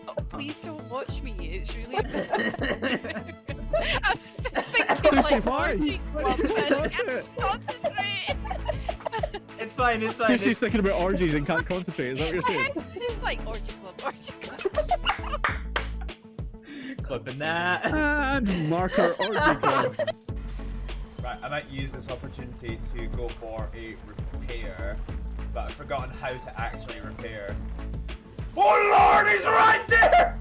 Oh, please don't watch me. It's really embarrassing. I was just thinking like orgy club and I can't concentrate. It's fine, it's fine. She's thinking about orgies and can't concentrate, is that what you're saying? It's just like orgy club, orgy club. Clipping that. And marker orgy club. Right, I might use this opportunity to go for a repair, but I've forgotten how to actually repair. Oh lord, he's right there!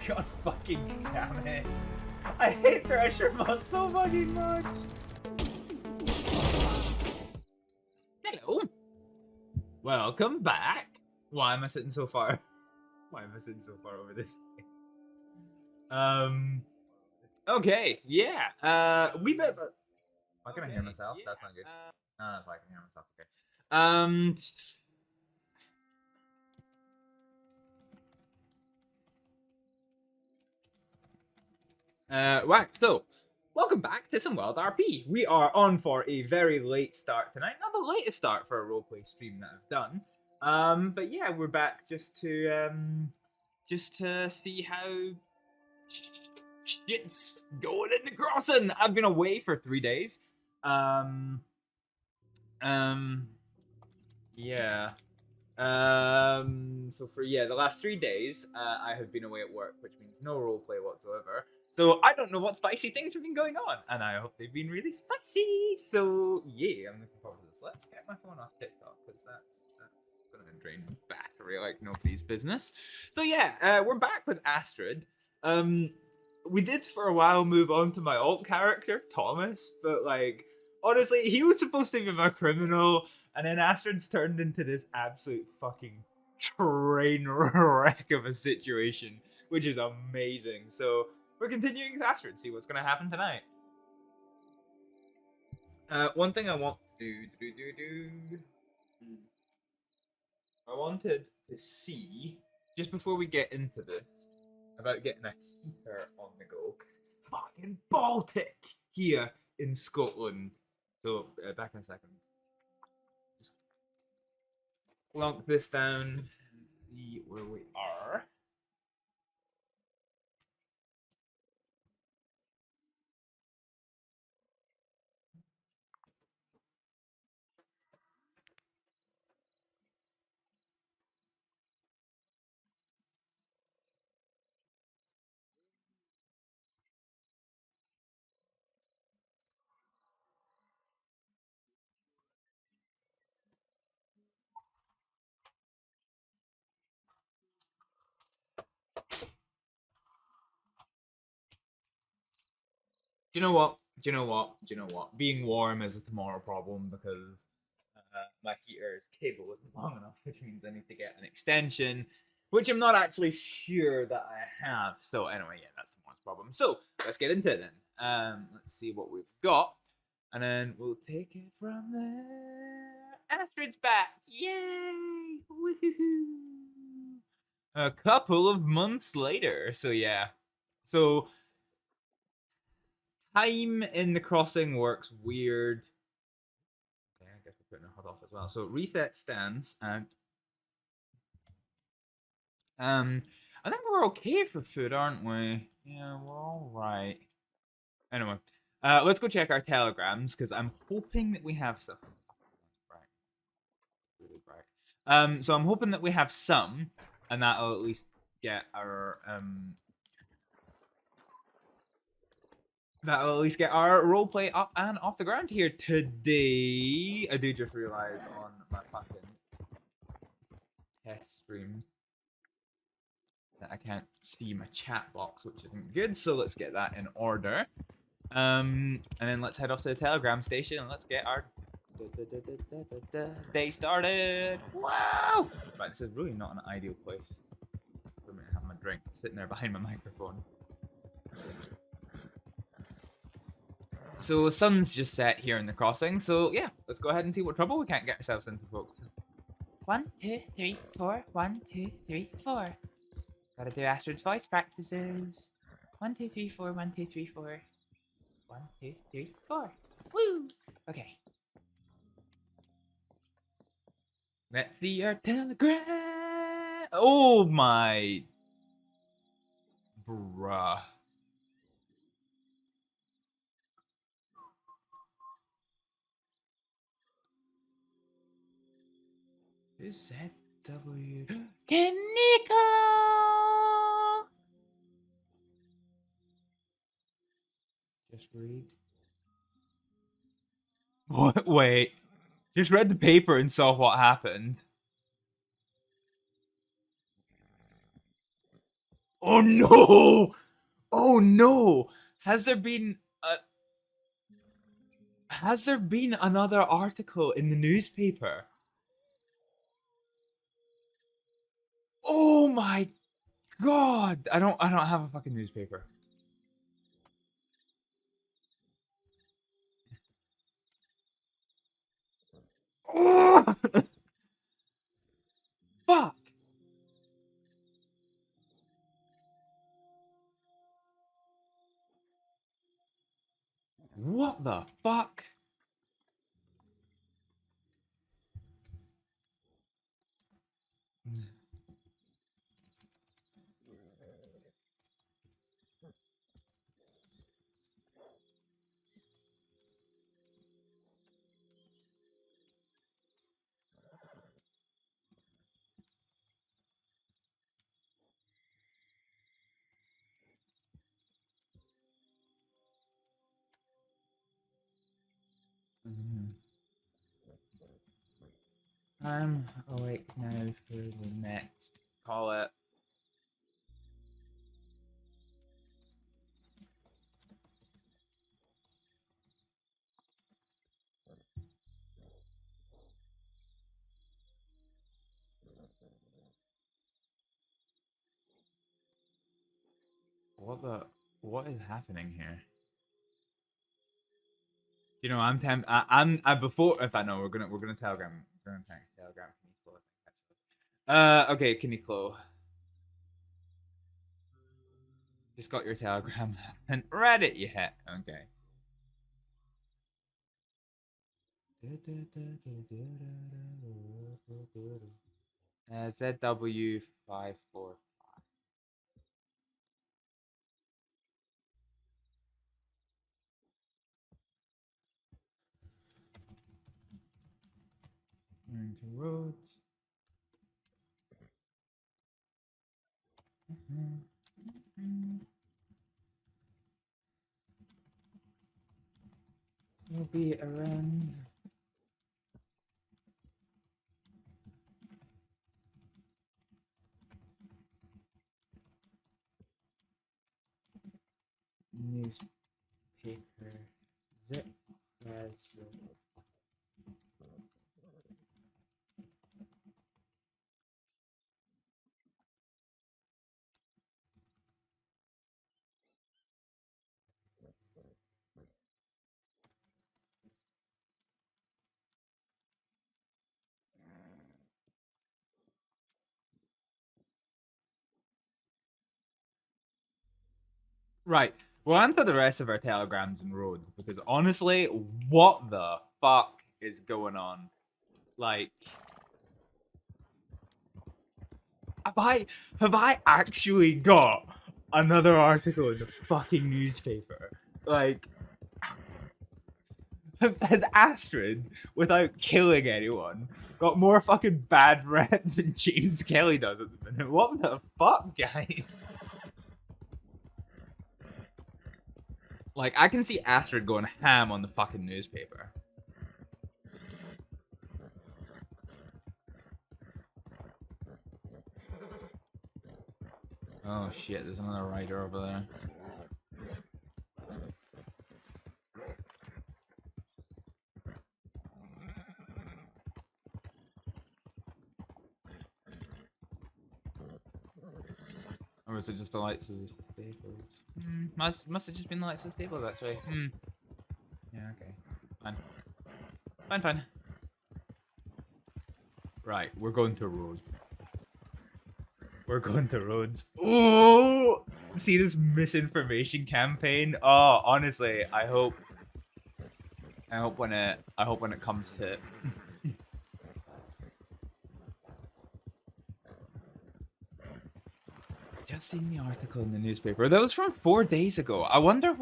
God fucking damn it. I hate Thresher Moss so fucking much. Hello. Welcome back. Why am I sitting so far? Why am I sitting so far over this way? Okay, yeah. We bit of a... Why can I hear myself? That's not good. No, that's why I can hear myself. Okay. Right, so welcome back to some WildRP. We are on for a very late start tonight. Not the latest start for a roleplay stream that I've done. But yeah, we're back just to see how shit's going in the crossing. I've been away for 3 days. Yeah. So for the last 3 days, I have been away at work, which means no roleplay whatsoever. So I don't know what spicy things have been going on, and I hope they've been really spicy. So yeah, I'm looking forward to this. Let's get my phone off TikTok, because that's gonna drain battery like nobody's business. So yeah, we're back with Astrid. We did for a while move on to my alt character, Thomas, but like honestly, he was supposed to be my criminal, and then Astrid's turned into this absolute fucking train wreck of a situation, which is amazing. So we're continuing with Astrid, see what's gonna happen tonight. One thing I want to do. I wanted to see, just before we get into this, about getting a heater on the go, because it's fucking Baltic here in Scotland. So, back in a second. Just lock this down and see where we are. Do you know what? Being warm is a tomorrow problem because my heater's cable isn't long enough, which means I need to get an extension, which I'm not actually sure that I have. So anyway, yeah, that's tomorrow's problem. So let's get into it then. Let's see what we've got, and then we'll take it from there. Astrid's back! Yay! Woohoo! A couple of months later. So yeah. So time in the crossing works weird. Okay, I guess we're putting a HUD off as well. So reset stands, and I think we're okay for food, aren't we? Yeah, we're all right. Anyway, let's go check our telegrams, because I'm hoping that we have some. Right. Really bright. So I'm hoping that we have some, and that'll at least get our roleplay up and off the ground here today. I do just realize on my fucking test stream that I can't see my chat box, which isn't good. So let's get that in order. And then let's head off to the telegram station and let's get our day started. Wow! Right, this is really not an ideal place for me to have my drink sitting there behind my microphone. So the sun's just set here in the crossing, so yeah, let's go ahead and see what trouble we can't get ourselves into, folks. 1, 2, 3, 4. 1, 2, 3, 4. Gotta do Astrid's voice practices. 1, 2, 3, 4. 1, 2, 3, 4. 1, 2, 3, 4. Woo! Okay. Let's see our telegram. Oh my. Bruh. Who's ZW? Kaneko! Just read. What? Wait. Just read the paper and saw what happened. Oh no! Oh no! Has there been another article in the newspaper? Oh my god! I don't have a fucking newspaper. Oh! Fuck! What the fuck? I'm awake now for the next. Call it. What is happening here? You know, I'm before. If I know, we're gonna telegram. We're gonna telegram. Okay, Kaneko. Just got your telegram and read it yet? Okay. ZW545. Into roads. You'll be around. Newspaper. Zip says. Right. We'll answer the rest of our telegrams and roads because honestly, what the fuck is going on? Like, have I actually got another article in the fucking newspaper? Like, has Astrid, without killing anyone, got more fucking bad rep than James Kelly does at the minute? What the fuck, guys? Like, I can see Astrid going ham on the fucking newspaper. Oh shit, there's another writer over there. Or is it just the lights of the stables? Must have just been the lights of the stables, actually. Yeah, okay. Fine. Right, we're going to roads. We're going to roads. Oh! See this misinformation campaign? Oh, honestly, I hope when it comes to just seen the article in the newspaper. That was from 4 days ago. I wonder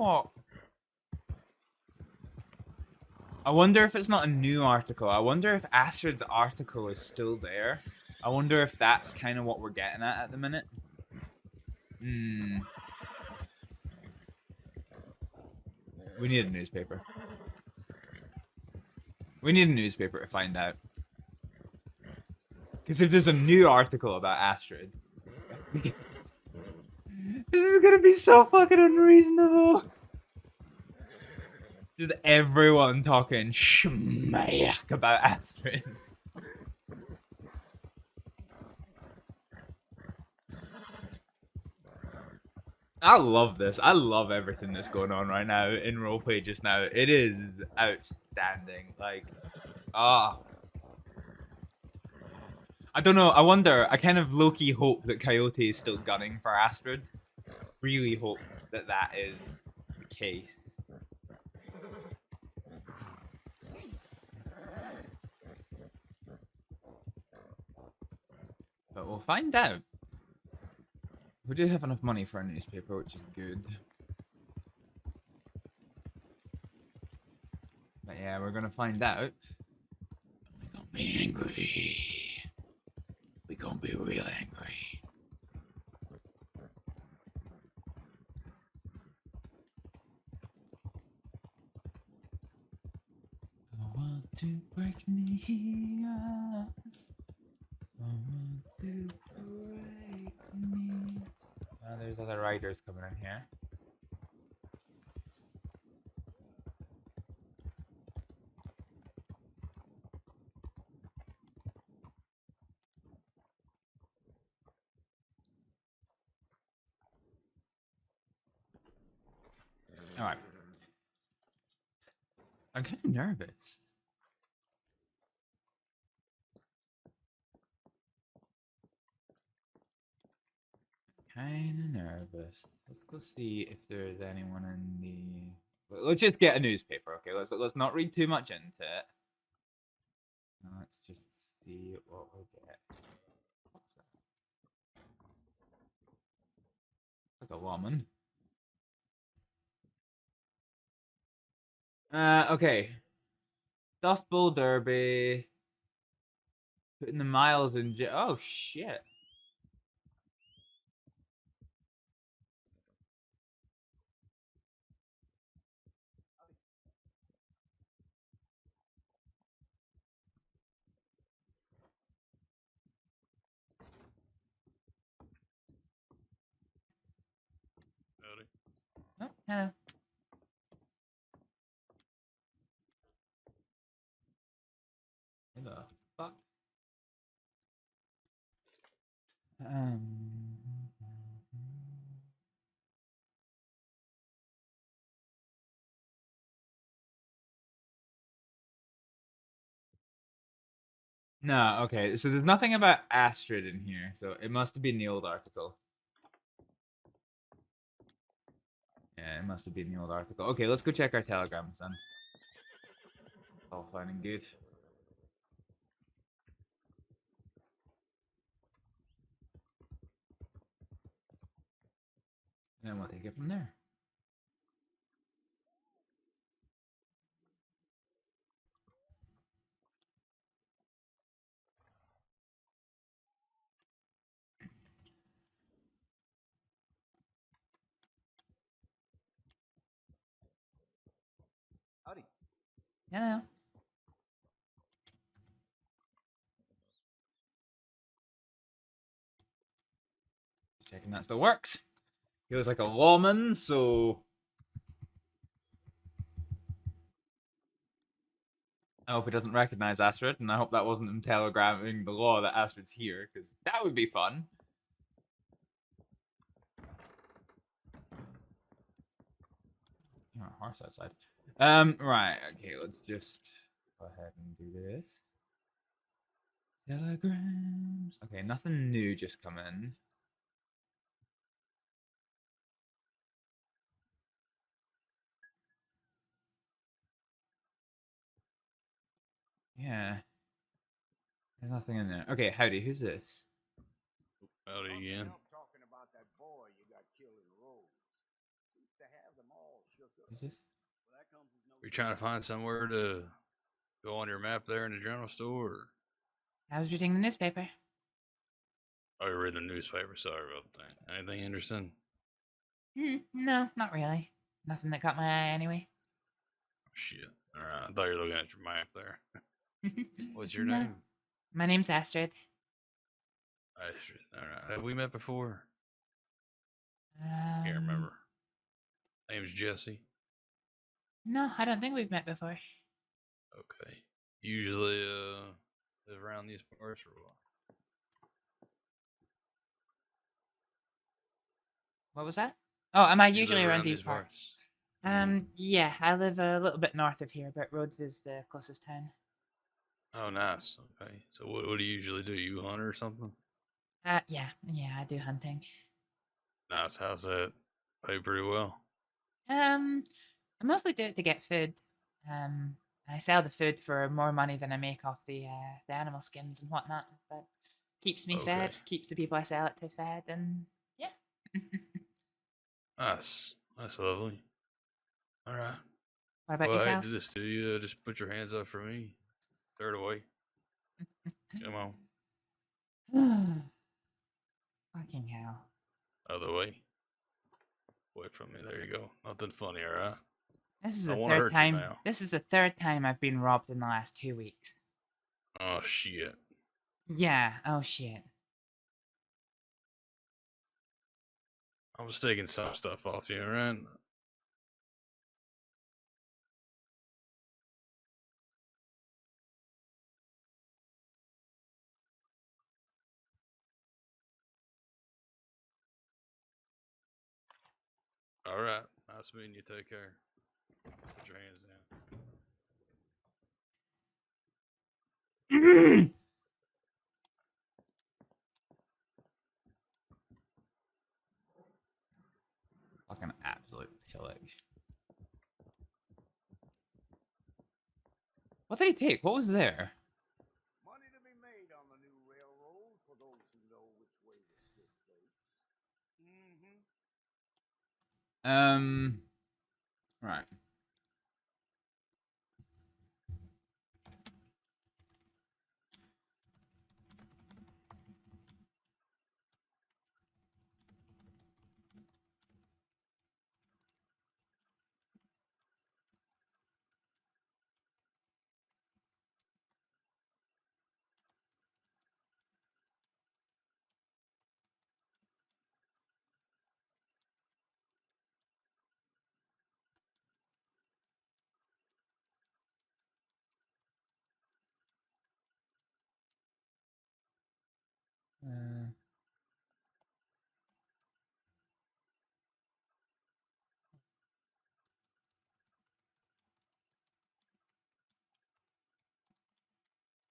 if it's not a new article. I wonder if Astrid's article is still there. I wonder if that's kind of what we're getting at the minute. We need a newspaper. We need a newspaper to find out. Because if there's a new article about Astrid, this is gonna be so fucking unreasonable. Just everyone talking schmack about Astrid. I love this. I love everything that's going on right now in roleplay just now. It is outstanding. Like, I don't know. I wonder. I kind of low-key hope that Coyote is still gunning for Astrid. Really hope that that is the case. But we'll find out. We do have enough money for a newspaper, which is good. But yeah, we're gonna find out. We're gonna be angry. We're gonna be real angry. I want to break knees. I want to break knees. There's other riders coming in here. Alright. I'm kind of nervous. Kind of nervous. Let's go see if there's anyone in the... Let's just get a newspaper, okay? Let's not read too much into it. Let's just see what we get. What's that? Like a woman. Okay. Dust Bowl Derby. Putting the miles in... Oh, shit. Oh, hello. Who the fuck? No, okay. So there's nothing about Astrid in here, so it must have been the old article. Yeah, it must have been the old article. Okay, let's go check our telegrams then. All fine and good. And then we'll take it from there. Howdy. Hello. Checking that still works. He looks like a lawman, so... I hope he doesn't recognize Astrid, and I hope that wasn't him telegramming the law that Astrid's here, because that would be fun. Oh, horse outside. Right, okay, let's just go ahead and do this. Telegrams. Okay, nothing new just come in. Yeah. There's nothing in there. Okay, howdy, who's this? Howdy again. Is this? You're trying to find somewhere to go on your map there in the general store? Or... I was reading the newspaper. Oh, you're reading the newspaper. Sorry about that. Anything interesting? No, not really. Nothing that caught my eye anyway. Shit. All right. I thought you were looking at your map there. What's your No. name? My name's Astrид. Astrид. All right. Have we met before? Um, Can't remember. Name's Jesse. No, I don't think we've met before. Okay. Usually, live around these parts or what? What was that? Oh, am I You usually live around these parts? Mhm. Yeah, I live a little bit north of here, but Rhodes is the closest town. Oh, nice. Okay. So, what do you usually do? You hunt or something? Yeah, I do hunting. Nice. How's that? Pay pretty well. I mostly do it to get food. I sell the food for more money than I make off the animal skins and whatnot, but keeps me fed, Okay. keeps the people I sell it to fed, and yeah. Nice. That's lovely. All right. What about Well, I hate yourself? to do this to you. Just put your hands up for me. Third away. Come on. Fucking hell. Other way. Away from me. There you go. Nothing funny, all right? This is I the wanna third hurt you time. now. This is the third time I've been robbed in the last 2 weeks. Oh, shit. Yeah. Oh shit. I was taking some stuff off you, all right? All right. Nice meeting you. Take care. Put your hands down. Fucking absolute pillage. What did he take? What was there? Money to be made on the new railroad for those who know which way the stick takes. Right.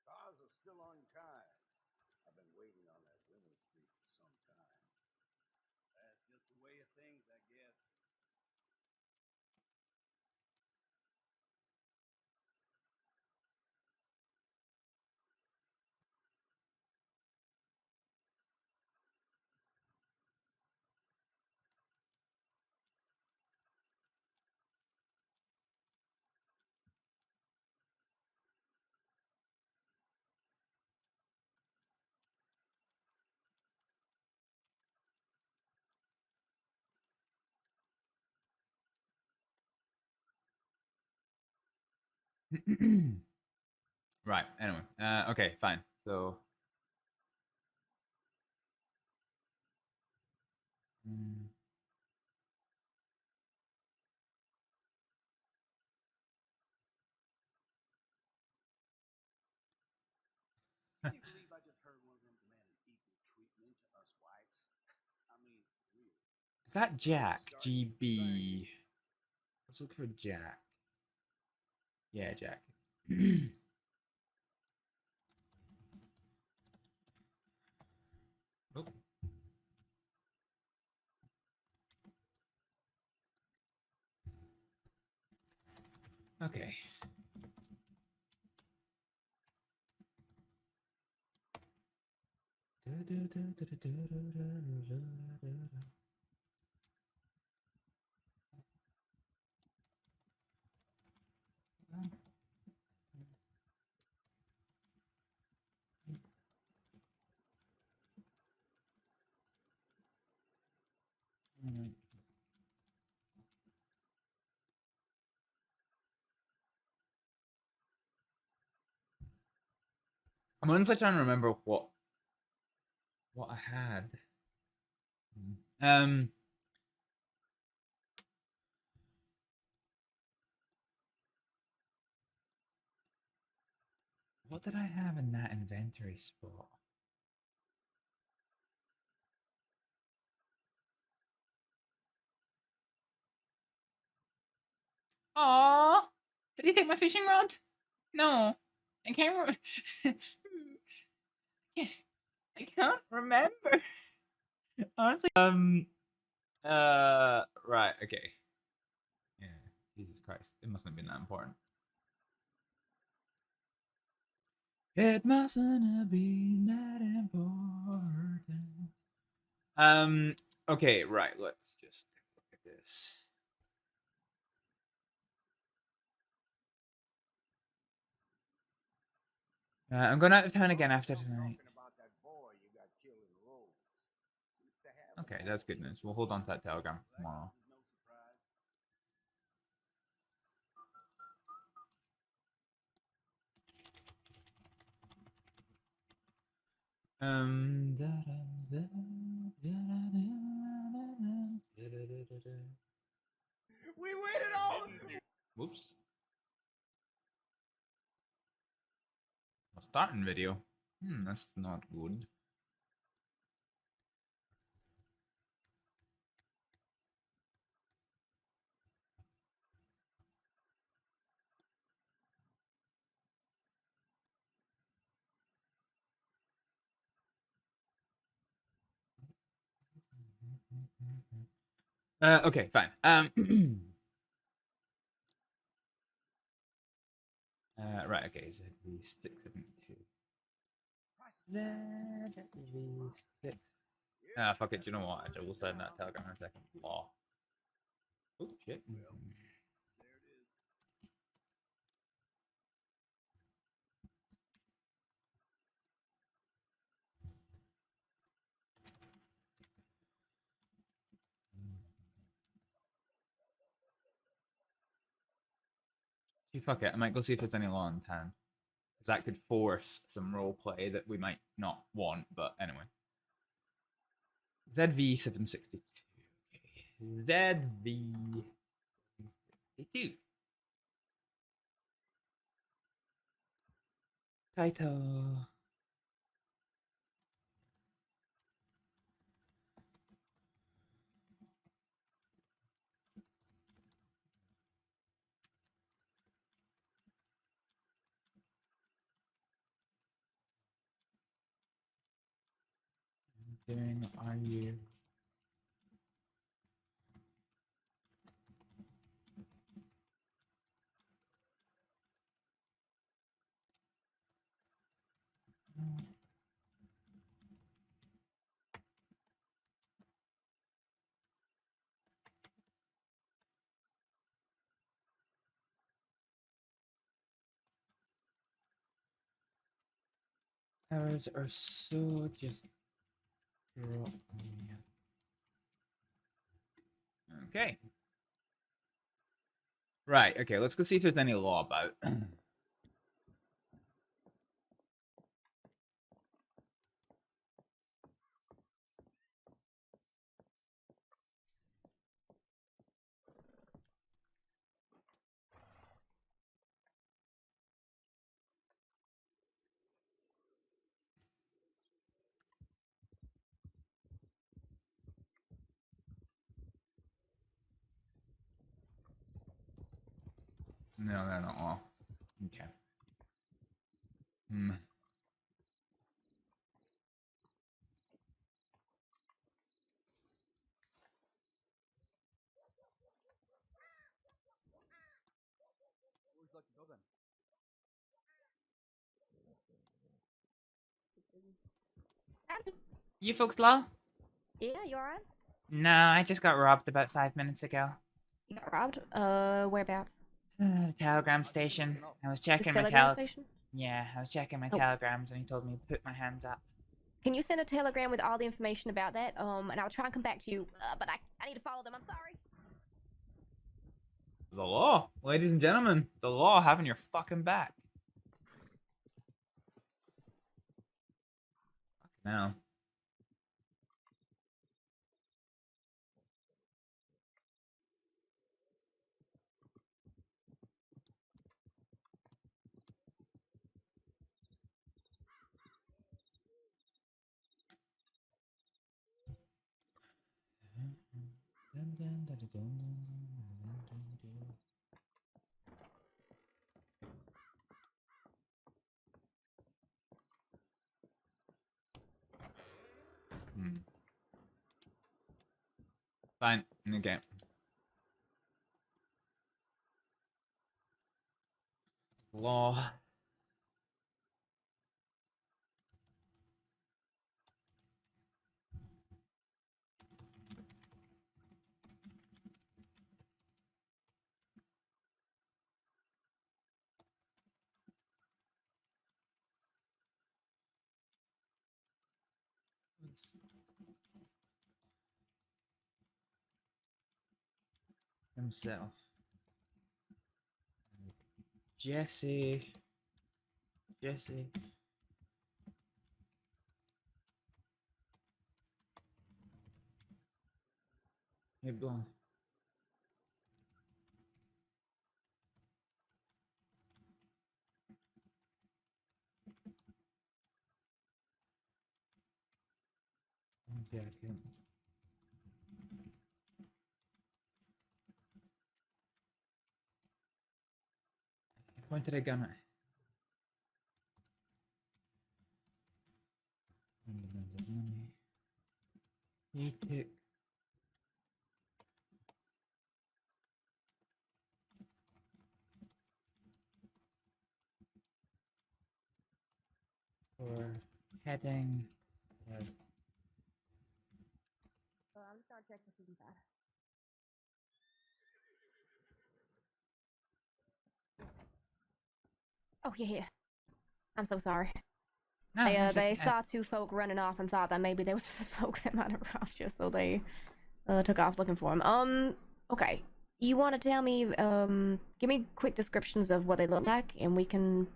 Cars are still unkind. I've been waiting on that winning streak for some time. That's just the way of things, I guess. Right. Anyway. Okay. Fine. So. Can you believe I just heard one of them demanding equal treatment to us whites? I mean, really. Is that Jack? GB. Let's look for Jack. Yeah, Jack. Oh. Okay. I'm honestly trying to remember what I had. What did I have in that inventory spot? Aww. Did he take my fishing rod? No. I can't I can't remember. Honestly. Right, okay. Yeah, Jesus Christ. It mustn't have been that important. It mustn't have been that important. Okay, right, let's just take a look at this. I'm going out of town again after tonight. Okay, that's good news. We'll hold on to that telegram tomorrow. We waited all. Whoops. A starting video. That's not good. Okay, fine. Right, okay, ZV672. ZV6. Fuck it, do you know what? Actually, we'll send that telegram in a second. Law. Oh, shit. Gee, fuck it, I might go see if there's any law in town. Because that could force some roleplay that we might not want, but anyway. ZV762. Okay. ZV762. Title. Doing are you? Errors are so just dropping. Okay. Right, okay, let's go see if there's any law about. No, they're not law. Okay. You folks law? Yeah, you alright? No, I just got robbed about 5 minutes ago. You got robbed? Whereabouts? The telegram station. I was This checking my telegram station? Yeah, I was checking my Oh. telegrams and he told me to put my hands up. Can you send a telegram with all the information about that? And I'll try and come back to you. But I need to follow them. I'm sorry. The law, ladies and gentlemen, the law having your fucking back. Now. Fine. Okay. Law. Himself. Jesse. Hey, blonde. Jacket. I pointed a gun at. He took. For heading. I'm just gonna check the inside. Oh yeah. I'm so sorry. No, They that's they okay. saw two folk running off and thought that maybe they was the folk that might have robbed you, so they took off looking for him. Okay. You want to tell me, give me quick descriptions of what they look like, and we can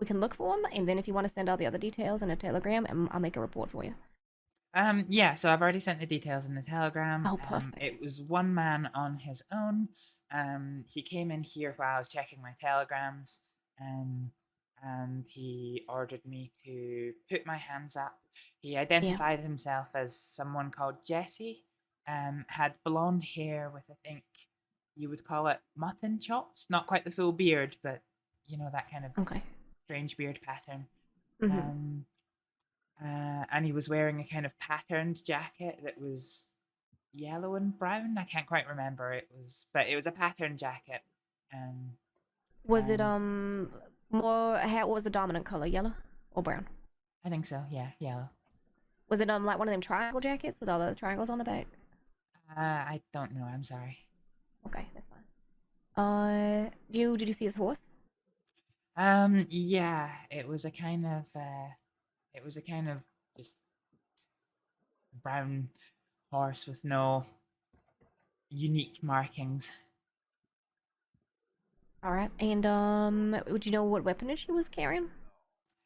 look for them, and then if you want to send all the other details in a telegram, and I'll make a report for you. Yeah, so I've already sent the details in the telegram. Oh, perfect. It was one man on his own. He came in here while I was checking my telegrams. And he ordered me to put my hands up. He identified himself as someone called Jesse. Had blonde hair with, I think you would call it mutton chops. Not quite the full beard, but you know, that kind of strange beard pattern. Mhm. And he was wearing a kind of patterned jacket that was yellow and brown. I can't quite remember. But it was a patterned jacket. Was it more? What was the dominant color? Yellow or brown? I think so. Yeah, yellow. Was it like one of them triangle jackets with all those triangles on the back? I don't know. I'm sorry. Okay, that's fine. Did you see his horse? Yeah. It was a kind of just brown horse with no unique markings. All right, and would you know what weaponage he was carrying?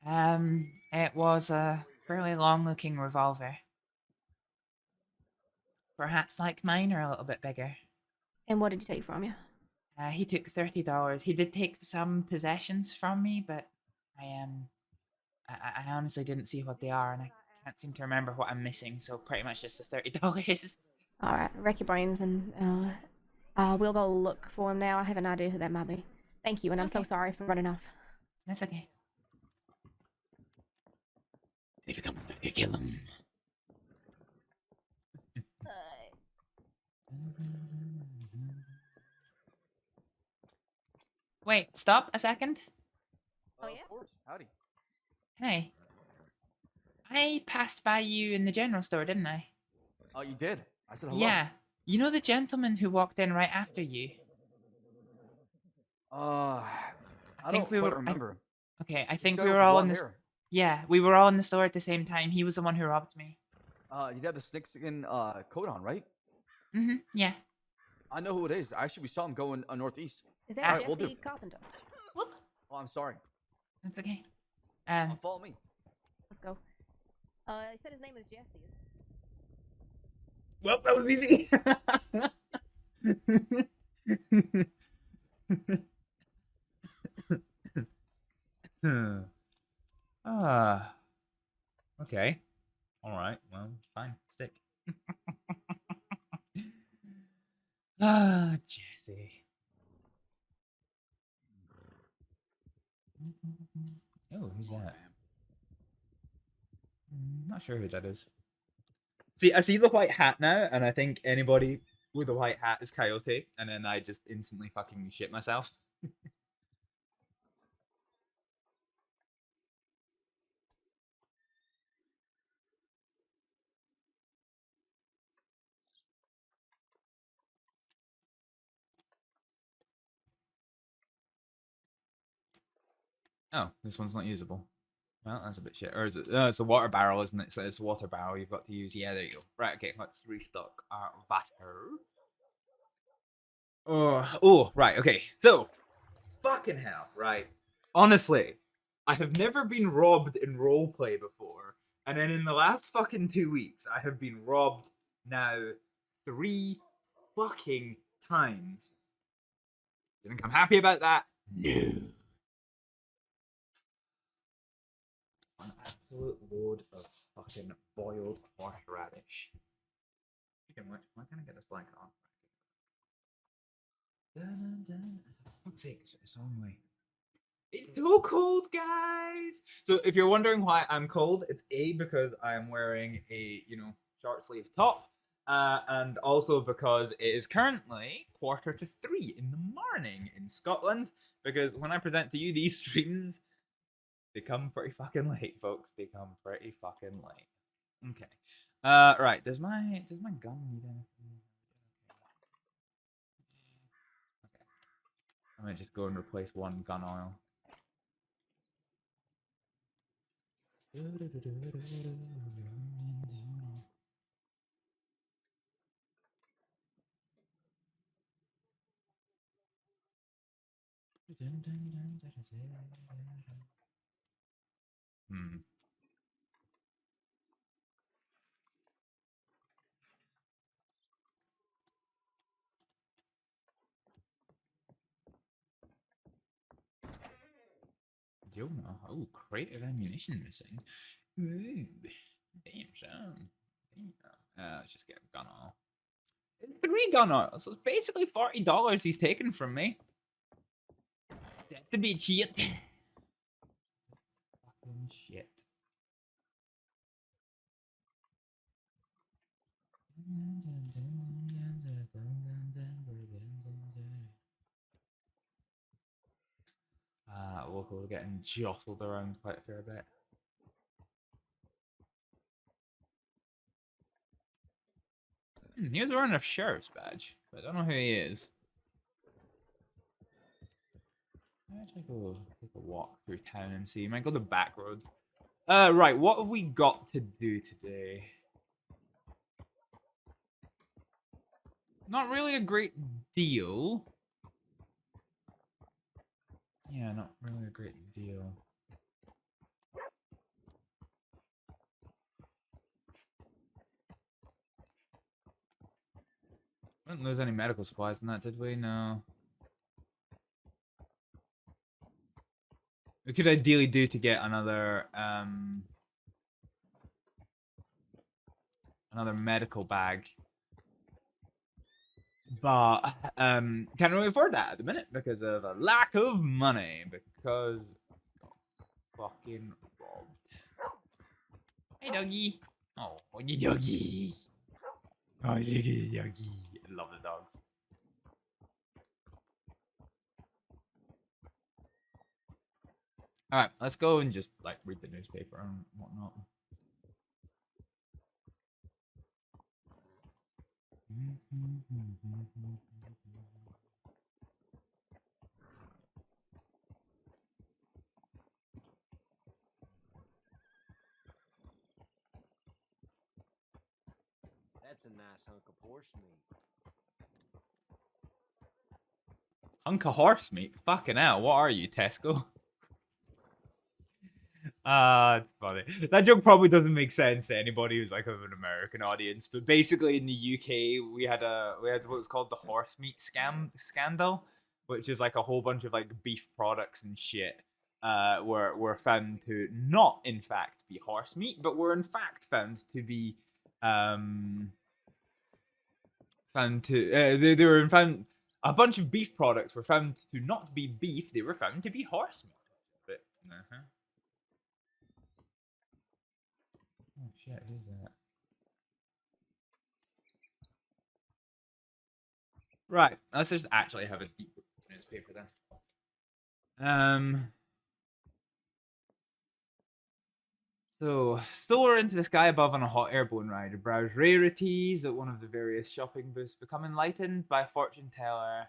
It was a fairly long-looking revolver. Perhaps like mine, or a little bit bigger. And what did he take from you? He took $30. He did take some possessions from me, but I honestly didn't see what they are, and I can't seem to remember what I'm missing. So pretty much just the $30. All right, wreck your brains, and we'll go look for him now. I have an idea who that might be. Thank you, and I'm so sorry for running off. That's okay. If you come, you kill him. Wait, stop a second. Oh yeah? Of course. Howdy. Hey. I passed by you in the general store, didn't I? Oh, you did? I said hello. Yeah. You know the gentleman who walked in right after you? I think don't we quite were- remember. Okay, I think Guy we with were the all blonde in this. hair. Yeah, we were all in the store at the same time. He was the one who robbed me. You have the snakeskin coat on, right? Yeah. I know who it is. Actually, we saw him going northeast. Is that Alright, we'll Jesse do. Carpenter? Whoop. Oh, I'm sorry. That's okay. Follow me. Let's go. I said his name was Jesse. Well, that was easy. Ah. Okay. All right. Well, fine. Stick. Ah, Jesse. Oh, who's that? Not sure who that is. See, I see the white hat now, and I think anybody with a white hat is Coyote, and then I just instantly fucking shit myself. Oh, this one's not usable. Well, that's a bit shit. Or is it? It's a water barrel, isn't it? So it's a water barrel you've got to use. Yeah, there you go. Right, okay, let's restock our water. Oh, right, okay. So, fucking hell, right. Honestly, I have never been robbed in roleplay before. And then in the last fucking 2 weeks, I have been robbed now 3 fucking times. You think I'm happy about that? No. An absolute load of fucking boiled horseradish. Speaking of which, why can't I get this blanket on? Fuck's sake, it's on way. It's so cold, guys! So if you're wondering why I'm cold, it's A, because I'm wearing a, short sleeve top, and also because it is currently 2:45 in the morning in Scotland, because when I present to you these streams, they come pretty fucking late, folks. They come pretty fucking late. Okay. Right. Does my gun need anything? Okay. I might just go and replace one gun oil. Jonah. Oh, crate of ammunition missing. Ooh. Damn, son. Damn. Let's just get gun oil. It's 3 gun oil, so it's basically $40 he's taken from me. That's a bit shit. Fucking shit. Locals getting jostled around quite a fair bit. He was wearing a sheriff's badge, but I don't know who he is. I'll actually go take a walk through town and see. Might go the back roads. Right, what have we got to do today? Not really a great deal. Yeah, not really a great deal. We didn't lose any medical supplies in that, did we? No. We could ideally do to get another medical bag. But can't really afford that at the minute because of a lack of money. Because fucking robbed. Hey doggy. Oh, you doggy. Oh, you doggy. I love the dogs. Alright, let's go and just like read the newspaper and whatnot. That's a nice hunk of horse meat. Hunk of horse meat? Fucking hell, what are you, Tesco? It's funny. That joke probably doesn't make sense to anybody who's like of an American audience, but basically in the UK we had what was called the horse meat scandal, which is like a whole bunch of like beef products and shit were found to not in fact be horse meat, but were in fact found to be they were found a bunch of beef products were found to not be beef, they were found to be horse meat. But oh shit, who's that? Right, let's just actually have a deep newspaper then. So, soar into the sky above on a hot air balloon ride, browse rarities at one of the various shopping booths, become enlightened by a fortune teller.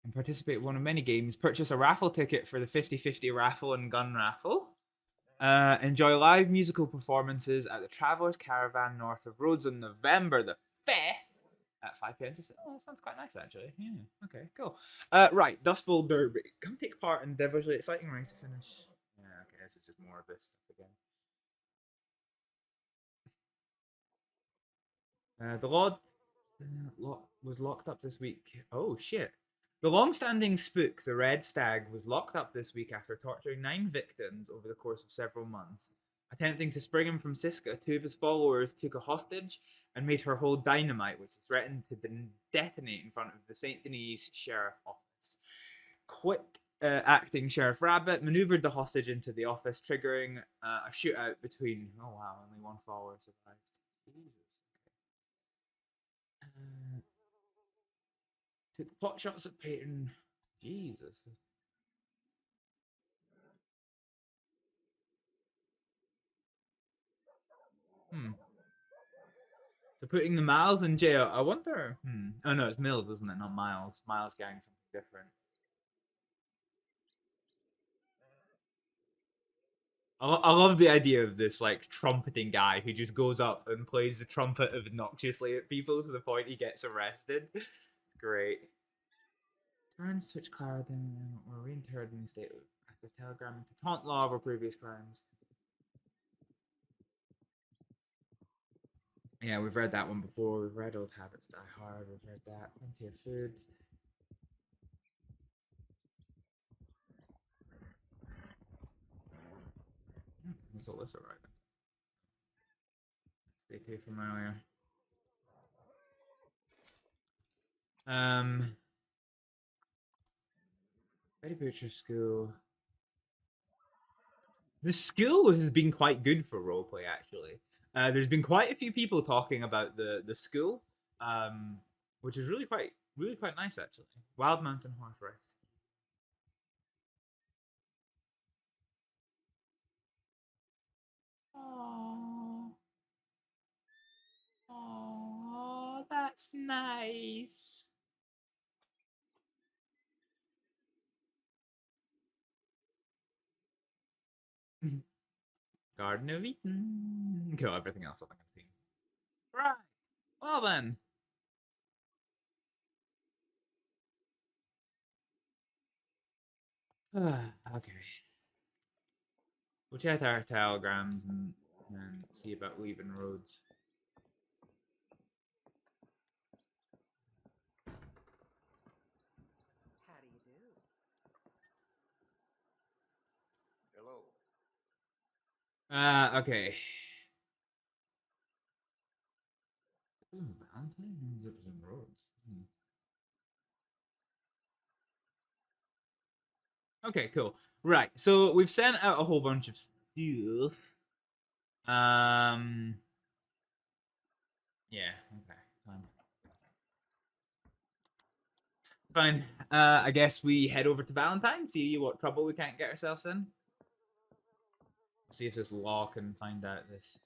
And participate in one of many games, purchase a raffle ticket for the 50/50 raffle and gun raffle. Enjoy live musical performances at the Travelers Caravan north of Rhodes on November the 5th at 5 p.m. Oh, that sounds quite nice, actually. Yeah, okay, cool. Right, Dust Bowl Derby. Come take part in the devilishly exciting race to finish. Yeah, okay, this is just more of this stuff again. The Lord was locked up this week. Oh, shit. The long-standing spook, the Red Stag, was locked up this week after torturing 9 victims over the course of several months. Attempting to spring him from Siska, 2 of his followers took a hostage and made her hold dynamite, which threatened to detonate in front of the St. Denis Sheriff Office. Quick acting Sheriff Rabbit maneuvered the hostage into the office, triggering a shootout between... Oh wow, only 1 follower survived. Jesus. Took pot shots at Peyton. Jesus. So putting the Miles in jail, I wonder. Oh no, it's Mills, isn't it? Not Miles. Miles gang something different. I love the idea of this like trumpeting guy who just goes up and plays the trumpet obnoxiously at people to the point he gets arrested. Great. Turns Twitch Cloud and were reinterred in the state after telegram into taunt law over previous crimes. Yeah, we've read that one before. We've read Old Habits Die Hard. We've read that. Plenty of food. What's all this alright? Stay tuned from earlier. Betty Butcher School. The school has been quite good for roleplay, actually. There's been quite a few people talking about the school, which is really quite nice, actually. Wild Mountain Horse Race. Oh, that's nice. Garden of Eden. Kill everything else I think I've seen. Right. Well then. Okay. We'll check our telegrams and see about leaving Rhodes. How do you do? Hello. Okay. Valentine ends up in Rhodes. Okay, cool. Right, so we've sent out a whole bunch of stuff. Yeah, okay, fine. I guess we head over to Valentine, see what trouble we can't get ourselves in. See if this law can find out this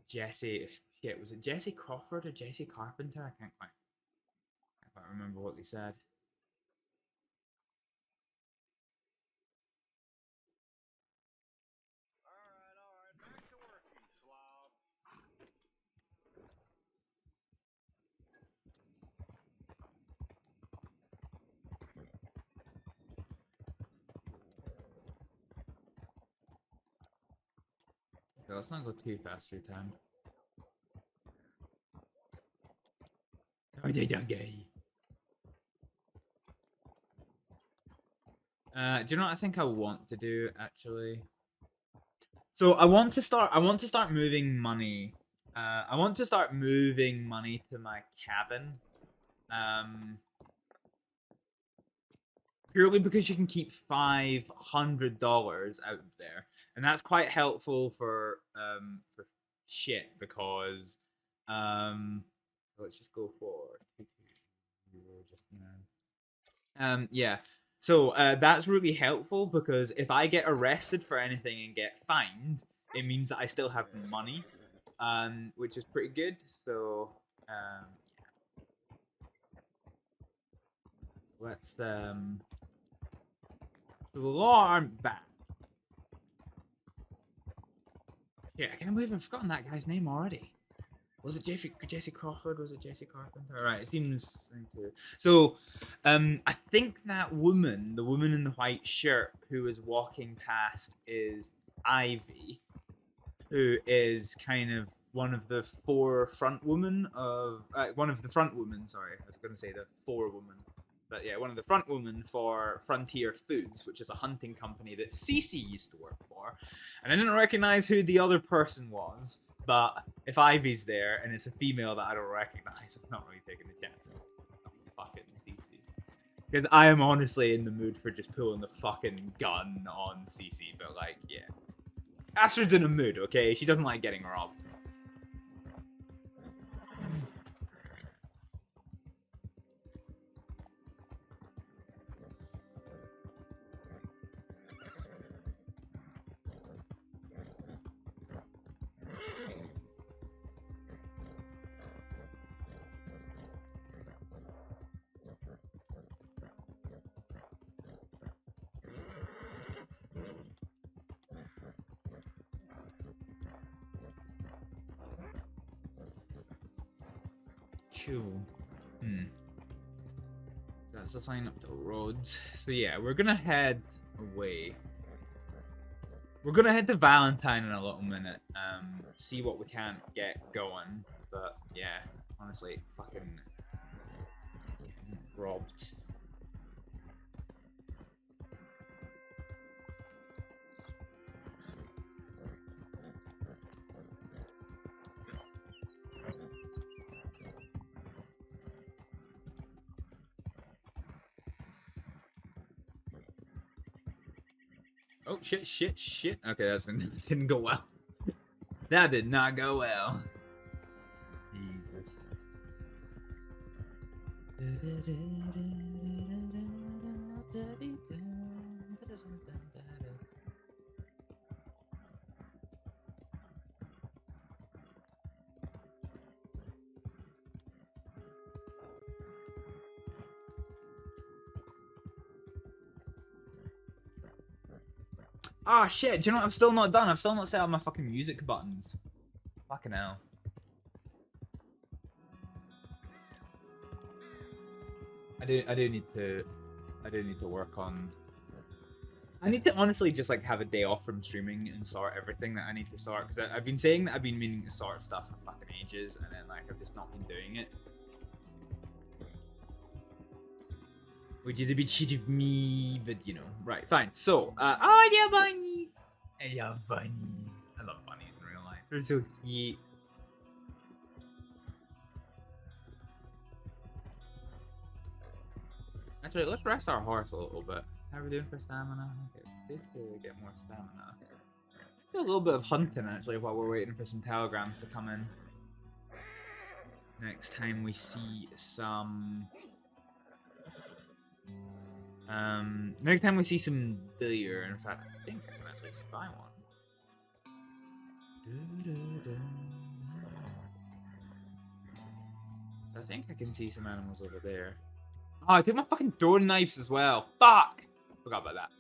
Jesse. Shit, was it Jesse Crawford or Jesse Carpenter? I can't quite remember what they said. Okay, let's not go too fast through time. Do you know what I think I want to do actually? So I want to start moving money. I want to start moving money to my cabin. Purely because you can keep $500 out of there, and that's quite helpful for shit because so let's just go for just now. Yeah. So that's really helpful because if I get arrested for anything and get fined, it means that I still have money, which is pretty good. So yeah. Let's so the law aren't bad. Yeah, I can't believe I've forgotten that guy's name already. Was it Jesse Crawford? Was it Jesse Carpenter? Alright, it seems to. So, I think that woman, the woman in the white shirt who is walking past is Ivy, who is kind of one of the front women, sorry, I was going to say the forewoman. But yeah, one of the front women for Frontier Foods, which is a hunting company that Cece used to work for. And I didn't recognize who the other person was, but if Ivy's there and it's a female that I don't recognize, I'm not really taking a chance on fucking Cece. Because I am honestly in the mood for just pulling the fucking gun on Cece, but like, yeah. Astrid's in a mood, okay? She doesn't like getting robbed. Cool. That's a sign up the roads. So yeah, we're gonna head away. We're gonna head to Valentine in a little minute. See what we can get going. But yeah, honestly, fucking getting robbed. Oh, shit. Okay, that didn't go well. That did not go well. Jesus. Ah, shit, do you know what? I'm still not done. I've still not set up my fucking music buttons. Fucking hell. I do need to work on... I need to honestly just like have a day off from streaming and sort everything that I need to sort, because I've been saying that I've been meaning to sort stuff for fucking ages, and then like I've just not been doing it. Which is a bit shit of me, but you know, right, fine. So, oh, yeah, bunnies! I love bunnies. I love bunnies in real life. They're so cute. Actually, let's rest our horse a little bit. How are we doing for stamina? Okay, good to get more stamina. Do a little bit of hunting actually while we're waiting for some telegrams to come in. Next time we see some... next time we see some deer, in fact, I think I can actually spy one. I think I can see some animals over there. Oh, I took my fucking throwing knives as well. Fuck! Forgot about that.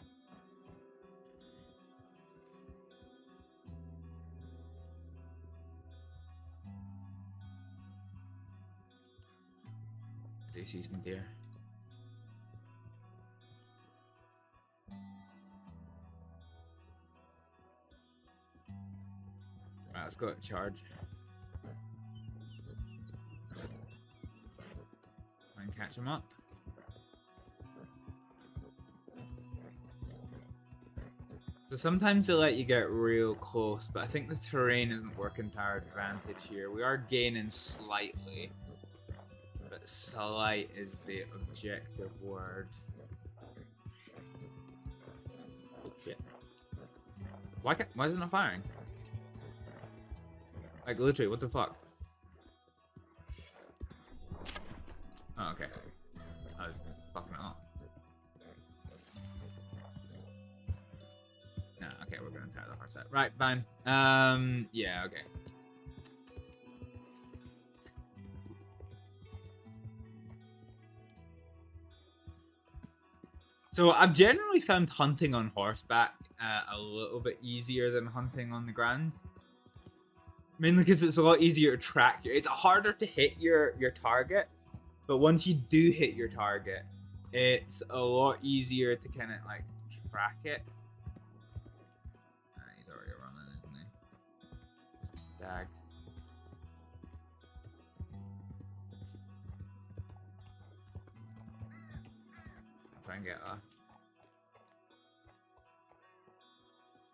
Do you see some deer? let's go charge. Try and catch him up. So sometimes they let you get real close, but I think the terrain isn't working to our advantage here. We are gaining slightly, but slight is the objective word. Shit. Why is it not firing? Like literally, what the fuck? Oh, okay. I was fucking it up. No, okay, we're gonna try the hard side. Right, fine. Yeah, okay. So I've generally found hunting on horseback a little bit easier than hunting on the ground. Mainly because it's a lot easier to track. It's harder to hit your target, but once you do hit your target, it's a lot easier to kind of like track it. He's already running, isn't he? Dag. Try and get a.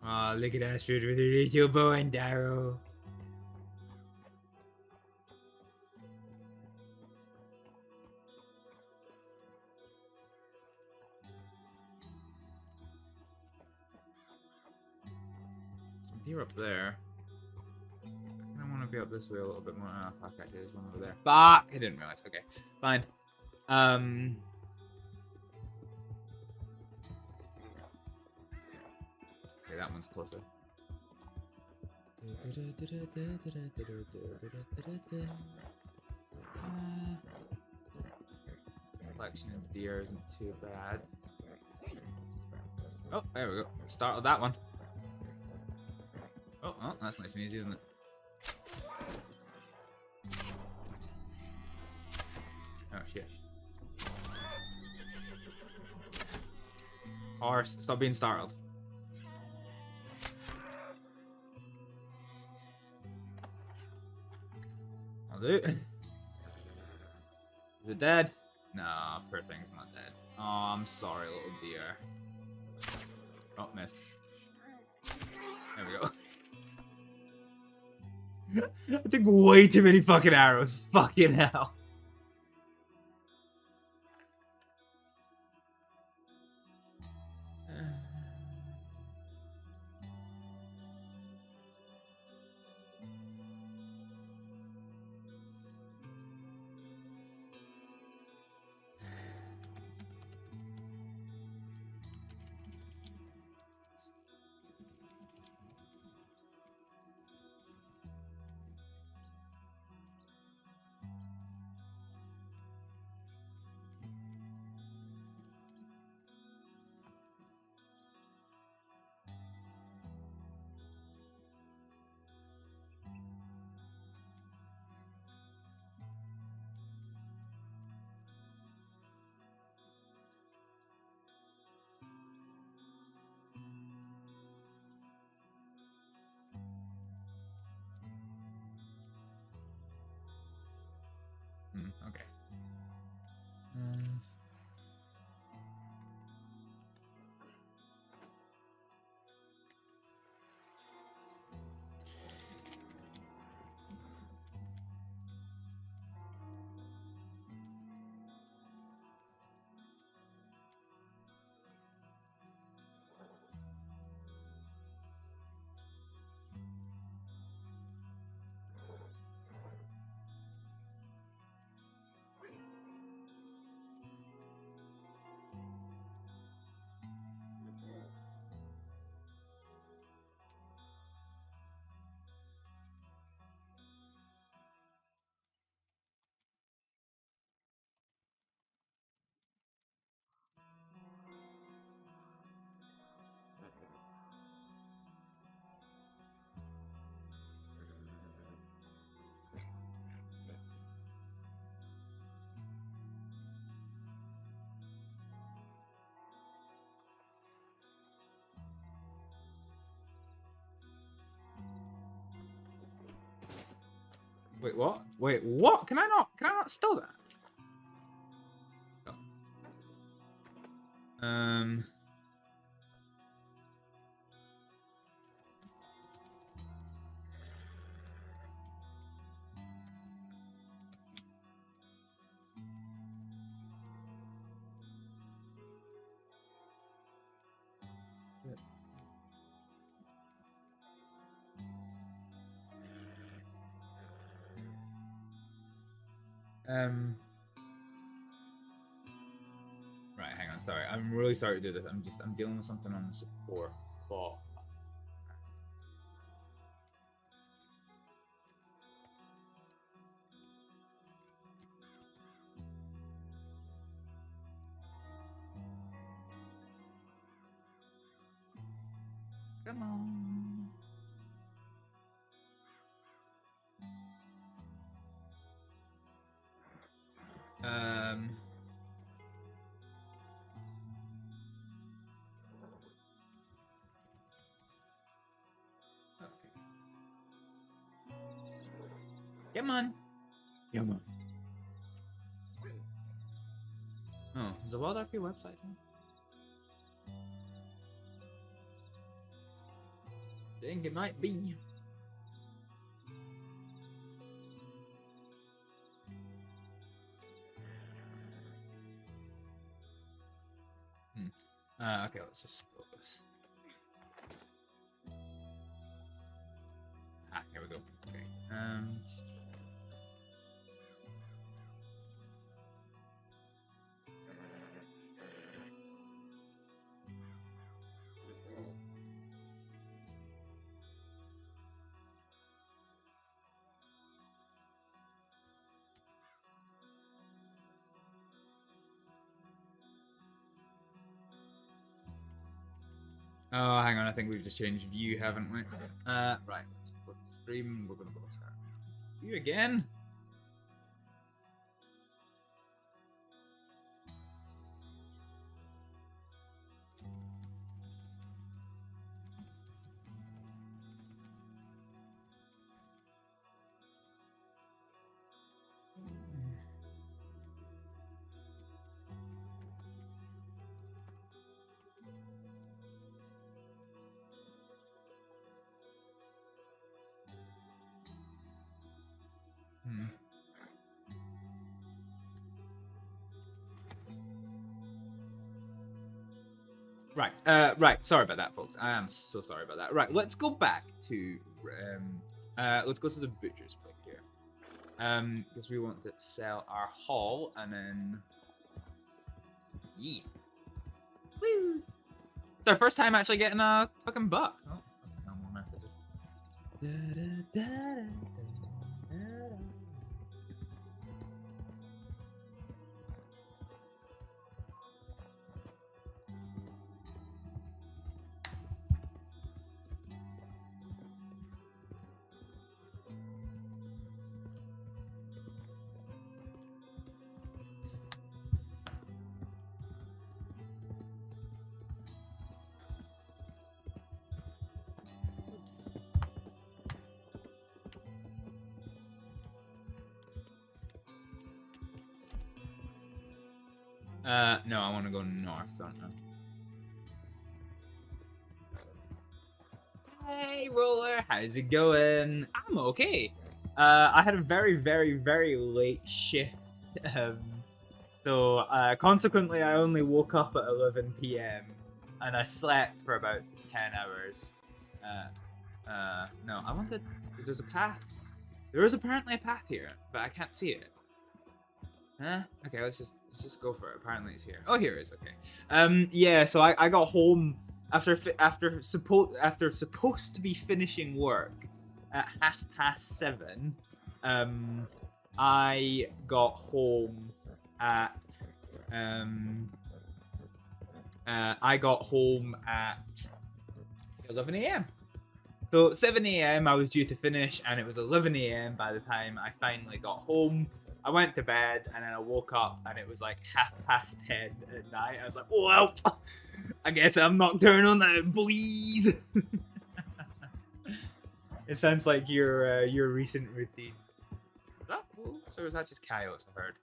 Oh, look at Astrид with her little bow and arrow. Some deer up there. I want to be up this way a little bit more. Oh, fuck, actually, there's one over there. Fuck! I didn't realize. Okay, fine. Okay, that one's closer. Collection of deer isn't too bad. Oh, there we go. Startled that one. Oh, that's nice and easy, isn't it? Oh shit. Horse, stop being startled. I'll do it. Is it dead? No, poor thing's not dead. Oh, I'm sorry, little deer. Oh, missed. There we go. I took way too many fucking arrows. Fucking hell. Okay. Wait, what? Wait, what? Can I not steal that? Oh. Right, hang on, sorry. I'm really sorry to do this. I'm dealing with something on the support bot. Come on. Come on. Come on. Oh, is the WildRP website? I think it might be. Okay, let's just go this. Ah, here we go. Okay. Oh, hang on. I think we've just changed view, haven't we? Right. Let's go to stream. We're gonna go to view again. Right, right. Sorry about that, folks. I am so sorry about that. Right, let's go back to, let's go to the butcher's place here. Because we want to sell our haul, and then, yeah. Woo! It's our first time actually getting a fucking buck. Oh, no more messages. No, I want to go north, don't I? Hey, Roller, how's it going? I'm okay. I had a very, very, very late shift. So, consequently, I only woke up at 11 p.m. and I slept for about 10 hours. No, I wanted... There's a path. There is apparently a path here, but I can't see it. Huh? Okay, let's just go for it. Apparently it's here. Oh, here it is. Okay. Yeah. So I got home after supposed to be finishing work at 7:30. I got home at 11 a.m. So 7 a.m. I was due to finish, and it was 11 a.m. by the time I finally got home. I went to bed, and then I woke up, and it was like 10:30 at night. I was like, well, I guess I'm nocturnal now, boys. It sounds like your recent routine. wolves, or is that just coyotes? I've heard.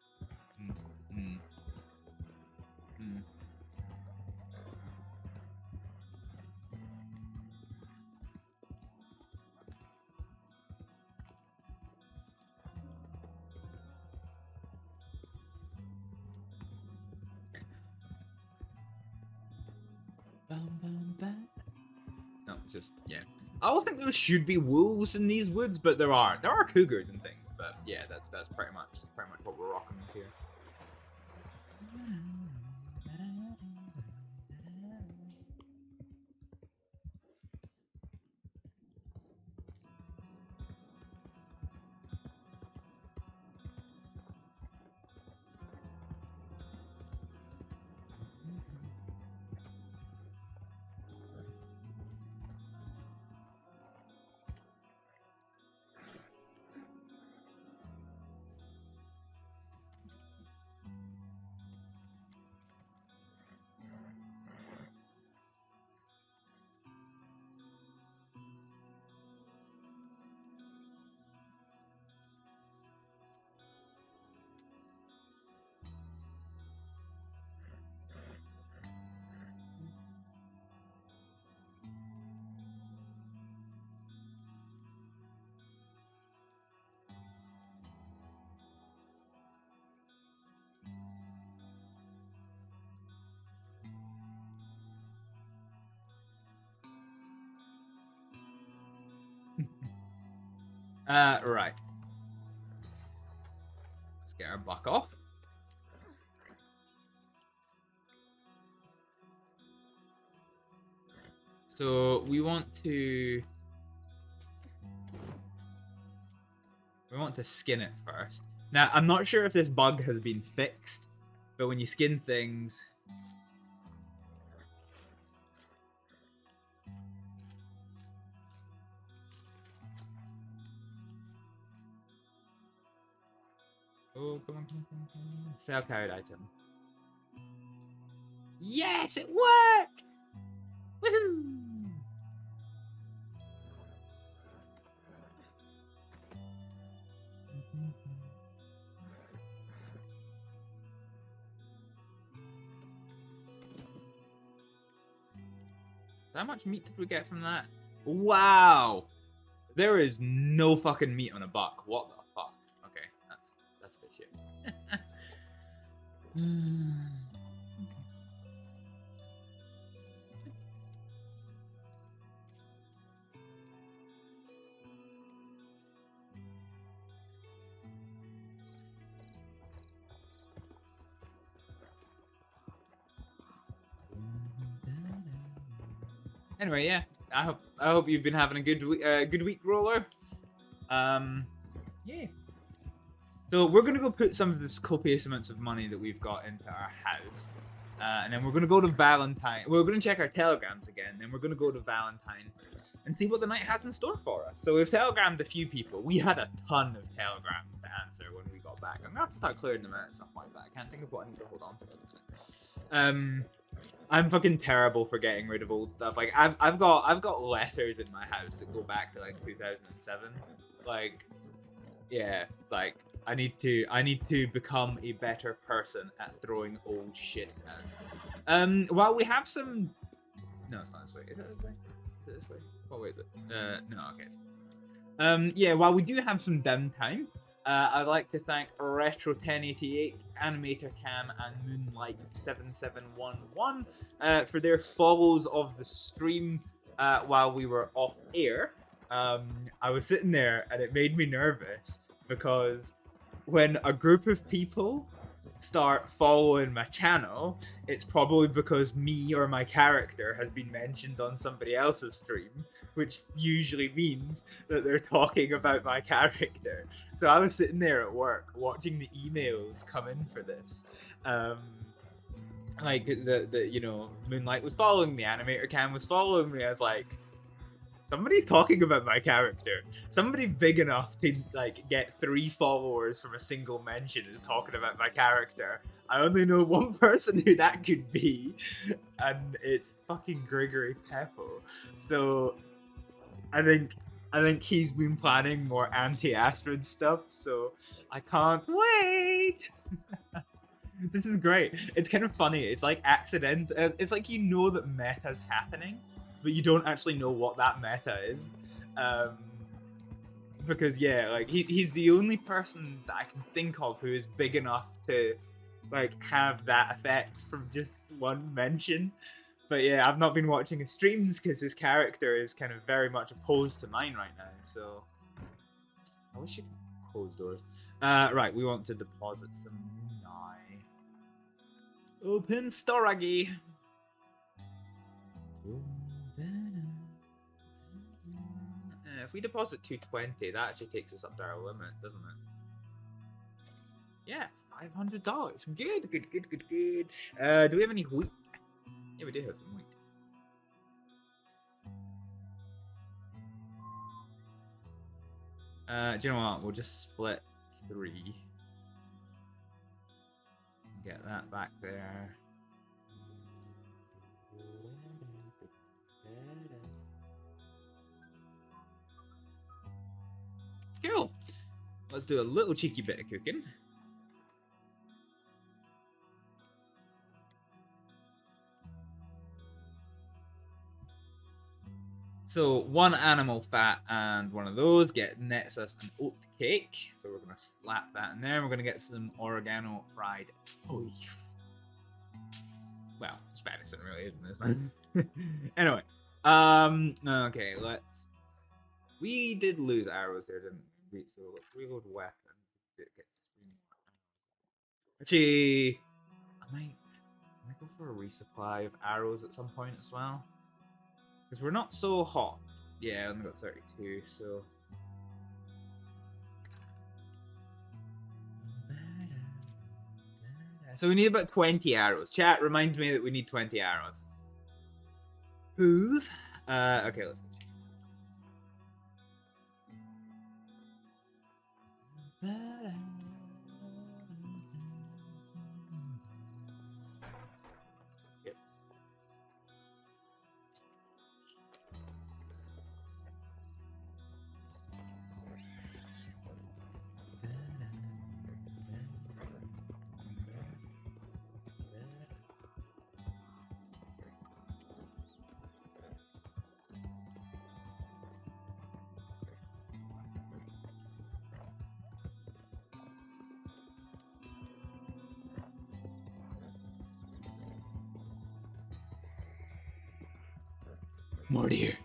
No, it's just yeah. I don't think there should be wolves in these woods, but there are. There are cougars and things, but yeah, that's pretty much what we're rocking with here. Right. Let's get our buck off. So we want to skin it first. Now, I'm not sure if this bug has been fixed, but when you skin things, oh, come on. Sell carried item. Yes, it worked! Woohoo! How much meat did we get from that? Wow! There is no fucking meat on a buck. What the fuck? Okay, that's a bit shit. Anyway, yeah. I hope you've been having a good week, Roller. Yeah. So we're gonna go put some of this copious amounts of money that we've got into our house, and then we're gonna go to Valentine. We're gonna check our telegrams again. Then we're gonna go to Valentine and see what the night has in store for us. So we've telegrammed a few people. We had a ton of telegrams to answer when we got back. I'm gonna have to start clearing them out at some point, but I can't think of what I need to hold on to. I'm fucking terrible for getting rid of old stuff. Like I've got letters in my house that go back to like 2007. Like, yeah, like I need to become a better person at throwing old shit out. While we have some, no, it's not this way. Is it this way? Is it this way? What way is it? No, okay. Yeah, while we do have some downtime, I'd like to thank Retro1088, Animator Cam, and Moonlight7711 for their follows of the stream while we were off air. I was sitting there and it made me nervous because when a group of people start following my channel, it's probably because me or my character has been mentioned on somebody else's stream, which usually means that they're talking about my character. So I was sitting there at work watching the emails come in for this. Like the you know, Moonlight was following me, Animator Cam was following me. I was like, somebody's talking about my character. Somebody big enough to like get 3 followers from a single mention is talking about my character. I only know one person who that could be, and it's fucking Gregory Peppo. So I think I think he's been planning more anti-Astrид stuff, so I can't wait. This is great. It's kind of funny. It's like accident. It's like you know that meta's happening, but you don't actually know what that meta is. Because yeah, like he's the only person that I can think of who is big enough to like have that effect from just one mention. But yeah, I've not been watching his streams because his character is kind of very much opposed to mine right now. So I wish you could close doors. Right, we want to deposit some money. Open storage. If we deposit 220, that actually takes us up to our limit, doesn't it? Yeah, $500. Good, good, good, good, good. Do we have any wheat? Yeah, we do have some wheat. Do you know what? We'll just split 3. Get that back there. Cool. Let's do a little cheeky bit of cooking. So 1 animal fat and 1 of those nets us an oat cake. So we're gonna slap that in there. We're gonna get some oregano fried beef. Well, it's venison really, isn't it? Anyway, okay, let's. We did lose arrows there, didn't we? So let's reload weapon. It gets 3 more. Actually, I might go for a resupply of arrows at some point as well. Because we're not so hot. Yeah, I only got 32, so. So we need about 20 arrows. Chat reminds me that we need 20 arrows. Who's? Okay, let's go check it. Yep. More deer.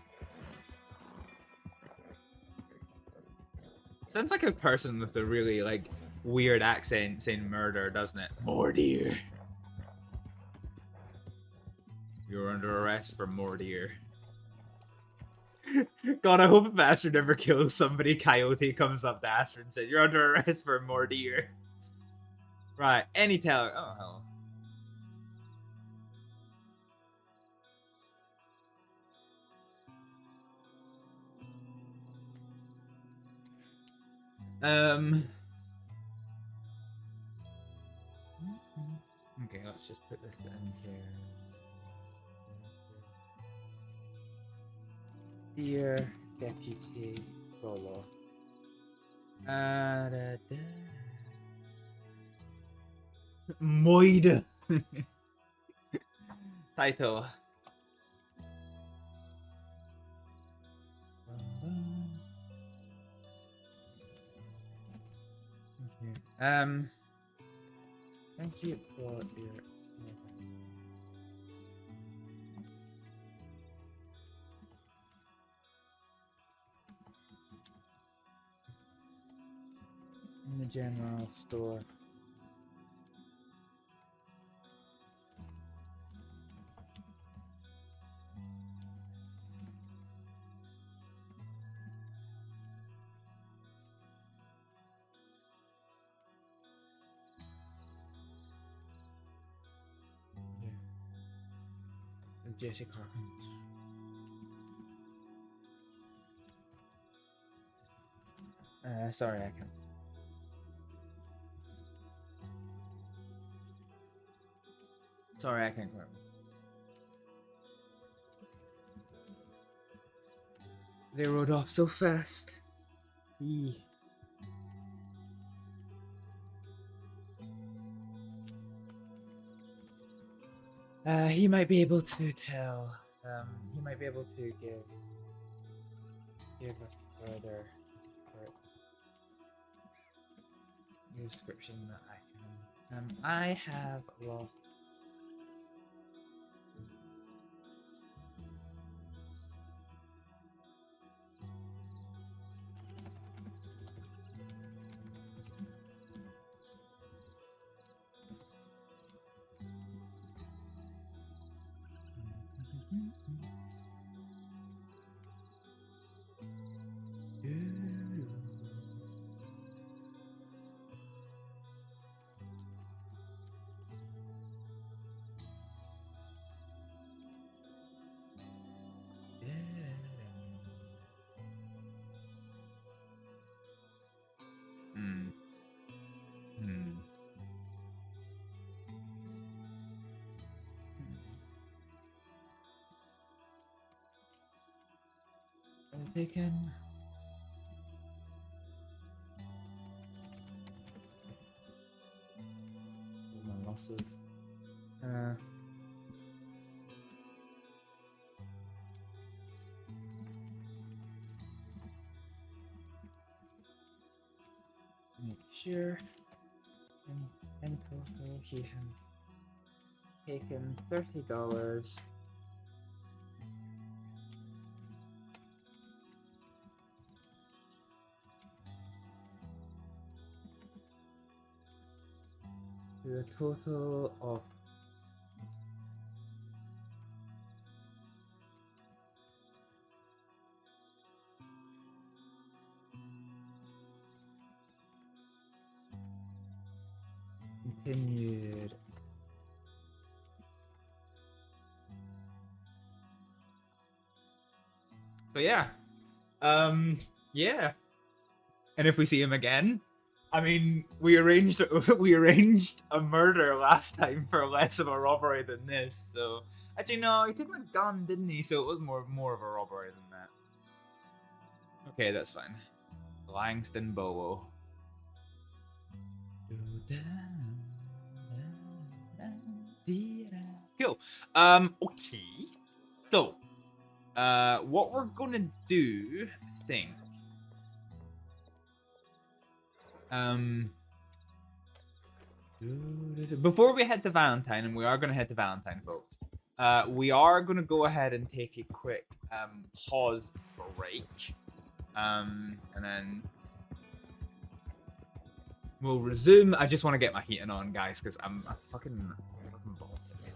Sounds like a person with a really like weird accent saying murder, doesn't it? More deer. You're under arrest for more deer. God, I hope if Astrид ever kills somebody, Coyote comes up to Astrid and says, "You're under arrest for more deer." Right, any teller. Oh, hello. Okay, let's just put this in here. Dear Deputy Bolo. Moida. Title. Okay. Thank you for your. In the general store. It's Jesse Carpenter. Sorry, I can't. Sorry, I can't remember. They rode off so fast. Eee. He might be able to tell. He might be able to give a further description that I can. I have lost. Taken. My losses. Make sure. In total, he has taken $30. To a total of continued so yeah. Yeah. And if we see him again, I mean, we arranged a murder last time for less of a robbery than this. So actually, no, he took my gun, didn't he? So it was more of a robbery than that. Okay, that's fine. Langston Bowo. Cool. Okay. So, what we're gonna do, I think. Before we head to Valentine, and we are going to head to Valentine, folks, we are going to go ahead and take a quick pause break, and then we'll resume. I just want to get my heating on, guys, because I'm fucking Baltic.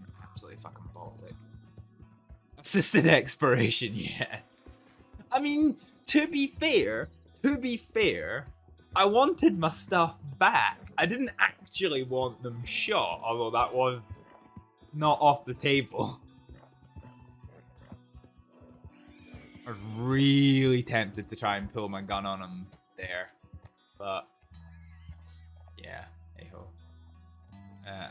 I'm absolutely fucking Baltic. Assisted expiration, yeah. I mean, to be fair, I wanted my stuff back. I didn't actually want them shot, although that was not off the table. I was really tempted to try and pull my gun on him there, but yeah, hey-ho.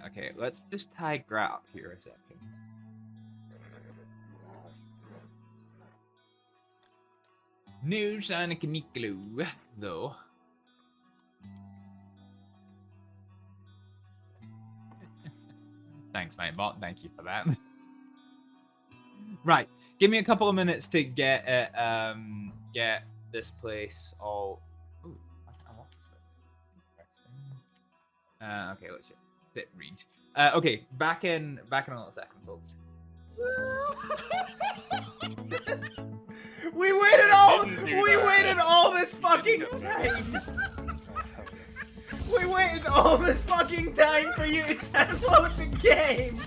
Okay, let's just tie Grat up here a second. No sign of any clue, though. Thanks, Nightbot. Thank you for that. Right, give me a couple of minutes to get it, get this place all. Ooh, I want this. Okay, let's just sit and read. Okay, back in a little second, folks. We waited all this fucking time. We waited all this fucking time for you to download the game,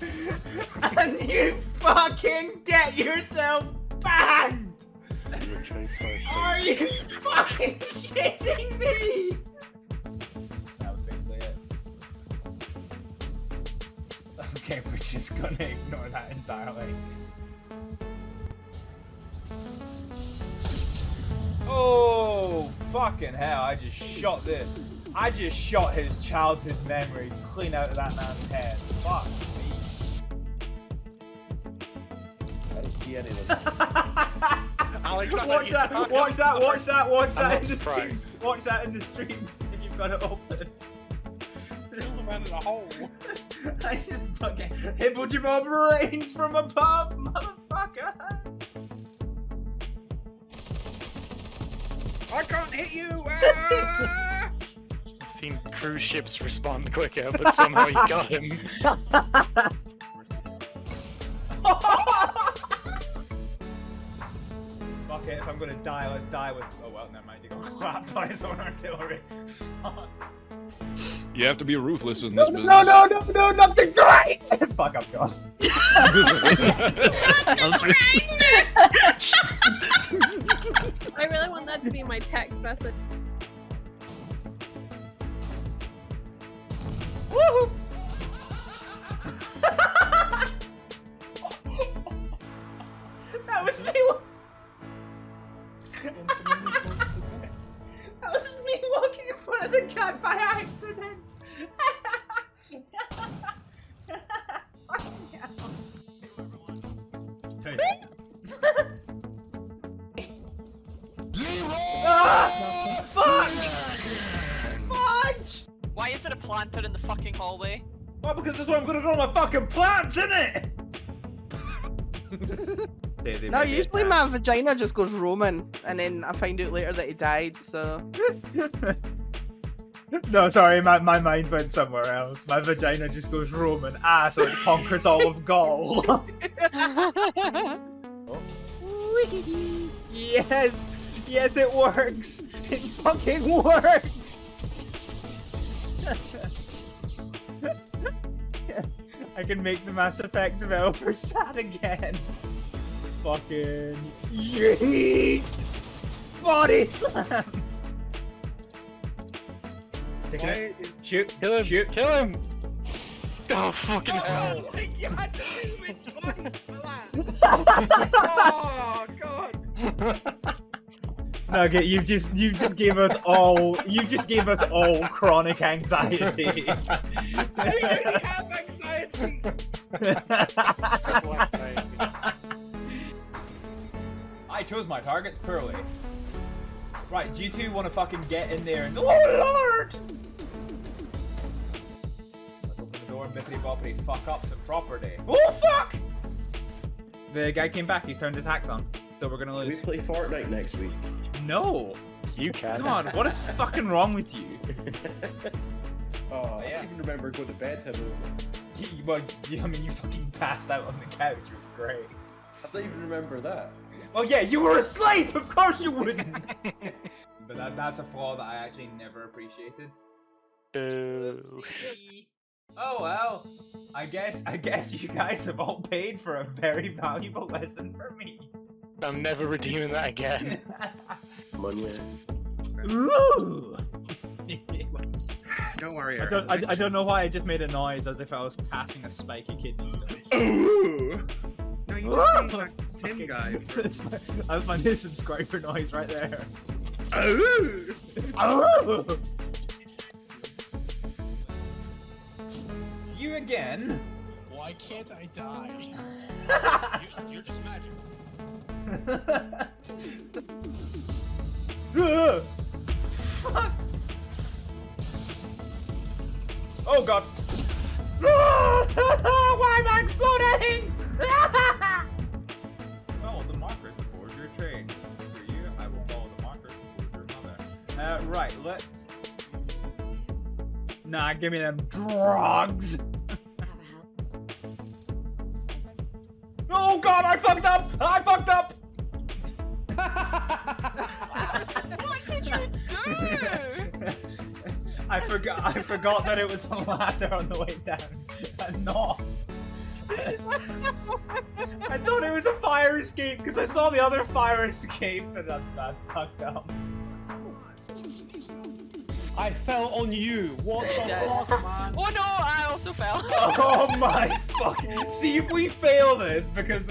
and you fucking get yourself banned. Are you fucking shitting me? That was basically it. Okay, we're just gonna ignore that entirely. Oh, fucking hell, I just shot his childhood memories clean out of that man's head. Fuck me. I didn't see any of them. Alexander, Watch that! Watch that! Watch that! Watch I'm that not in the stream! surprised. Watch that in the stream if you've got it open. Kill the man in a hole. I just fucking Hibblejaybob rains from above, motherfucker! I can't hit you! Ah! I've seen cruise ships respond quicker, but somehow you got him. Fuck it, if I'm gonna die, let's die with. Oh well, never mind, you got clapped by his own artillery. Fuck. You have to be ruthless in this business. No, not the great! Fuck, I'm gone. I really want that to be my text message. Woohoo! That was me. That was me walking in front of the cat by accident. Ah! Fuck! Fudge! Why is it a planter in the fucking hallway? Well, because that's where I'm gonna grow my fucking plants, innit? No, usually my vagina just goes Roman, and then I find out later that he died, so... No, sorry, my mind went somewhere else. My vagina just goes Roman. Ah, so it conquers all of Gaul. Yes! Yes, it works! It fucking works! I can make the Mass Effect developer sad again. Fucking yeet! Body slam! Sticking it. Shoot! Kill him! Shoot! Kill him! Oh, fucking hell! Oh my god, you hit twice for that! Oh god! Nugget, you just gave us all chronic anxiety. I already have anxiety! I chose my targets poorly. Right, do you two want to fucking get in there and... Oh lord! Let's open the door and bippity boppity fuck up some property. Oh fuck! The guy came back, he's turned attacks on. So we're gonna lose. We play Fortnite next week. No! You can. God, what is fucking wrong with you? Oh, Yeah. I don't even remember going to bed to Well, I mean, you fucking passed out on the couch, it was great. I don't even remember that. Oh yeah, you were asleep! Of course you wouldn't! But that's a flaw that I actually never appreciated. Boo. Oh well, I guess you guys have all paid for a very valuable lesson for me. I'm never redeeming that again. Munya. Ooh! Don't worry, I don't know why I just made a noise as if I was passing a spiky kidney stone. Ooh! No, you just made that Tim guy. That's my new subscriber noise right there. Ooh! Oh! You again? Why can't I die? You're just magic. Fuck! Oh god! Why am I exploding? Oh, the markers aboard your train. For you, I will follow the markers aboard your mother. Right, let's... Nah, give me them drugs! Oh god, I fucked up! I fucked up! What did you do? I forgot that it was a ladder on the way down. And not. I thought it was a fire escape because I saw the other fire escape and I fucked up. I fell on you. What the fuck, man? Oh no, I also fell. Oh my fuck! See if we fail this because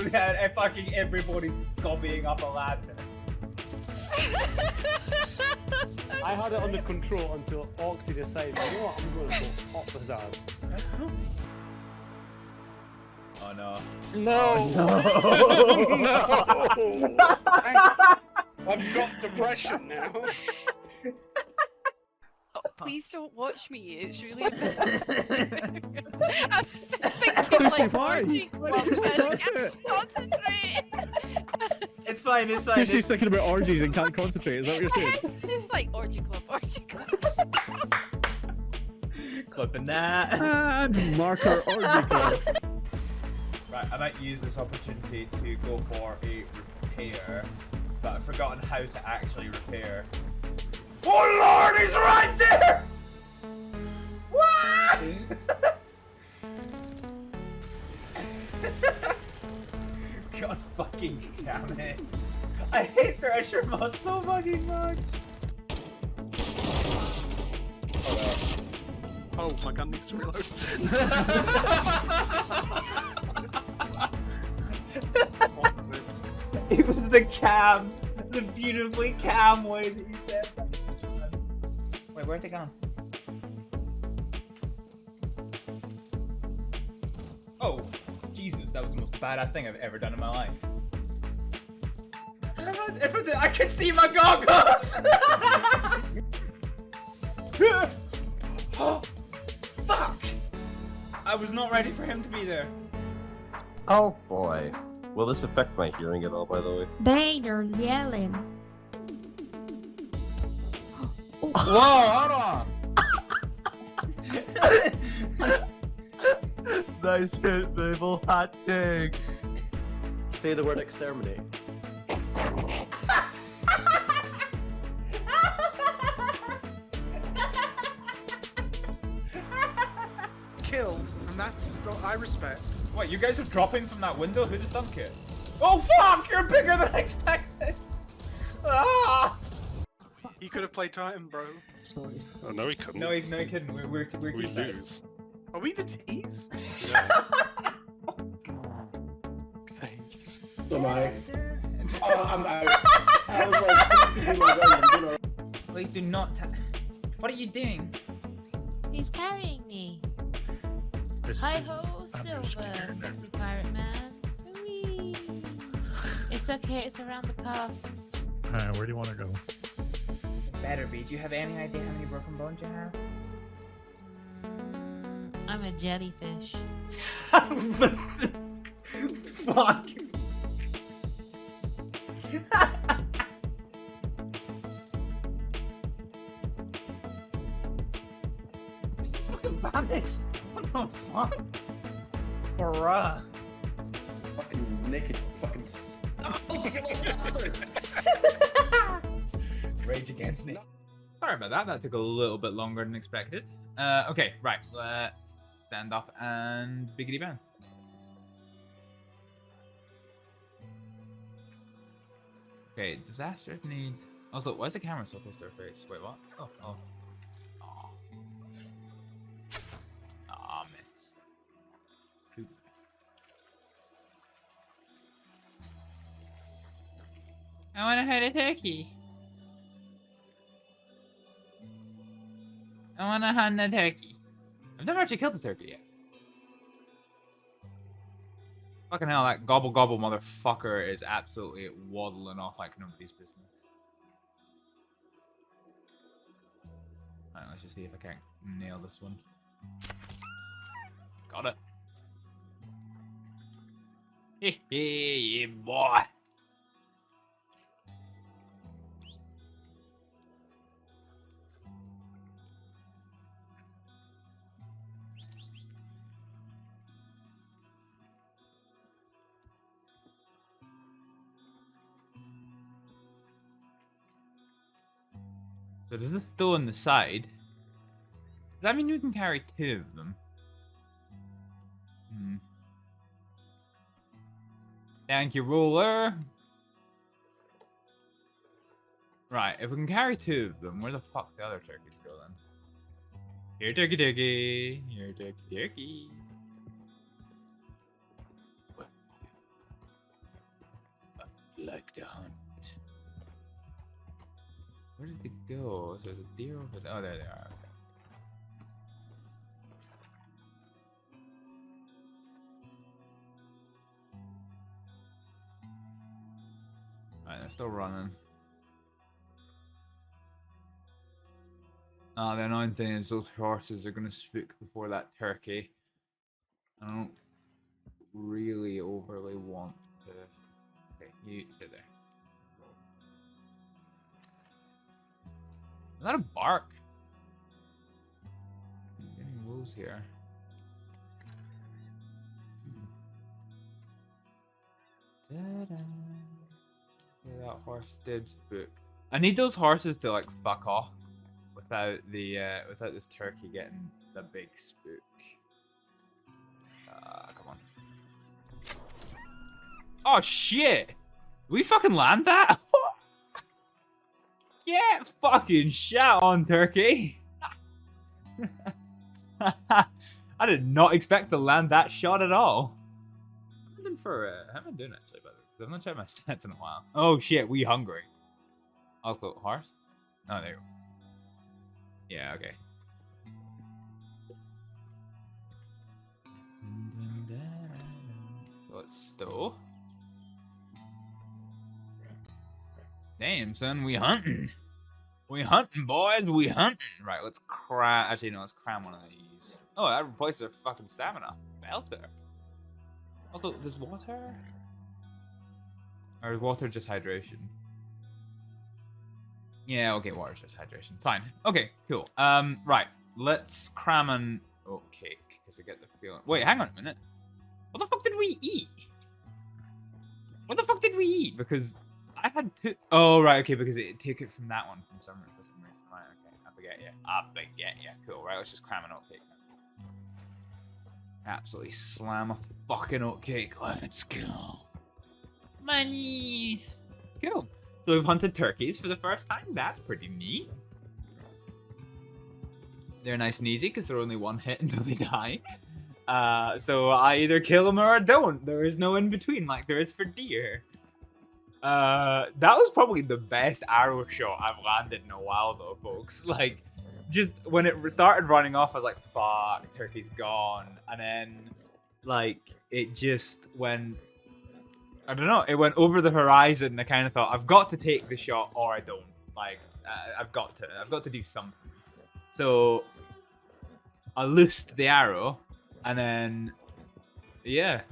fucking everybody's scobbying up a ladder. I had it under control until Octi decided, you know what, I'm going to go pop his ass. Oh no. No. No. No. I've got depression now. Oh, please don't watch me. It's really embarrassing. I was just thinking like orgy club and I can't concentrate. It's fine, it's fine. She's thinking about orgies and can't concentrate. Is that what you're saying? It's just like orgy club, orgy club. Clipping that. And marker orgy club. Right, I might use this opportunity to go for a repair, but I've forgotten how to actually repair. Oh lord, he's right there! What? God fucking damn it. I hate Thresher Moss so fucking much. Oh, my gun needs to reload. It was the cam, the beautifully cam way that you said that. Wait, where'd they gone? Oh, Jesus, that was the most badass thing I've ever done in my life. I could see my goggles! Oh, fuck! I was not ready for him to be there. Oh boy. Will this affect my hearing at all, by the way? They're yelling. Whoa, hold on! Nice hit, Mabel. Hot take. Say the word exterminate. Exterminate. Kill, and that's what I respect. What, you guys are dropping from that window? Who just dunked it? Oh fuck! You're bigger than I expected! Ah! You could have played Titan, bro. Sorry. Oh, no, he couldn't. No, he couldn't. We're We two sides. lose. Are we the tees? Yeah. Am I? Oh, I'm out. I was like, this is gonna be my round. I'm gonna... Please do not. What are you doing? He's carrying me. Hi ho, Silver, sexy pirate man. Whee! It's okay, it's around the costs. Where do you want to go? It better be. Do you have any idea how many broken bones you have? I'm a jellyfish. Fuck. Vanished. What the fuck? Bruh. Fucking naked fucking... Rage against me. Sorry about that. That took a little bit longer than expected. Okay, right. Let's stand up and biggity bounce. Okay, does Astrid need... Oh, look, why is the camera so close to her face? Wait, what? Oh, oh. Aw. Aw, miss. Poop. I wanna hide a turkey. I wanna hunt the turkey. I've never actually killed a turkey yet. Fucking hell, that gobble gobble motherfucker is absolutely waddling off like nobody's business. Alright, let's just see if I can't nail this one. Got it. Hey, boy. So there's a store on the side. Does that mean we can carry two of them? Hmm. Thank you, ruler. Right, if we can carry two of them, where the fuck the other turkeys go then? Here, turkey, turkey. Here, turkey, turkey. Like to hunt. Where did they go? So there's a deer over there. Oh, there they are. Okay. Right, they're still running. The annoying thing is those horses are gonna spook before that turkey. I don't really overly want to. Okay, you sit there. Is that a bark? I'm getting wolves here. Yeah, that horse did spook. I need those horses to like fuck off without the without this turkey getting the big spook. Come on. Oh shit! We fucking land that? Get fucking shot on, turkey! I did not expect to land that shot at all. How am I doing actually, by the way? 'Cause I've not checked my stats in a while. Oh shit, we hungry. Also, horse? Oh, there you go. Yeah, okay. So it's stow. Damn, son, we hunting. We hunting, boys, we hunting. Right, let's cram. Actually, no, let's cram one of these. Oh, that replaces our fucking stamina. Belter. Although, there's water? Or is water just hydration? Yeah, okay, water's just hydration. Fine. Okay, cool. Right. Let's cram an oat cake, because I get the feeling. Wait, hang on a minute. What the fuck did we eat? What the fuck did we eat? Because I had two. Oh, right, okay, because it took it from that one for some reason. Right, okay. I forget you. Cool, right, let's just cram an oat cake. Absolutely slam a fucking oat cake. Let's go. Monies. Cool. So we've hunted turkeys for the first time. That's pretty neat. They're nice and easy because they're only one hit until they die. So I either kill them or I don't. There is no in between like there is for deer. That was probably the best arrow shot I've landed in a while though, folks. Like, just when it started running off, I was like, fuck, turkey's gone. And then, like, it just went, I don't know, it went over the horizon and I kind of thought, I've got to take the shot or I don't. Like, I've got to do something. So, I loosed the arrow and then, yeah.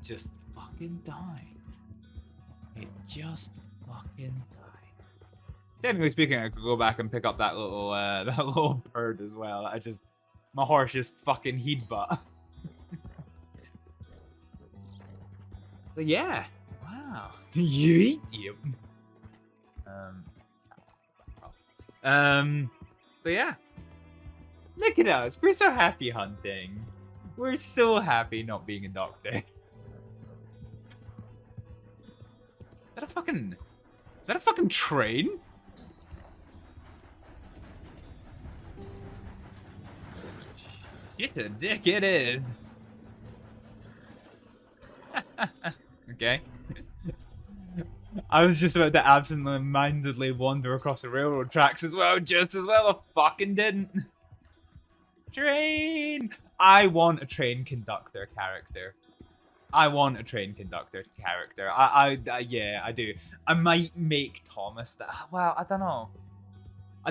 Just fucking died. It just fucking died. Technically speaking, I could go back and pick up that little bird as well. My horse just fucking headbutt. So yeah, wow, you eat him. So yeah, look at us. We're so happy hunting. We're so happy not being a doctor. Is that a fucking train? Shit a dick it is. Okay. I was just about to absently-mindedly wander across the railroad tracks as well, just as well I fucking didn't. Train! I want a train conductor character. Yeah, I do. I might make Thomas that. Well, I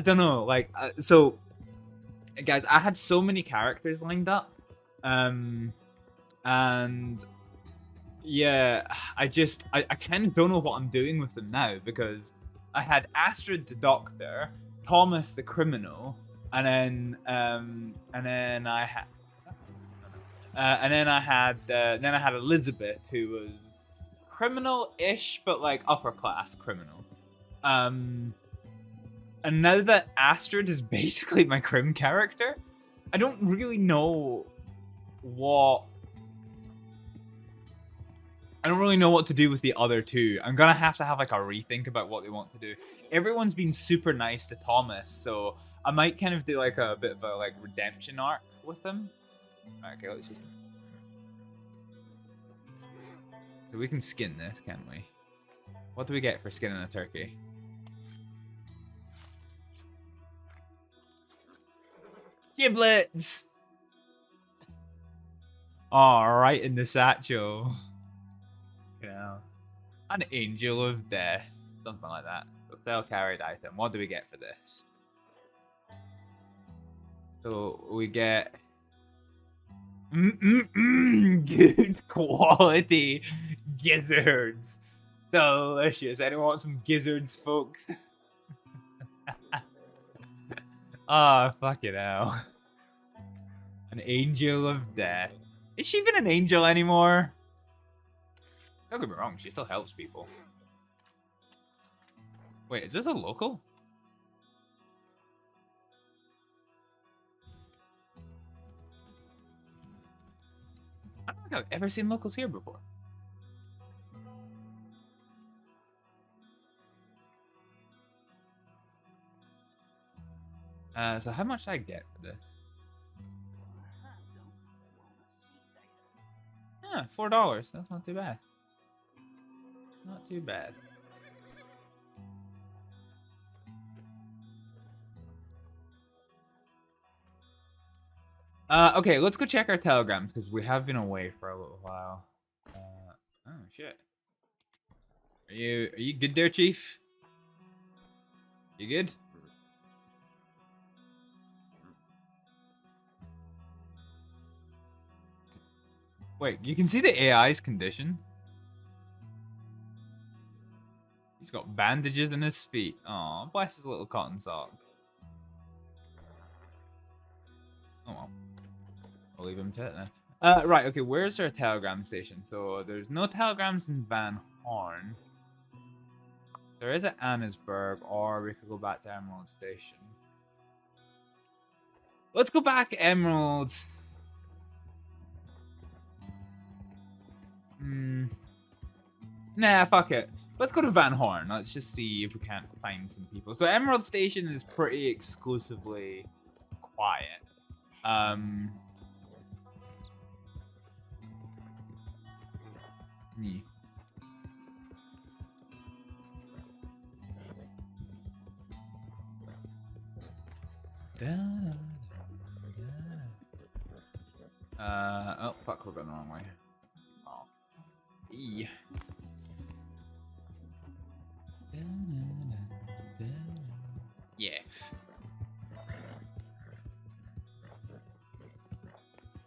don't know. Like, so, guys, I had so many characters lined up, and yeah, I kind of don't know what I'm doing with them now because I had Astrид the doctor, Thomas the criminal, and then I had. And then I had Elizabeth, who was criminal-ish, but like upper class criminal. And now that Astrид is basically my crim character, I don't really know what to do with the other two. I'm gonna have to have like a rethink about what they want to do. Everyone's been super nice to Thomas, so I might kind of do like a bit of a like redemption arc with him. Okay, let's just. So we can skin this, can't we? What do we get for skinning a turkey? Giblets! Oh, right in the satchel. Fucking hell. An angel of death. Something like that. So sell carried item. What do we get for this? So we get good quality gizzards. Delicious. Anyone want some gizzards, folks? Ah, fucking hell. An angel of death. Is she even an angel anymore? Don't get me wrong, she still helps people. Wait, is this a local? I don't think I've ever seen locals here before. So how much did I get for this? Yeah, $4. That's not too bad. Not too bad. Okay, let's go check our telegrams because we have been away for a little while. Oh shit. Are you good there, Chief? You good? Wait, you can see the AI's condition? He's got bandages in his feet. Aw, bless his little cotton socks. Oh well. I'll leave him to it then. Right, okay, where's our telegram station? So there's no telegrams in Van Horn. There is at Annesburg, or we could go back to Emerald Station. Let's go back to Emeralds. Nah, fuck it. Let's go to Van Horn. Let's just see if we can't find some people. So Emerald Station is pretty exclusively quiet. Yeah. Oh fuck, we're going the wrong way. Oh. Yeah. Yeah.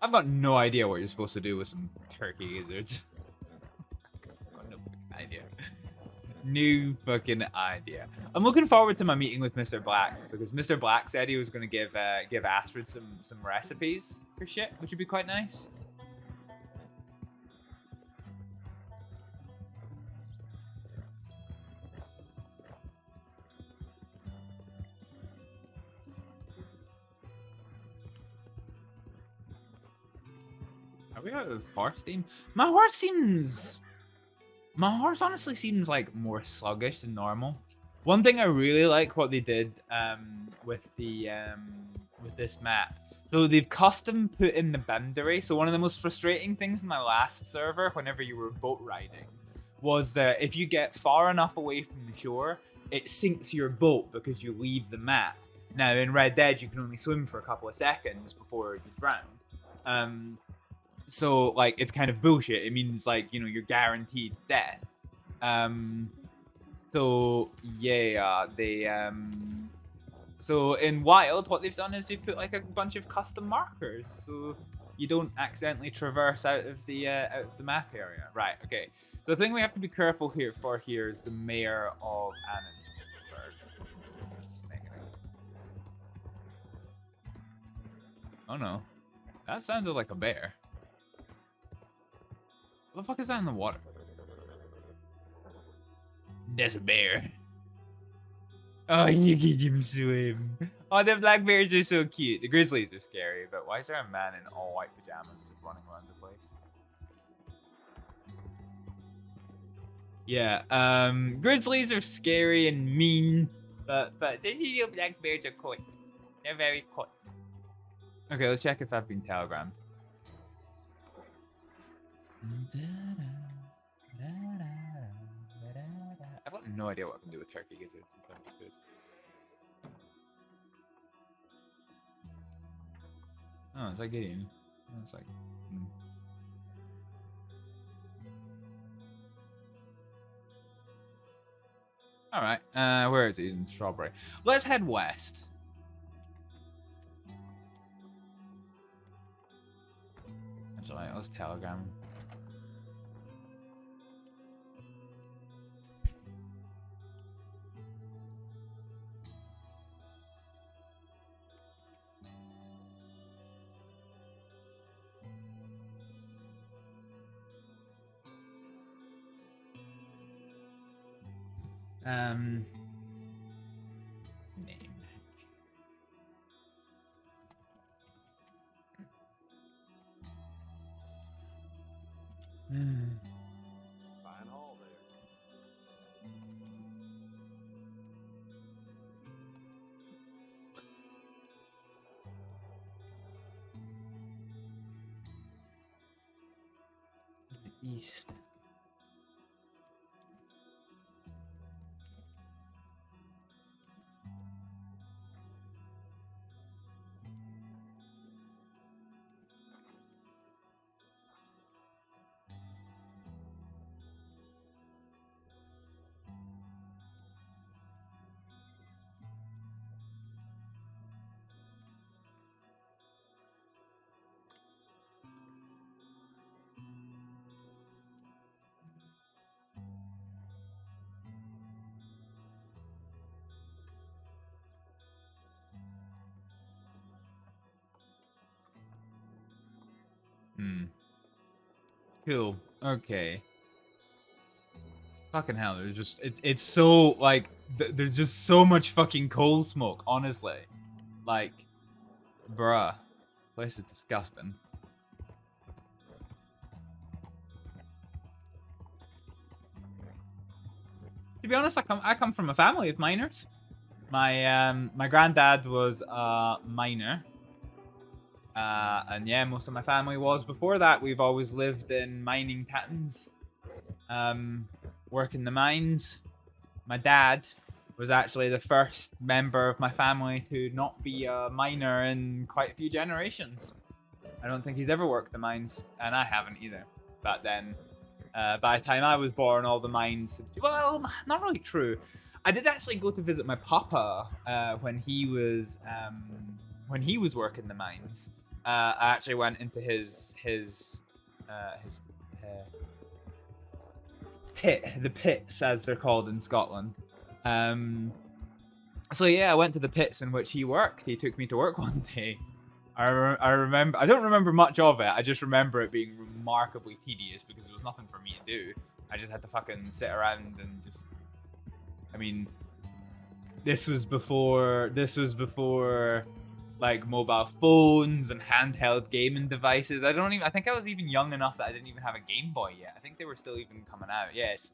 I've got no idea what you're supposed to do with some turkey gizzards. I've got no fucking idea. No fucking idea. I'm looking forward to my meeting with Mr. Black because Mr. Black said he was going to give Astrid some recipes for shit, which would be quite nice. Are we out of horse steam? My horse honestly seems like more sluggish than normal. One thing I really like what they did with this map. So they've custom put in the boundary. So one of the most frustrating things in my last server, whenever you were boat riding, was that if you get far enough away from the shore, it sinks your boat because you leave the map. Now in Red Dead, you can only swim for a couple of seconds before you drown. So, like, it's kind of bullshit. It means, like, you know, you're guaranteed death. So, yeah, so in Wild, what they've done is they've put, like, a bunch of custom markers. So you don't accidentally traverse out of the map area. Right, okay. So the thing we have to be careful here is the mayor of Annesburg. Just a snake. Oh, no. That sounded like a bear. What the fuck is that in the water? That's a bear. Oh, you get him swim. Oh, the black bears are so cute. The grizzlies are scary, but why is there a man in all white pajamas just running around the place? Yeah, grizzlies are scary and mean, but the little black bears are cute. They're very cute. Okay, let's check if I've been telegrammed. I've got no idea what I can do with turkey gizzards in terms of food. Oh, is that Gideon? Oh, it's like... All right. Where is he? He's in Strawberry. Let's head west. Actually, let's telegram. Name. Fine hall there. The east. Cool. Okay. Fucking hell, there's just it's so like there's just so much fucking coal smoke, honestly. Like, bruh, place is disgusting. To be honest, I come from a family of miners. My granddad was a miner. And yeah, most of my family was. Before that, we've always lived in mining towns. Work in the mines. My dad was actually the first member of my family to not be a miner in quite a few generations. I don't think he's ever worked the mines, and I haven't either. But then, by the time I was born, all the mines... Well, not really true. I did actually go to visit my papa when he was working the mines. I actually went into his pit, the pits as they're called in Scotland. So yeah, I went to the pits in which he worked. He took me to work one day. I remember. I don't remember much of it. I just remember it being remarkably tedious because there was nothing for me to do. I just had to fucking sit around and just. I mean, this was before like mobile phones and handheld gaming devices. I think I was even young enough that I didn't even have a Game Boy yet. I think they were still even coming out. Yes.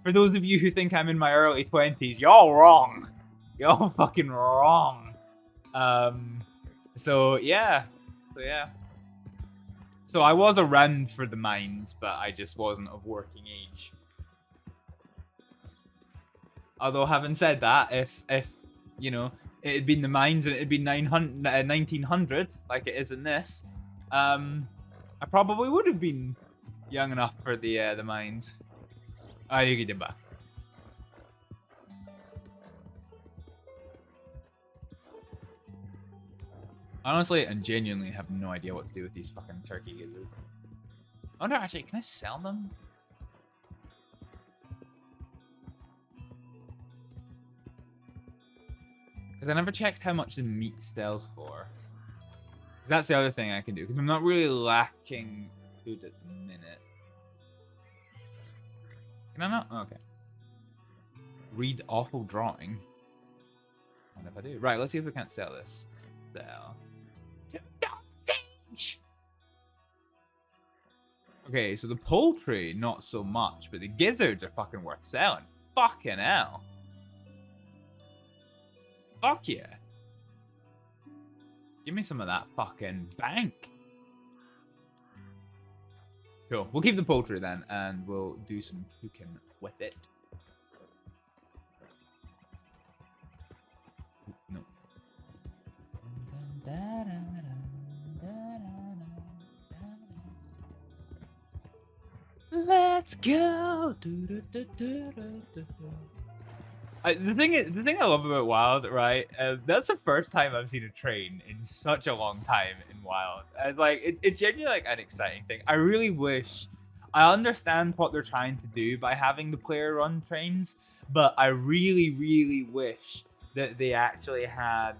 For those of you who think I'm in my early 20s, y'all wrong. Y'all fucking wrong. So yeah. So I was around for the mines, but I just wasn't of working age. Although having said that, if you know, it had been the mines and it had been 1900, like it is in this, I probably would have been young enough for the mines. Hibblejaybob. Honestly and genuinely have no idea what to do with these fucking turkey gizzards. I wonder, actually, can I sell them? Because I never checked how much the meat sells for. Because that's the other thing I can do. Because I'm not really lacking food at the minute. Can I not? Oh, okay. Read awful drawing. What if I do? Right, let's see if we can't sell this. Sell. Okay, so the poultry, not so much. But the gizzards are fucking worth selling. Fucking hell. Fuck yeah. Give me some of that fucking bank. Cool. We'll keep the poultry then, and we'll do some cooking with it. No. Let's go. The thing I love about Wild, right? That's the first time I've seen a train in such a long time in Wild. Like, it's genuinely like an exciting thing. I really wish. I understand what they're trying to do by having the player run trains, but I really, really wish that they actually had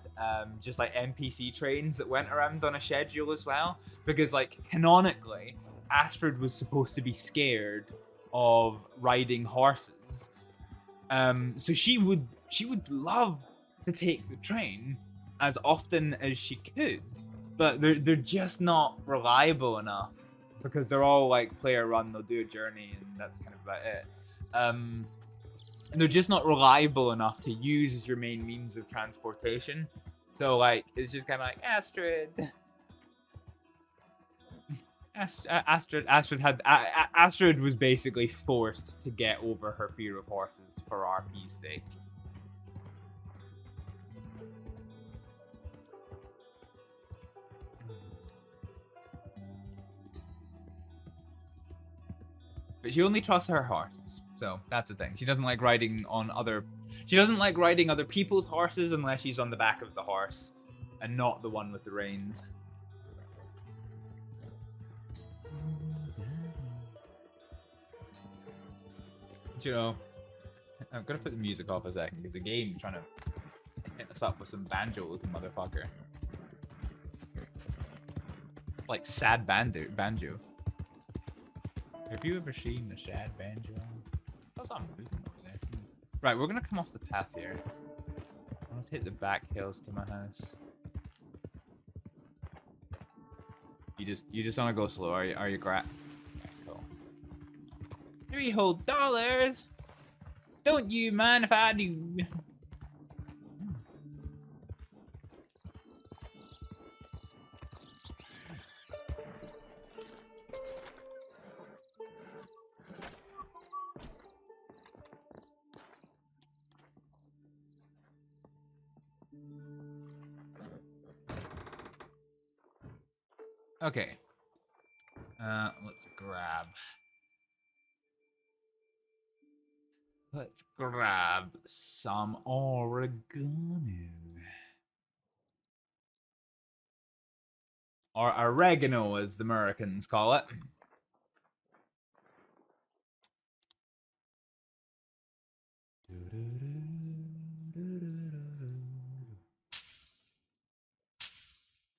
just like NPC trains that went around on a schedule as well. Because like canonically, Astrид was supposed to be scared of riding horses. So she would love to take the train as often as she could, but they're just not reliable enough because they're all like player run. They'll do a journey and that's kind of about it. And they're just not reliable enough to use as your main means of transportation. So like it's just kind of like Astrid. Astrid was basically forced to get over her fear of horses for RP's sake. But she only trusts her horses, so that's the thing. She doesn't like riding on other. She doesn't like riding other people's horses unless she's on the back of the horse, and not the one with the reins. You know, I'm gonna put the music off a second because the game's trying to hit us up with some banjo-looking motherfucker. It's like sad banjo. Have you ever seen a sad banjo? That's not moving over there. Right, we're gonna come off the path here. I'm gonna take the back hills to my house. You just wanna go slow? Are you Grat? Cool. $3 whole. Don't you mind if I do? Okay. Let's grab some oregano. Or oregano, as the Americans call it.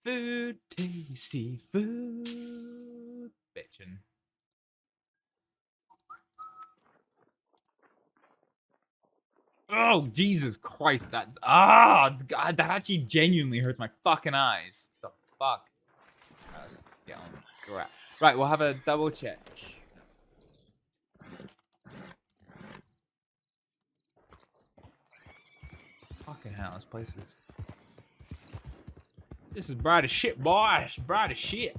Food, tasty food. Bitchin'. Oh, Jesus Christ, God, that actually genuinely hurts my fucking eyes. What the fuck? Let's get on the grab. Right, we'll have a double check. Fucking hell, this place is... This is bright as shit, boy. It's bright as shit.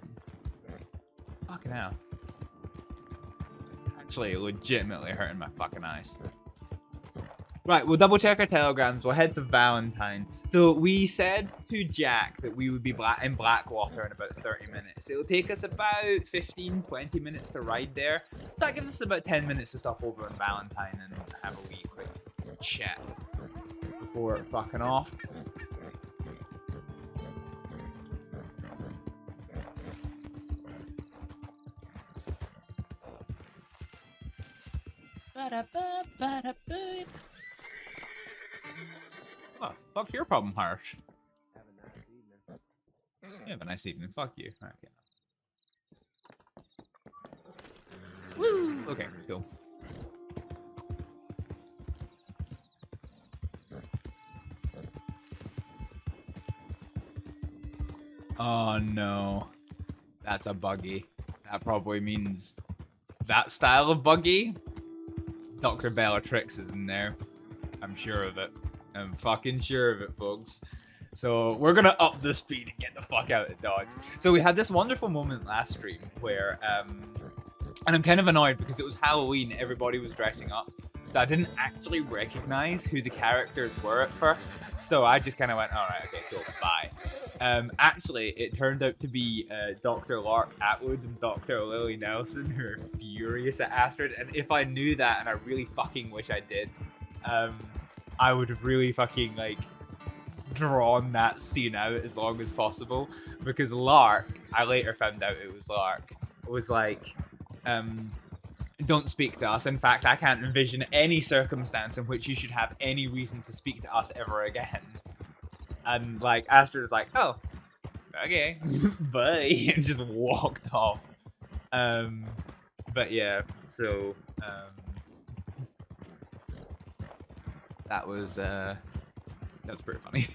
Fucking hell. Actually, legitimately hurting my fucking eyes. Right, we'll double check our telegrams. We'll head to Valentine. So we said to Jack that we would be in Blackwater in about 30 minutes. It'll take us about 15-20 minutes to ride there. So that gives us about 10 minutes to stop over in Valentine and have a wee quick chat before fucking off. Oh, fuck your problem, Harsh. Have a nice evening. You have a nice evening. Fuck you. Okay. Woo! Okay, cool. Oh no. That's a buggy. That probably means that style of buggy. Dr. Bellatrix is in there. I'm sure of it. I'm fucking sure of it, folks. So we're gonna up the speed and get the fuck out of Dodge. So we had this wonderful moment last stream where, and I'm kind of annoyed because it was Halloween, everybody was dressing up. So I didn't actually recognize who the characters were at first. So I just kind of went, alright, okay, cool, bye. Actually, it turned out to be Dr. Lark Atwood and Dr. Lily Nelson who are furious at Astrид. And if I knew that, and I really fucking wish I did, I would have really fucking like drawn that scene out as long as possible, because Lark, I later found out it was Lark, was like, don't speak to us. In fact, I can't envision any circumstance in which you should have any reason to speak to us ever again. And like Astryd was like, oh, okay, bye, and just walked off. But yeah, so that was pretty funny.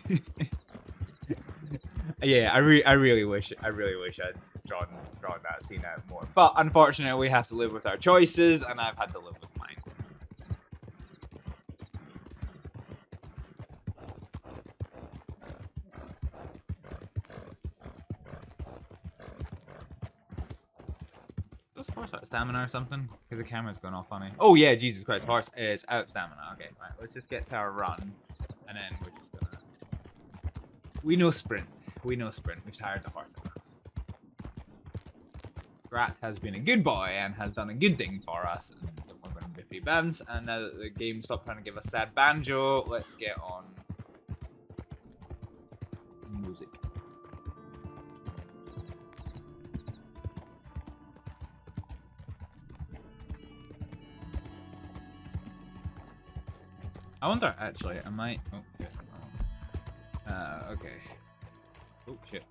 Yeah, I really wish I'd drawn that scene out more. But unfortunately, we have to live with our choices, and I've had to live with mine. Is this horse out of stamina or something? Because the camera's going all funny. Oh yeah, Jesus Christ, horse is out of stamina. Okay, right, let's just get to our run, and then we're just gonna... We know sprint. We know sprint. We've tired the horse enough. Grat has been a good boy and has done a good thing for us. And we're going to bippity bams. And now that the game stopped trying to give us sad banjo, let's get on music. I wonder, actually, I might... Oh, shit. Okay. Oh, shit.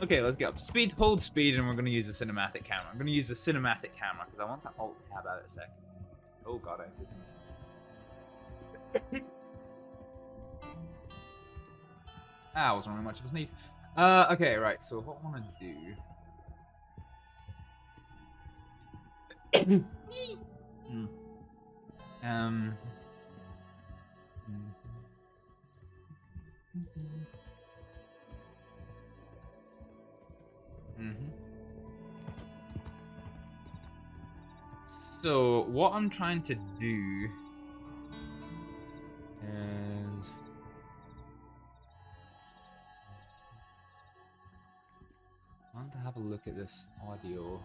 Okay, let's get up to speed. Hold speed, and we're going to use the cinematic camera. I'm going to use the cinematic camera, because I want to alt tab out a second. Oh god, I just need Ah, wasn't really much of a sneeze. Okay, right, so what I want to do... So, what I'm trying to do is... I want to have a look at this audio.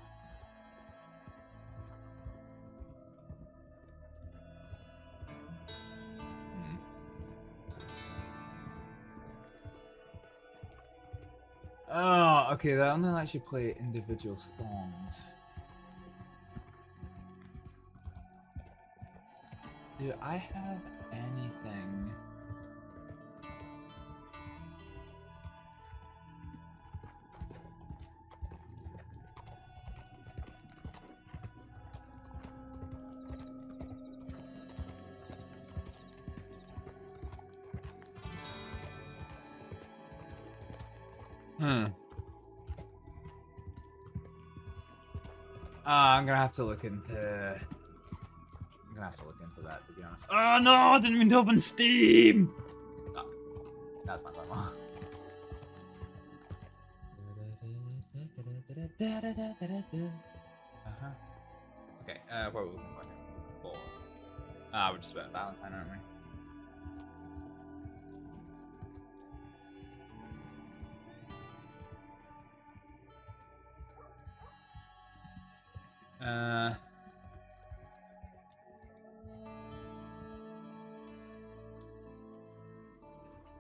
Oh, okay, that only lets you play individual songs. Do I have anything? I'm gonna have to look into that, to be honest. Oh no, I didn't mean to open Steam! Oh, that's not going well. Okay, what are we looking for? We're just about Valentine, aren't we?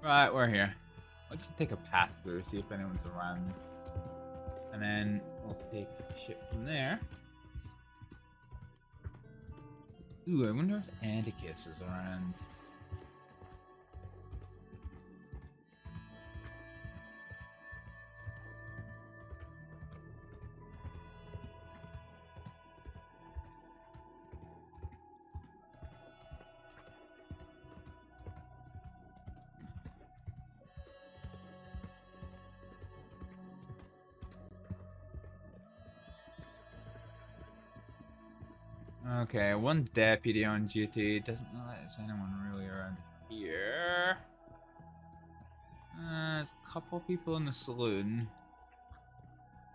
Right, we're here. Let's just take a pass through, see if anyone's around. And then we'll take shit from there. Ooh, I wonder if Anticus is around. Okay, one deputy on duty. Doesn't look like there's anyone really around here. There's a couple people in the saloon.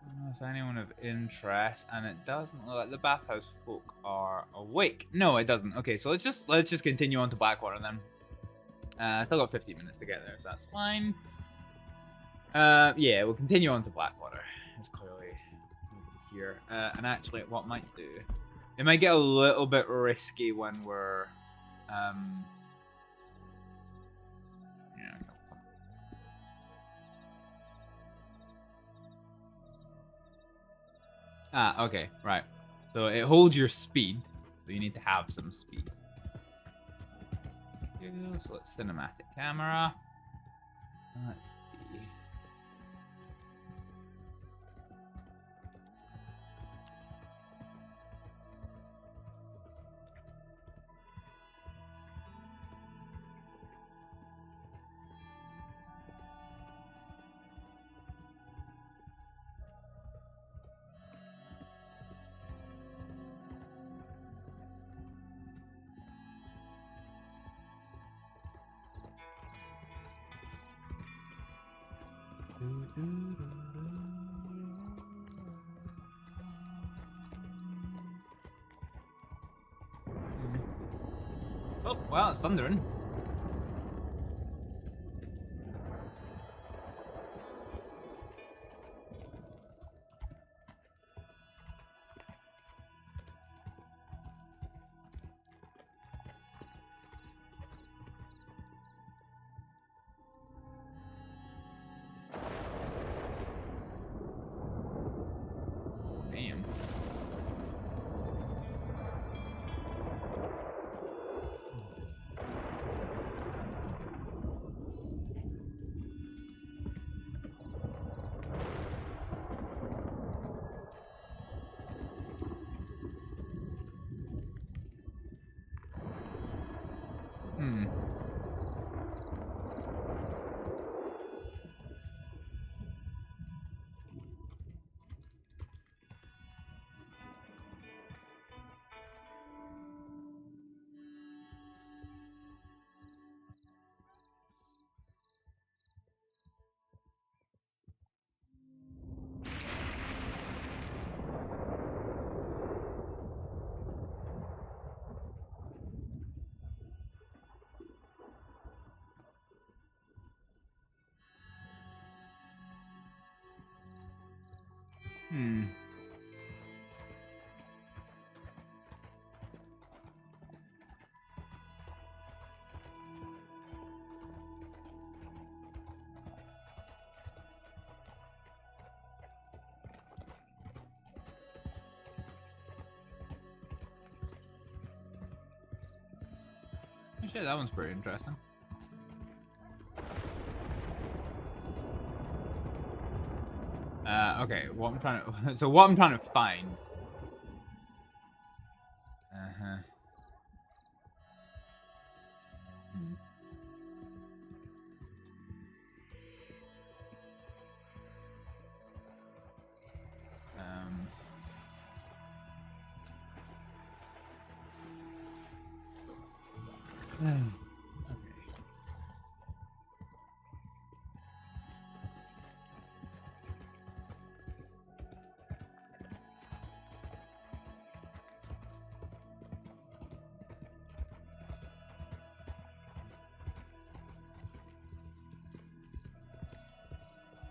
I don't know if anyone of interest, and it doesn't look like the bathhouse folk are awake. No, it doesn't. Okay, so let's just continue on to Blackwater then. Still got 15 minutes to get there, so that's fine. Yeah, we'll continue on to Blackwater. It's clearly here. And actually, what I might do, it might get a little bit risky when we're, okay, right. So it holds your speed, so you need to have some speed. So let's cinematic camera. Let's see. Oh, wow, it's thundering. Damn. Shit, that one's pretty interesting. Okay, what I'm trying to so what I'm trying to find.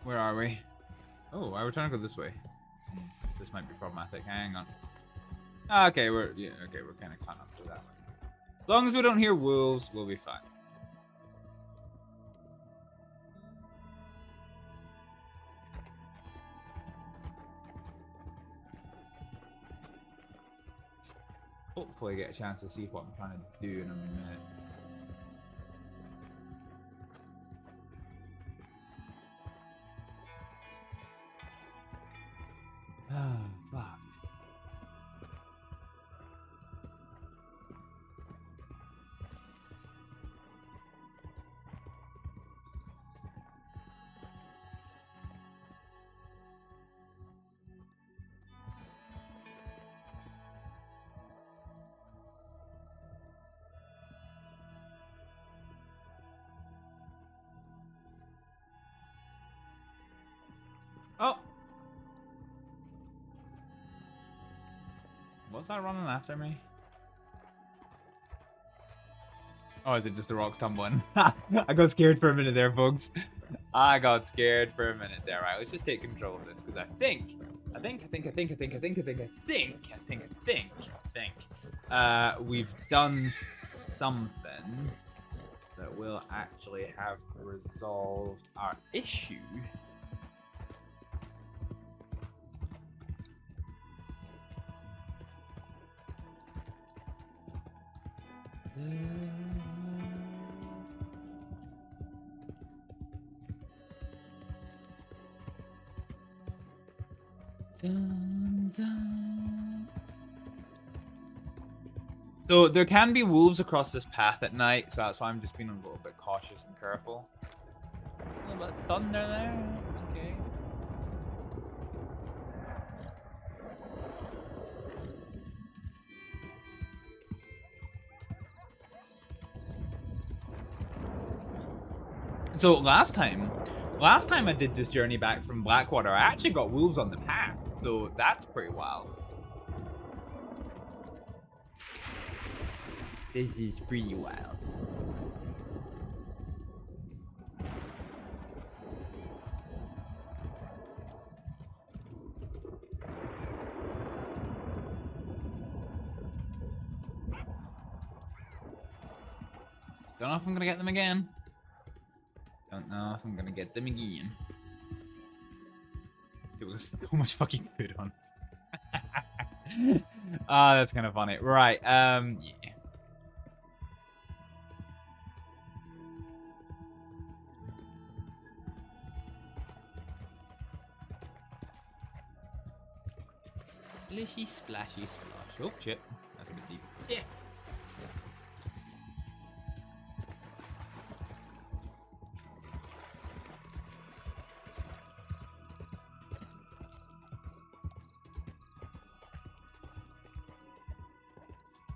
Where are we? Oh, I was trying to go this way. This might be problematic. Hang on. Okay, we're kind of caught up to that one. As long as we don't hear wolves, we'll be fine. Hopefully, I get a chance to see what I'm trying to do in a minute. Oh, fuck. Oh! Was that running after me? Oh, is it just the rocks tumbling? I got scared for a minute there, folks. I got scared for a minute there. Right, let's just take control of this because I think we've done something that will actually have resolved our issue. Dun, dun. So there can be wolves across this path at night, so that's why I'm just being a little bit cautious and careful. A little bit of thunder there. Okay. So last time I did this journey back from Blackwater, I actually got wolves on the path, so that's pretty wild. This is pretty wild. Don't know if I'm gonna get them again. Don't know if I'm gonna get them again. There was so much fucking food on us. Ah, that's kind of funny. Right, yeah. Splishy, splashy, splash. Oh, shit. That's a bit deep. Yeah.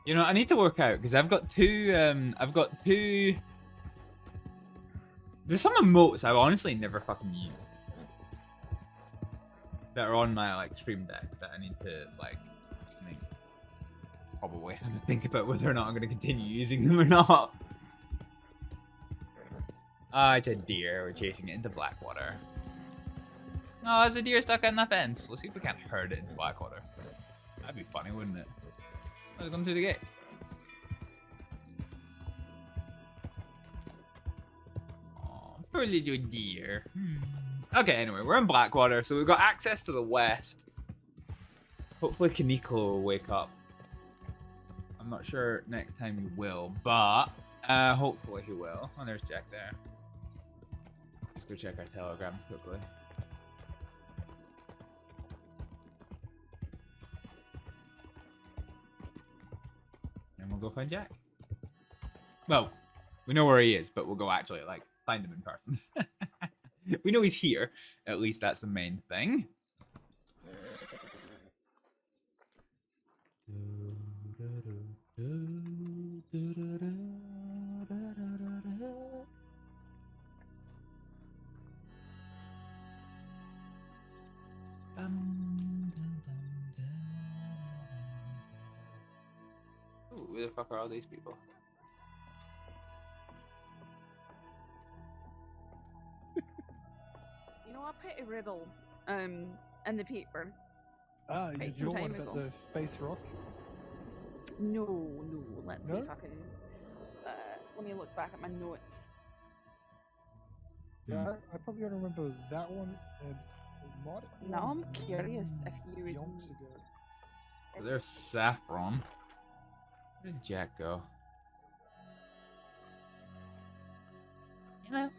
You know, I need to work out because I've got two. There's some emotes I honestly never fucking use that are on my like stream deck that I need to like. I mean, probably have to think about whether or not I'm gonna continue using them or not. Ah, it's a deer. We're chasing it into Blackwater. Oh, there's a deer stuck on the fence. Let's see if we can't herd it into Blackwater. That'd be funny, wouldn't it? Oh, they're going through the gate. Oh, poor little deer. Okay, anyway, we're in Blackwater, so we've got access to the west. Hopefully Kaneko will wake up. I'm not sure next time he will, but hopefully he will. Oh, there's Jack there. Let's go check our telegrams quickly. And we'll go find Jack. Well, we know where he is, but we'll go actually, like, find him in person. We know he's here. At least that's the main thing. Ooh, who the fuck are all these people? You know, I put a riddle in the paper. Ah, quite you some don't time want ago. the space rock? No. Let's see No? if I can. Let me look back at my notes. Yeah, I probably don't remember that one and not. Now I'm curious if you would. Yonks ago. So there's Saffron. Where did Jack go? Hello.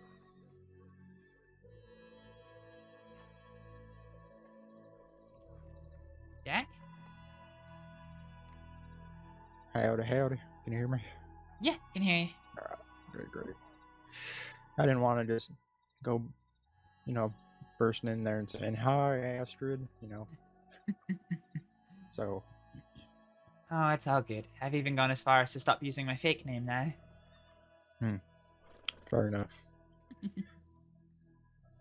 Jack? Howdy, howdy. Can you hear me? Yeah, can hear you. Alright, great. I didn't want to just go, bursting in there and saying, hi, Astrid, So. Oh, it's all good. I've even gone as far as to stop using my fake name now. Fair enough.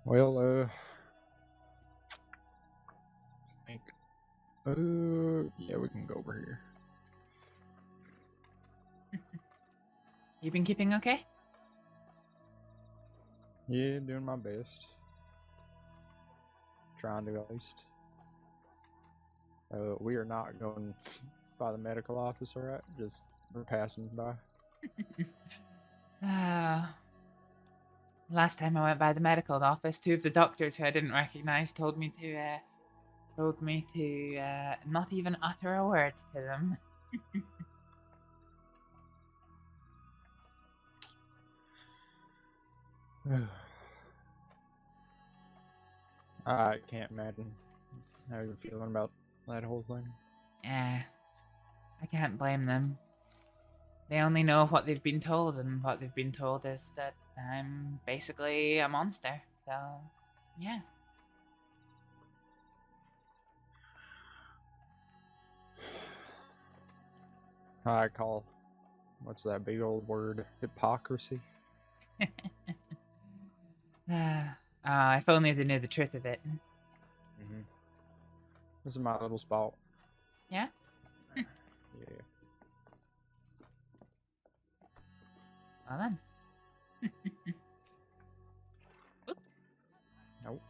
Well, I think, yeah, we can go over here. You been keeping okay? Yeah, doing my best. Trying to at least. We are not going by the medical office, alright? Just we're passing by. Last time I went by the medical office, 2 of the doctors who I didn't recognize told me to not even utter a word to them. I can't imagine how you're feeling about that whole thing. I can't blame them. They only know what they've been told, and what they've been told is that I'm basically a monster. So, yeah. I call, what's that big old word? Hypocrisy? If only they knew the truth of it. Mm-hmm. This is my little spot. Yeah? Yeah. Well then. Nope.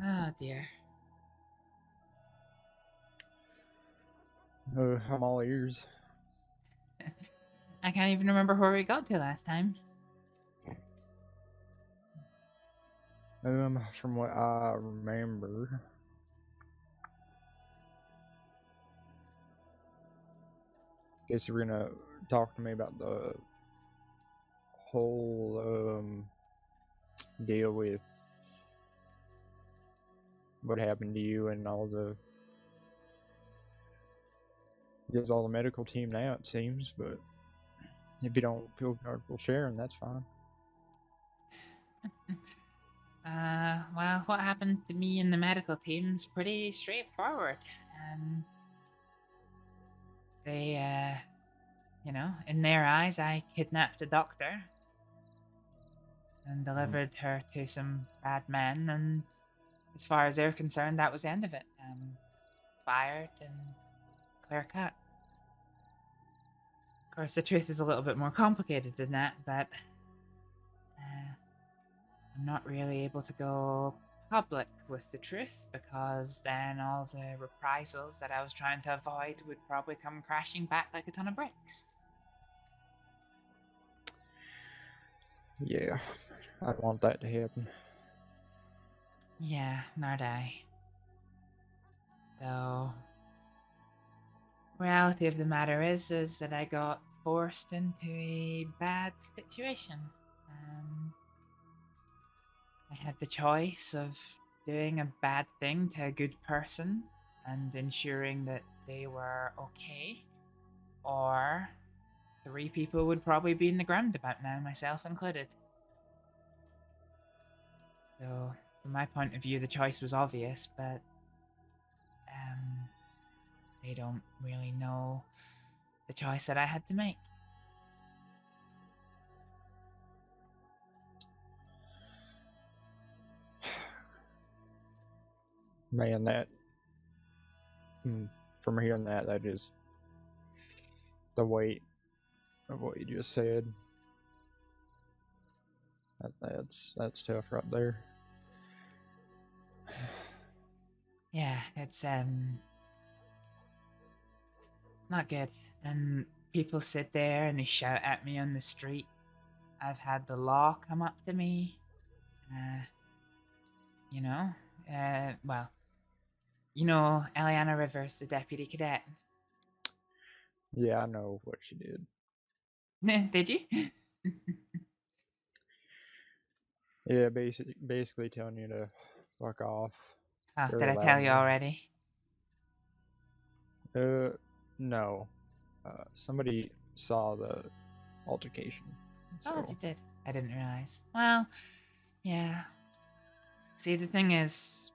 Oh dear. I'm all ears. I can't even remember where we got to last time. From what I remember, guess you're gonna talk to me about the whole deal with what happened to you and all the medical team now, it seems. But if you don't feel comfortable sharing, that's fine. Well, what happened to me and the medical team's pretty straightforward. They, in their eyes, I kidnapped a doctor and delivered her to some bad men, and as far as they're concerned, that was the end of it. Fired and clear cut. Of course, the truth is a little bit more complicated than that, but I'm not really able to go public with the truth, because then all the reprisals that I was trying to avoid would probably come crashing back like a ton of bricks. Yeah, I don't want that to happen. Yeah, nor do I. So, reality of the matter is that I got forced into a bad situation. I had the choice of doing a bad thing to a good person and ensuring that they were okay, or 3 people would probably be in the ground about now, myself included. So, from my point of view, the choice was obvious, but they don't really know the choice that I had to make. Man, that from hearing that is the weight of what you just said. That's tough right there. Yeah, it's not good. And people sit there and they shout at me on the street. I've had the law come up to me. Well, Eliana Rivers, the deputy cadet. Yeah, I know what she did. Did you? Yeah, basically telling you to fuck off. Oh, Very did I tell you loudly. already? No. Somebody saw the altercation. So. Oh, they did. I didn't realize. Well, yeah. See, the thing is,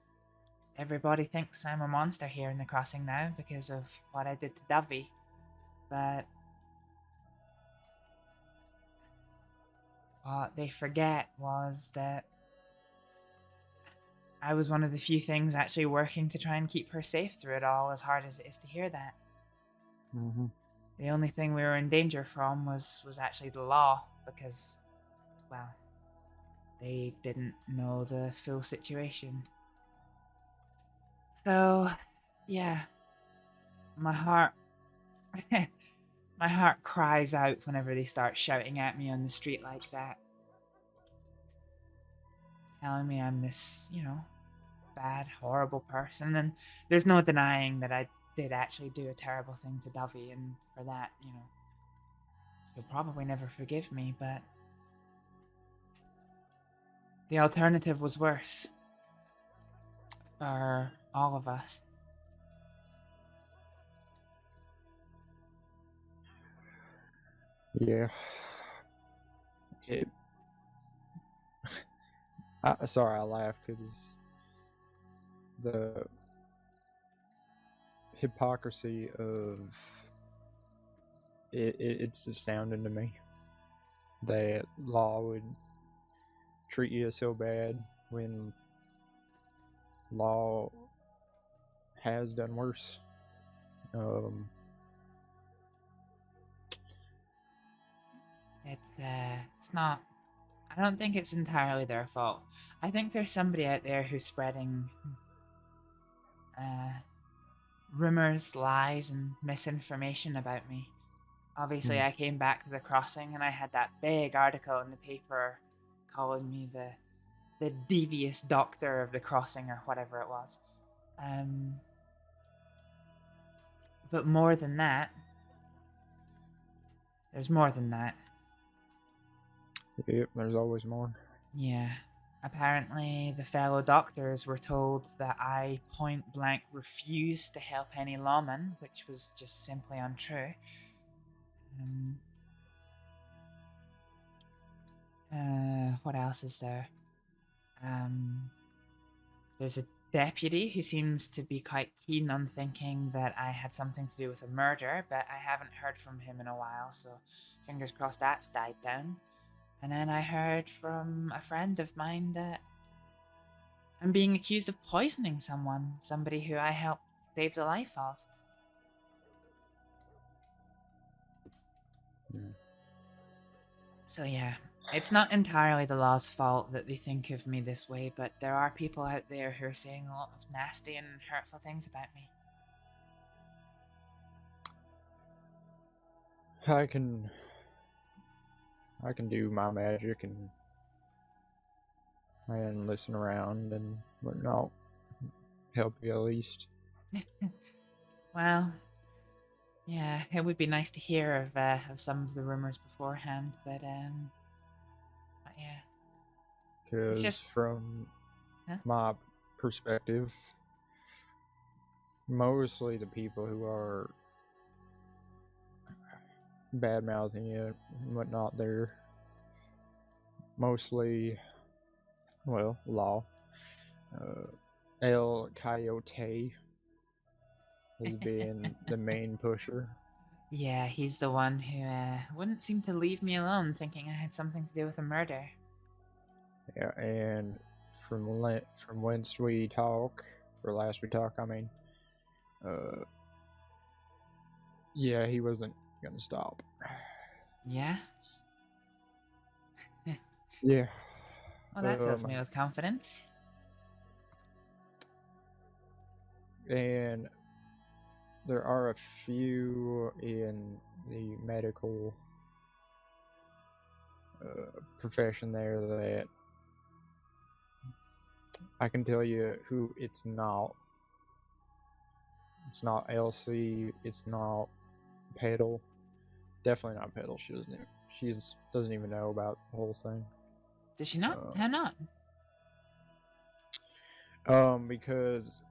everybody thinks I'm a monster here in the crossing now because of what I did to Dovey. But what they forget was that I was one of the few things actually working to try and keep her safe through it all, as hard as it is to hear that. Mm-hmm. the only thing we were in danger from was actually the law, because, well, they didn't know the full situation. So, yeah, my heart, my heart cries out whenever they start shouting at me on the street like that. Telling me I'm this, bad, horrible person, and there's no denying that I did actually do a terrible thing to Dovey, and for that, he'll probably never forgive me, but the alternative was worse. For all of us. Yeah. Sorry, I laugh because the hypocrisy of it's astounding to me that law would treat you so bad when law has done worse. It's not. I don't think it's entirely their fault. I think there's somebody out there who's spreading rumors, lies, and misinformation about me. Obviously, I came back to the crossing and I had that big article in the paper calling me the devious doctor of the crossing, or whatever it was. But more than that, there's more than that. Yep, there's always more. Yeah. Apparently, the fellow doctors were told that I point blank refused to help any lawman, which was just simply untrue. What else is there? There's a deputy who seems to be quite keen on thinking that I had something to do with a murder, but I haven't heard from him in a while, so fingers crossed that's died down. And then I heard from a friend of mine that I'm being accused of poisoning someone, somebody who I helped save the life of. So yeah, it's not entirely the law's fault that they think of me this way, but there are people out there who are saying a lot of nasty and hurtful things about me. I can do my magic and listen around and whatnot. Help you at least. Well, yeah, it would be nice to hear of some of the rumors beforehand, but yeah. Because just... from my perspective, mostly the people who are bad-mouthing you and whatnot, they're mostly, well, law. El Coyote has been the main pusher. Yeah, he's the one who wouldn't seem to leave me alone, thinking I had something to do with a murder. Yeah, and from whence we talk, or last we talk, I mean, yeah, he wasn't gonna stop. Yeah? Yeah. Well, that fills me with confidence. And there are a few in the medical profession there that I can tell you who it's not. It's not Elsie. It's not Petal. Definitely not Petal. She doesn't even know about the whole thing. Does she not? How not? Because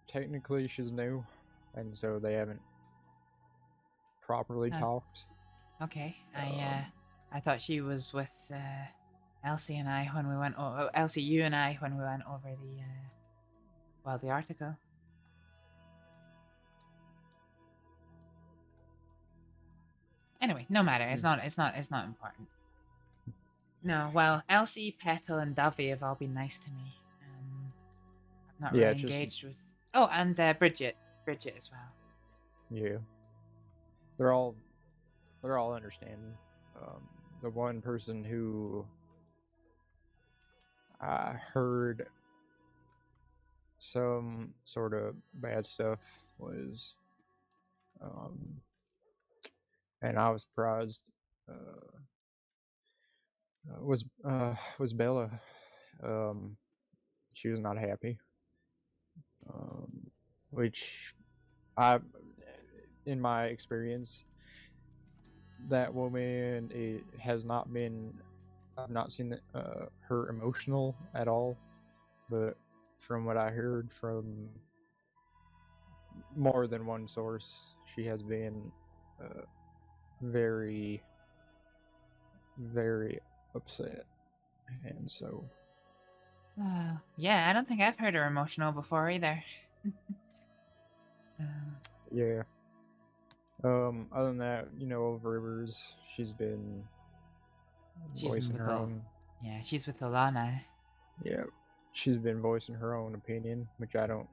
technically she's new, and so they haven't properly talked. Okay, I thought she was with Elsie and I when we went. Elsie, you and I when we went over the article. Anyway, no matter. It's not important. No, well, Elsie, Petal, and Dovey have all been nice to me. I've not really engaged with. Oh, and Bridget as well. Yeah. they're all understanding. The one person who I heard some sort of bad stuff was, and I was surprised. Was Bella. She was not happy. Which in my experience, that woman has not been. I've not seen her emotional at all, but from what I heard from more than one source, she has been very, very upset, and so. Yeah, I don't think I've heard her emotional before either. Yeah. Other than that, of Rivers, she's been voicing her own. Yeah, she's with Alana. Yeah, she's been voicing her own opinion, which I don't.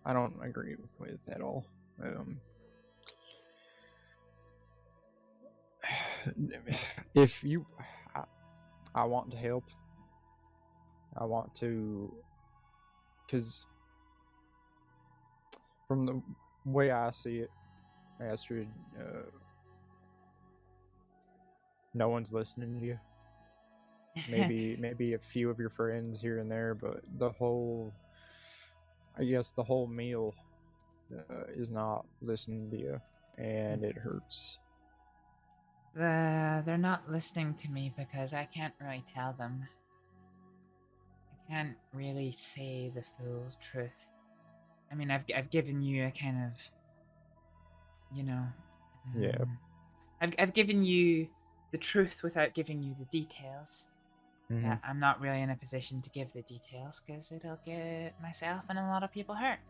I don't agree with at all. If you, I want to help. I want to, because from the way I see it, Astrid, no one's listening to you. Maybe a few of your friends here and there, but the whole meal is not listening to you, and it hurts. They're not listening to me because I can't really tell them. I can't really say the full truth. I mean, I've given you a kind of, yeah. I've given you the truth without giving you the details. Mhm. I'm not really in a position to give the details because it'll get myself and a lot of people hurt.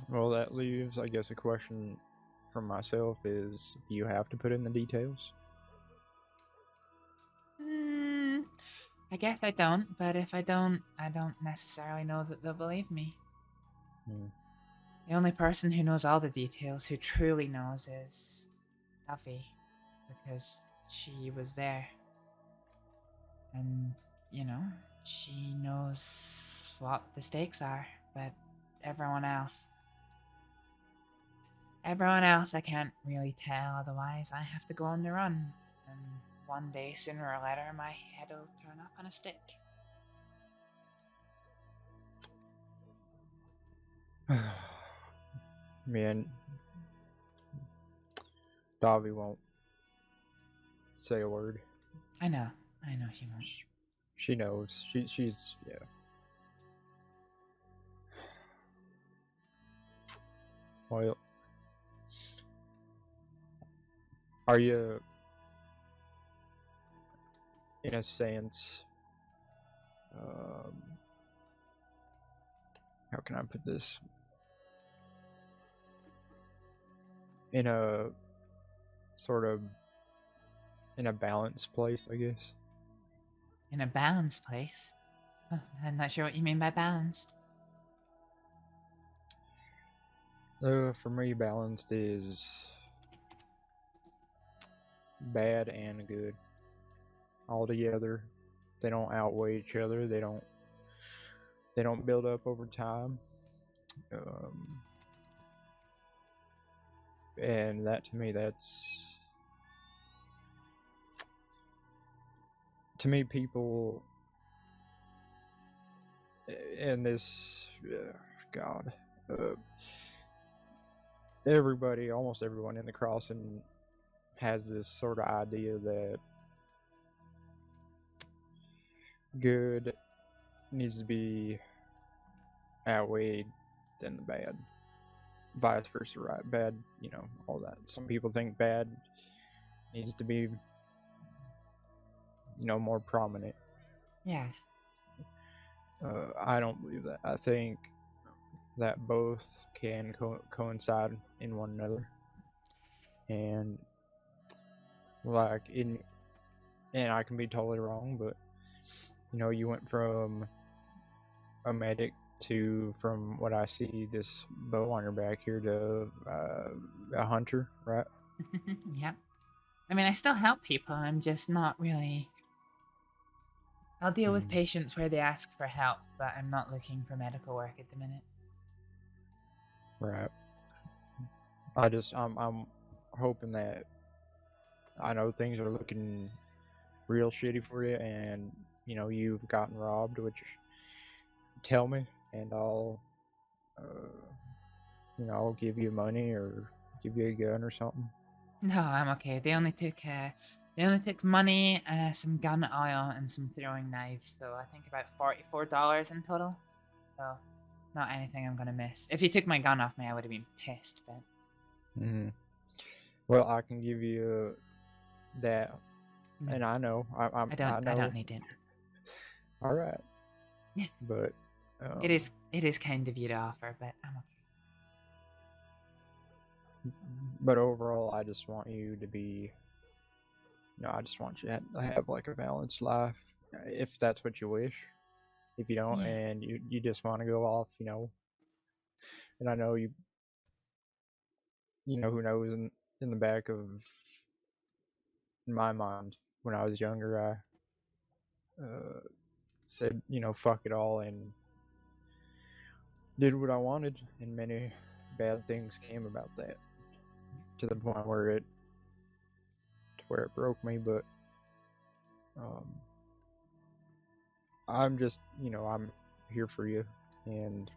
Well, that leaves, I guess, a question from myself is, do you have to put in the details? I guess I don't, but if I don't necessarily know that they'll believe me. The only person who knows all the details, who truly knows, is Duffy, because she was there. And, she knows what the stakes are, but everyone else I can't really tell, otherwise I have to go on the run. And one day, sooner or later, my head'll turn up on a stick. Man, Davi won't say a word. I know she won't. She knows. She's yeah. Well, are you, in a sense, how can I put this? In a sort of, in a balanced place, I guess. In a balanced place? I'm not sure what you mean by balanced. For me, balanced is bad and good all together. They don't outweigh each other. They don't build up over time. And that, to me, people in this, God, almost everyone in the crossing has this sort of idea that good needs to be outweighed than the bad. Vice versa, right? Bad, all that. Some people think bad needs to be, more prominent. Yeah. I don't believe that. I think that both can coincide in one another. And and I can be totally wrong, but you went from a medic to, from what I see, this bow on your back here to a hunter, right? Yep. I mean, I still help people. I'm just not really. I'll deal with patients where they ask for help, but I'm not looking for medical work at the minute. Right. I'm hoping that, I know things are looking real shitty for you, and you know you've gotten robbed, which tell me, and I'll I'll give you money or give you a gun or something. No, I'm okay. They only took money, some gun oil, and some throwing knives. So I think about $44 in total. So not anything I'm gonna miss. If you took my gun off me, I would have been pissed. But Well, I can give you that, No. and I know I don't need it. All right. But It is kind of you to offer, but I'm okay. But overall, I just want you to be. I just want you to have like a balanced life, if that's what you wish. If you don't, Yeah. and you just want to go off, and I know you who knows, in the back of my mind, when I was younger, I said, fuck it all, and did what I wanted, and many bad things came about that, to the point where it broke me. But I'm just, I'm here for you, and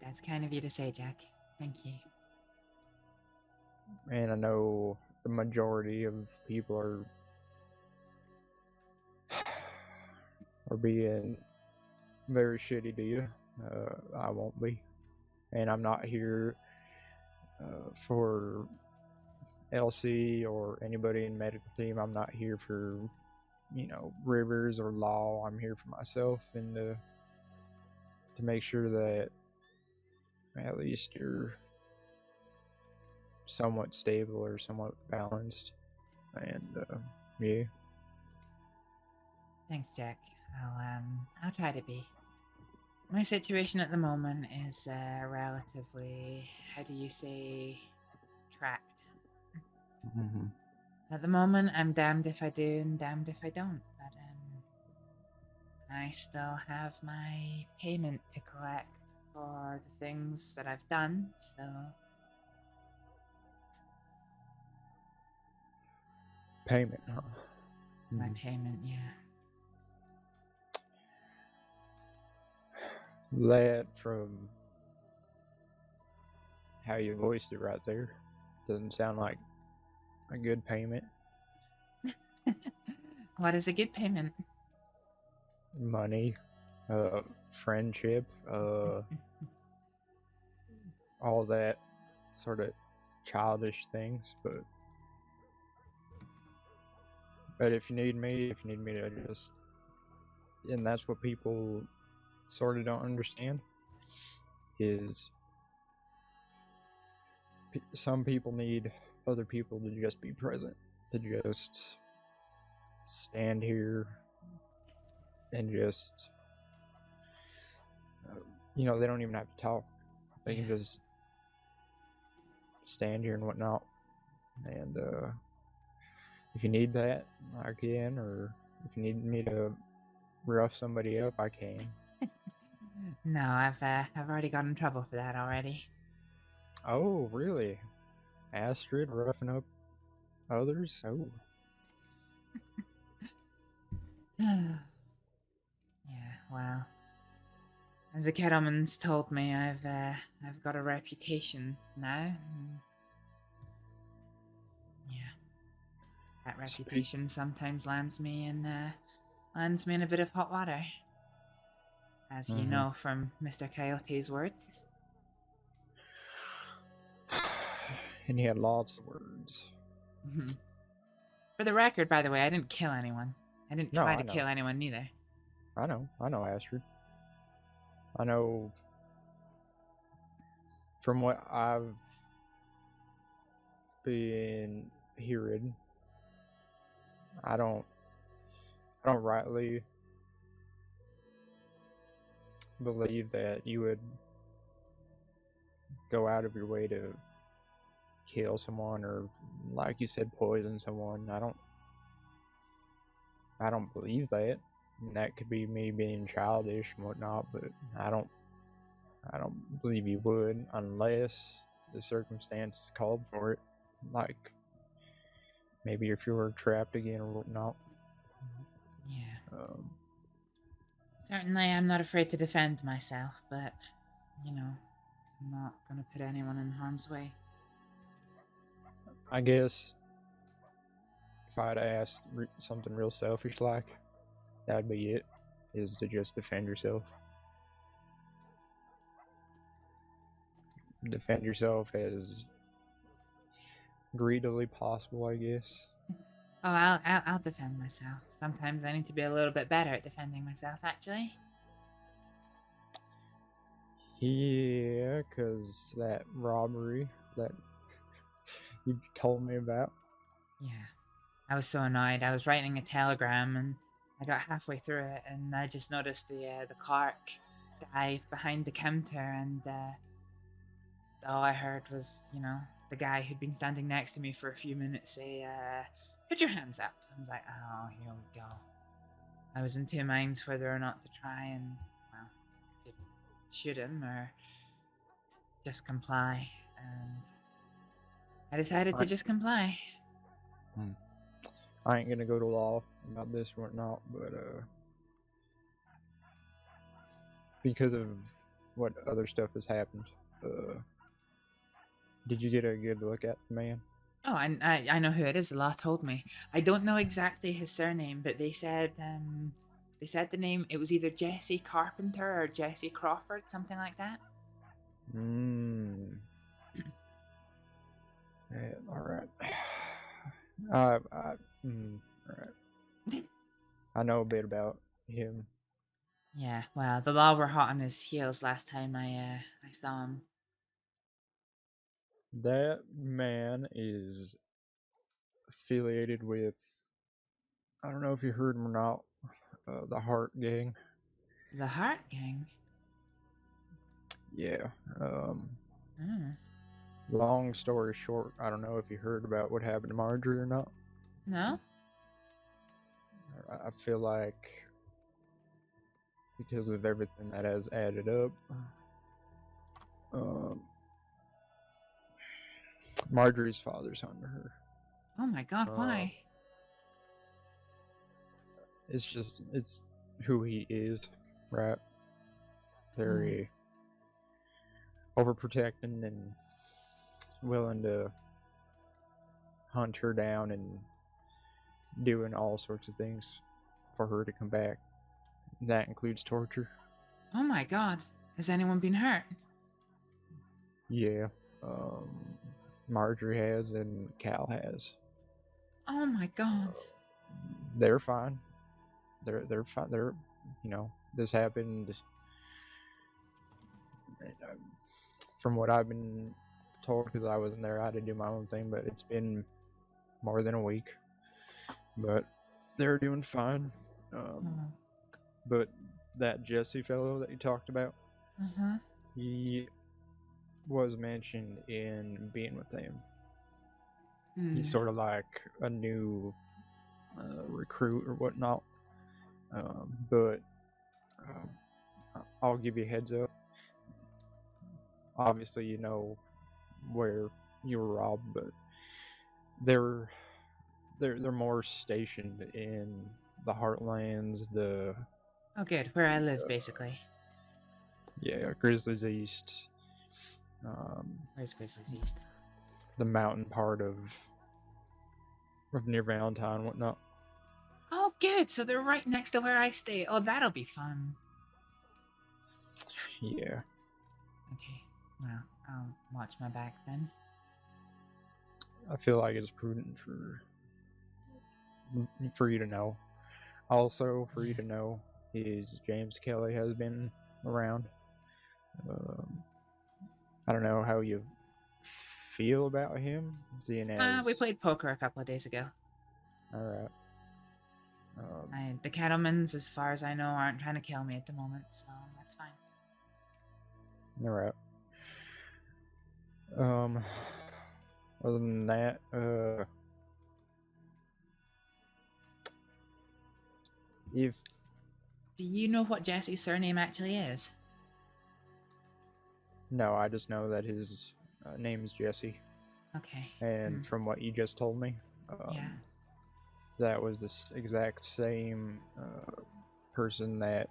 That's kind of you to say, Jack. Thank you. I know the majority of people are being very shitty to you. I won't be, and I'm not here for LC or anybody in the medical team. I'm not here for Rivers or Law. I'm here for myself, and to make sure that at least you're somewhat stable or somewhat balanced. And yeah. Thanks, Jack. I'll try to be. My situation at the moment is relatively, how do you say, trapped. At the moment, I'm damned if I do and damned if I don't. But I still have my payment to collect for the things that I've done. So Payment, huh? my payment, yeah. That, from how you voiced it right there, doesn't sound like a good payment. What is a good payment? Money, friendship, all that sort of childish things. But if you need me to just, and that's what people sort of don't understand, is some people need other people to just be present, to just stand here and just, they don't even have to talk. They can just stand here and whatnot. And if you need that, I can. Or if you need me to rough somebody up, I can. No, I've already got in trouble for that already. Oh, really? Astrid roughing up others? Oh. Yeah, well, as the cattleman's told me, I've got a reputation now. Yeah, that reputation sometimes lands me in a bit of hot water, as you know from Mr. Coyote's words. And he had lots of words. For the record, by the way, I didn't kill anyone. I didn't try to know. kill anyone neither. I know Astrid. I know from what I've been hearing, I don't rightly believe that you would go out of your way to kill someone or, like you said, poison someone. I don't believe that. And that could be me being childish and whatnot, but I don't believe you would unless the circumstances called for it. Like maybe if you were trapped again or whatnot. Yeah. Certainly, I'm not afraid to defend myself, but, you know, I'm not gonna put anyone in harm's way. I guess if I'd asked something real selfish like, that'd be it, is to just defend yourself. Defend yourself as greedily possible, I guess. Oh, I'll defend myself. Sometimes I need to be a little bit better at defending myself, actually. Yeah, 'cause that robbery that you told me about. Yeah. I was so annoyed. I was writing a telegram and I got halfway through it and I just noticed the clerk dive behind the counter and all I heard was, you know, the guy who'd been standing next to me for a few minutes say, put your hands up. I was like, oh, here we go. I was in two minds whether or not to try and, well, to shoot him or just comply. And I decided to just comply. I ain't gonna go to law about this or whatnot, but because of what other stuff has happened, did you get a good look at the man? Oh, I know who it is. The law told me. I don't know exactly his surname, but they said the name. It was either Jesse Carpenter or Jesse Crawford, something like that. Yeah, all right. All right. I know a bit about him. Yeah, well, the law were hot on his heels last time I saw him. That man is affiliated with, I don't know if you heard him or not, the Heart Gang. The Heart Gang? Yeah. Long story short, I don't know if you heard about what happened to Marjorie or not. No? I feel like because of everything that has added up, Marjorie's father's under her. Oh my god, why? It's who he is, right? Very overprotecting and willing to hunt her down and doing all sorts of things for her to come back. That includes torture. Oh my god. Has anyone been hurt? Yeah. Marjorie has and Cal has. Oh my god. They're fine. They're fine. They're, you know, this happened. From what I've been told, because I wasn't there, I had to do my own thing, but it's been more than a week. But they're doing fine. But that Jesse fellow that you talked about, he was mentioned in being with them. He's sort of like a new recruit or whatnot. But I'll give you a heads up. Obviously, you know where you were robbed, but they're more stationed in the Heartlands, the... Oh good, where I live, basically. Yeah, Grizzlies East. Where's Grizzlies East? The mountain part of near Valentine, whatnot. Oh good, so they're right next to where I stay. Oh, that'll be fun. Yeah. Okay, well, I'll watch my back then. I feel like it's prudent for you to know. Also, for you to know, is James Kelly has been around. I don't know how you feel about him. Seeing as We played poker a couple of days ago. all right. The Cattlemans, as far as I know, aren't trying to kill me at the moment, so that's fine. Alright. Other than that, if Do you know what Jesse's surname actually is? no, I just know that his name is Jesse, Okay. and from what you just told me, Yeah. that was this exact same person that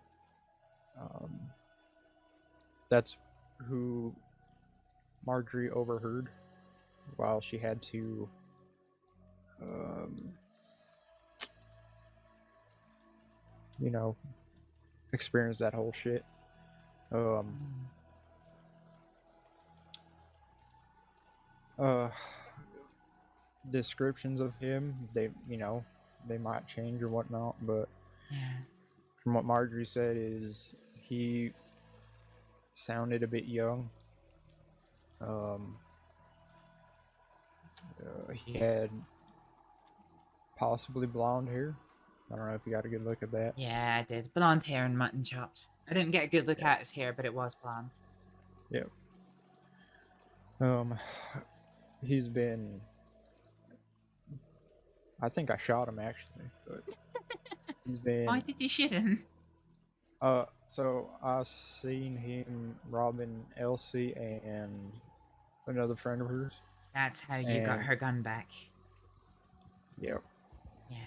that's who Marjorie overheard while she had to you know, experience that whole shit. Descriptions of him, they might change or whatnot, but Yeah. from what Marjorie said is he sounded a bit young. He had possibly blonde hair. I don't know if you got a good look at that. Yeah, I did. Blonde hair and mutton chops. I didn't get a good look at his hair, but it was blonde. Yep. He's been... I think I shot him actually, but he's been... Why did you shoot him? So I seen him robbing Elsie and another friend of hers. That's how you got her gun back. Yep. Yeah.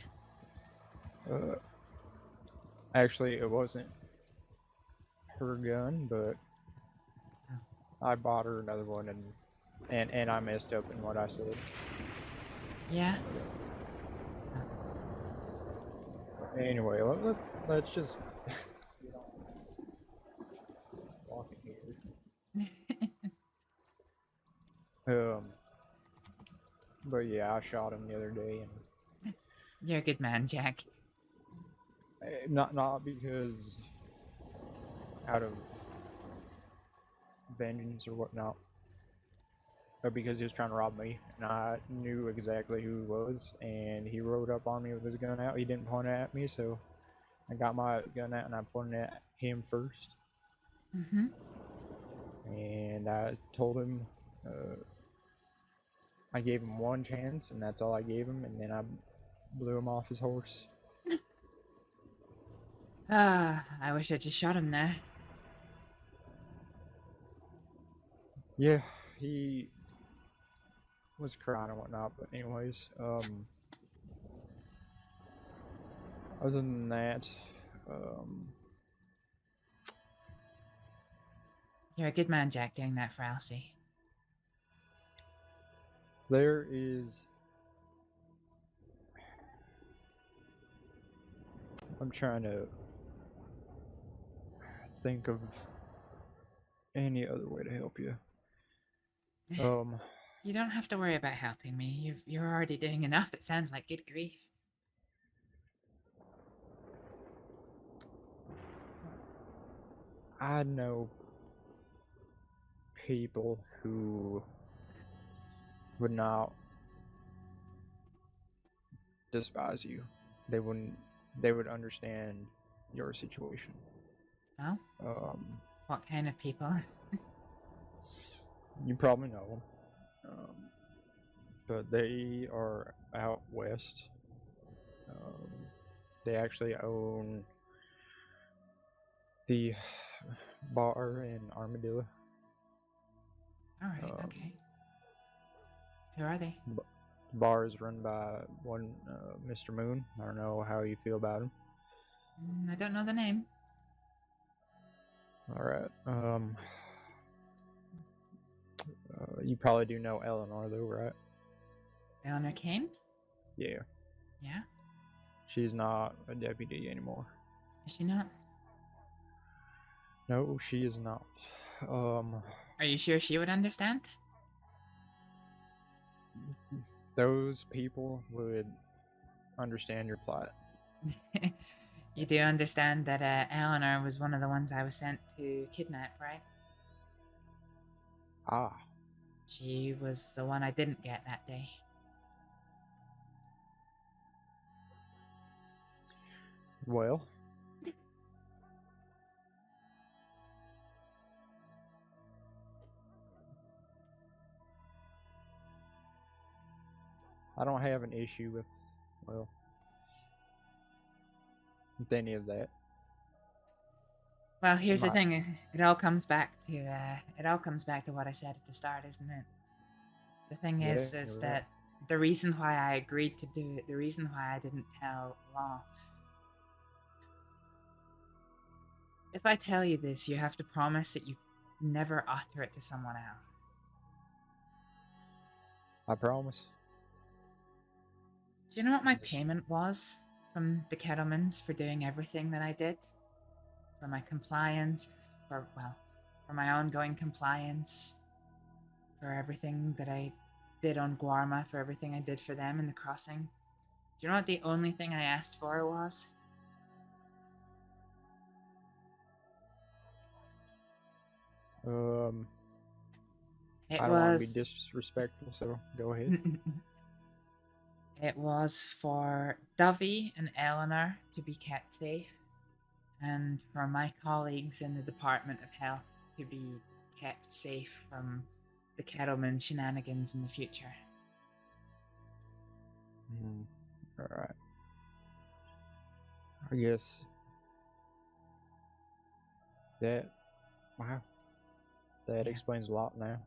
Actually, it wasn't her gun, but I bought her another one, and I messed up in what I said. Yeah. Anyway, let's just walk in here. But yeah, I shot him the other day, and You're a good man, Jack. not because out of vengeance or whatnot, but because he was trying to rob me, and I knew exactly who he was, and he rode up on me with his gun out. He didn't point it at me, so I got my gun out and I pointed it at him first. And I told him I gave him one chance, and that's all I gave him, and then I blew him off his horse. I wish I just shot him there. Yeah, he was crying and whatnot, but anyways, other than that, You're a good man, Jack, doing that for Elsie. there is... I'm trying to think of any other way to help you. You don't have to worry about helping me. You're already doing enough, it sounds like. Good grief. I know people who would not despise you. They would understand your situation. Oh? What kind of people? You probably know them. But they are out west. They actually own the bar in Armadillo. Alright, okay. Who are they? The bar is run by one Mr. Moon. I don't know how you feel about him. I don't know the name. Alright. You probably do know Eleanor though, right? Eleanor Kane? Yeah. Yeah? She's not a deputy anymore. Is she not? No, she is not. Are you sure she would understand? Those people would understand your plight. You do understand that Eleanor was one of the ones I was sent to kidnap, right? Ah. She was the one I didn't get that day. Well, I don't have an issue with, well, with any of that. Well, here's the My- thing. It all comes back to what I said at the start, isn't it? The thing Yeah, is you're right. that the reason why I agreed to do it, the reason why I didn't tell Law. If I tell you this, you have to promise that you never utter it to someone else. I promise. Do you know what my payment was from the Kettlemans for doing everything that I did? For my compliance, for my ongoing compliance, for everything that I did on Guarma, for everything I did for them in the crossing. Do you know what the only thing I asked for was? It I don't want to was- be disrespectful, so go ahead. It was for Dovey and Eleanor to be kept safe, and for my colleagues in the Department of Health to be kept safe from the Kettleman shenanigans in the future. Alright. I guess that, wow, that explains a lot now.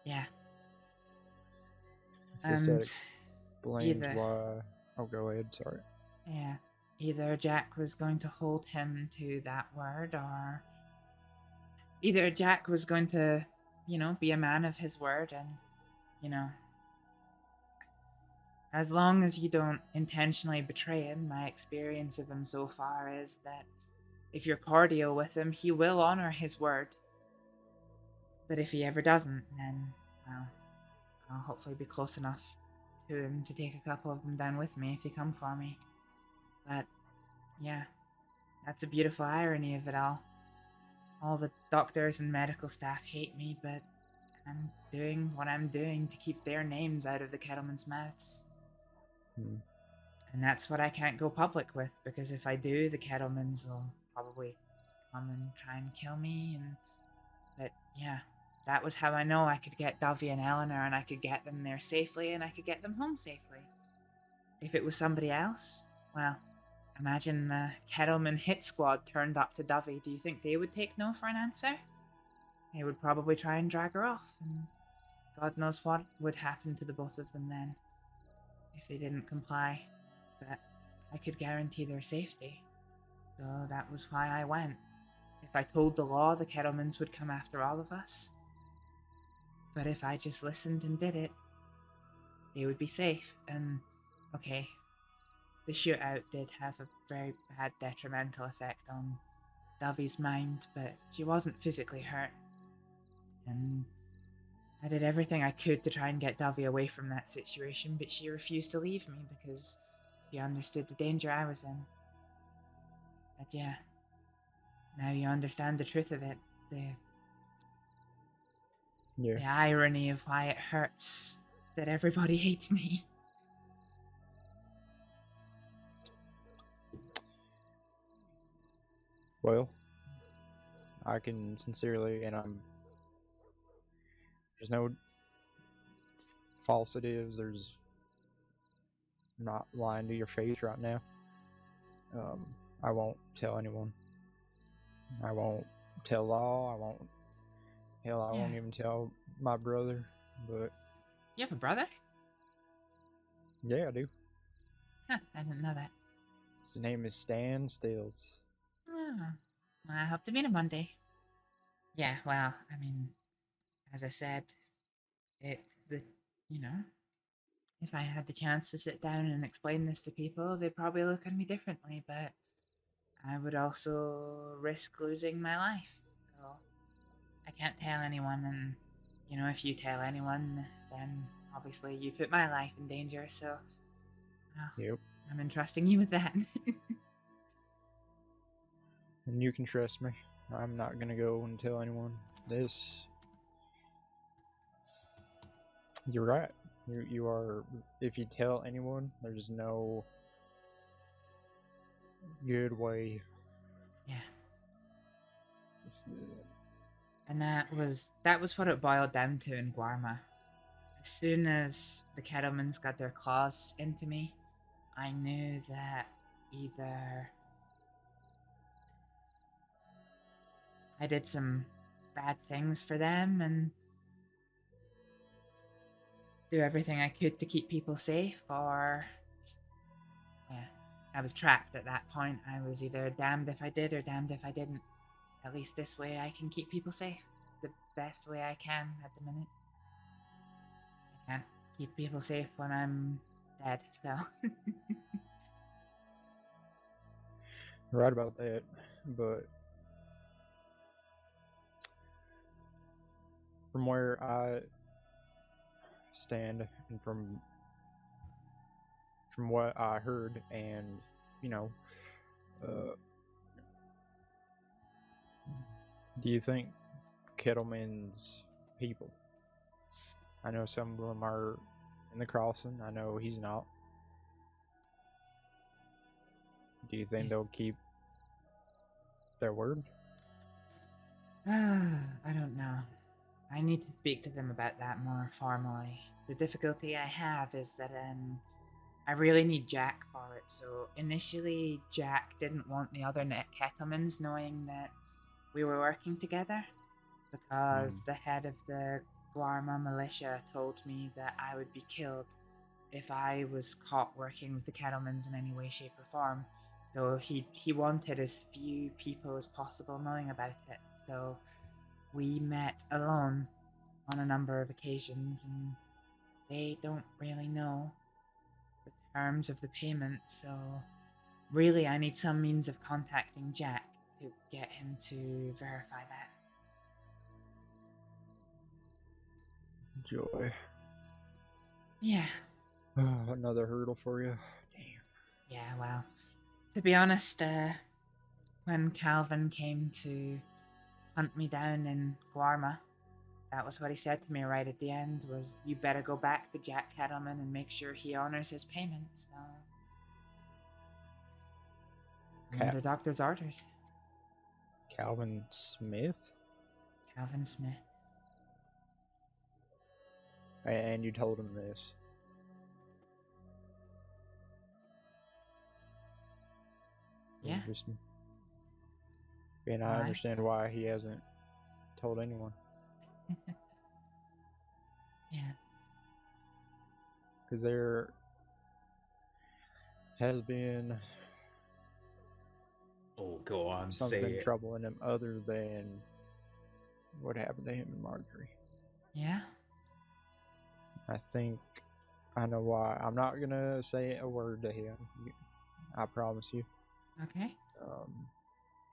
Yeah. I guess that And explains either- why. Oh, go ahead, sorry. Yeah. Either Jack was going to hold him to that word, or either Jack was going to, be a man of his word, and, as long as you don't intentionally betray him, my experience of him so far is that if you're cordial with him, he will honor his word. But if he ever doesn't, then, well, I'll hopefully be close enough to him to take a couple of them down with me if they come for me. But, yeah, that's a beautiful irony of it all. All the doctors and medical staff hate me, but I'm doing what I'm doing to keep their names out of the Kettleman's mouths. And that's what I can't go public with, because if I do, the Kettlemans will probably come and try and kill me. But yeah, that was how I know I could get Dovey and Eleanor, and I could get them there safely, and I could get them home safely. If it was somebody else, well, imagine a Kettleman hit squad turned up to Dovey. Do you think they would take no for an answer? They would probably try and drag her off, and God knows what would happen to the both of them then, if they didn't comply. But I could guarantee their safety, so that was why I went. If I told the law, the Kettlemans would come after all of us. But if I just listened and did it, they would be safe. And, okay, the shootout did have a very bad detrimental effect on Dovey's mind, but she wasn't physically hurt. And I did everything I could to try and get Dovey away from that situation, but she refused to leave me because she understood the danger I was in. But yeah, now you understand the truth of it. The irony of why it hurts that everybody hates me. Well, I can sincerely, and there's no falsitives, there's not lying to your face right now. I won't tell anyone. I won't tell Law, I won't even tell my brother, but... You have a brother? Yeah, I do. Huh, I didn't know that. His name is Stan Stills. Oh, well, I hope to meet him one day. Yeah, well, I mean, as I said, if I had the chance to sit down and explain this to people, they'd probably look at me differently, but I would also risk losing my life, so I can't tell anyone, and, if you tell anyone, then obviously you put my life in danger, so, well, Yep. I'm entrusting you with that. And you can trust me. I'm not gonna go and tell anyone this. You're right. You are. If you tell anyone, there's no good way. Yeah. And that was what it boiled down to in Guarma. As soon as the Kettlemans got their claws into me, I knew that either I did some bad things for them and do everything I could to keep people safe, or yeah, I was trapped at that point. I was either damned if I did or damned if I didn't. At least this way I can keep people safe the best way I can at the minute. I can't keep people safe when I'm dead, so. You're right about that, but from where I stand and from what I heard, and you know, do you think Kettleman's people? I know some of them are in the crossing. I know he's not. Do you think they'll keep their word? I don't know. I need to speak to them about that more formally. The difficulty I have is that I really need Jack for it. So initially, Jack didn't want the other Kettlemans knowing that we were working together, because the head of the Guarma militia told me that I would be killed if I was caught working with the Kettlemans in any way, shape, or form. So he wanted as few people as possible knowing about it. So we met alone on a number of occasions, and they don't really know the terms of the payment, so really I need some means of contacting Jack to get him to verify that. Joy. Yeah. Another hurdle for you. Yeah, well, to be honest, when Calvin came to hunt me down in Guarma, that was what he said to me right at the end, was, you better go back to Jack Kettleman and make sure he honors his payment, so... I'm under doctor's orders. Calvin Smith? Calvin Smith. And you told him this? Yeah. Interesting. And I Why? understand why he hasn't told anyone. Yeah. Because there has been go on, say something it. troubling him other than what happened to him and Marjorie. Yeah? I think I know why. I'm not gonna say a word to him. I promise you. Okay.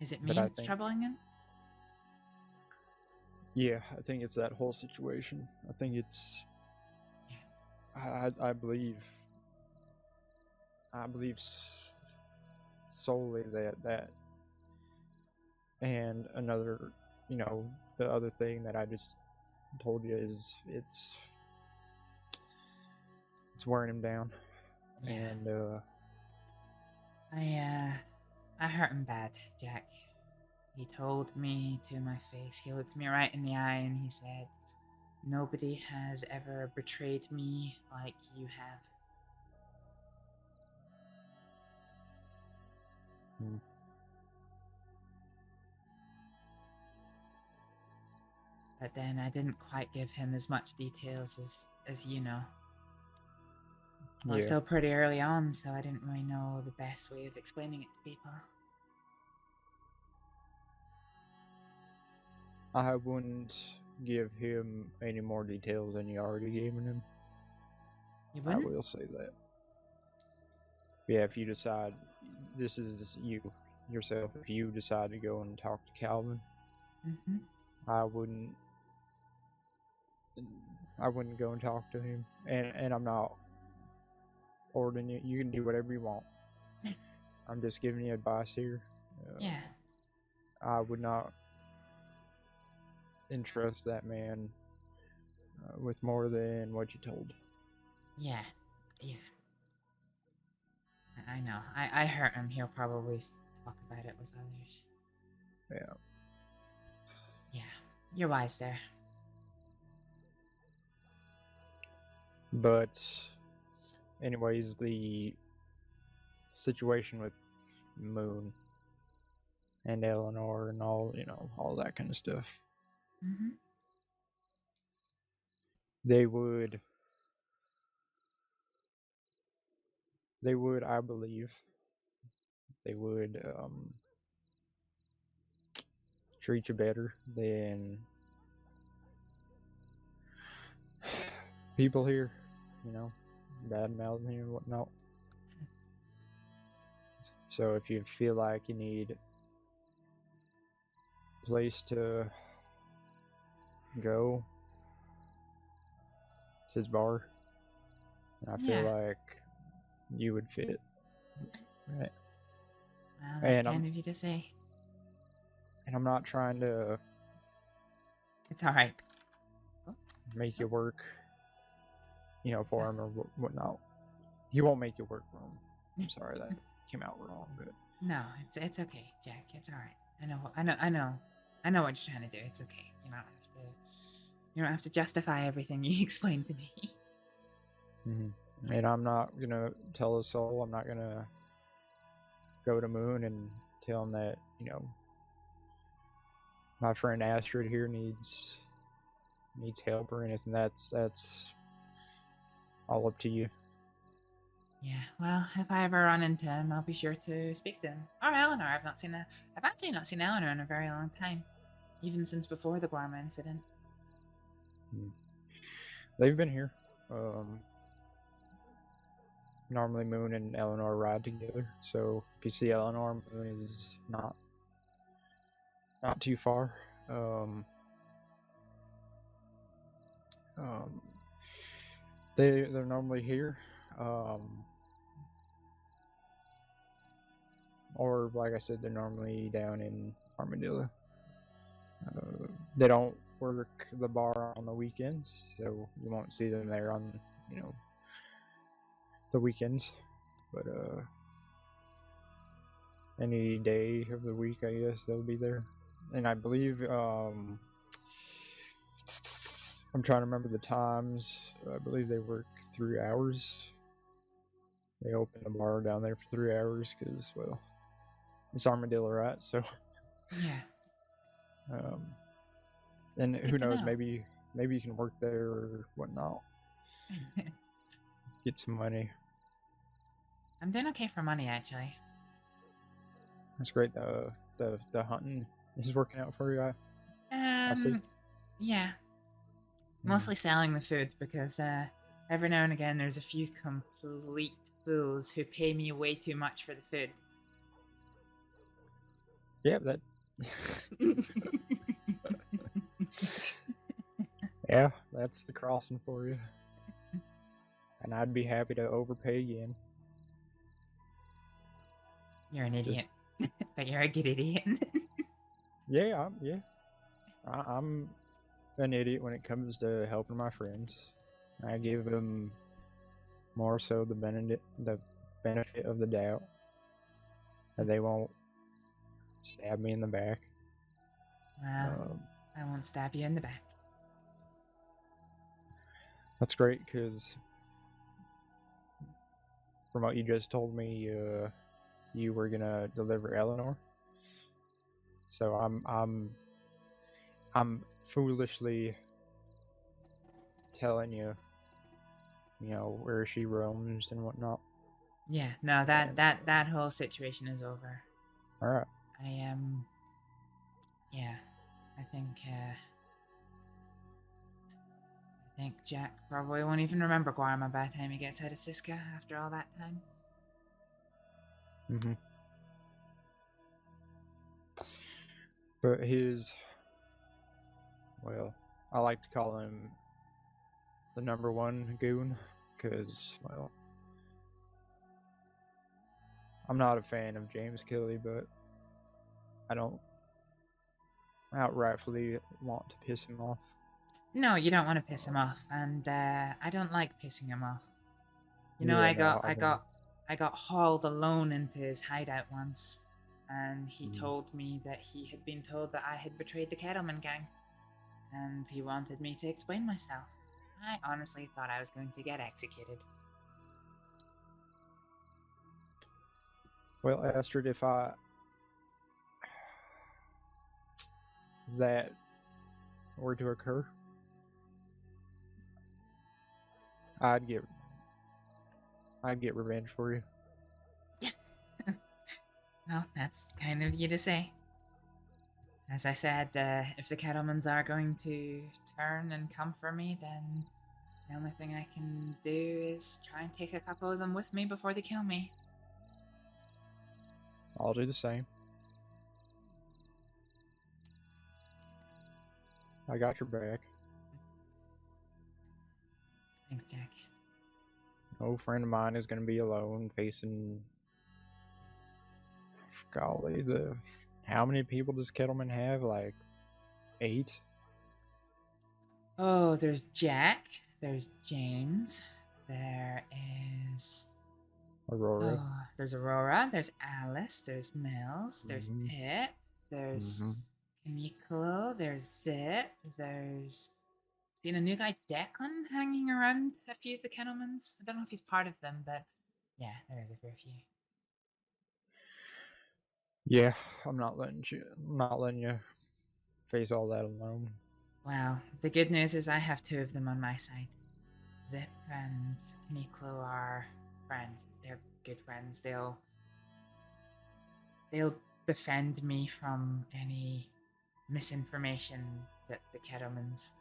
Is it me but I that's think- troubling him? Yeah, I think it's that whole situation. I think it's. I believe solely that, and another, the other thing that I just told you is it's wearing him down, and I hurt him bad, Jack. He told me to my face, he looked me right in the eye and he said, "Nobody has ever betrayed me like you have." But then I didn't quite give him as much details as you know. Well, it's Yeah. still pretty early on, so I didn't really know the best way of explaining it to people. I wouldn't give him any more details than you already gave him. You I wouldn't? will say that. Yeah, if you decide, this is yourself, if you decide to go and talk to Calvin, Mm-hmm. I wouldn't go and talk to him, and I'm not ordering you. You can do whatever you want. I'm just giving you advice here. Yeah. I would not entrust that man with more than what you told. Yeah. I know. I hurt him. He'll probably talk about it with others. Yeah. Yeah. You're wise there. But, anyways, the situation with Moon and Eleanor and all, all that kind of stuff. Mm-hmm. They would, I believe, they would treat you better than people here, bad mouthing you and whatnot. So if you feel like you need a place to go, it's his bar. And I feel Yeah. like you would fit. Right. Well, that's And kind of you to say. And I'm not trying to It's alright. make you work, for him or whatnot. He won't make you work for him. I'm sorry that came out wrong, but No, it's okay, Jack. It's alright. I know what you're trying to do. It's okay. You don't have to justify everything you explained to me. Mm-hmm. And I'm not gonna tell a soul. I'm not gonna go to Moon and tell him that my friend Astrid here needs help or anything. That's all up to you. Yeah, well, if I ever run into him, I'll be sure to speak to him. Or Eleanor. I've actually not seen Eleanor in a very long time, even since before the Guarma incident. They've been here. Normally Moon and Eleanor ride together, so if you see Eleanor, Moon is not too far. They're normally here, or like I said, they're normally down in Armadillo. They don't work the bar on the weekends, so you won't see them there on the weekends, but any day of the week, I guess they'll be there. And I believe I'm trying to remember the times. I believe they work 3 hours. They open a bar down there for 3 hours because, well, it's Armadillo, right? So yeah. And It's who good to knows? know. Maybe you can work there or whatnot. Get some money. I'm doing okay for money, actually. That's great. The hunting is working out for you. I see. Yeah. Mostly selling the food because every now and again there's a few complete fools who pay me way too much for the food. Yeah, that. Yeah, that's the crossing for you. And I'd be happy to overpay again. You're an idiot. But you're a good idiot. Yeah, I'm an idiot when it comes to helping my friends. I give them more so the benefit of the doubt that they won't stab me in the back. Well, I won't stab you in the back. That's great, because from what you just told me, you were gonna deliver Eleanor. So I'm foolishly telling you, where she roams and whatnot. Yeah, no, that whole situation is over. All right. Yeah, I think Jack probably won't even remember Guarma by the time he gets out of Siska after all that time. Mm-hmm. But well, I like to call him the #1 goon, because, well, I'm not a fan of James Kelly, but I don't outrightfully want to piss him off. No, you don't want to piss him off, and I don't like pissing him off. I got hauled alone into his hideout once, and he told me that he had been told that I had betrayed the Kettleman gang, and he wanted me to explain myself. I honestly thought I was going to get executed. Well, Astrид, if that were to occur, I'd get revenge for you. Well, that's kind of you to say. As I said, if the Kettlemans are going to turn and come for me, then the only thing I can do is try and take a couple of them with me before they kill me. I'll do the same. I got your back. Thanks, Jack. No friend of mine is going to be alone facing... Golly, how many people does Kettleman have? Like 8? Oh, there's Jack. There's James. There is... Aurora. Oh, there's Aurora. There's Alice. There's Mills. There's Pip. There's Kamiklo. There's Zip. There's... Seen a new guy, Declan, hanging around a few of the Kettlemans. I don't know if he's part of them, but yeah, there is a fair few. Yeah, I'm not letting you face all that alone. Well, the good news is I have 2 of them on my side. Zip and Kamiklo are friends. They're good friends. They'll defend me from any misinformation that the Kettlemans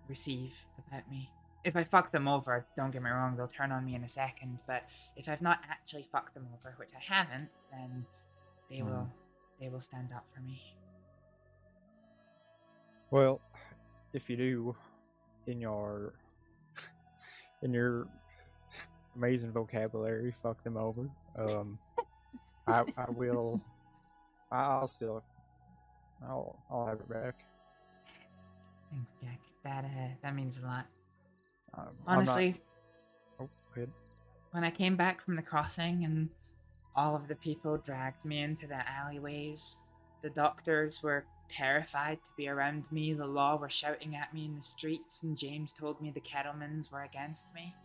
receive about me. If I fuck them over, don't get me wrong, they'll turn on me in a second, but if I've not actually fucked them over, which I haven't, then they will stand up for me. Well, if you do, in your amazing vocabulary, fuck them over. I'll have it back. Thanks, Jack. That means a lot. Honestly, Honestly, when I came back from the crossing and all of the people dragged me into the alleyways, the doctors were terrified to be around me, the law were shouting at me in the streets, and James told me the Kettlemans were against me.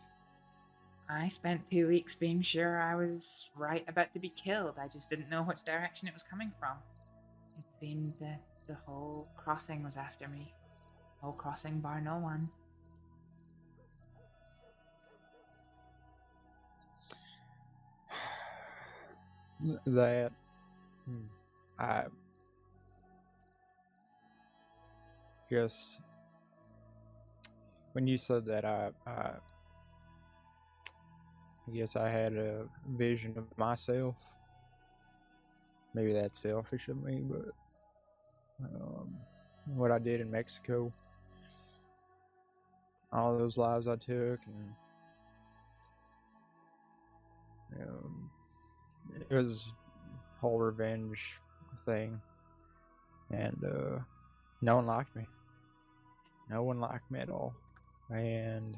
I spent 2 weeks being sure I was right about to be killed. I just didn't know which direction it was coming from. It seemed that the whole crossing was after me. Whole crossing bar no one. That I just when you said that, I guess I had a vision of myself. Maybe that's selfish of me, but what I did in Mexico, all those lives I took, and it was a whole revenge thing, and no one liked me. No one liked me at all. And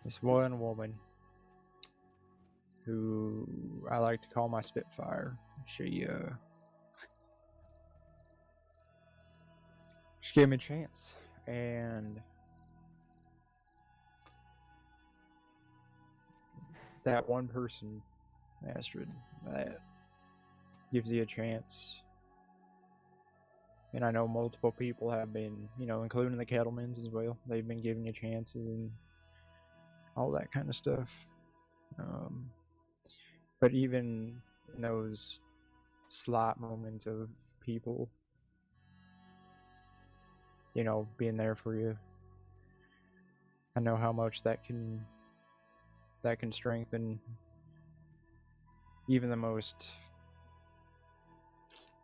this one woman, who I like to call my Spitfire, she gave me a chance, and that one person, Astrid, that gives you a chance. And I know multiple people have been, including the Kettlemans as well. They've been giving you chances and all that kind of stuff. But even in those slight moments of people, being there for you, I know how much that can strengthen even the most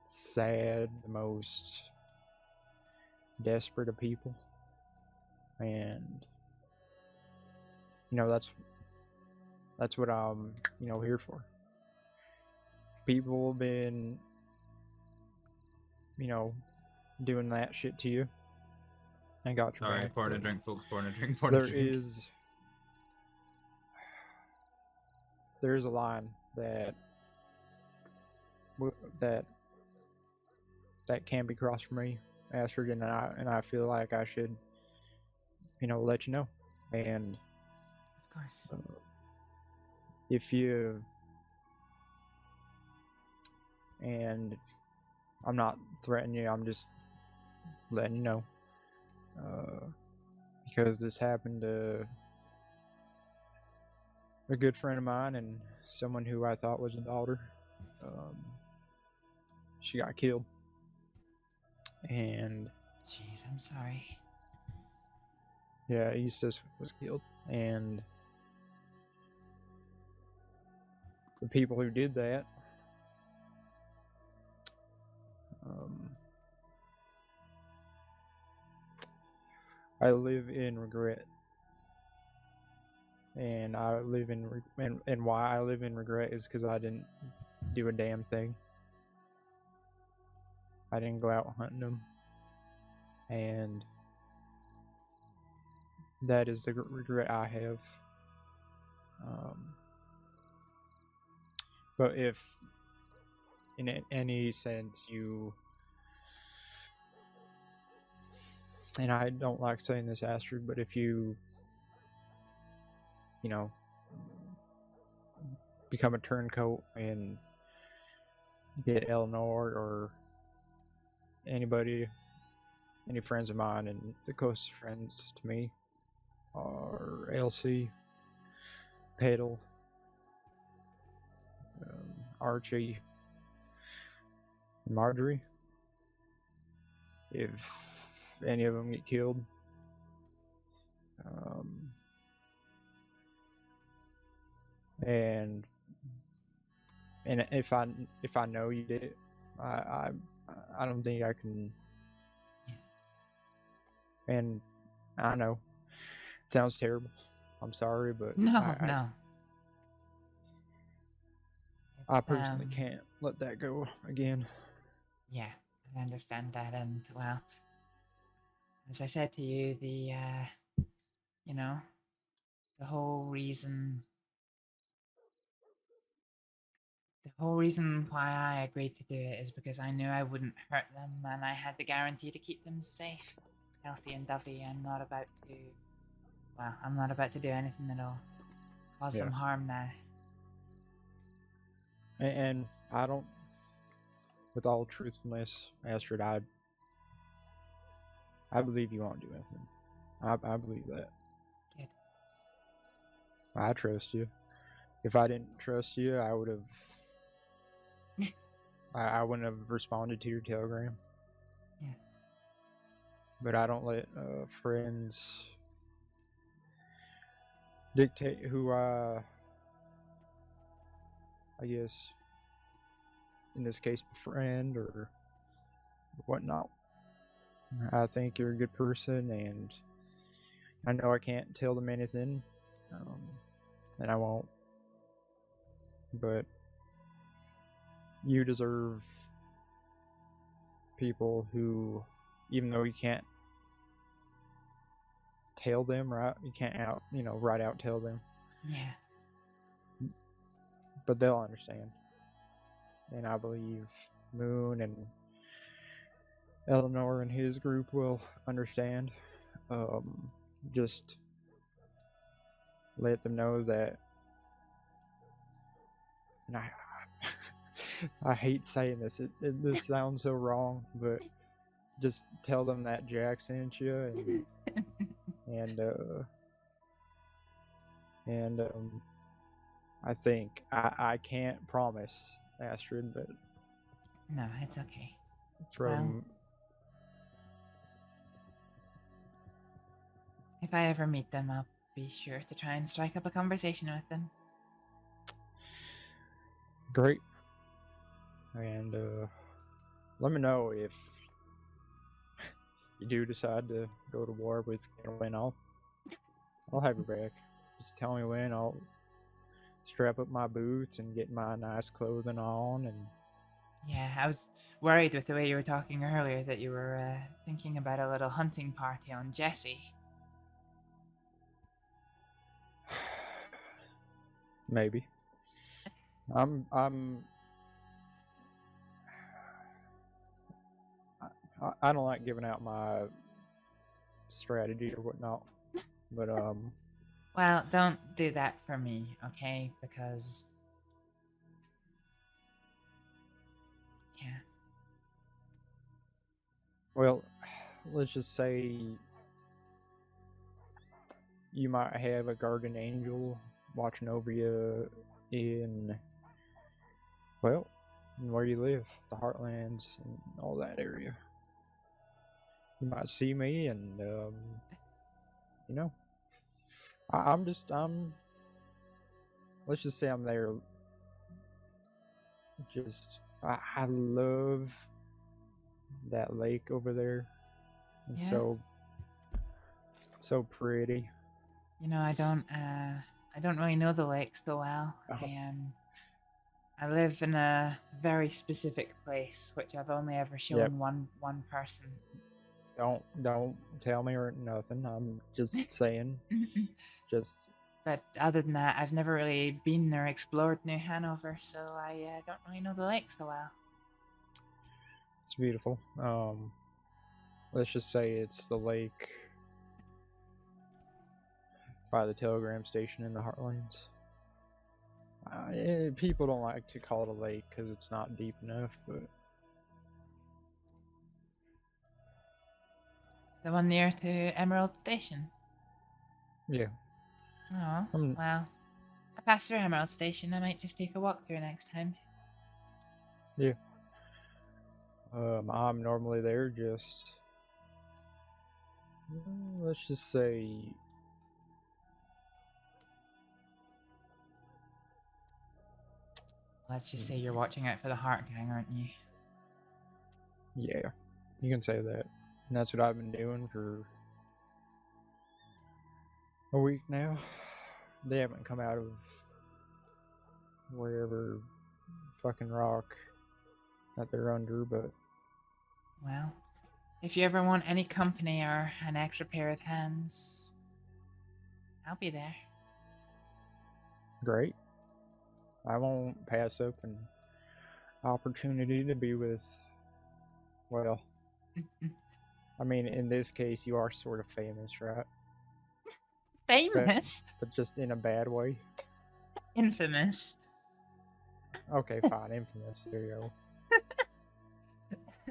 sad, the most desperate of people. And that's what I'm here for. People have been doing that shit to you. I got your Sorry, back. pouring a drink, folks. Pouring a drink. Pouring a drink. There is a line that can be crossed for me, Astrid, and I feel like I should let you know. And Of course. if you, and I'm not threatening you, I'm just letting you know, because this happened to a good friend of mine and someone who I thought was a daughter. She got killed, and Jeez, I'm sorry. yeah, Eustace was killed, and the people who did that, I live in regret, and I live in and why I live in regret is because I didn't do a damn thing. I didn't go out hunting them, and that is the regret I have. But if in any sense you, and I don't like saying this, Astrид, but if you become a turncoat and get Eleanor or anybody, any friends of mine, and the closest friends to me are Elsie, Petal, Archie, and Marjorie. If any of them get killed, and if I know you did it, I don't think I can. And I know it sounds terrible. I'm sorry, but No. I personally can't let that go again. Yeah, I understand that, and well, as I said to you, the whole reason why I agreed to do it is because I knew I wouldn't hurt them, and I had the guarantee to keep them safe. Elsie and Duffy, I'm not about to do anything that'll cause them harm now. And I don't, with all truthfulness, Astrид, I believe you won't do anything. I believe that. Good. I trust you. If I didn't trust you, I would have. I wouldn't have responded to your telegram. Yeah. But I don't let friends dictate who I guess, in this case, friend or whatnot. I think you're a good person, and I know I can't tell them anything, and I won't. But you deserve people who, even though you can't tell them, right? You can't right out tell them. Yeah. But they'll understand. And I believe Moon and Eleanor and his group will understand. Just let them know that, and I hate saying this, this sounds so wrong, but just tell them that Jack sent you, and I think I can't promise, Astrid, but No, it's okay. from if I ever meet them, I'll be sure to try and strike up a conversation with them. Great. And let me know if you do decide to go to war with Candlewind. I'll have your back. Just tell me when. I'll strap up my boots and get my nice clothing on. And Yeah, I was worried with the way you were talking earlier that you were thinking about a little hunting party on Jesse. maybe. I don't like giving out my strategy or whatnot. But Well, don't do that for me, okay? Because yeah. well, let's just say you might have a guardian angel watching over you in, well, where you live, the Heartlands and all that area. You might see me, and you know, I'm let's just say I'm there. Just I love that lake over there. It's Yeah. so pretty. You know, I don't really know the lake so well. Oh. I live in a very specific place, which I've only ever shown one person. Don't tell me or nothing. I'm just saying. Just. But other than that, I've never really been or explored New Hanover, so I don't really know the lake so well. It's beautiful. Let's just say it's the lake by the telegram station in the Heartlands. People don't like to call it a lake because it's not deep enough, but The one near to Emerald Station. yeah. Oh, well. I pass through Emerald Station. I might just take a walk through next time. Yeah. I'm normally there just, let's just say, Let's just say you're watching out for the Heart Gang, aren't you? yeah, you can say that. And that's what I've been doing for a week now. They haven't come out of wherever fucking rock that they're under, but Well, if you ever want any company or an extra pair of hands, I'll be there. great. I won't pass up an opportunity to be with, well, I mean, in this case, you are sort of famous, right? Famous? But just in a bad way. Infamous. Okay, fine, infamous. There you go.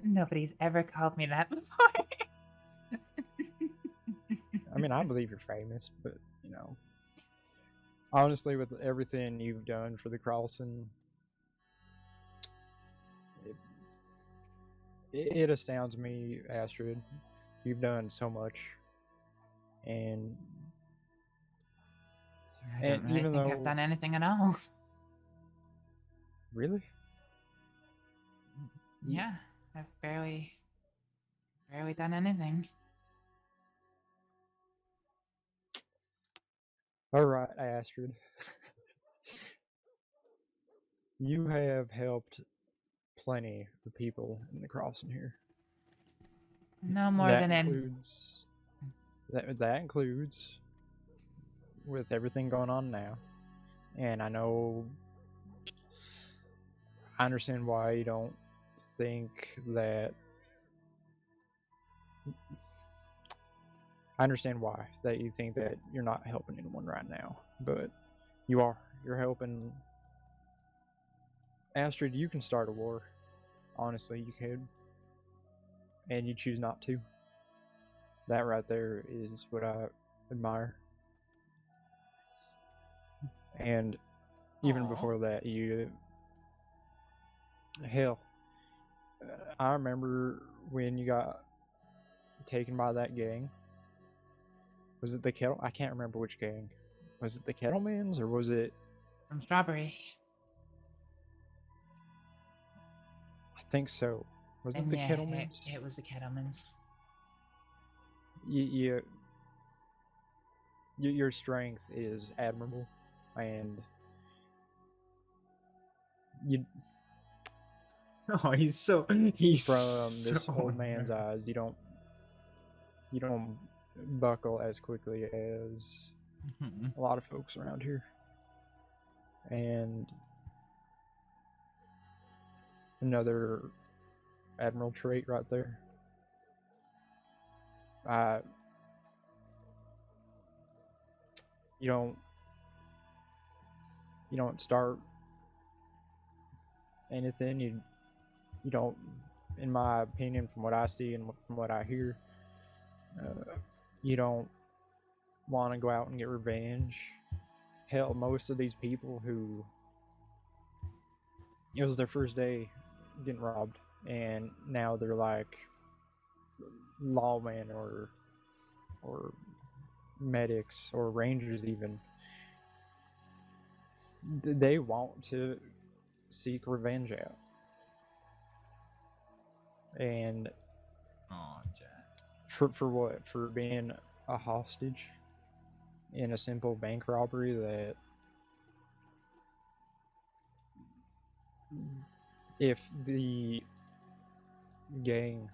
Nobody's ever called me that before. I mean, I believe you're famous, but, you know, honestly, with everything you've done for the crossing, it astounds me, Astrид. You've done so much, and I don't really think I've done anything at all. Really? Yeah, I've barely done anything. Alright, Astrид. You have helped plenty of people in the crossing here. No more than that includes with everything going on now. And I understand why you don't think that. I understand why that you think that you're not helping anyone right now, but you are. You're helping. Astrид, you can start a war. Honestly, you could. And you choose not to. That right there is what I admire. And even before that, hell, I remember when you got taken by that gang. Was it the Kettle? I can't remember which gang. Was it the Kettlemans or was it from Strawberry? I think so. Was it the Kettlemans? It was the Kettlemans. Your strength is admirable, and you. Oh, he's from this old man's eyes, you don't buckle as quickly as a lot of folks around here. And another admiral trait right there. you don't start anything. You don't, in my opinion, from what I see and from what I hear, you don't want to go out and get revenge. Hell, most of these people who it was their first day getting robbed, and now they're like lawmen or medics or rangers even. They want to seek revenge out. And Oh, Jack. For what? For being a hostage in a simple bank robbery that if the gang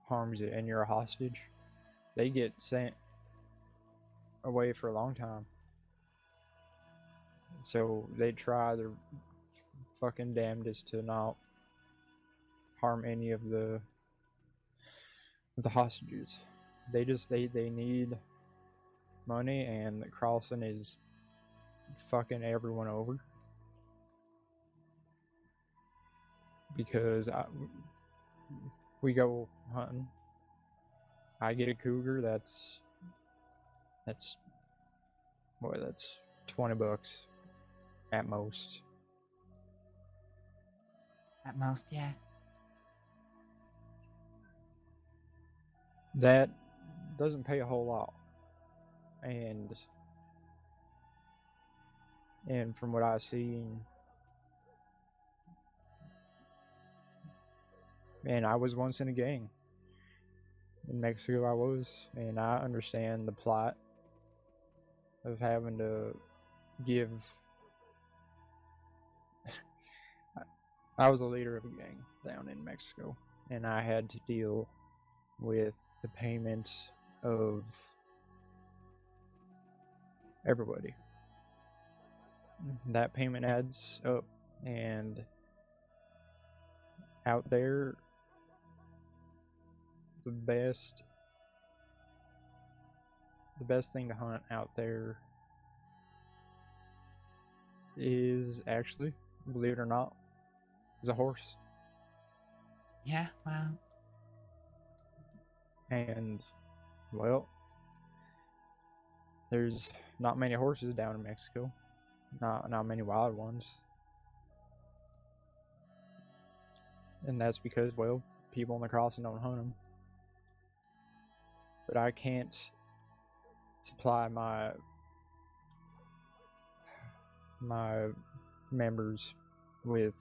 harms you and you're a hostage, they get sent away for a long time. So they try their fucking damnedest to not harm any of the hostages. They need money, and the crossing is fucking everyone over. Because we go hunting. I get a cougar. That's $20 at most. At most, yeah. That doesn't pay a whole lot, and from what I've seen, man, I was once in a gang. In Mexico I was, and I understand the plight of having to give. I was a leader of a gang down in Mexico, and I had to deal with the payments of everybody. That payment adds up, and out there, the best thing to hunt out there is actually, believe it or not, is a horse. Yeah, wow. And, well, there's not many horses down in Mexico. Not many wild ones. And that's because, well, people on the crossing don't hunt them. But I can't supply my members with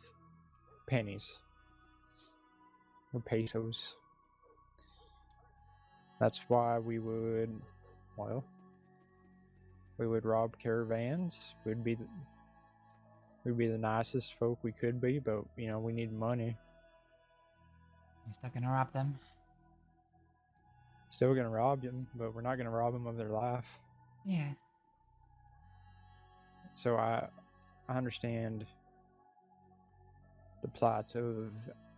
pennies or pesos. That's why we would rob caravans. We'd be the nicest folk we could be, but we need money. You're still gonna rob them? Still gonna rob them, but we're not gonna rob them of their life. Yeah. So I understand the plights of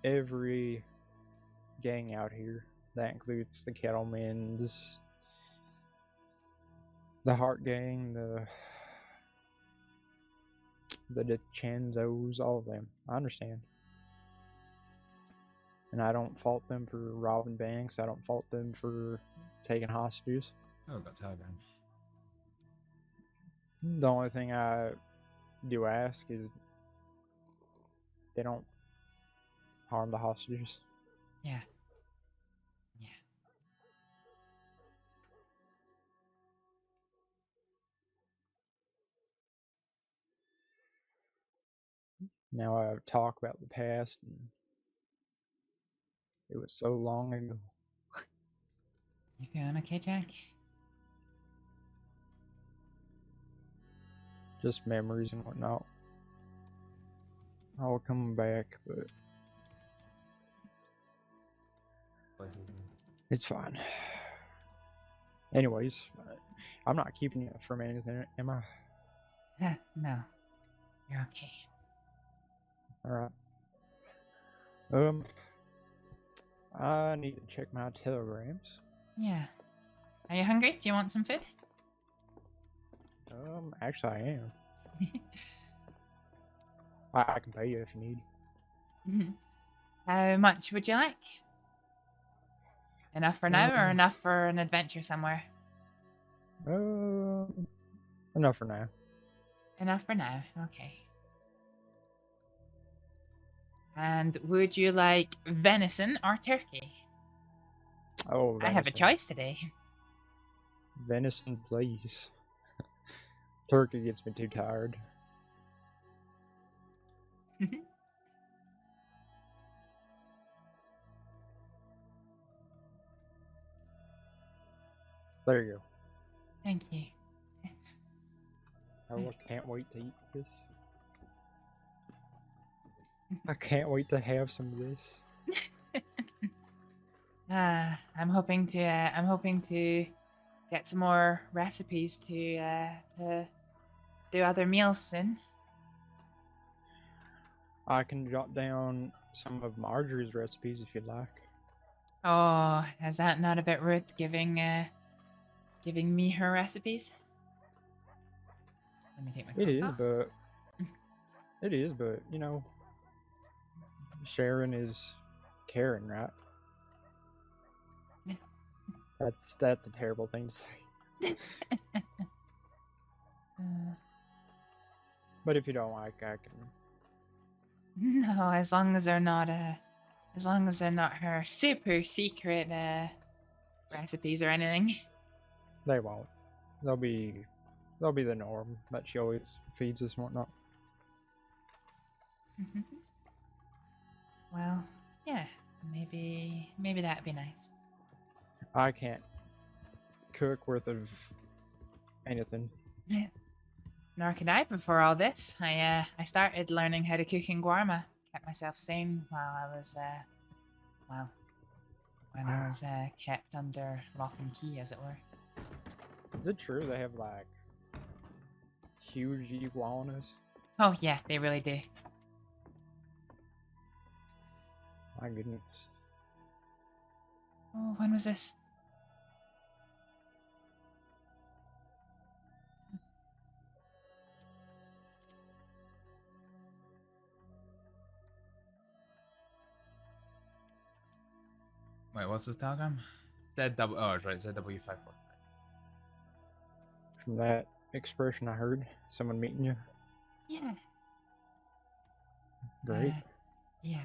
every gang out here. That includes the Kettlemans, the Heart Gang, the DeChenzos, all of them. I understand. And I don't fault them for robbing banks. I don't fault them for taking hostages. Oh, got Telegram. The only thing I do ask is they don't harm the hostages. Yeah. Yeah. Now I talk about the past, and it was so long ago. You feeling okay, Jack? Just memories and whatnot. All coming back, but it's fine. Anyways, I'm not keeping you from anything, am I? No. You're okay. Alright. I need to check my telegrams. Yeah. Are you hungry? Do you want some food? Actually, I am. I can pay you if you need. How much would you like? Enough for now, or enough for an adventure somewhere? Enough for now. Enough for now. Okay. And would you like venison or turkey? Oh, I have a venison. choice today. Venison, please. Turkey gets me too tired. There you go. Thank you. Oh, I can't wait to eat this. I can't wait to have some of this. I'm hoping to get some more recipes to do other meals soon. I can jot down some of Marjorie's recipes if you'd like. Oh, is that not a bit rude giving me her recipes? Let me take my It coat off. but you know, sharing is caring, right? That's a terrible thing to say. But if you don't like, I can. No, as long as they're not her super secret recipes or anything. They won't. They'll be the norm that she always feeds us and whatnot. Well, yeah, maybe that'd be nice. I can't cook worth of anything. Nor could I before all this. I started learning how to cook in Guarma. Kept myself sane while I was when I was kept under lock and key, as it were. Is it true they have like huge iguanas? Oh yeah, they really do. My goodness. Oh, when was this? Wait, what's this telegram? Said double. Oh, it's right. It said W54. From that expression I heard, someone meeting you. Yeah. Great. Yeah.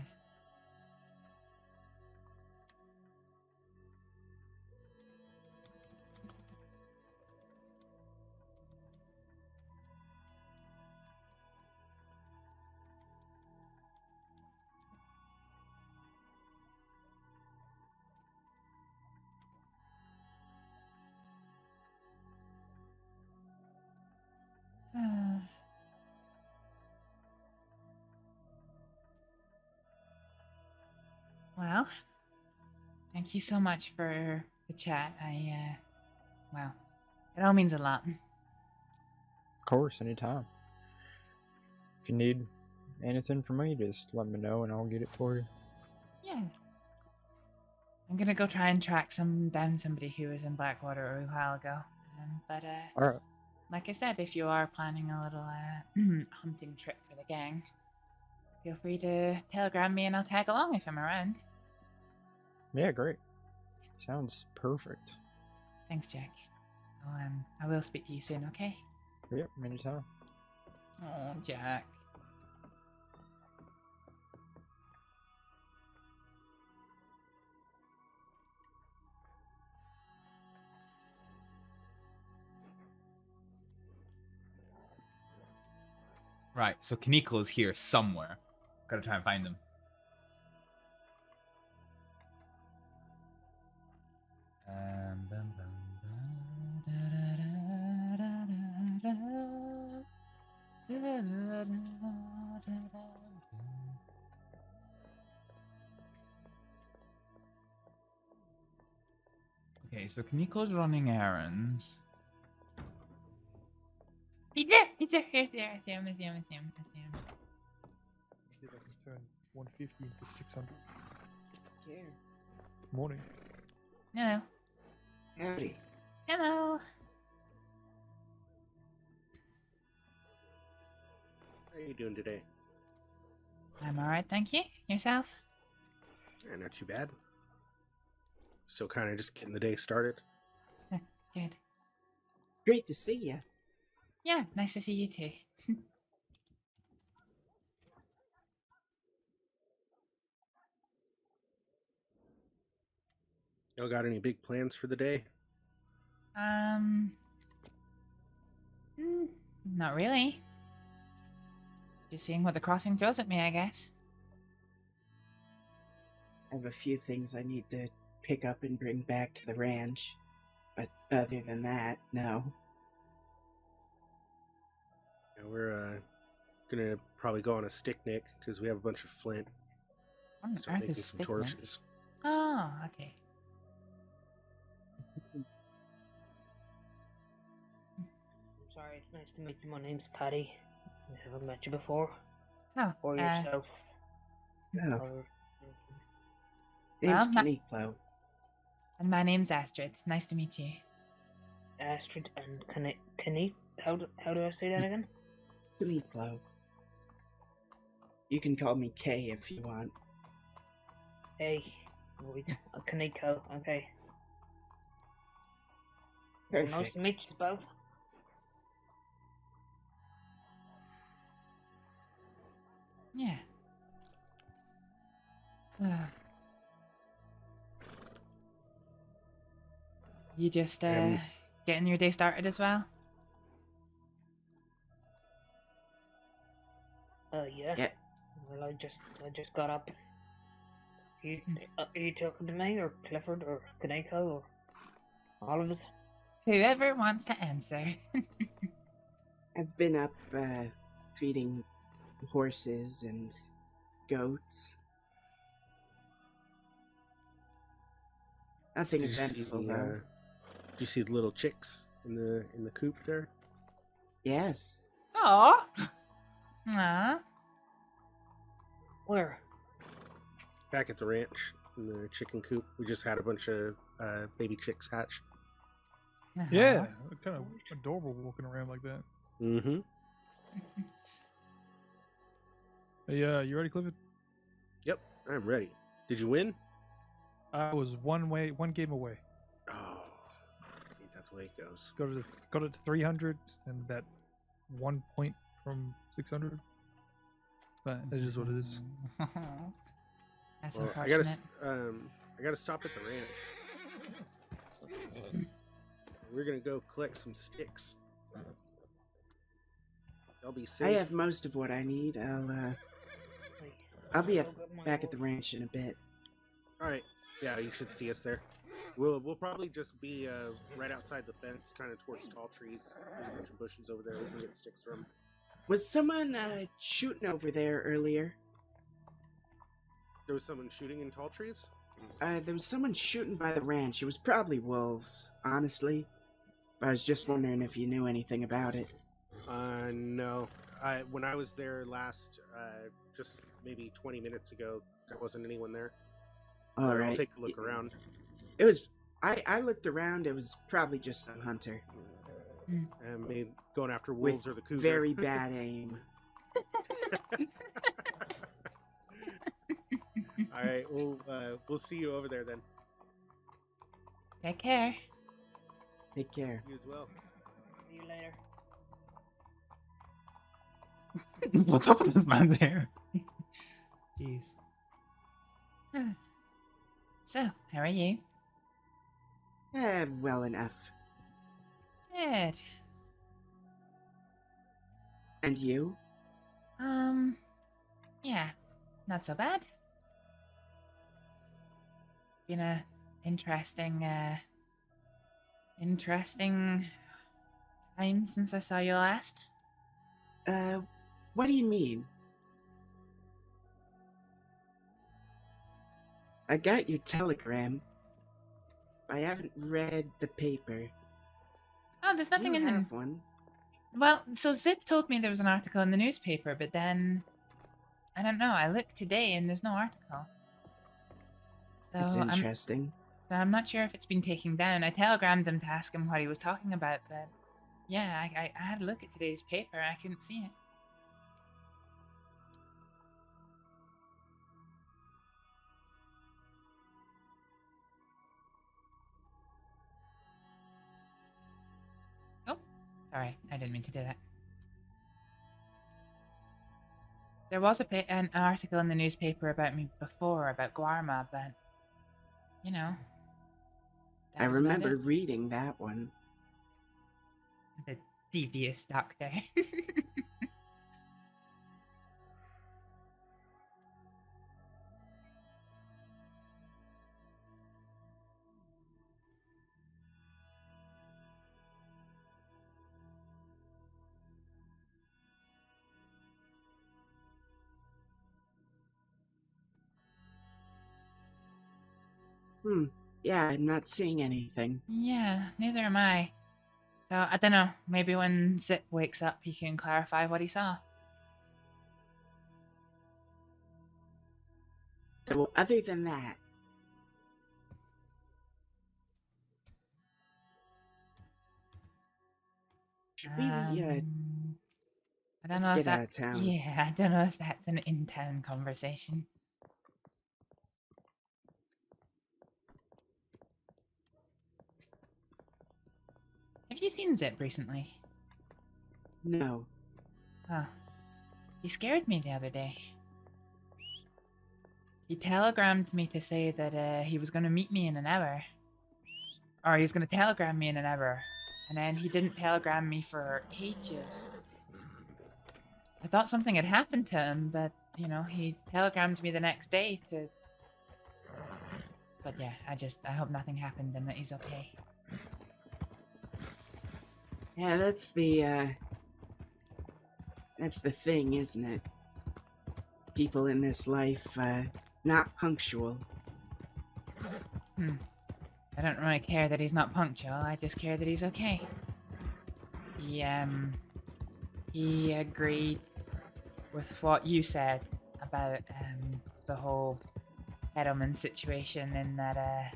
Well, thank you so much for the chat. Well, it all means a lot. Of course, anytime. If you need anything from me, just let me know and I'll get it for you. Yeah. I'm gonna go try and track down somebody who was in Blackwater a while ago. But Alright. like I said, if you are planning a little hunting trip for the gang, feel free to telegram me and I'll tag along if I'm around. Yeah, great. Sounds perfect. Thanks, Jack. I will speak to you soon, okay? Yep, anytime. Oh, Jack. Right, so Kaneko is here somewhere. Gotta try and find him. Okay, so Kaneko's running errands. He's there! He's there! I see him. See if I can turn 150 into 600. Yeah. Morning. Hello. Howdy. Hello. How you doing today? I'm alright, thank you. Yourself? Yeah, not too bad. Still kind of just getting the day started. Good. Great to see you. Yeah, nice to see you too. Y'all got any big plans for the day? Not really. Just seeing what the crossing throws at me, I guess. I have a few things I need to pick up and bring back to the ranch. But other than that, no. Yeah, we're gonna probably go on a sticknick because we have a bunch of flint. What on Start earth making is some sticknick? torches. Oh, okay. Sorry, it's nice to meet you. My name's Patty. I haven't met you before. Oh, Or yourself. No. Or, Name's Well, Kaniklo. And my name's Astrid. Nice to meet you. Astrid and Kane. How do I say that again? Kaniklo. You can call me Kay if you want. Hey, wait, Kaneko. Okay. Perfect. Nice to meet you both. Yeah. You just getting your day started as well? Yeah. Yeah. Well, I just got up. Are you talking to me or Clifford or Kaneko or all of us? Whoever wants to answer. I've been up feeding horses and goats. Nothing Did you see eventful the, though. Did you see the little chicks in the coop there? Yes. Aww. Aww. Where? Back at the ranch in the chicken coop. We just had a bunch of baby chicks hatch. Yeah, kind of adorable walking around like that. Mm-hmm. Hey, you ready, Clifford? Yep, I'm ready. Did you win? I was one game away. Oh, I think that's the way it goes. Got it to 300 and that 1 point from 600. But it is what it is. That's Well, unfortunate. I gotta stop at the ranch. We're gonna go collect some sticks. I'll be safe. I have most of what I need. I'll be back at the ranch in a bit. All right. Yeah, you should see us there. We'll probably just be right outside the fence, kind of towards tall trees. There's a bunch of bushes over there we can get sticks from. Was someone shooting over there earlier? There was someone shooting in tall trees? There was someone shooting by the ranch. It was probably wolves, honestly. I was just wondering if you knew anything about it. No. When I was there last, just maybe 20 minutes ago, there wasn't anyone there. All right. I'll take a look around. It was. I looked around. It was probably just some hunter. Maybe going after wolves With or the cougar. very bad aim. All right, we'll see you over there then. Take care. Take care. You as well. See you later. What's up with this man's hair? Jeez. So, how are you? Well enough. Good. And you? Yeah, not so bad. Been a interesting time since I saw you last. What do you mean? I got your telegram. I haven't read the paper. Oh, there's nothing you in have the... one. Well, so Zip told me there was an article in the newspaper, but then... I don't know, I looked today and there's no article. So That's interesting. I'm not sure if it's been taken down. I telegrammed him to ask him what he was talking about, but... Yeah, I had a look at today's paper, I couldn't see it. Sorry, I didn't mean to do that. There was an article in the newspaper about me before, about Guarma, but, you know. I remember reading that one. The devious doctor. Yeah, I'm not seeing anything. Yeah, neither am I. So, I don't know, maybe when Zip wakes up he can clarify what he saw. So, other than that... Should we, I don't let's know if get that... out of town. Yeah, I don't know if that's an in-town conversation. Have you seen Zip recently? No. Huh. He scared me the other day. He telegrammed me to say that he was going to meet me in an hour. Or he was going to telegram me in an hour. And then he didn't telegram me for ages. I thought something had happened to him, but, you know, he telegrammed me the next day to... But yeah, I hope nothing happened and that he's okay. Yeah, that's the thing, isn't it? People in this life, not punctual. I don't really care that he's not punctual, I just care that he's okay. He agreed with what you said about, the whole Edelman situation in that,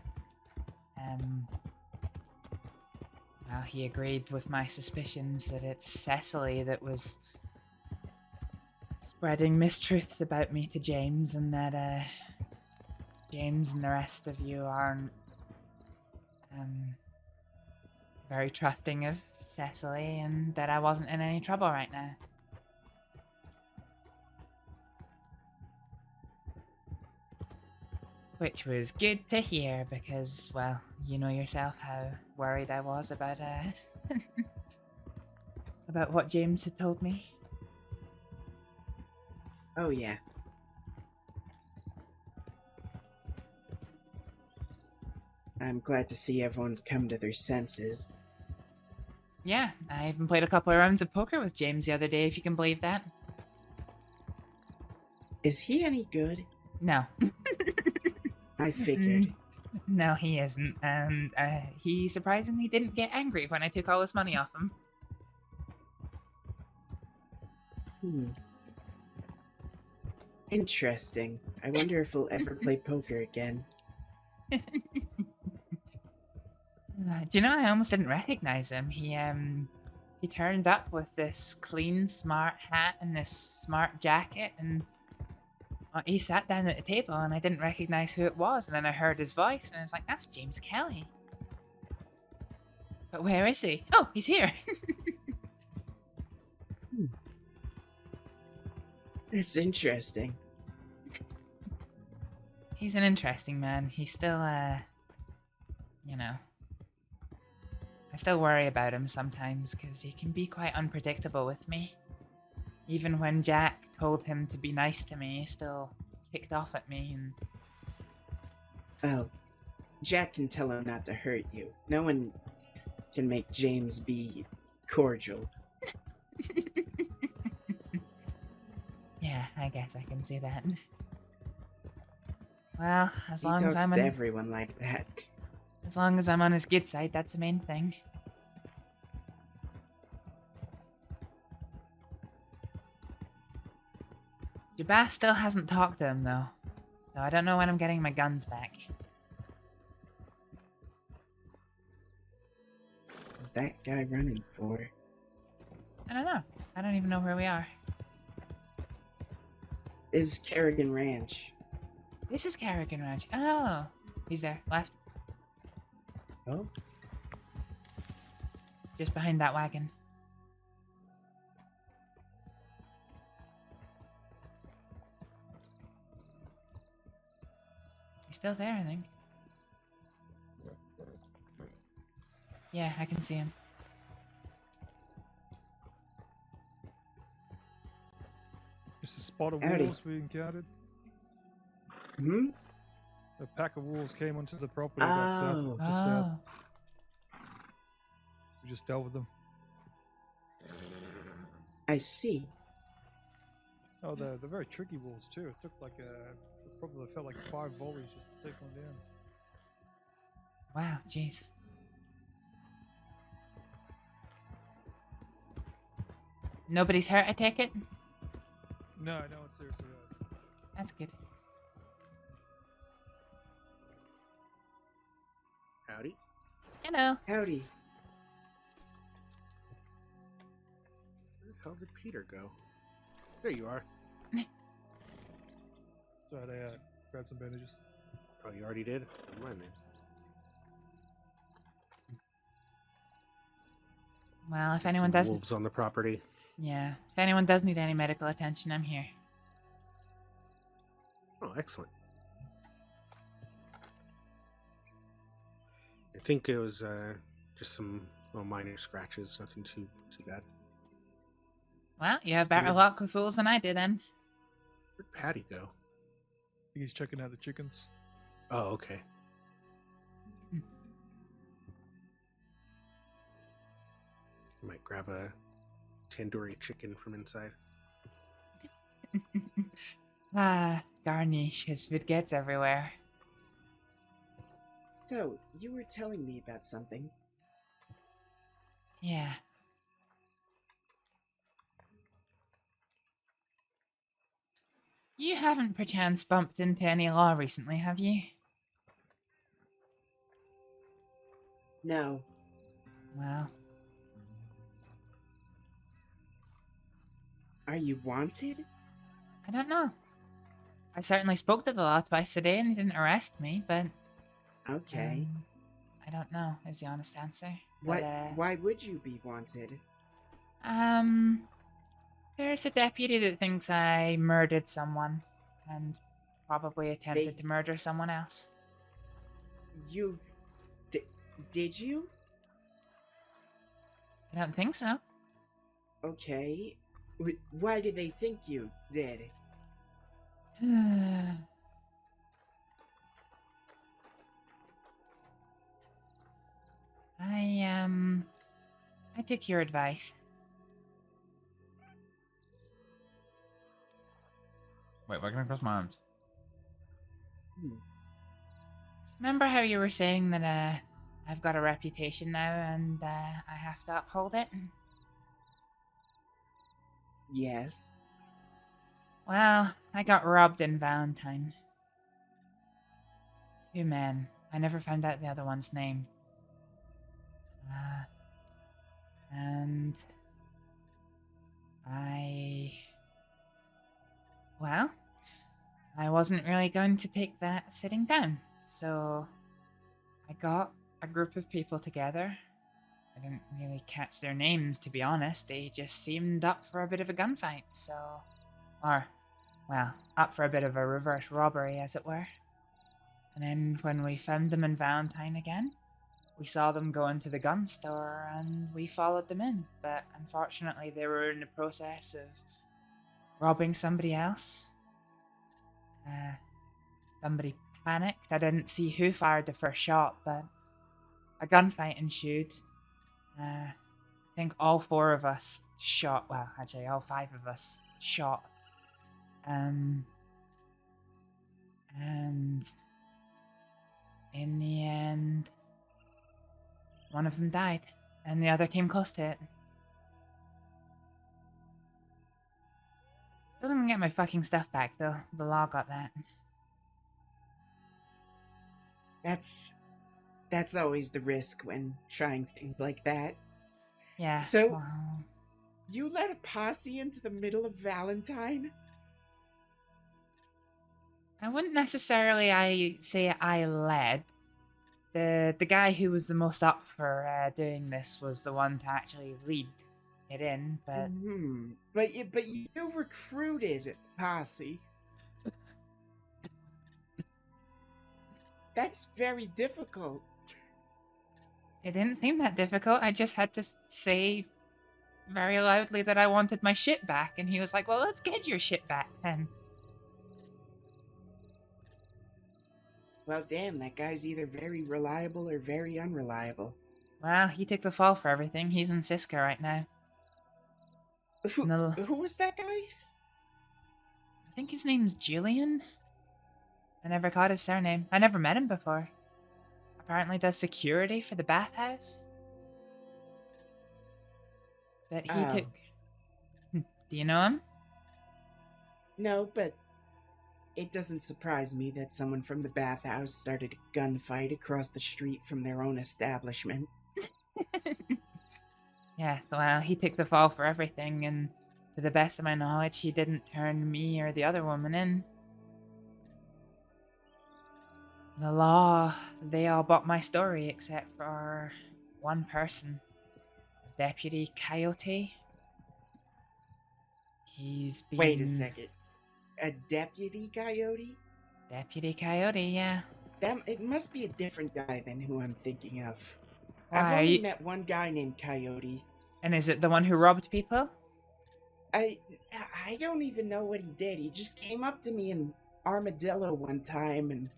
well, he agreed with my suspicions that it's Cecily that was spreading mistruths about me to James, and that, James and the rest of you aren't, very trusting of Cecily, and that I wasn't in any trouble right now. Which was good to hear, because, well, you know yourself how worried I was about, about what James had told me. Oh, yeah. I'm glad to see everyone's come to their senses. Yeah, I even played a couple of rounds of poker with James the other day, if you can believe that. Is he any good? No. I figured. No, he isn't, and he surprisingly didn't get angry when I took all his money off him. Interesting. I wonder if we'll ever play poker again. Do you know, I almost didn't recognize him. He turned up with this clean, smart hat and this smart jacket, and he sat down at the table, and I didn't recognize who it was, and then I heard his voice, and I was like, that's James Kelly. But where is he? Oh, he's here! That's interesting. He's an interesting man. He's still, you know... I still worry about him sometimes, because he can be quite unpredictable with me. Even when Jack told him to be nice to me, he still kicked off at me, and... Well, Jack can tell him not to hurt you. No one can make James be cordial. Yeah, I guess I can see that. Well, as long he as talks I'm to on... everyone like that. As long as I'm on his good side, that's the main thing. Jabas still hasn't talked to him, though. So I don't know when I'm getting my guns back. What's that guy running for? I don't know. I don't even know where we are. Is Kerrigan Ranch. This is Kerrigan Ranch. Oh, he's there. Left. Oh? Just behind that wagon. still there, I think. Yeah, I can see him. It's a spot of Howdy. wolves we encountered. Hmm? A pack of wolves came onto the property south, just south. We just dealt with them. I see. Oh, they're very tricky wolves too. It took like it probably felt like 5 volleys just to take one down. Wow, jeez. Nobody's hurt, I take it? No, no one's seriously hurt. That's good. Howdy. Hello. Howdy. Where the hell did Peter go? There you are. Sorry, I grabbed some bandages. Oh, you already did? Never mind then. Well, if anyone Some does... wolves on the property. Yeah, if anyone does need any medical attention, I'm here. Oh, excellent. I think it was just some little minor scratches, nothing too bad. Well, you have better luck with fools than I did then. Where'd Patty go? I think he's checking out the chickens. Oh, okay. Might grab a tandoori chicken from inside. Garnish, his food gets everywhere. So, you were telling me about something. Yeah. You haven't perchance bumped into any law recently, have you? No. Well. Are you wanted? I don't know. I certainly spoke to the law twice today and he didn't arrest me, but... Okay. I don't know, is the honest answer. Why would you be wanted? There's a deputy that thinks I murdered someone, and probably attempted to murder someone else. You... did you? I don't think so. Okay. Why do they think you did? I took your advice. Wait, why can I cross my arms? Remember how you were saying that, I've got a reputation now and, I have to uphold it? Yes. Well, I got robbed in Valentine. 2 men. I never found out the other one's name. And... Well, I wasn't really going to take that sitting down, so I got a group of people together. I didn't really catch their names, to be honest. They just seemed up for a bit of a gunfight, so... Or, well, up for a bit of a reverse robbery, as it were. And then when we found them in Valentine again, we saw them go into the gun store and we followed them in. But unfortunately, they were in the process of robbing somebody else. Somebody panicked. I didn't see who fired the first shot, but a gunfight ensued. I think all 4 of us shot. Well, actually, all 5 of us shot. And in the end, one of them died, and the other came close to it. Still didn't get my fucking stuff back, though. The law got that. That's always the risk when trying things like that. Yeah. So, well, you led a posse into the middle of Valentine? I wouldn't necessarily say I led. The guy who was the most up for doing this was the one to actually lead it in, but... But you recruited posse. That's very difficult. It didn't seem that difficult. I just had to say very loudly that I wanted my shit back, and he was like, well, let's get your shit back then. Well, damn, that guy's either very reliable or very unreliable. Well, he took the fall for everything. He's in Cisco right now. Who was that guy? I think his name's Julian. I never caught his surname. I never met him before. Apparently does security for the bathhouse. But he took... Do you know him? No, but it doesn't surprise me that someone from the bathhouse started a gunfight across the street from their own establishment. Yeah, well, he took the fall for everything, and to the best of my knowledge, he didn't turn me or the other woman in. The law, they all bought my story except for one person. Deputy Coyote. He's been... Wait a second. A deputy coyote? Deputy Coyote, yeah. It must be a different guy than who I'm thinking of. Why, I've only met one guy named Coyote. And is it the one who robbed people? I don't even know what he did. He just came up to me in Armadillo one time and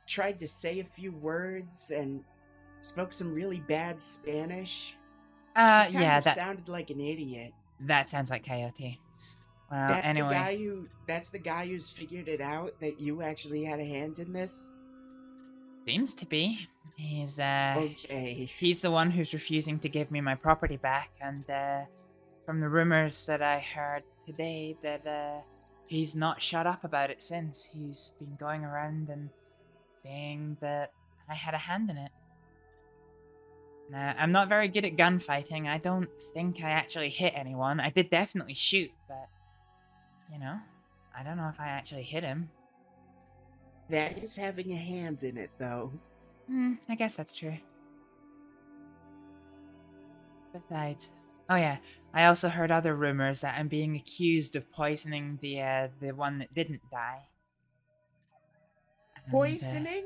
tried to say a few words and spoke some really bad Spanish. Yeah, that sounded like an idiot. That sounds like Coyote. Well, That's anyway. That's the guy who's figured it out that you actually had a hand in this? Seems to be. He's, Okay. He's the one who's refusing to give me my property back, and, from the rumors that I heard today, that, he's not shut up about it since. He's been going around and saying that I had a hand in it. Now, I'm not very good at gunfighting. I don't think I actually hit anyone. I did definitely shoot, but, you know, I don't know if I actually hit him. That is having a hand in it, though. I guess that's true. Besides... Oh yeah, I also heard other rumors that I'm being accused of poisoning the one that didn't die. And, Poisoning?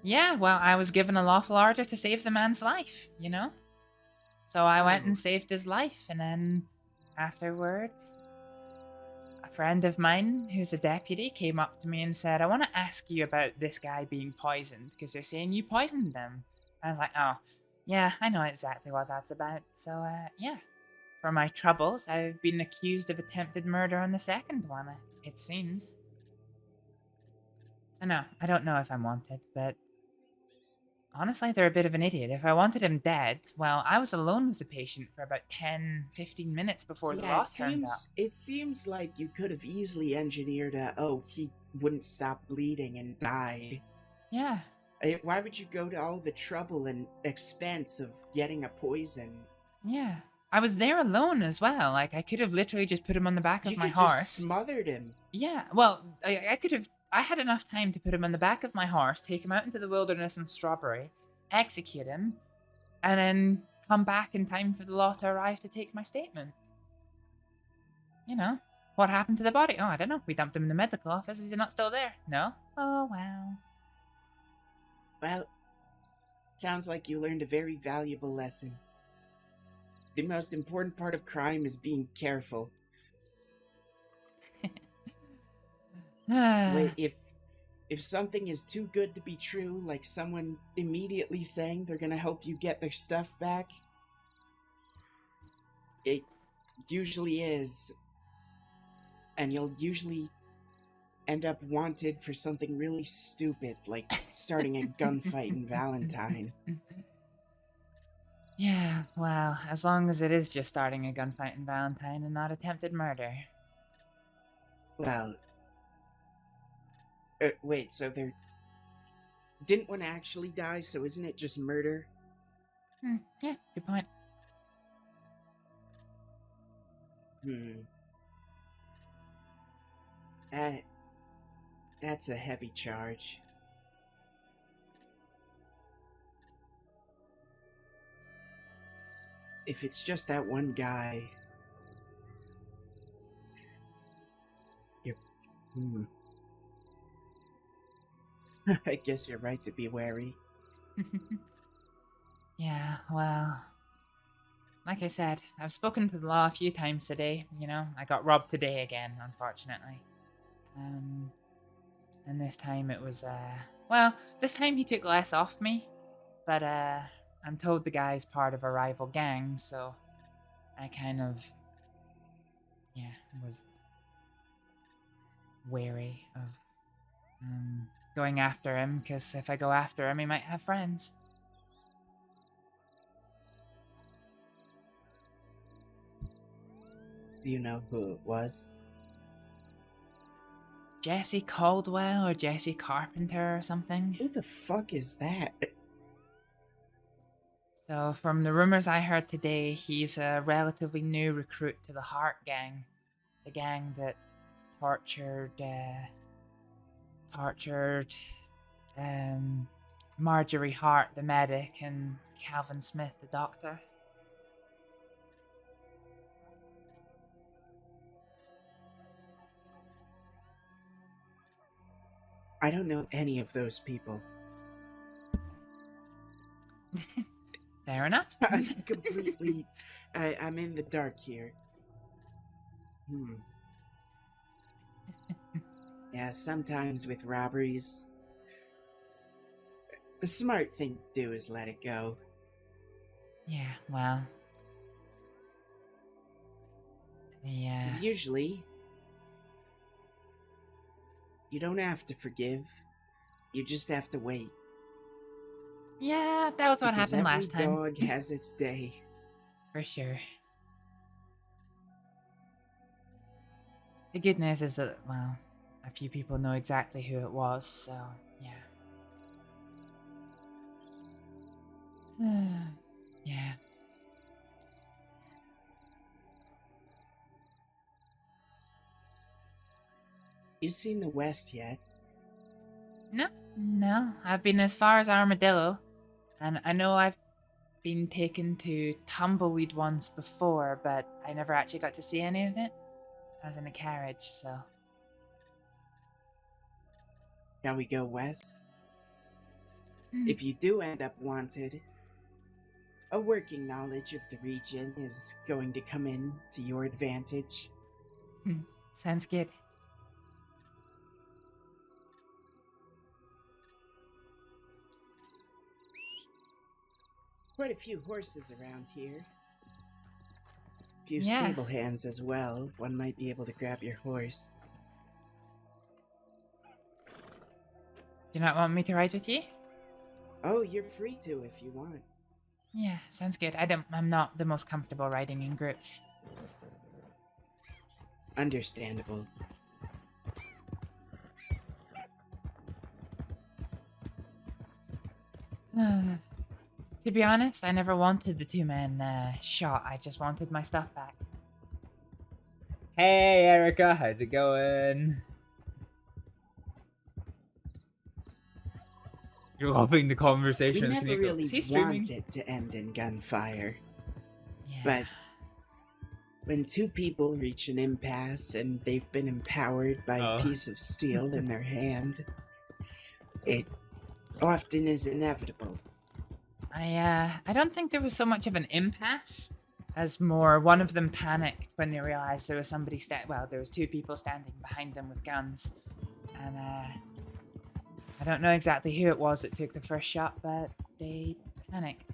Yeah, well, I was given a lawful order to save the man's life, you know? So I went and saved his life, and then afterwards, a friend of mine who's a deputy came up to me and said, I want to ask you about this guy being poisoned, because they're saying you poisoned them. I was like, oh, yeah, I know exactly what that's about. So, yeah. For my troubles, I've been accused of attempted murder on the second one, it seems. So no, I don't know if I'm wanted, but... Honestly, they're a bit of an idiot. If I wanted him dead, well, I was alone with the patient for about 10-15 minutes before the law turned up. It seems like you could have easily engineered he wouldn't stop bleeding and died. Yeah. Why would you go to all the trouble and expense of getting a poison? Yeah. I was there alone as well. Like, I could have literally just put him on the back of my You horse. just smothered him. Yeah, well, I could have... I had enough time to put him on the back of my horse, take him out into the wilderness in Strawberry, execute him, and then come back in time for the law to arrive to take my statements. You know, what happened to the body? Oh, I don't know. We dumped him in the medical office. Is he not still there? No? Oh, well. Well, sounds like you learned a very valuable lesson. The most important part of crime is being careful. Wait, if something is too good to be true, like someone immediately saying they're gonna help you get their stuff back, it usually is. And you'll usually end up wanted for something really stupid, like starting a gunfight in Valentine. Yeah, well, as long as it is just starting a gunfight in Valentine and not attempted murder. Well... wait, so there... Didn't one actually die, so isn't it just murder? Yeah, good point. That's a heavy charge. If it's just that one guy... I guess you're right to be wary. Yeah, well, like I said, I've spoken to the law a few times today, you know. I got robbed today again, unfortunately. And this time it was, well, this time he took less off me, but, I'm told the guy's part of a rival gang, so I kind of, yeah, was wary of, going after him, because if I go after him, he might have friends. Do you know who it was? Jesse Caldwell or Jesse Carpenter or something. Who the fuck is that? So, from the rumors I heard today, he's a relatively new recruit to the Hart gang. The gang that tortured Marjorie Hart, the medic, and Calvin Smith, the doctor. I don't know any of those people. Fair enough. I'm completely... I'm in the dark here. Yeah, sometimes with robberies, the smart thing to do is let it go. Yeah, well... Yeah. 'Cause usually, you don't have to forgive. You just have to wait. Yeah, that was what Because happened last time. Every dog has its day. For sure. The good news is that, well, a few people know exactly who it was, so, yeah. Yeah. You seen the West yet? No, I've been as far as Armadillo, and I know I've been taken to Tumbleweed once before, but I never actually got to see any of it. I was in a carriage, so... Shall we go west? If you do end up wanted, a working knowledge of the region is going to come in to your advantage. Sounds good. Quite a few horses around here. A few Yeah. stable hands as well. One might be able to grab your horse. Do you not want me to ride with you? Oh, you're free to if you want. Yeah, sounds good. I'm not the most comfortable riding in groups. Understandable. To be honest, I never wanted the two-man shot. I just wanted my stuff back. Hey, Erica, how's it going? You're loving the conversation. We with never Kaneko. really Is he streaming? want it to end in gunfire. But when two people reach an impasse and they've been empowered by a piece of steel in their hand, it often is inevitable. I don't think there was so much of an impasse as more one of them panicked when they realized there was somebody there was two people standing behind them with guns. And I don't know exactly who it was that took the first shot, but they panicked.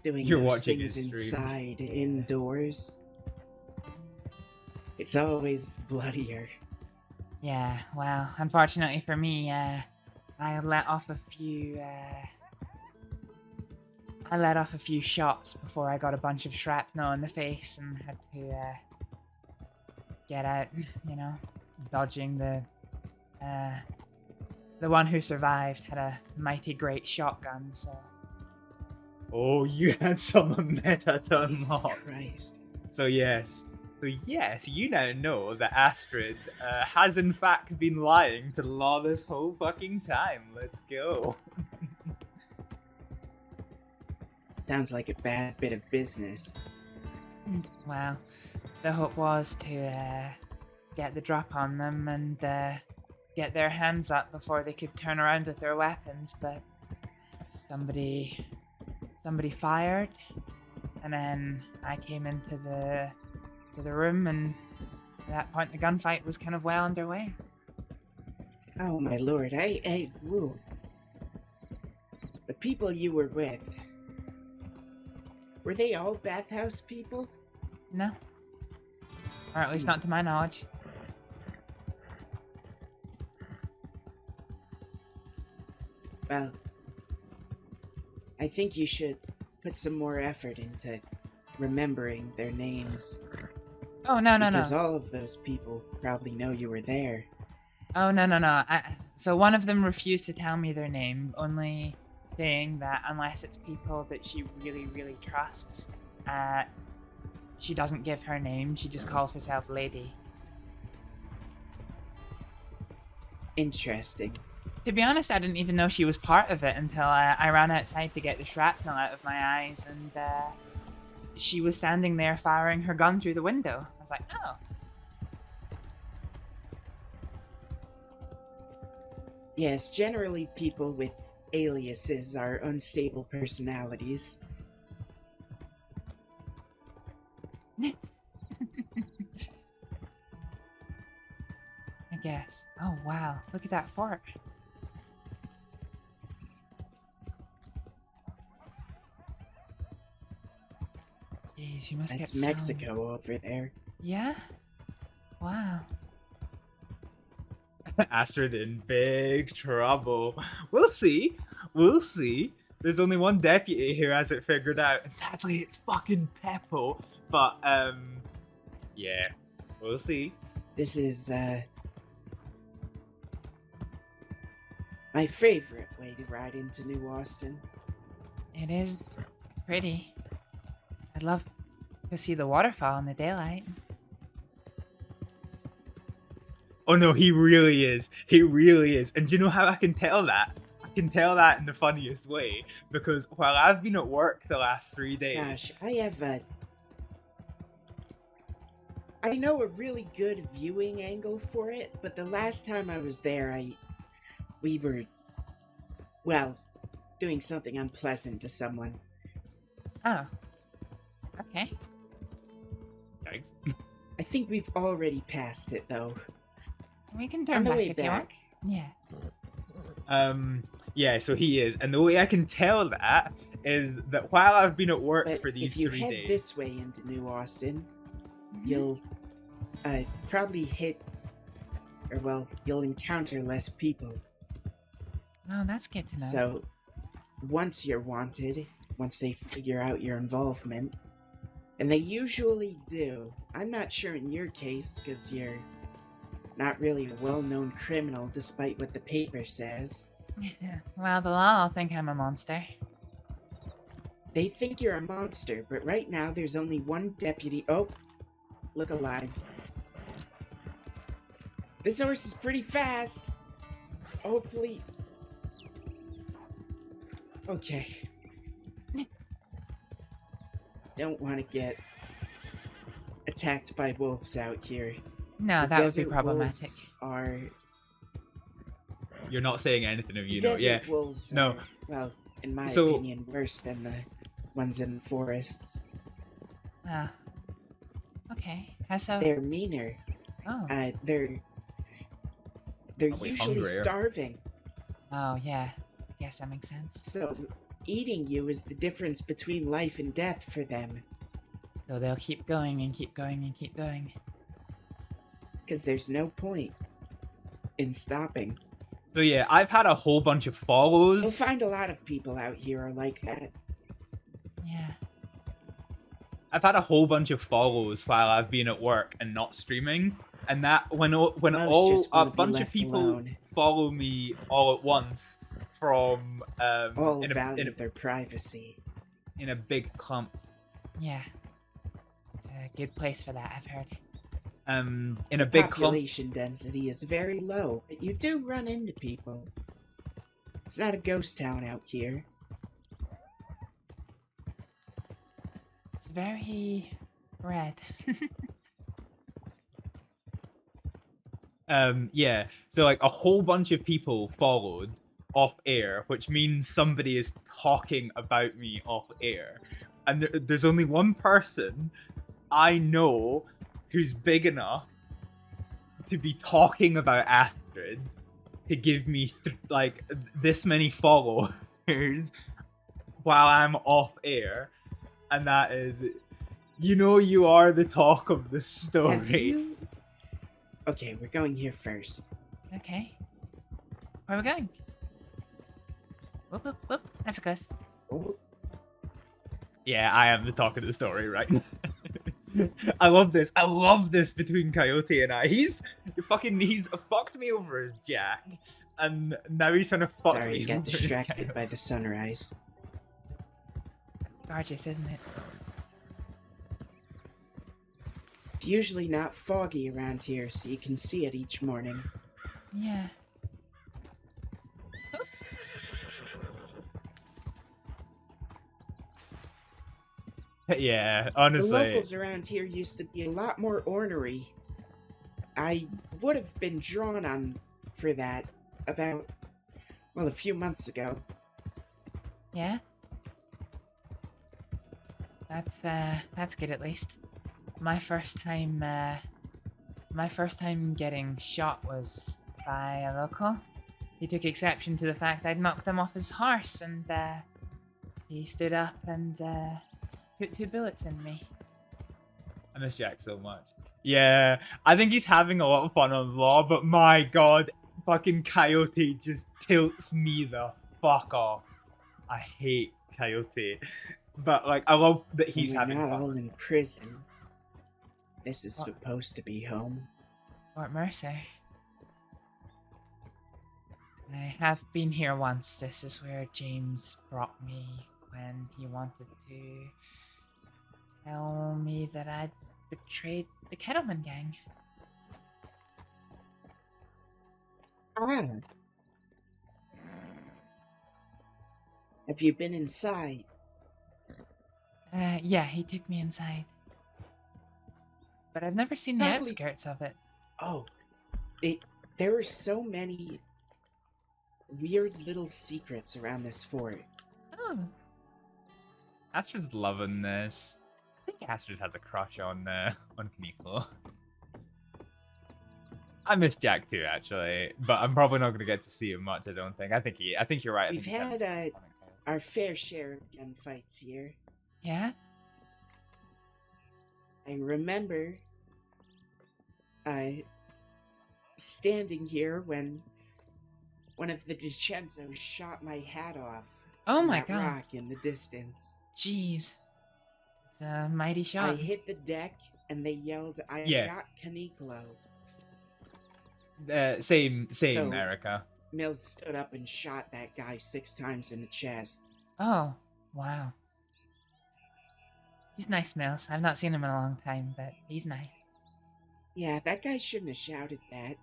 Doing You're those watching things his stream. inside, indoors, it's always bloodier. Yeah, well, unfortunately for me, I let off a few shots before I got a bunch of shrapnel in the face and had to get out, you know, dodging the one who survived had a mighty great shotgun, so... Oh, you had some meta to unlock. Christ. So yes, you now know that Astrid has in fact been lying to the law this whole fucking time. Let's go. Sounds like a bad bit of business. Well, the hope was to get the drop on them and get their hands up before they could turn around with their weapons, but somebody fired, and then I came into the room, and at that point the gunfight was kind of well underway. Oh my lord, woo. The people you were with, were they all bathhouse people? No. Or at least not to my knowledge. Well, I think you should put some more effort into remembering their names. Oh, no. Because all of those people probably know you were there. Oh, no. So one of them refused to tell me their name, only saying that unless it's people that she really, really trusts, she doesn't give her name, she just calls herself Lady. Interesting. To be honest, I didn't even know she was part of it until I ran outside to get the shrapnel out of my eyes, and she was standing there firing her gun through the window. I was like, oh. Yes, generally people with aliases are unstable personalities. I guess. Oh, wow. Look at that fort. Jeez, you must That's get Mexico over there. Yeah? Wow. Astrид in big trouble. We'll see. We'll see. There's only one deputy who has it figured out, and sadly it's fucking Peppo. But, yeah. We'll see. This is, my favorite way to ride into New Austin. It is pretty. I'd love to see the waterfall in the daylight. Oh no, he really is. He really is. And do you know how I can tell that? I can tell that in the funniest way. Because while I've been at work the last 3 days... Gosh, I know a really good viewing angle for it, but the last time I was there, we were, well, doing something unpleasant to someone. Oh. Okay. Thanks. I think we've already passed it, though. We can turn On the back way if you want. back. Yeah. Yeah, so he is. And the way I can tell that is that while I've been at work for these 3 days... if you head this way into New Austin, you'll probably hit, or well, you'll encounter less people. Oh, that's good to know. So, once you're wanted, once they figure out your involvement, and they usually do. I'm not sure in your case, because you're not really a well-known criminal, despite what the paper says. Well, the law will think I'm a monster. They think you're a monster, but right now there's only one deputy. Oh, look alive. This horse is pretty fast. Hopefully. Okay. Don't want to get attacked by wolves out here. No, The that would be desert problematic. wolves are... You're not saying anything of you The know, yeah. desert wolves No. are, well, in my So- opinion, worse than the ones in the forests. Ah. Okay. How so? They're meaner. Oh. They're Probably usually hungrier. starving. Oh, yeah. Guess that makes sense. So, eating you is the difference between life and death for them. So they'll keep going and keep going and keep going. Because there's no point in stopping. So yeah, I've had a whole bunch of follows. You'll find a lot of people out here are like that. Yeah. I've had a whole bunch of follows while I've been at work and not streaming, and that when all just a wanna be bunch of left people alone. follow me all at once from All in value their privacy. a big clump. Yeah. It's a good place for that, I've heard. In a big clump. Population density is very low, but you do run into people. It's not a ghost town out here. It's very red. Yeah. So like a whole bunch of people followed off air, which means somebody is talking about me off air, and there's only one person I know who's big enough to be talking about Astrid to give me like this many followers while I'm off air, and that is, you are the talk of the Have story. you... Okay, we're going here first. Okay. Where are we going? Whoop, whoop, whoop. That's a cliff. Oh. Yeah, I am the talk of the story, right? I love this. I love this between Coyote and I. He's fucked me over as Jack, and now he's trying to fuck Sorry, me you got over as distracted Coyote. by the sunrise. Gorgeous, isn't it? It's usually not foggy around here, so you can see it each morning. Yeah. Yeah, The honestly. locals around here used to be a lot more ornery. I would have been drawn on for that about, well, a few months ago. Yeah? That's good at least. My first time getting shot was by a local. He took exception to the fact I'd knocked him off his horse, and he stood up and put 2 bullets in me. I miss Jack so much. Yeah, I think he's having a lot of fun on Law, but my god, fucking Coyote just tilts me the fuck off. I hate Coyote. But, like, I love that he's We're having not fun. all in prison. This is supposed to be home. Fort Mercer. I have been here once. This is where James brought me when he wanted to tell me that I'd betrayed the Kettleman gang. Ah. Have you been inside? Yeah, he took me inside. But I've never seen the Probably- outskirts of it. Oh, there were so many weird little secrets around this fort. Oh. Astrid's loving this. I think Astrid has a crush on Kaneko. I miss Jack too, actually, but I'm probably not going to get to see him much. I don't think. I think you're right. I We've think he's having had our fair share of gunfights here. Yeah? I remember standing here when one of the DiCenzos shot my hat off. Oh from my that God. rock in the distance. Jeez. It's a mighty shot. I hit the deck and they yelled, "I Yeah. got Kaneko." Same, So- Erica. Mills stood up and shot that guy 6 times in the chest. Oh, wow. He's nice, Mills. I've not seen him in a long time, but he's nice. Yeah, that guy shouldn't have shouted that.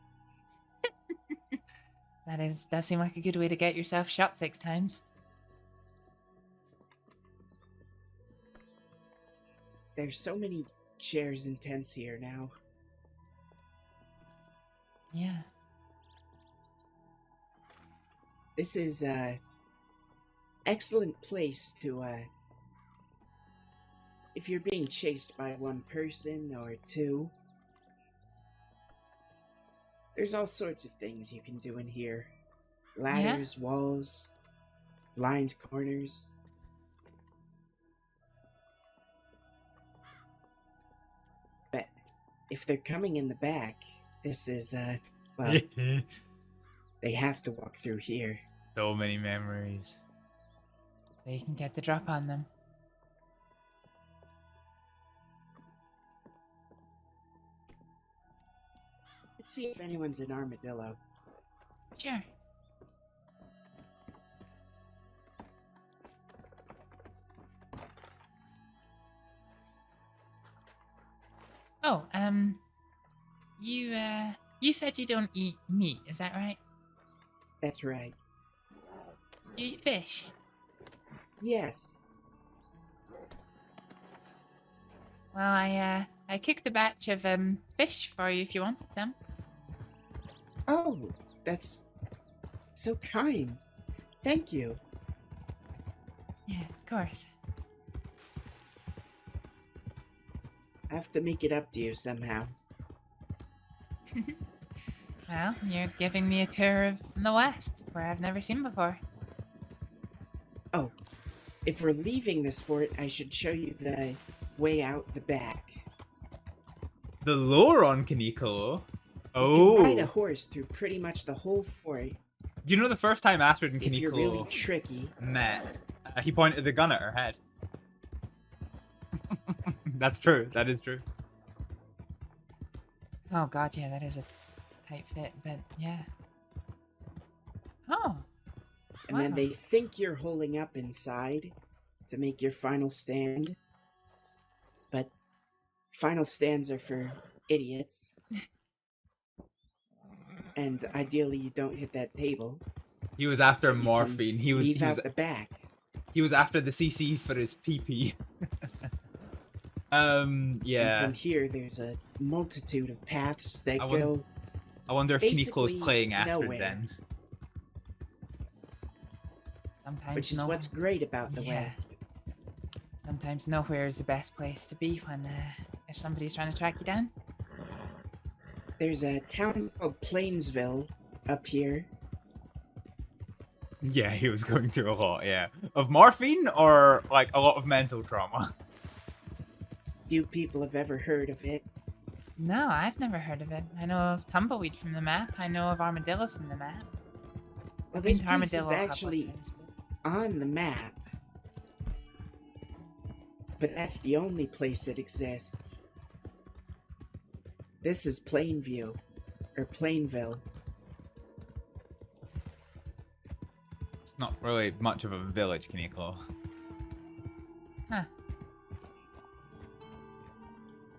Does seem like a good way to get yourself shot 6 times. There's so many chairs and tents here now. Yeah. This is a excellent place to if you're being chased by one person or 2. There's all sorts of things you can do in here. Ladders, walls, blind corners. But if they're coming in the back, this is well, they have to walk through here. So many memories. So you can get the drop on them. Let's see if anyone's in Armadillo. Sure. Oh, you said you don't eat meat, is that right? That's right. You eat fish? Yes. Well, I cooked a batch of fish for you if you wanted some. Oh, that's so kind. Thank you. Yeah, of course. I have to make it up to you somehow. Well, you're giving me a tour of the West, where I've never seen before. Oh, if we're leaving this fort, I should show you the way out the back. The lore on Kaneko. You can ride a Oh. horse through pretty much the whole fort. You know the first time Astrid and If you're really Kaneko tricky. met, he pointed the gun at her head. That's true. That is true. Oh god, yeah, that is a tight fit, but yeah. Oh. And then Wow. they think you're holding up inside to make your final stand. But final stands are for idiots. And ideally you don't hit that table. He was after You can morphine. He was leave out the back. He was after the CC for his PP. And Yeah. from here there's a multitude of paths that I go wonder if Kaneko is basically playing Astrid nowhere. then. Sometimes Which is no- what's great about the Yeah. West. Sometimes nowhere is the best place to be when, if somebody's trying to track you down. There's a town called Plainsville up here. Yeah, he was going through a lot, yeah. Of morphine or like a lot of mental trauma? Few people have ever heard of it. No, I've never heard of it. I know of Tumbleweed from the map. I know of Armadillo from the map. Well, I've this been to place Armadillo is a couple of actually times, on the map. But that's the only place it exists. This is Plainview, or Plainville. It's not really much of a village, Kaneko. Huh.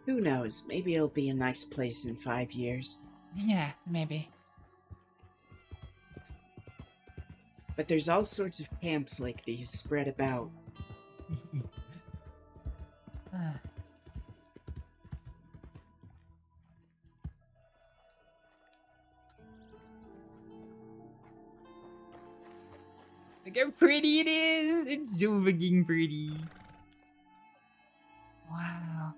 Who knows? Maybe it'll be a nice place in 5 years. Yeah, maybe. But there's all sorts of camps like these spread about. Huh. Look how pretty it is! It's so fucking pretty. Wow.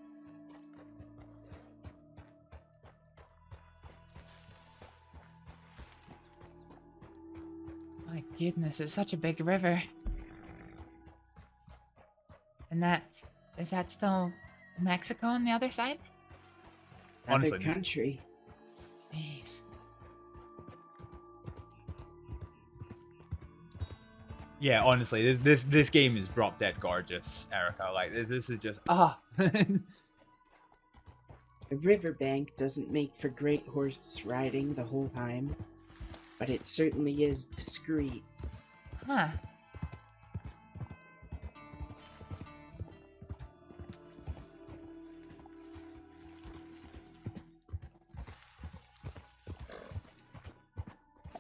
My goodness, it's such a big river. And is that still Mexico on the other side? Another Honestly, country. Jeez. Yeah, honestly, this game is drop dead gorgeous, Erica. Like this is just The riverbank doesn't make for great horse riding the whole time, but it certainly is discreet. Huh.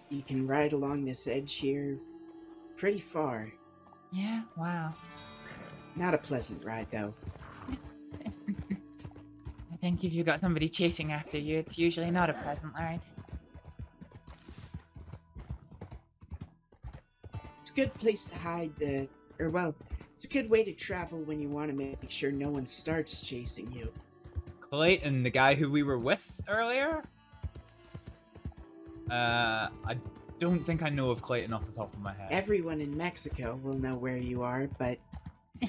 You can ride along this edge here pretty far. Yeah, wow. Not a pleasant ride, though. I think if you've got somebody chasing after you, it's usually not a pleasant ride. It's a good place to hide, it's a good way to travel when you want to make sure no one starts chasing you. Clayton, the guy who we were with earlier. I don't think I know of Clayton off the top of my head. Everyone in Mexico will know where you are, but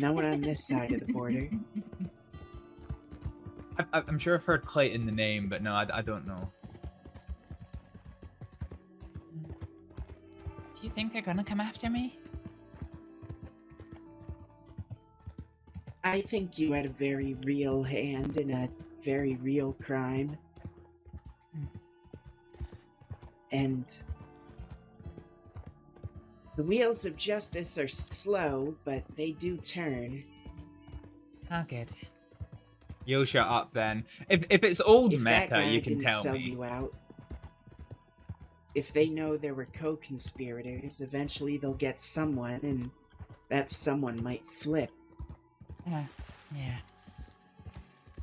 no one on this side of the border. I'm sure I've heard Clayton the name, but no, I don't know. Do you think they're gonna come after me? I think you had a very real hand in a very real crime. And the wheels of justice are slow, but they do turn. Oh, good. Yo, shut up then. If it's old If that meta, guy you can didn't tell sell me. you out, if they know there were co-conspirators, eventually they'll get someone, and that someone might flip. Yeah.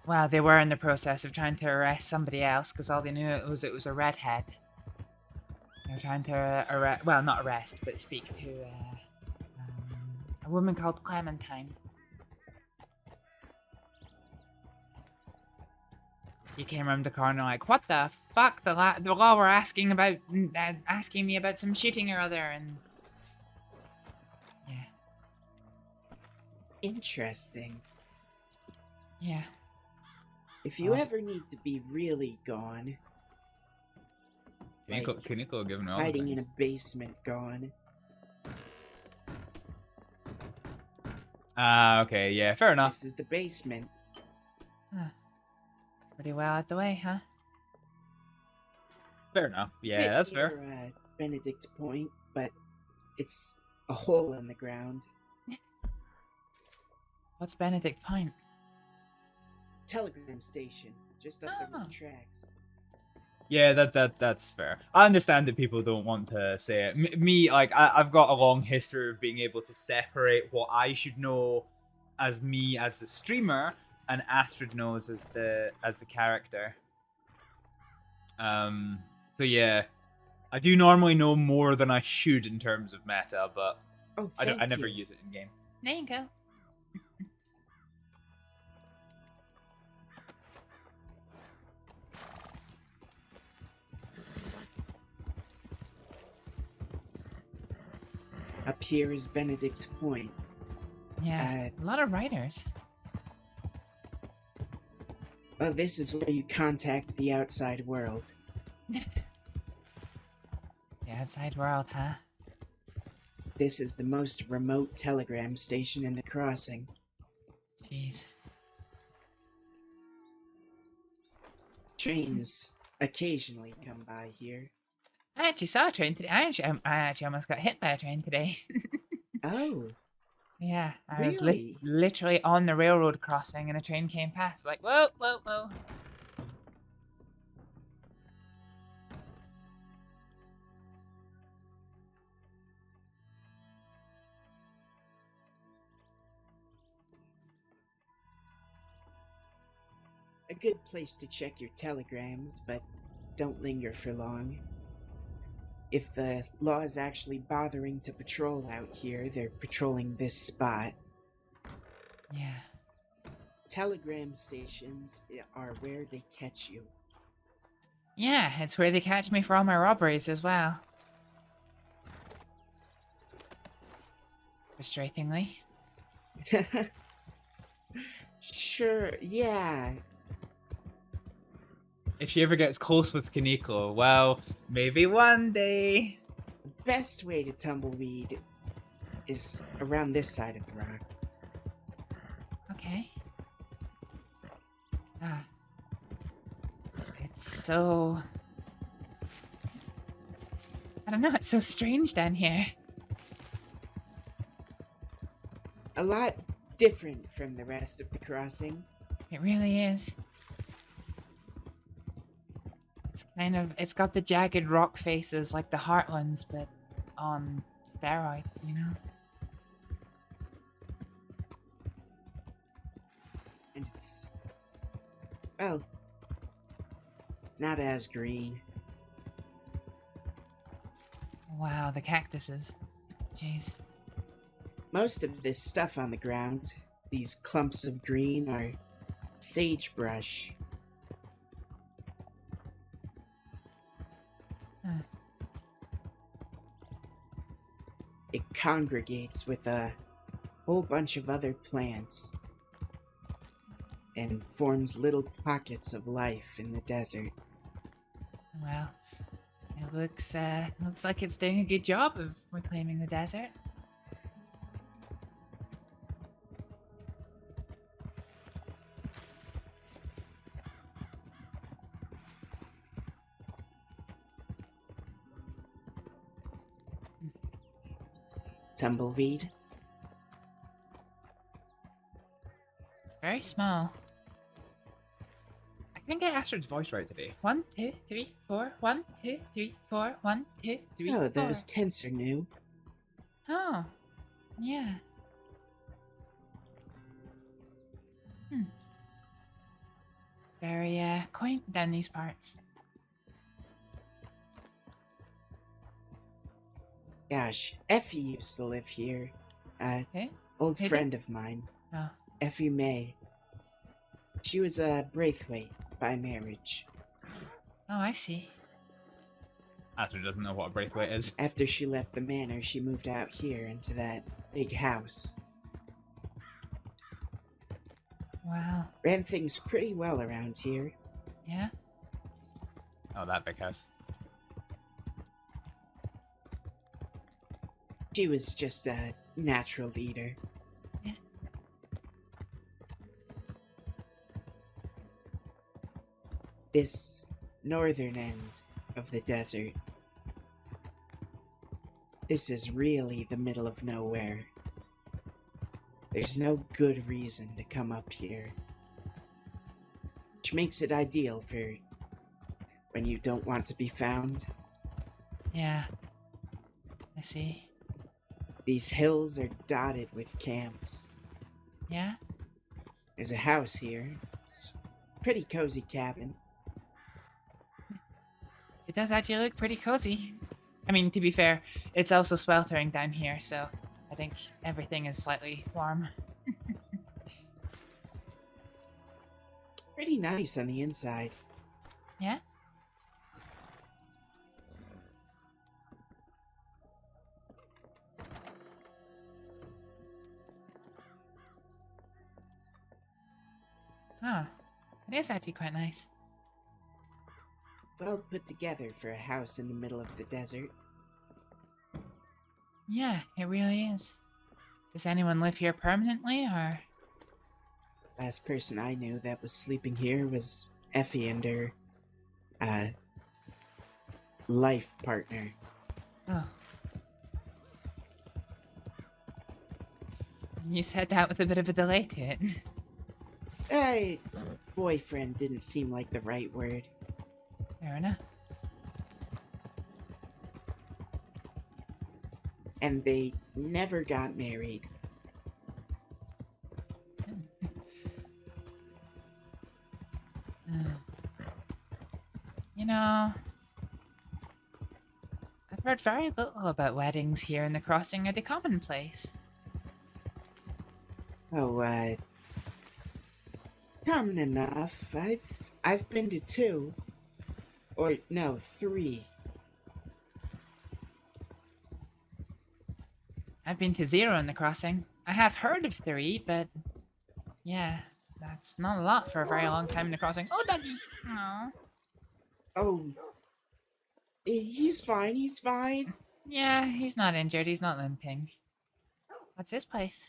Well, they were in the process of trying to arrest somebody else because all they knew it was a redhead. They're trying to arrest, well, not arrest, but speak to a woman called Clementine. He came around the corner like, what the fuck? The law were asking me about some shooting or other, and yeah. Interesting. Yeah. If you ever need to be really gone, Kiniko giving all the hiding in things. a basement gone. Okay, yeah, fair enough. This is the basement. Huh. Pretty well out the way, huh? Fair enough. It's a Yeah, bit that's fair. near, Benedict Point, but it's a hole in the ground. What's Benedict Point? Telegram station, just up the tracks. Yeah, that's fair. I understand that people don't want to say it. Me, like, I've got a long history of being able to separate what I should know as me as a streamer, and Astrид knows as the character. So yeah, I do normally know more than I should in terms of meta, but I never use it in game. There you go. Up here is Benedict Point. Yeah, a lot of writers. Oh, this is where you contact the outside world. The outside world, huh? This is the most remote telegram station in the crossing. Jeez. Trains occasionally come by here. I actually saw a train today. I actually almost got hit by a train today. Oh. Yeah, I was Really? literally on the railroad crossing and a train came past. Like, whoa, whoa, whoa. A good place to check your telegrams, but don't linger for long. If the law is actually bothering to patrol out here, they're patrolling this spot. Yeah. Telegram stations are where they catch you. Yeah, it's where they catch me for all my robberies as well. Frustratingly. Sure, yeah. If she ever gets close with Kaneko, well, maybe one day. The best way to tumbleweed is around this side of the rock. Okay. It's so... I don't know, it's so strange down here. A lot different from the rest of the crossing. It really is. It's got the jagged rock faces like the Heartlands, but on steroids, you know? And it's... well... it's not as green. Wow, the cactuses. Jeez. Most of this stuff on the ground, these clumps of green, are sagebrush. It congregates with a whole bunch of other plants and forms little pockets of life in the desert. Well, it looks like it's doing a good job of reclaiming the desert. Tumbleweed? It's very small. I can get Astrid's voice right today. 1, 2, 3, 4. 1, 2, 3, 4. 1, 2, 3, 4. Oh, those tents are new. Oh, yeah. Very quaint down these parts. Gosh, Effie used to live here. Hey? Old Hey, friend of mine. Oh. Effie May. She was a Braithwaite by marriage. Oh, I see. Astrид doesn't know what a breakaway is. After she left the manor, she moved out here into that big house. Wow. Ran things pretty well around here. Yeah? Oh, that big house. She was just a natural leader. Yeah. This northern end of the desert. This is really the middle of nowhere. There's no good reason to come up here. Which makes it ideal for when you don't want to be found. Yeah. I see. These hills are dotted with camps. Yeah? There's a house here. It's a pretty cozy cabin. It does actually look pretty cozy. I mean, to be fair, it's also sweltering down here, so I think everything is slightly warm. Pretty nice on the inside. Yeah? Huh. It is actually quite nice. Well put together for a house in the middle of the desert. Yeah, it really is. Does anyone live here permanently, or...? Last person I knew that was sleeping here was Effie and her, life partner. Oh. You said that with a bit of a delay to it. Boyfriend didn't seem like the right word. Fair enough. And they never got married. You know, I've heard very little about weddings here in the crossing. Are they commonplace? Oh, common enough. I've been to 2. Or, no, 3. I've been to 0 in the crossing. I have heard of 3, but... yeah, that's not a lot for a very long time in the crossing. Oh, doggy! Aww. Oh. He's fine, he's fine. Yeah, he's not injured, he's not limping. What's this place?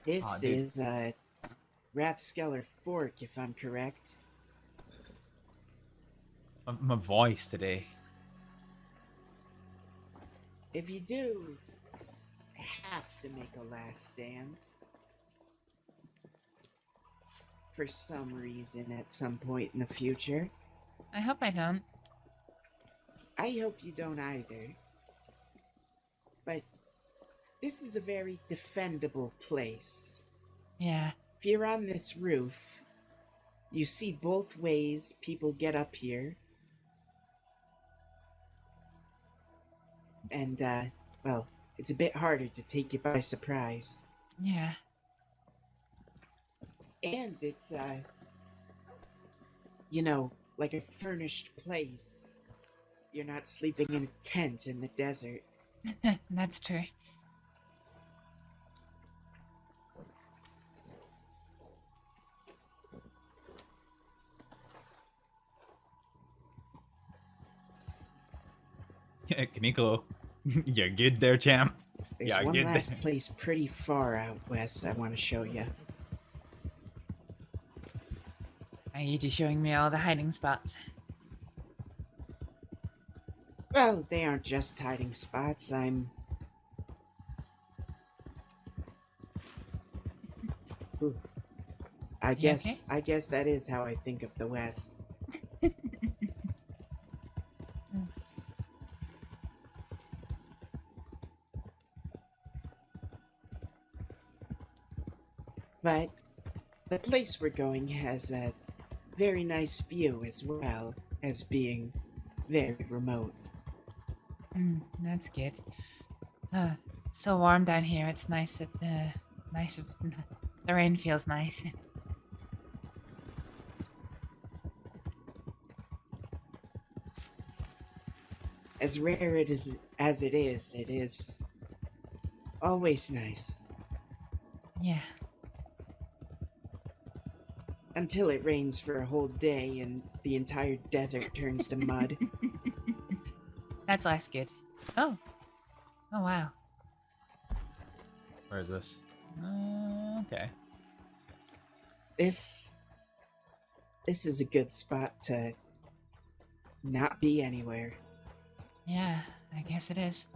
This is, Rathskeller Fork, if I'm correct. My voice today. If you do have to make a last stand, for some reason at some point in the future. I hope I don't. I hope you don't either. But this is a very defendable place. Yeah. If you're on this roof, you see both ways people get up here. And, well, it's a bit harder to take you by surprise. Yeah. And it's, you know, like a furnished place. You're not sleeping in a tent in the desert. That's true. Kaneko, you're good there, champ. There's Yeah, one good last there. place pretty far out west I want to show you. Are you just showing me all the hiding spots? Well, they aren't just hiding spots. Ooh. I guess that is how I think of the West. But the place we're going has a very nice view as well as being very remote. That's good. So warm down here. It's nice that the rain feels nice. As rare as it is always nice. Yeah. Until it rains for a whole day and the entire desert turns to mud. That's less good. Oh. Oh, wow. Where is this? Okay. This is a good spot to not be anywhere. Yeah, I guess it is.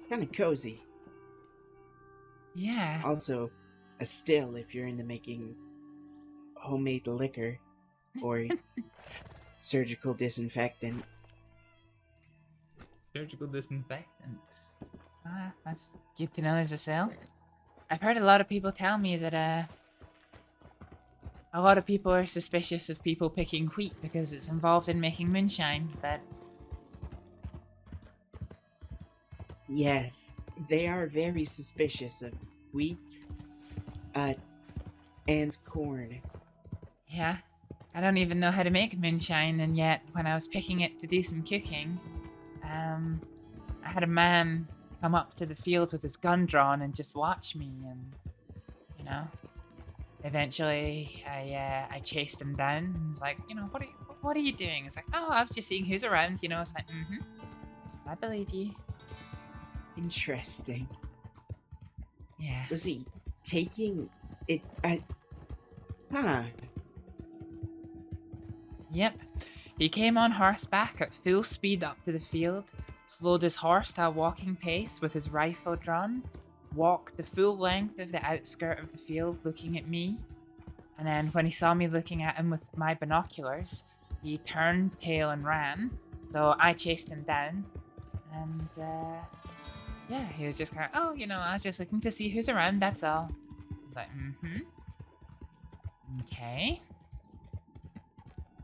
Kind of cozy. Yeah. Also, a still if you're into making homemade liquor or surgical disinfectant. Surgical disinfectant. That's good to know there's a cell. I've heard a lot of people tell me that a lot of people are suspicious of people picking wheat because it's involved in making moonshine, but... Yes, they are very suspicious of wheat, and corn. Yeah, I don't even know how to make moonshine, and yet when I was picking it to do some cooking, I had a man come up to the field with his gun drawn and just watch me, and, you know, eventually I chased him down and was like, you know, what are you doing? It's like, oh, I was just seeing who's around, you know. It's like, I believe you. Interesting. Yeah. Was he taking it Yep. He came on horseback at full speed up to the field, slowed his horse to a walking pace with his rifle drawn, walked the full length of the outskirt of the field looking at me, and then when he saw me looking at him with my binoculars, he turned tail and ran, so I chased him down, and yeah, he was just kind of, oh, you know, I was just looking to see who's around, that's all. I was like, okay.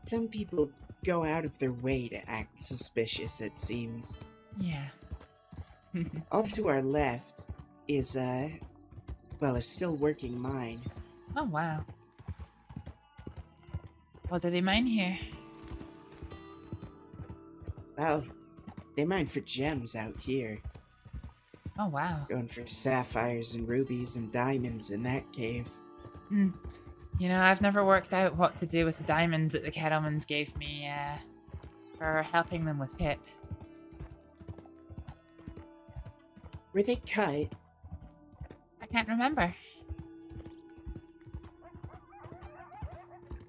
Some people go out of their way to act suspicious, it seems. Yeah. Off to our left is, a still working mine. Oh, wow. What do they mine here? Well, they mine for gems out here. Oh, wow. Going for sapphires and rubies and diamonds in that cave. You know, I've never worked out what to do with the diamonds that the Kettlemans gave me, for helping them with Pit. Were they cut? I can't remember.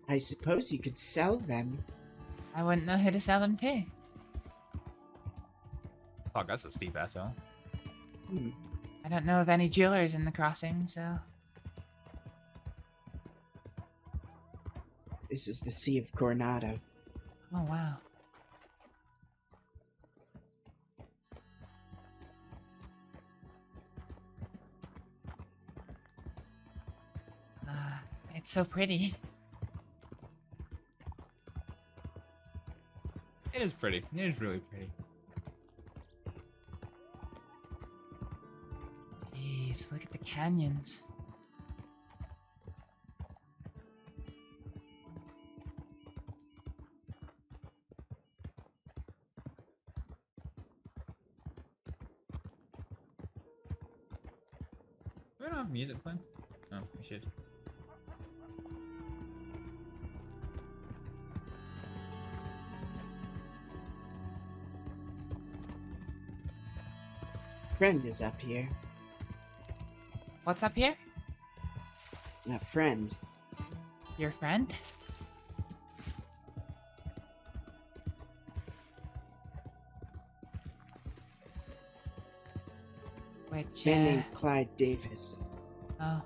I suppose you could sell them. I wouldn't know who to sell them to. Fuck, that's a steep ass hill. I don't know of any jewelers in the crossing, so... This is the Sea of Coronado. Oh, wow. It's so pretty. It is pretty. It is really pretty. Jeez, look at the canyons. We don't have music playing? No, we should. Friend is up here. What's up here? A friend. Your friend? Which, Man named Clyde Davis. Oh.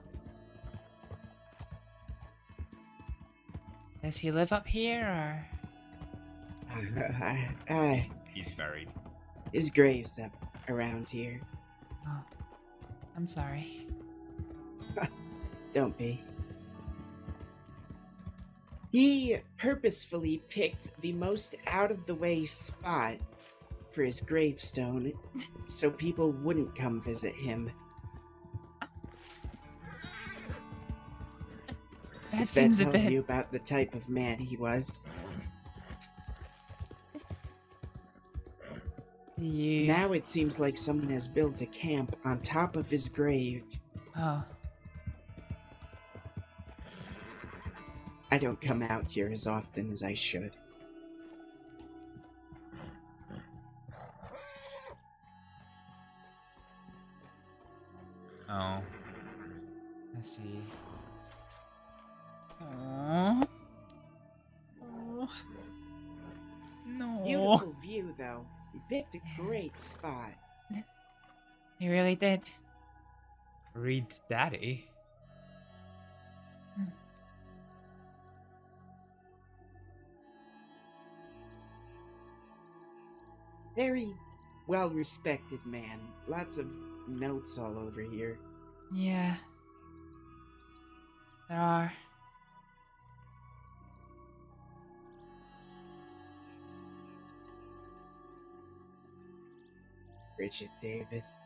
Does he live up here, or...? He's buried. His grave's up around here. Oh. I'm sorry. Don't be. He purposefully picked the most out-of-the-way spot for his gravestone so people wouldn't come visit him. That If seems a tells bit. you about the type of man he was. Now it seems like someone has built a camp on top of his grave. Oh. I don't come out here as often as I should. Oh. Let's see. Aww. Oh. No. Beautiful view, though. You picked a great spot. He really did. Read Daddy. Very well-respected man. Lots of notes all over here. Yeah. There are. Richard Davis.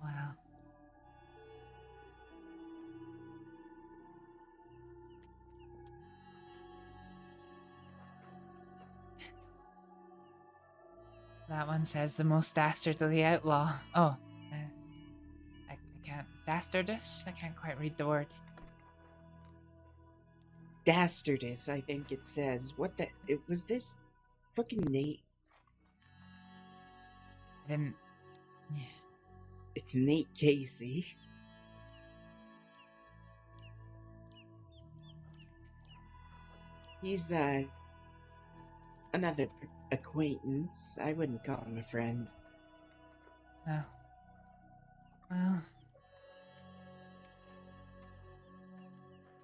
Wow. That one says the most dastardly outlaw. Oh, I can't. Dastardous? I can't quite read the word. Dastardous, I think it says. What the... was this fucking Nate? I didn't... Yeah. It's Nate Casey. He's, another acquaintance. I wouldn't call him a friend. Oh. Well...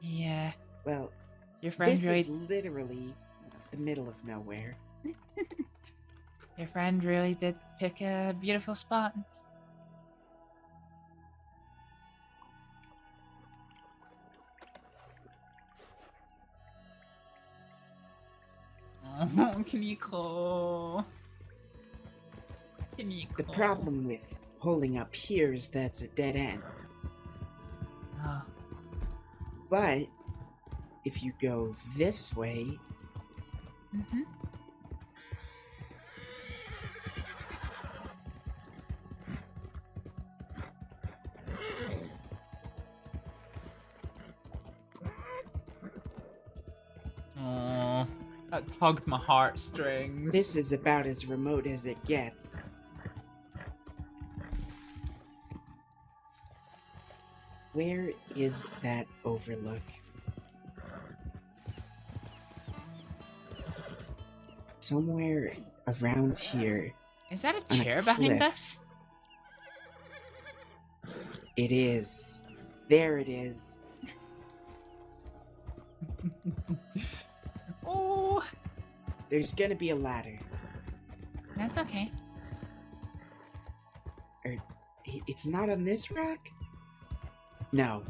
Yeah. Well, your friend this really... is literally the middle of nowhere. Your friend really did pick a beautiful spot. Oh, Kiniko. Kiniko. The problem with pulling up here is that's a dead end. Oh. But if you go this way, Mm-hmm. Oh, that tugged my heartstrings. this is about as remote as it gets. Where is that overlook? Somewhere around here. Is that a on chair behind cliff. us? It is. There it is. Oh, There's gonna be a ladder. that's okay. It's not on this rock? No.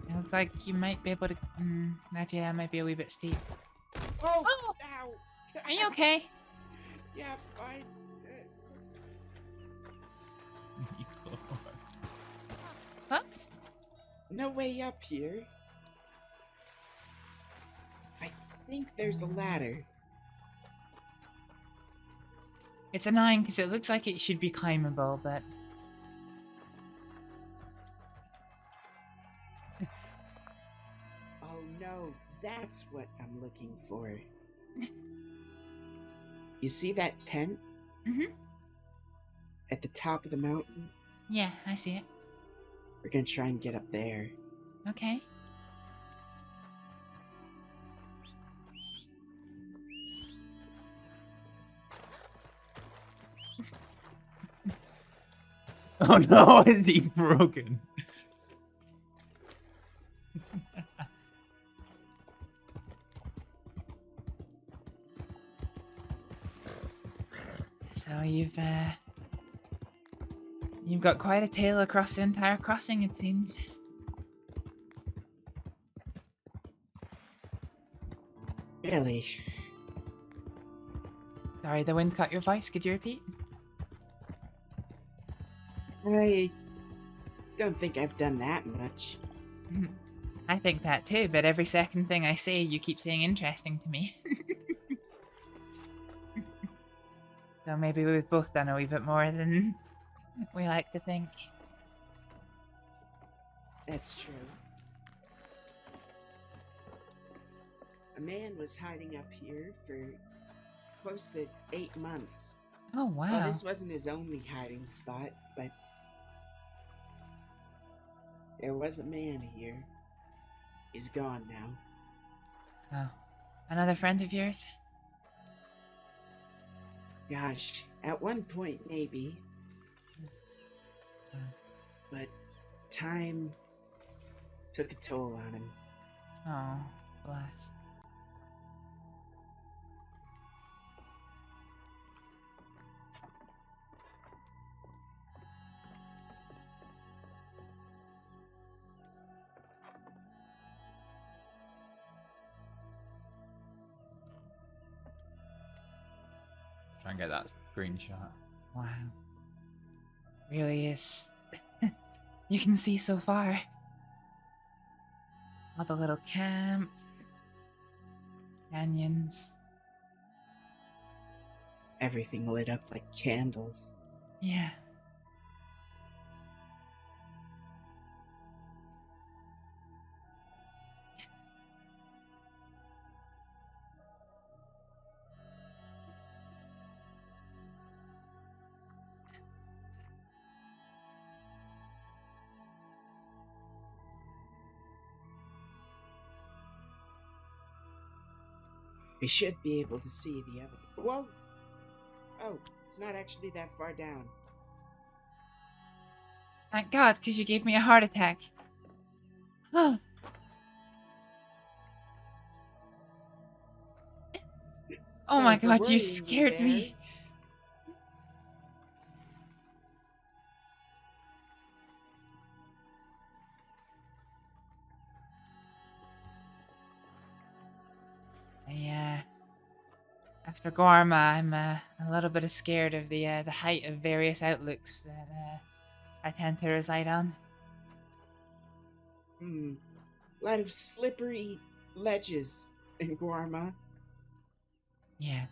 It looks like you might be able to. That yeah, might be a wee bit steep. Oh! Oh! Ow! Are you okay? Yeah, fine. Huh? No way up here. I think there's a ladder. It's annoying because it looks like it should be climbable, but Oh no, that's what I'm looking for. You see that tent? Mm-hmm. At the top of the mountain? yeah, I see it. We're gonna try and get up there. Okay. Oh no, is he broken? So you've got quite a tale across the entire crossing, it seems. Really? Sorry, the wind cut your voice. Could you repeat? I don't think I've done that much. I think that too, but every second thing I say, you keep saying interesting to me. So maybe we've both done a wee bit more than we like to think. That's true. A man was hiding up here for close to 8 months. Oh, wow. Well, this wasn't his only hiding spot, but there was a man here. He's gone now. Oh. Another friend of yours? Gosh, at one point maybe. But time took a toll on him. Oh, bless. Try and get that screenshot. Wow. Really is. You can see so far. All the little camps, canyons. Everything lit up like candles. Yeah. I should be able to see the other. Whoa! Oh, it's not actually that far down. Thank God, because you gave me a heart attack. Oh. Oh my God, you scared me. Yeah. After Gorma, I'm a little bit scared of the height of various outlooks that I tend to reside on. A lot of slippery ledges in Guarma. Yeah.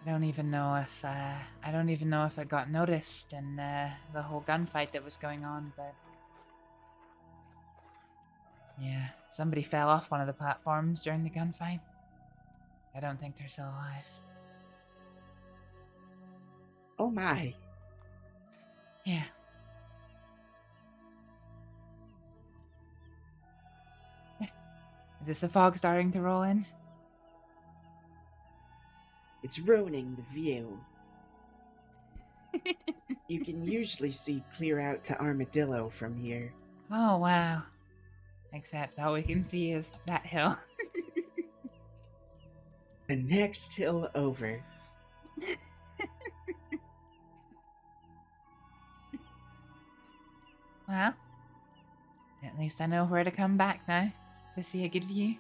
I don't even know if it got noticed in the whole gunfight that was going on, but yeah, somebody fell off one of the platforms during the gunfight. I don't think they're still alive. Oh my. Yeah. Is this the fog starting to roll in? It's ruining the view. You can usually see clear out to Armadillo from here. Oh, wow. Except all we can see is that hill. The next hill over. Well, at least I know where to come back now to see a good view.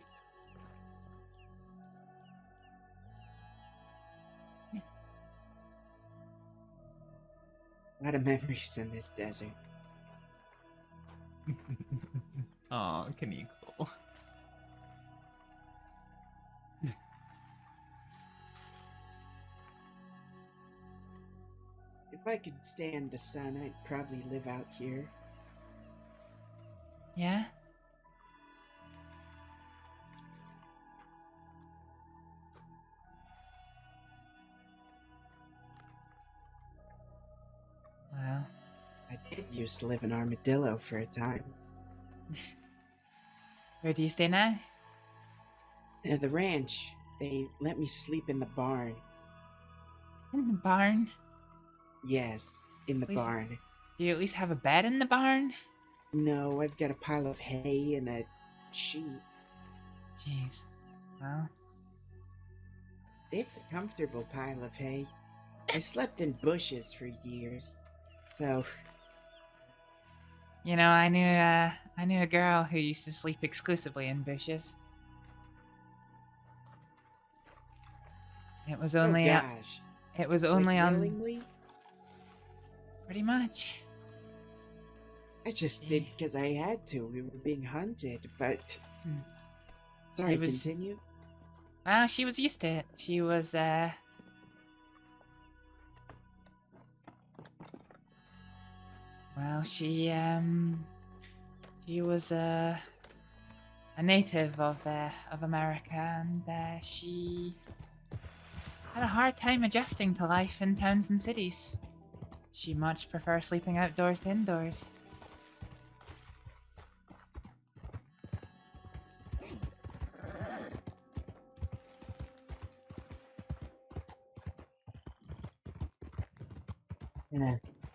A lot of memories in this desert. Aw, Kaneko. If I could stand the sun, I'd probably live out here. Yeah? Well, I did used to live in Armadillo for a time. Where do you stay now? At the ranch, they let me sleep in the barn. In the barn? Yes, in the barn. Do you at least have a bed in the barn? No, I've got a pile of hay and a sheet. Jeez. Well, It's a comfortable pile of hay. I slept in bushes for years, so you know, I knew a girl who used to sleep exclusively in bushes. It was only oh gosh, it was like only on willingly? pretty much. I just did because I had to. We were being hunted, but sorry. It was- Continue. Well, she was used to it. She was well, she was a native of America, and she had a hard time adjusting to life in towns and cities. She much prefers sleeping outdoors to indoors.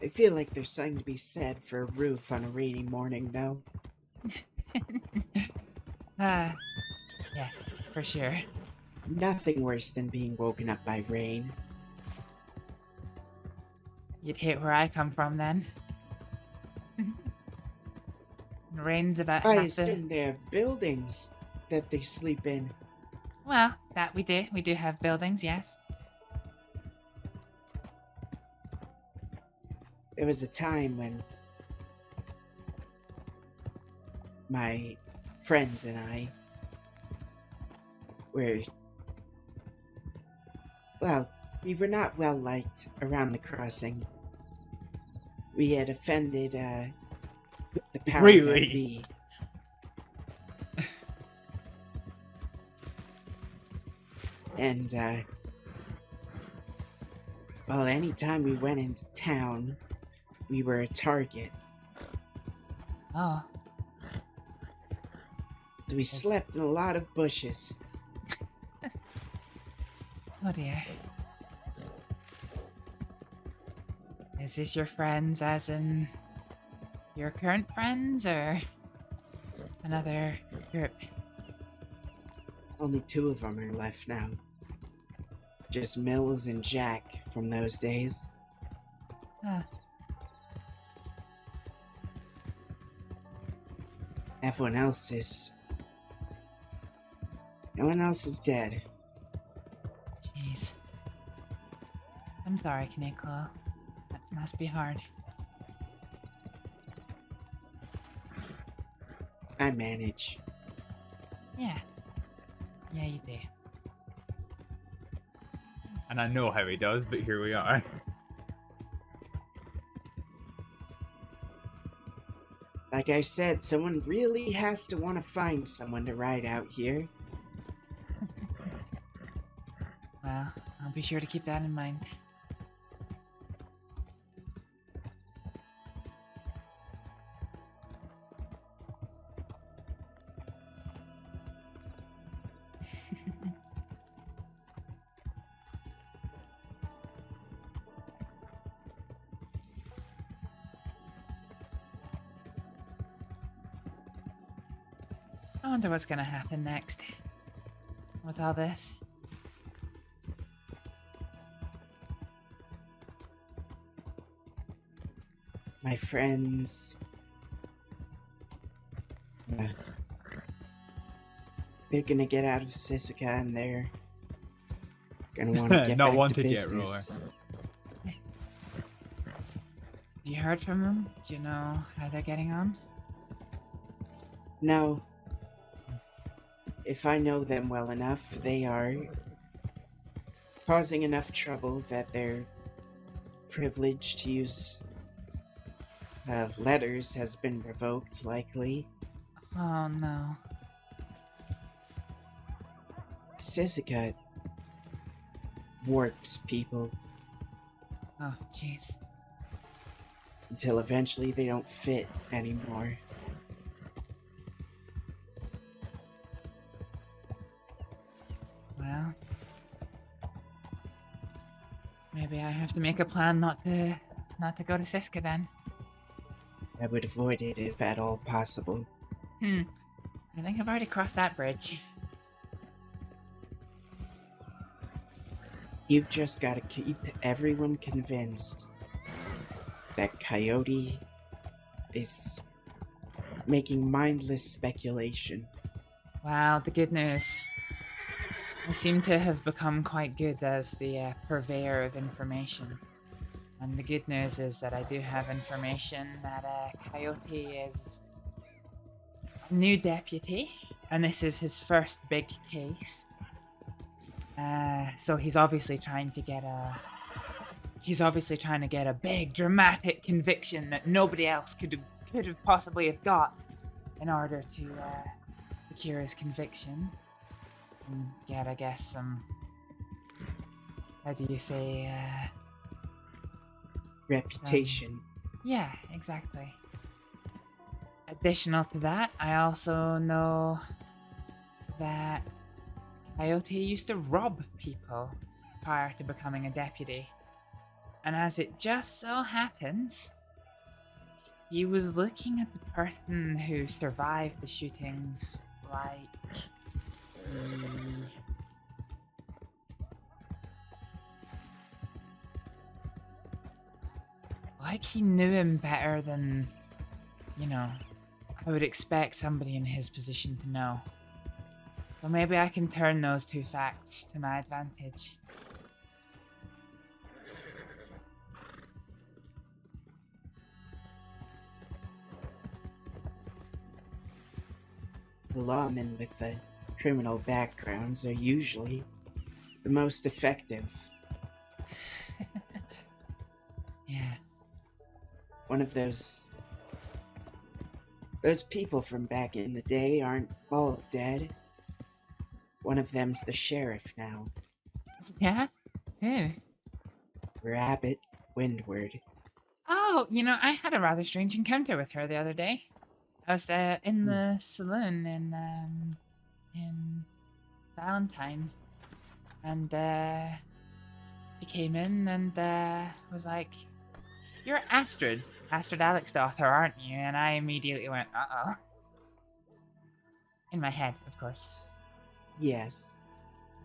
I feel like there's something to be said for a roof on a rainy morning, though. Yeah, for sure. Nothing worse than being woken up by rain. You'd hate where I come from then. Rain's about I half the... assume they have buildings that they sleep in. Well, that we do. We do have buildings, yes. There was a time when my friends and I were, well, we were not well liked around the crossing. We had offended the power Really? that be. And well, anytime we went into town, we were a target. Oh. So we slept in a lot of bushes. Oh dear. Is this your friends as in your current friends or another group? Only 2 of them are left now. Just Mills and Jack from those days. Huh. Everyone else is... No one else is dead. Jeez. I'm sorry, Kaneko. That must be hard. I manage. Yeah. Yeah, you do. And I know how he does, but here we are. Like I said, someone really has to want to find someone to ride out here. Well, I'll be sure to keep that in mind. I wonder what's gonna happen next with all this. My friends... they're gonna get out of Sisika and they're gonna want to get Not back to wanted yet, business. Roller. You heard from them? Do you know how they're getting on? No. If I know them well enough, they are causing enough trouble that their privilege to use letters has been revoked, likely. Oh no. Sisika warps people Oh, jeez. until eventually they don't fit anymore. Well, maybe I have to make a plan not to go to Siska then. I would avoid it if at all possible. I think I've already crossed that bridge. You've just got to keep everyone convinced that Coyote is making mindless speculation. Well, the good news. I seem to have become quite good as the purveyor of information. And the good news is that I do have information that Coyote is a new deputy, and this is his first big case. So he's obviously trying to get a big dramatic conviction that nobody else could have possibly have got in order to secure his conviction and get, I guess, some, how do you say, reputation. Yeah, exactly. Additional to that, I also know that Coyote used to rob people prior to becoming a deputy. And as it just so happens, he was looking at the person who survived the shootings like he knew him better than, I would expect somebody in his position to know. So maybe I can turn those two facts to my advantage. The lawmen with the criminal backgrounds are usually the most effective. Yeah. One of those people from back in the day aren't all dead. One of them's the sheriff now. Yeah? Who? Rabbit Windward. Oh, I had a rather strange encounter with her the other day. I was in the saloon in Valentine, and he came in and was like, "You're Astrid Aleksdóttir, aren't you?" And I immediately went, "Uh-oh." In my head, of course. Yes.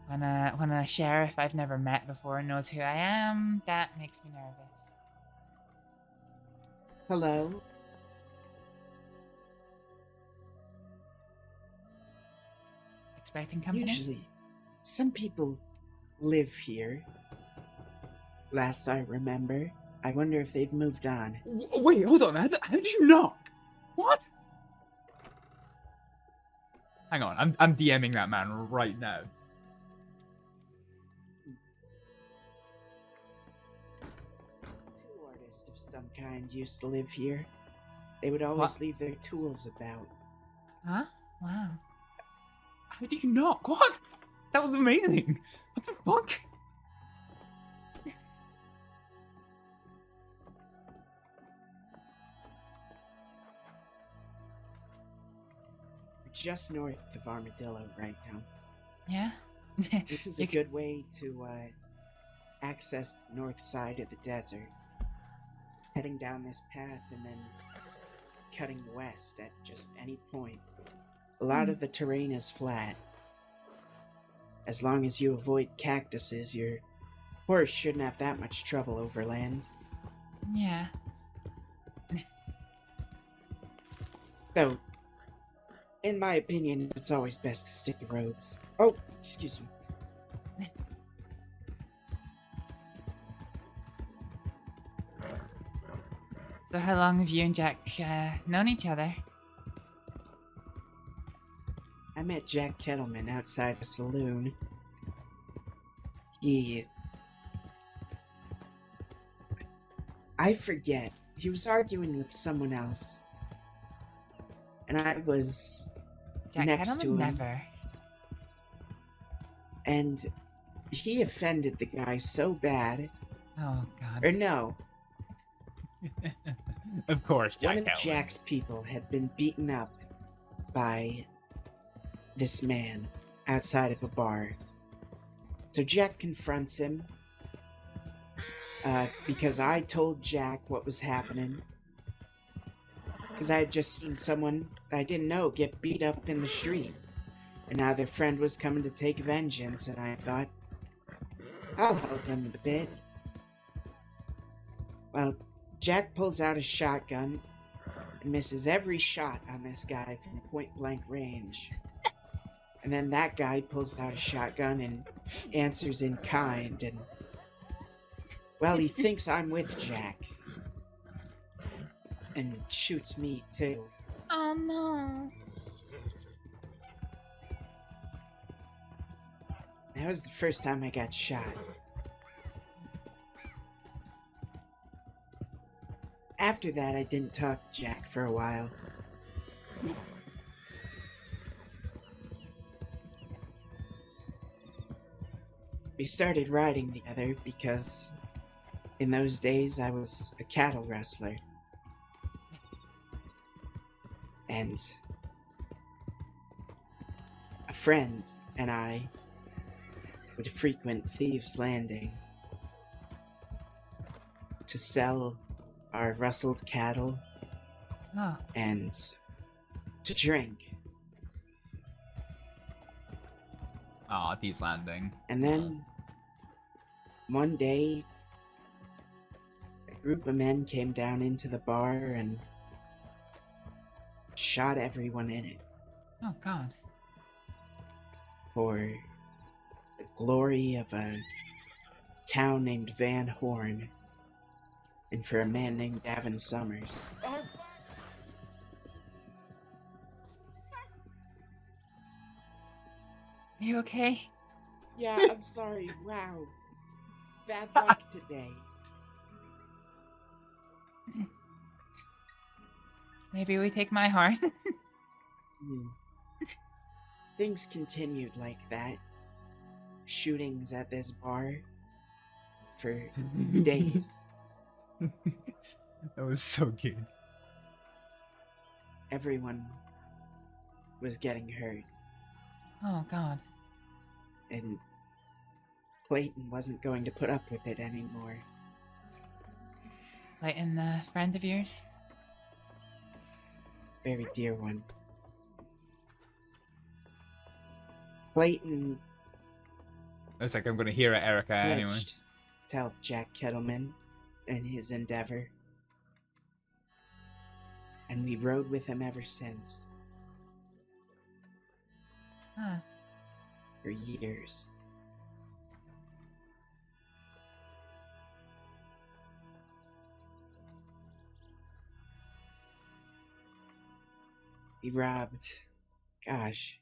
When a sheriff I've never met before knows who I am, that makes me nervous. Hello? Expecting company? Usually, some people live here. Last I remember. I wonder if they've moved on. Wait, hold on. How did you knock? What? Hang on, I'm DMing that man right now. Two artists of some kind used to live here. They would always leave their tools about. Huh? Wow. How did you knock? What? That was amazing. What the fuck? We're just north of Armadillo right now. Yeah? This is a good way to access the north side of the desert. Heading down this path and then cutting west at just any point. A lot of the terrain is flat. As long as you avoid cactuses, your horse shouldn't have that much trouble overland. Yeah. Though, in my opinion, it's always best to stick to roads. Oh, excuse me. So how long have you and Jack known each other? I met Jack Kettleman outside a saloon. I forget. He was arguing with someone else. And I was Jack next Kettleman? to him. Never. And he offended the guy so bad. Oh, God. Or no. Of course, Jack One of Kettleman. Jack's people had been beaten up by this man outside of a bar. So Jack confronts him because I told Jack what was happening. Because I had just seen someone I didn't know get beat up in the street. And now their friend was coming to take vengeance, and I thought, I'll help him a bit. Well, Jack pulls out a shotgun and misses every shot on this guy from point-blank range. And then that guy pulls out a shotgun and answers in kind, and... well, he thinks I'm with Jack. And shoots me, too. Oh no. That was the first time I got shot. After that, I didn't talk to Jack for a while. We started riding together because in those days I was a cattle rustler. And a friend and I would frequent Thieves' Landing to sell our rustled cattle Oh. and to drink. Aw, Thieves' Landing. And then one day, a group of men came down into the bar and shot everyone in it Oh God. for the glory of a town named Van Horn and for a man named Davin Summers. Are you okay? Yeah, I'm sorry. Wow. Bad luck today. Maybe we take my horse. Things continued like that. Shootings at this bar for days. That was so good. Everyone was getting hurt, Oh God. and Clayton wasn't going to put up with it anymore. Clayton, a friend of yours? Very dear one. Clayton Looks like I'm gonna hear it, Erica, anyway. pledged to help Jack Kettleman in his endeavor. And we rode with him ever since. Huh. For years. He robbed, gosh,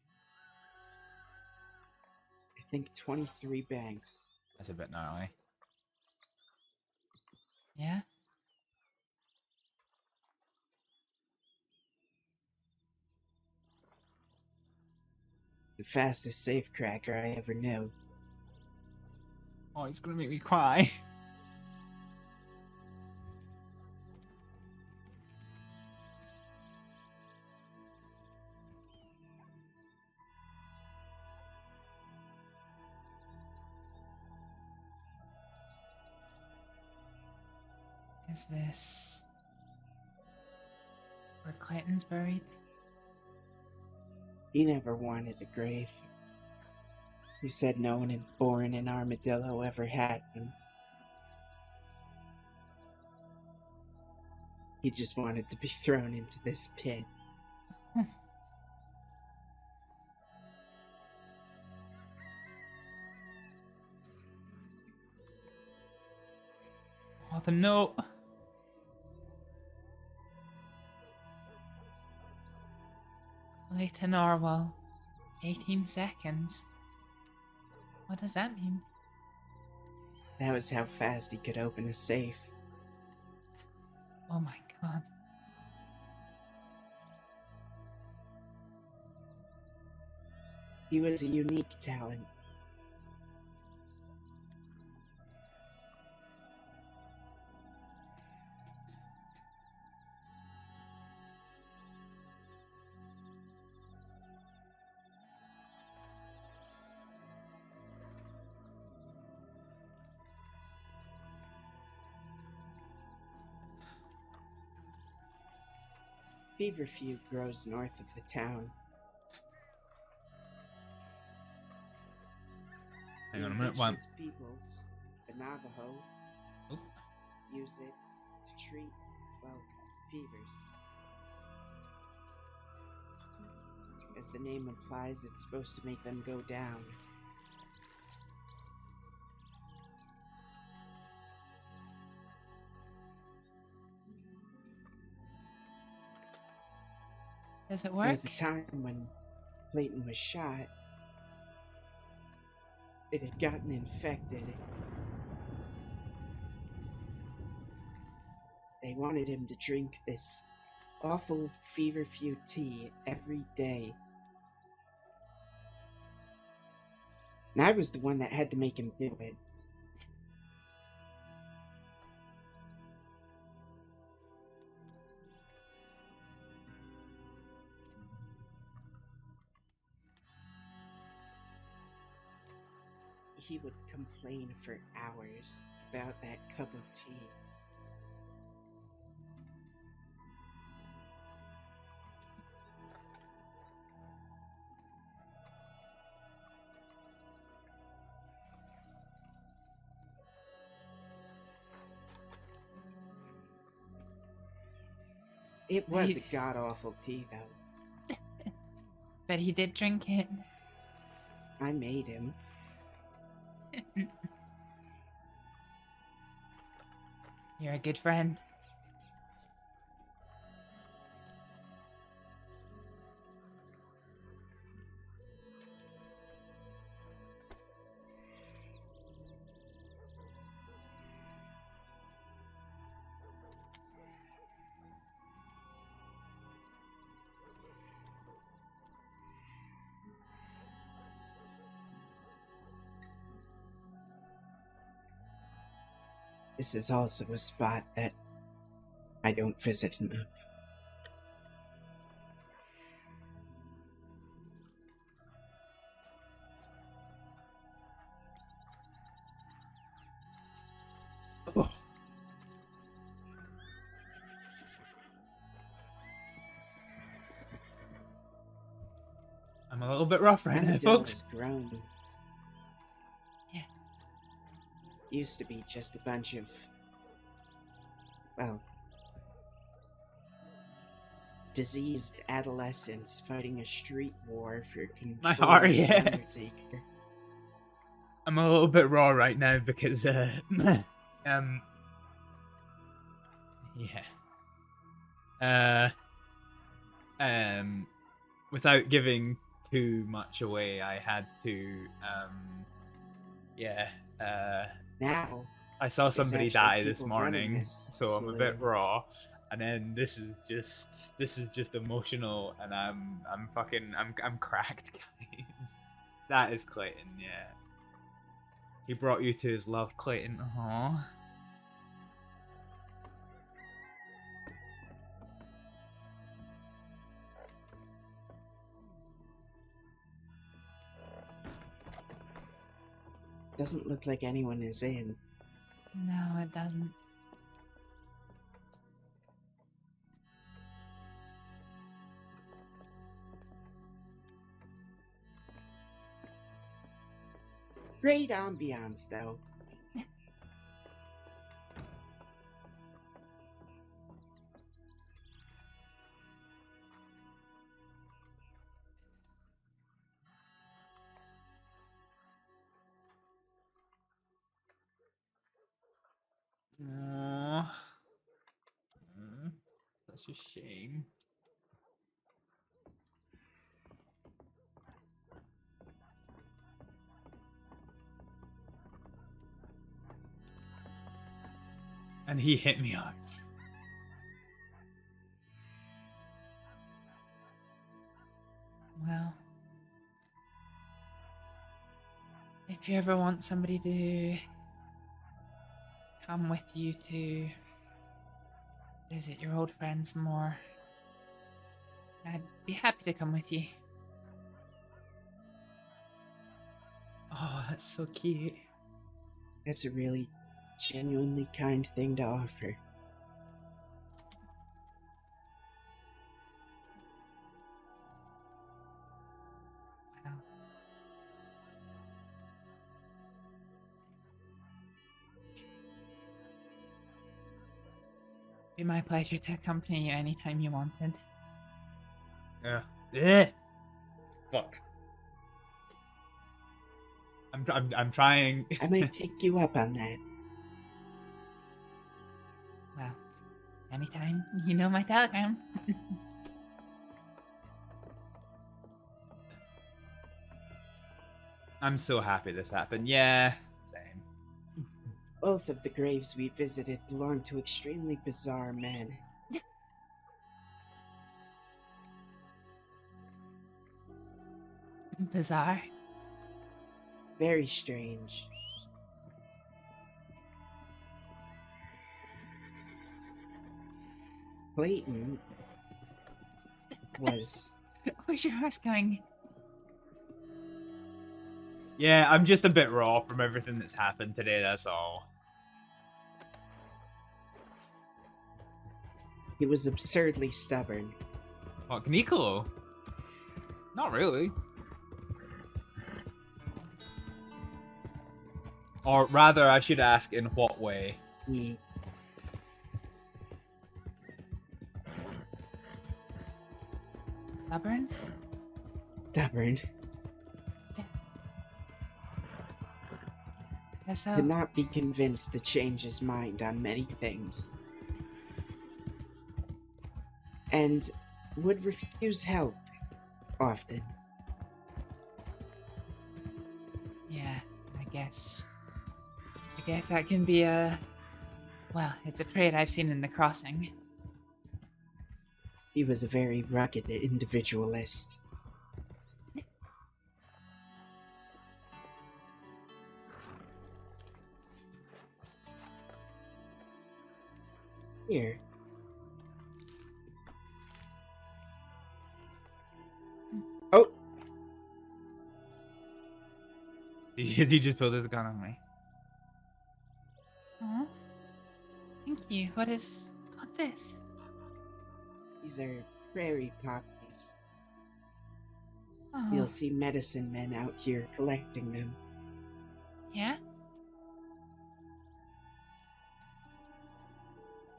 I think 23 banks. That's a bit gnarly. Yeah? The fastest safecracker I ever knew. Oh, it's gonna make me cry. Is this where Clayton's buried? He never wanted a grave. He said no one born in Armadillo ever had one. He just wanted to be thrown into this pit. Oh, the note. Clayton Orwell, 18 seconds. What does that mean? That was how fast he could open a safe. Oh my God. He was a unique talent. Feverfew grows north of the town. Hang on a minute, one. Indigenous peoples the Navajo Oop. use it to treat, well, fevers. As the name implies, it's supposed to make them go down. Does it There work? was a time when Clayton was shot. It had gotten infected. They wanted him to drink this awful feverfew tea every day. And I was the one that had to make him do it. He would complain for hours about that cup of tea. It was a god-awful tea, though. But he did drink it. I made him. You're a good friend. This is also a spot that I don't visit enough. Oh. I'm a little bit rough right now, folks. Grown. Yeah. Used to be just a bunch of, well, diseased adolescents fighting a street war for control My heart, of the yeah. Undertaker. I'm a little bit raw right now because, yeah. Without giving too much away, I had to, Now, I saw there's somebody actually die this people running morning, this so I'm a bit saloon. raw. And then this is just emotional, and I'm cracked, guys. That is Clayton, yeah. He brought you to his love, Clayton. Aww. Doesn't look like anyone is in. No, it doesn't. Great ambiance, though. Aww. Such a shame. And he hit me hard. Well, if you ever want somebody to come with you to visit your old friends more, I'd be happy to come with you. Oh, that's so cute. That's a really genuinely kind thing to offer. Wow. Be my pleasure to accompany you anytime you wanted. Fuck. I'm trying. I might take you up on that. Well, anytime. You know my telegram. I'm so happy this happened. Yeah, same. Both of the graves we visited belong to extremely bizarre men. Bizarre. Very strange. Clayton was... Where's your horse going? Yeah, I'm just a bit raw from everything that's happened today, that's all. He was absurdly stubborn. What, Nicolo? Not really. Or rather, I should ask, in what way? Stubborn? Stubborn. So... Could not be convinced to change his mind on many things. And would refuse help often. Yeah, I guess that can be a... Well, it's a trait I've seen in the crossing. He was a very rugged individualist. Here. Oh! He just pulled his gun on me. Aw. Thank you. What's this? These are prairie poppies. Oh. You'll see medicine men out here collecting them. Yeah?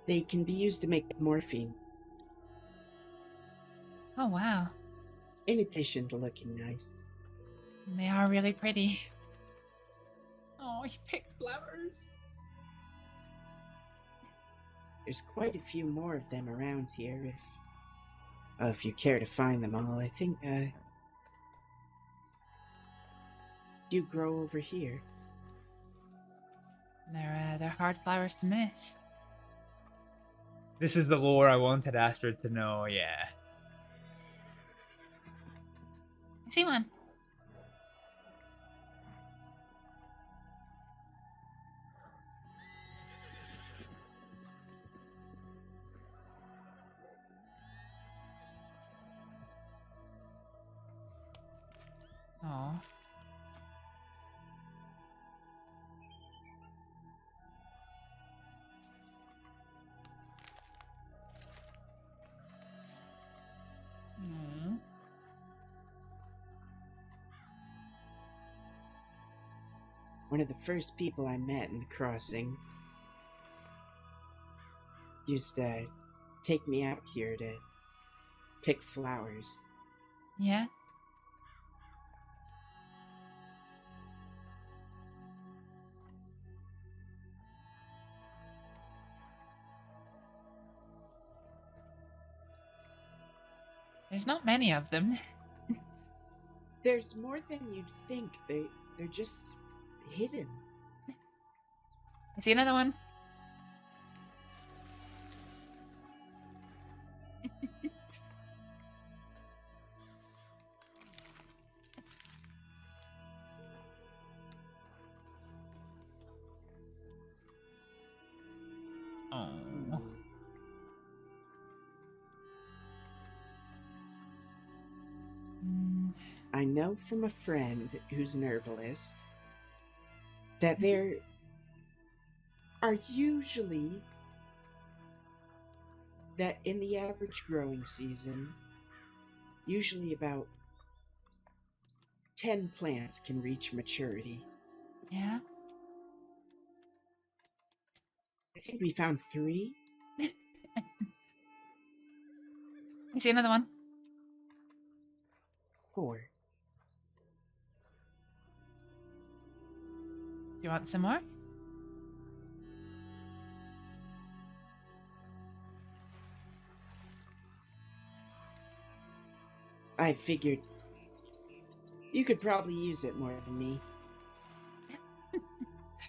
They can be used to make morphine. Oh, wow. In addition to looking nice. They are really pretty. Oh, he picked flowers. There's quite a few more of them around here if you care to find them all. I think, you grow over here. They're hard flowers to miss. This is the lore I wanted Astrид to know, yeah. I see one. Oh. One of the first people I met in the crossing used to take me out here to pick flowers. Yeah? There's not many of them. There's more than you'd think. They're just hidden. I see another one. Oh. I know from a friend who's an herbalist that there are usually that in the average growing season, usually about 10 plants can reach maturity. Yeah? I think we found 3. I see another one. 4. Do you want some more? I figured you could probably use it more than me.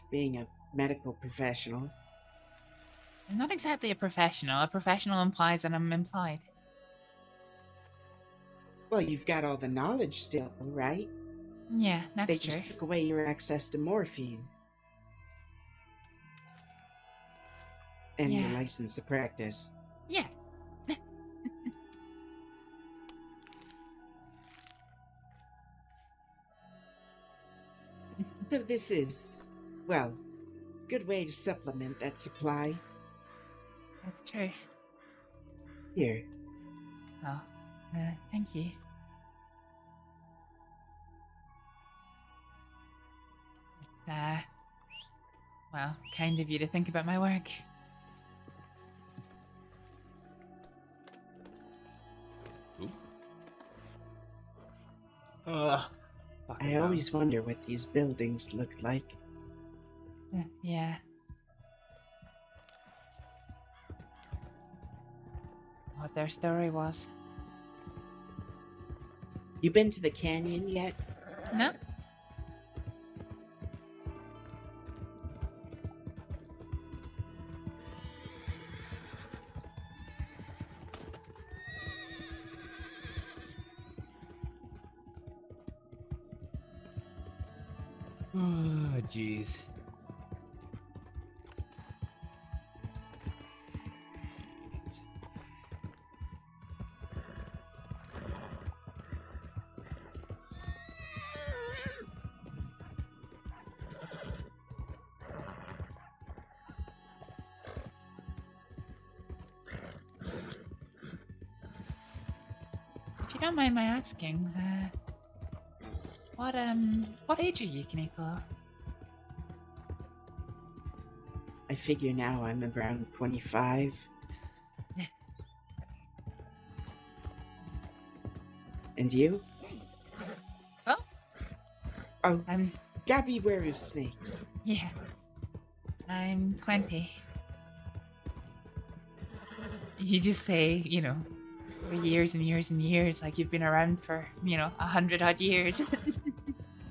Being a medical professional. I'm not exactly a professional. A professional implies that I'm implied. Well, you've got all the knowledge still, right? Yeah, that's They true. just took away your access to morphine. And your Yeah. license to practice. Yeah. So this is, well, good way to supplement that supply. That's true. Here. Oh, thank you. Well, kind of you to think about my work. I always wonder what these buildings looked like. Yeah. What their story was. You been to the canyon yet? No. Oh, jeez. If you don't mind my asking, what age are you, Kaneko? I figure now I'm around 25. And you? Well, oh, gotta be wary of snakes. Yeah. I'm 20. You just say, for years and years and years, like you've been around for, 100 odd years.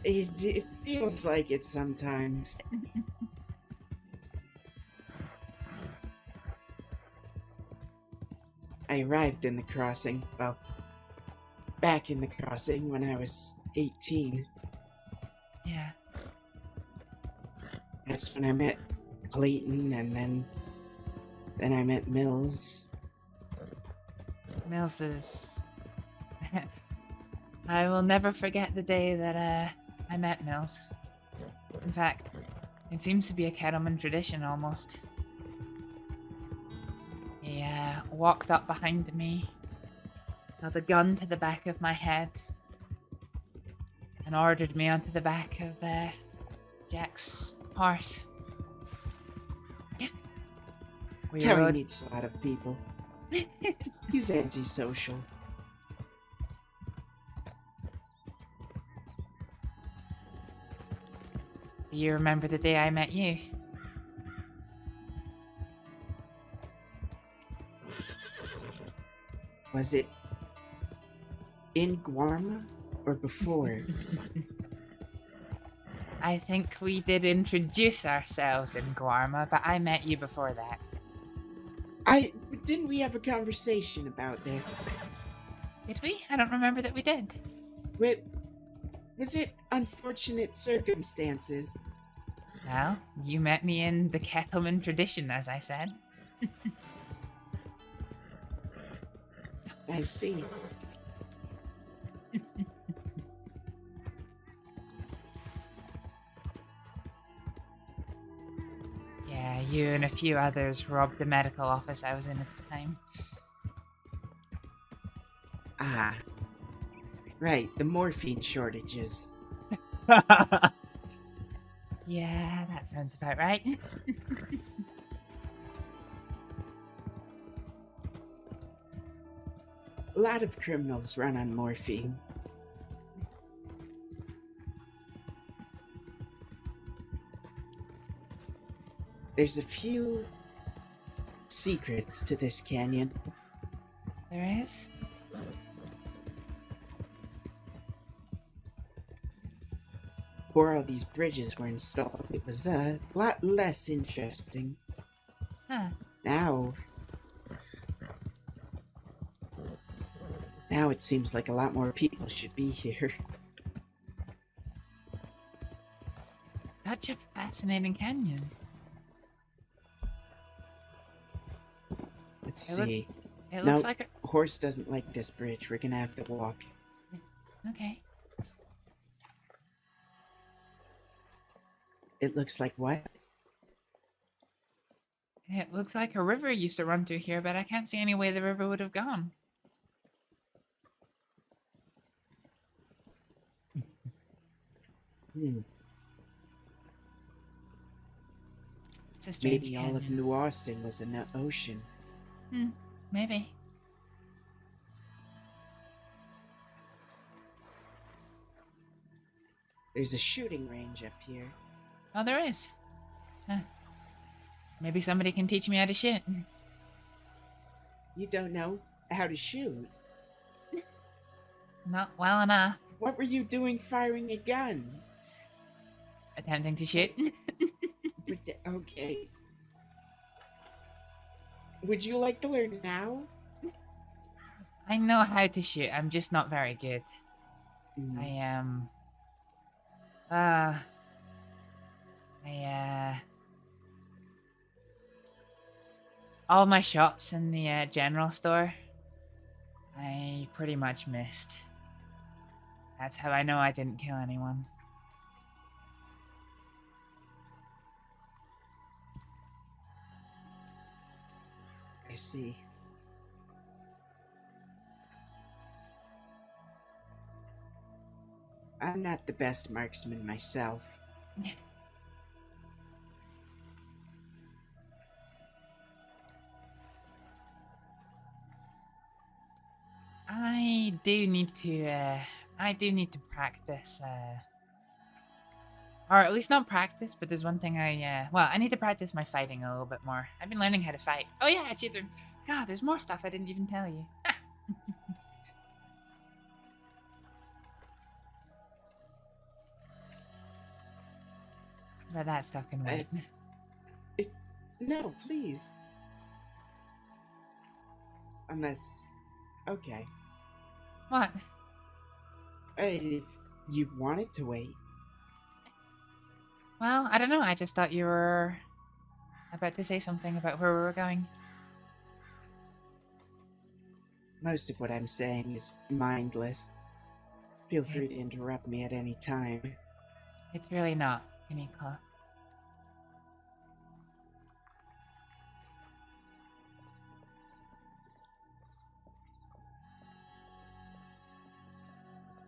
It feels like it sometimes. I arrived in the crossing, well, back in the crossing when I was 18. Yeah. That's when I met Clayton, and then I met Mills. Mills is... I will never forget the day that I met Mills. In fact, it seems to be a cattleman tradition almost. He walked up behind me, held a gun to the back of my head, and ordered me onto the back of Jack's horse. Terry meets a lot of people. He's antisocial. Do you remember the day I met you? Was it in Guarma or before? I think we did introduce ourselves in Guarma, but I met you before that. Didn't we have a conversation about this? Did we? I don't remember that we did. Was it unfortunate circumstances? Well, you met me in the cattleman tradition, as I said. I see. Yeah, you and a few others robbed the medical office I was in at the time. Ah. Right, the morphine shortages. Yeah, that sounds about right. lot of criminals run on morphine. There's a few secrets to this canyon. There is? Before all these bridges were installed, it was a lot less interesting. Huh. Now it seems like a lot more people should be here. Such a fascinating canyon. Let's see. It No, looks like a... horse doesn't like this bridge. We're gonna have to walk. Okay. It looks like what? It looks like a river used to run through here, but I can't see any way the river would have gone. It's a strange Maybe all of canyon. New Austin was in the ocean. Maybe. There's a shooting range up here. Oh, there is. Huh. Maybe somebody can teach me how to shoot. You don't know how to shoot? Not well enough. What were you doing firing a gun? Attempting to shoot. Okay. Would you like to learn now? I know how to shoot. I'm just not very good. I am. All my shots in the general store, I pretty much missed. That's how I know I didn't kill anyone. I see. I'm not the best marksman myself. I do need to practice, or at least not practice, but there's one thing I need to practice my fighting a little bit more. I've been learning how to fight. Oh yeah, actually, there's more stuff I didn't even tell you. But that stuff can wait. No, please. Unless... Okay. What? If you wanted to wait. Well, I don't know. I just thought you were about to say something about where we were going. Most of what I'm saying is mindless. Feel free to interrupt me at any time. It's really not, Kanika.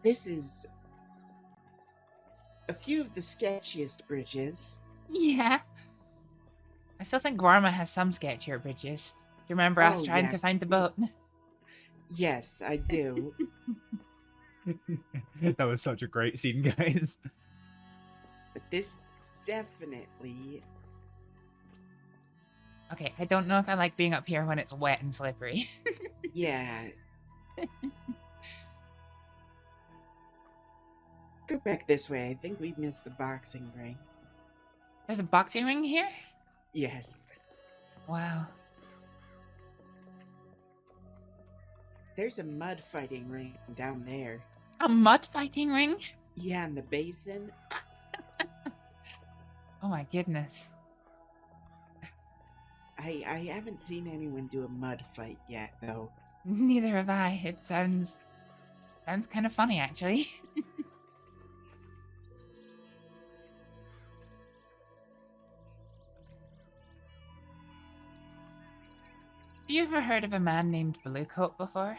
This is a few of the sketchiest bridges. Yeah. I still think Guarma has some sketchier bridges. Do you remember us trying to find the boat? Yes, I do. That was such a great scene, guys. But this definitely... Okay, I don't know if I like being up here when it's wet and slippery. Yeah. Go back this way. I think we missed the boxing ring. There's a boxing ring here? Yes. Wow. There's a mud fighting ring down there. A mud fighting ring? Yeah, in the basin. Oh my goodness. I haven't seen anyone do a mud fight yet, though. Neither have I. It sounds kind of funny, actually. Have you ever heard of a man named Bluecoat before?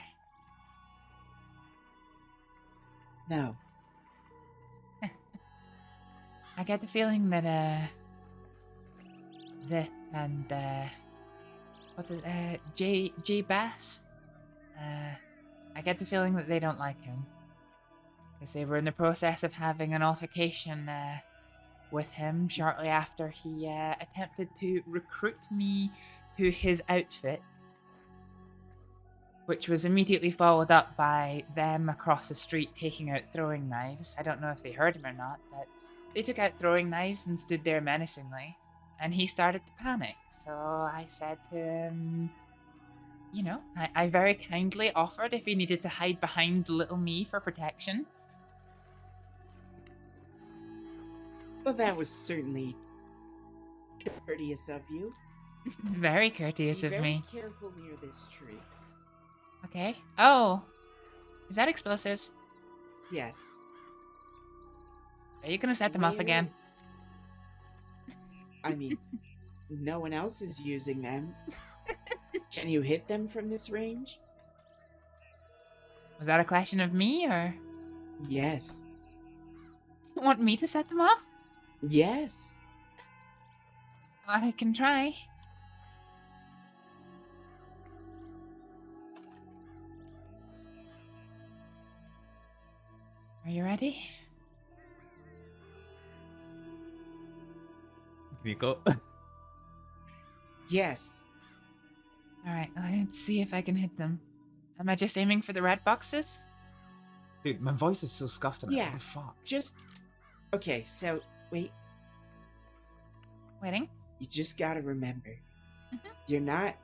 No. I get the feeling that, J Bass, I get the feeling that they don't like him. Because they were in the process of having an altercation with him shortly after he attempted to recruit me to his outfit. Which was immediately followed up by them across the street taking out throwing knives. I don't know if they heard him or not, but they took out throwing knives and stood there menacingly. And he started to panic. So I said to him, you know, I very kindly offered if he needed to hide behind little me for protection. Well, that was certainly courteous of you. Very courteous Be of very me. careful near this tree. Okay. Oh. Is that explosives? Yes. Are you gonna set them off again? I mean, no one else is using them. Can you hit them from this range? Was that a question of me, or? Yes. You want me to set them off? Yes. I can try. Are you ready? Nico. Yes. Alright, let's see if I can hit them. Am I just aiming for the red boxes? Dude, my voice is so scuffed on it. Yeah. What the fuck? Just. Okay, so, wait. Waiting? You just gotta remember. You're not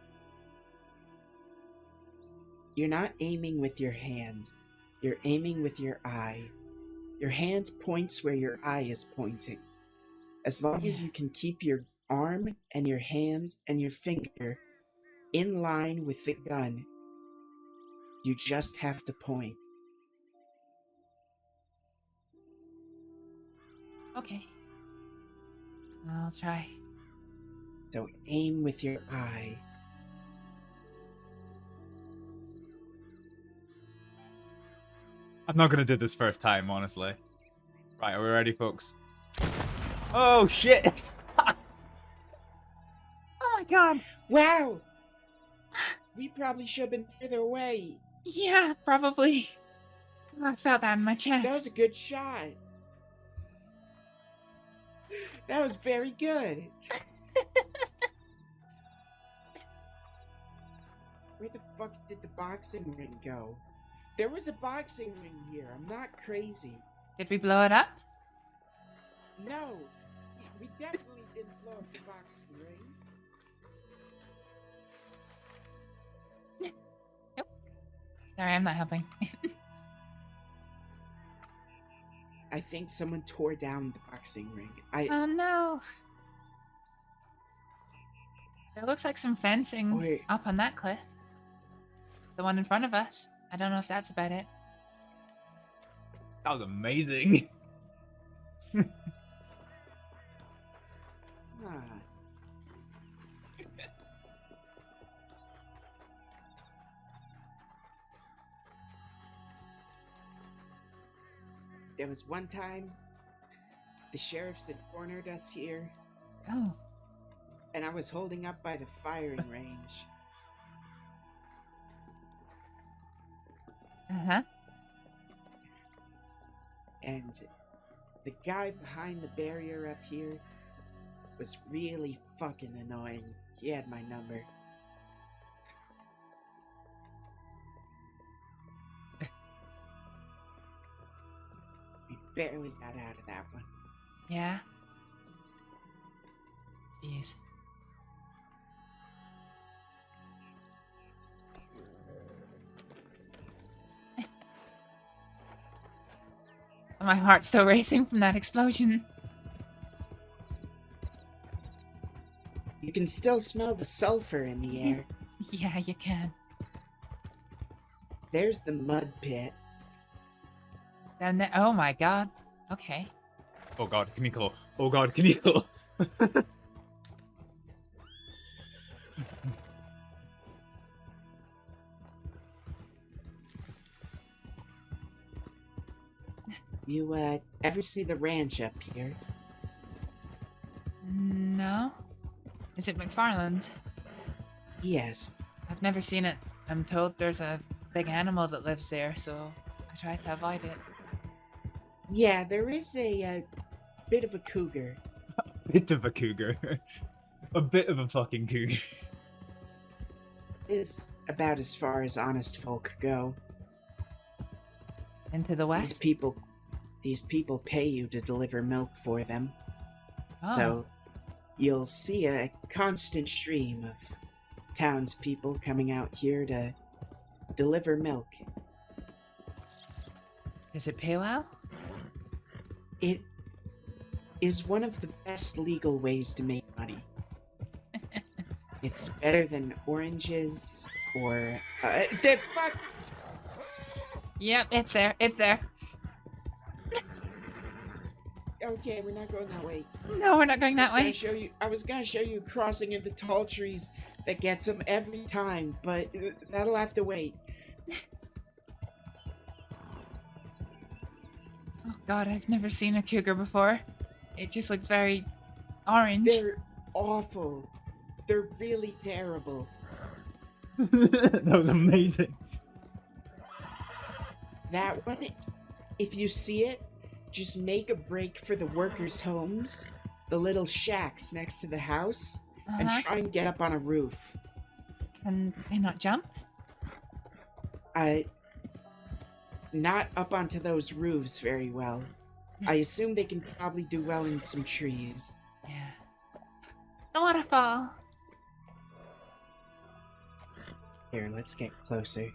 aiming with your hand. You're aiming with your eye. Your hand points where your eye is pointing. As long as you can keep your arm and your hand and your finger in line with the gun, you just have to point. Okay. I'll try. So aim with your eye. I'm not gonna do this first time, honestly. Right, are we ready, folks? Oh, shit! Oh my god! Wow! We probably should have been further away. Yeah, probably. I felt that in my chest. That was a good shot. That was very good. Where the fuck did the boxing ring go? There was a boxing ring here. I'm not crazy. Did we blow it up? No. We definitely didn't blow up the boxing ring. Nope. Sorry, I'm not helping. I think someone tore down the boxing ring. Oh no. There looks like some fencing up on that cliff. The one in front of us. I don't know if that's about it. That was amazing. There was one time the sheriffs had cornered us here. Oh. And I was holding up by the firing range. Uh-huh. And the guy behind the barrier up here was really fucking annoying. He had my number. We barely got out of that one. Yeah. Jeez. My heart's still racing from that explosion. You can still smell the sulfur in the air. Yeah, you can. There's the mud pit. Down there. Oh my god. Okay. Oh god, Kaneko. Oh god, Kaneko. You, ever see the ranch up here? No. Is it McFarland's? Yes. I've never seen it. I'm told there's a big animal that lives there, so I try to avoid it. Yeah, there is a bit of a cougar. Bit of a cougar. A bit of a fucking cougar. Is about as far as honest folk go. Into the west? These people pay you to deliver milk for them. Oh. So you'll see a constant stream of townspeople coming out here to deliver milk. Does it pay well? It is one of the best legal ways to make money. It's better than oranges or the fuck. Yep, it's there. It's there. Okay, we're not going that way. No, we're not going that way. I was gonna show you crossing into tall trees that gets them every time, but that'll have to wait. Oh god, I've never seen a cougar before. It just looked very orange. They're awful. They're really terrible. That was amazing. That one, if you see it, just make a break for the workers' homes, the little shacks next to the house, and try and get up on a roof. Can they not jump? Not up onto those roofs very well. I assume they can probably do well in some trees. Yeah. The waterfall. Here, let's get closer.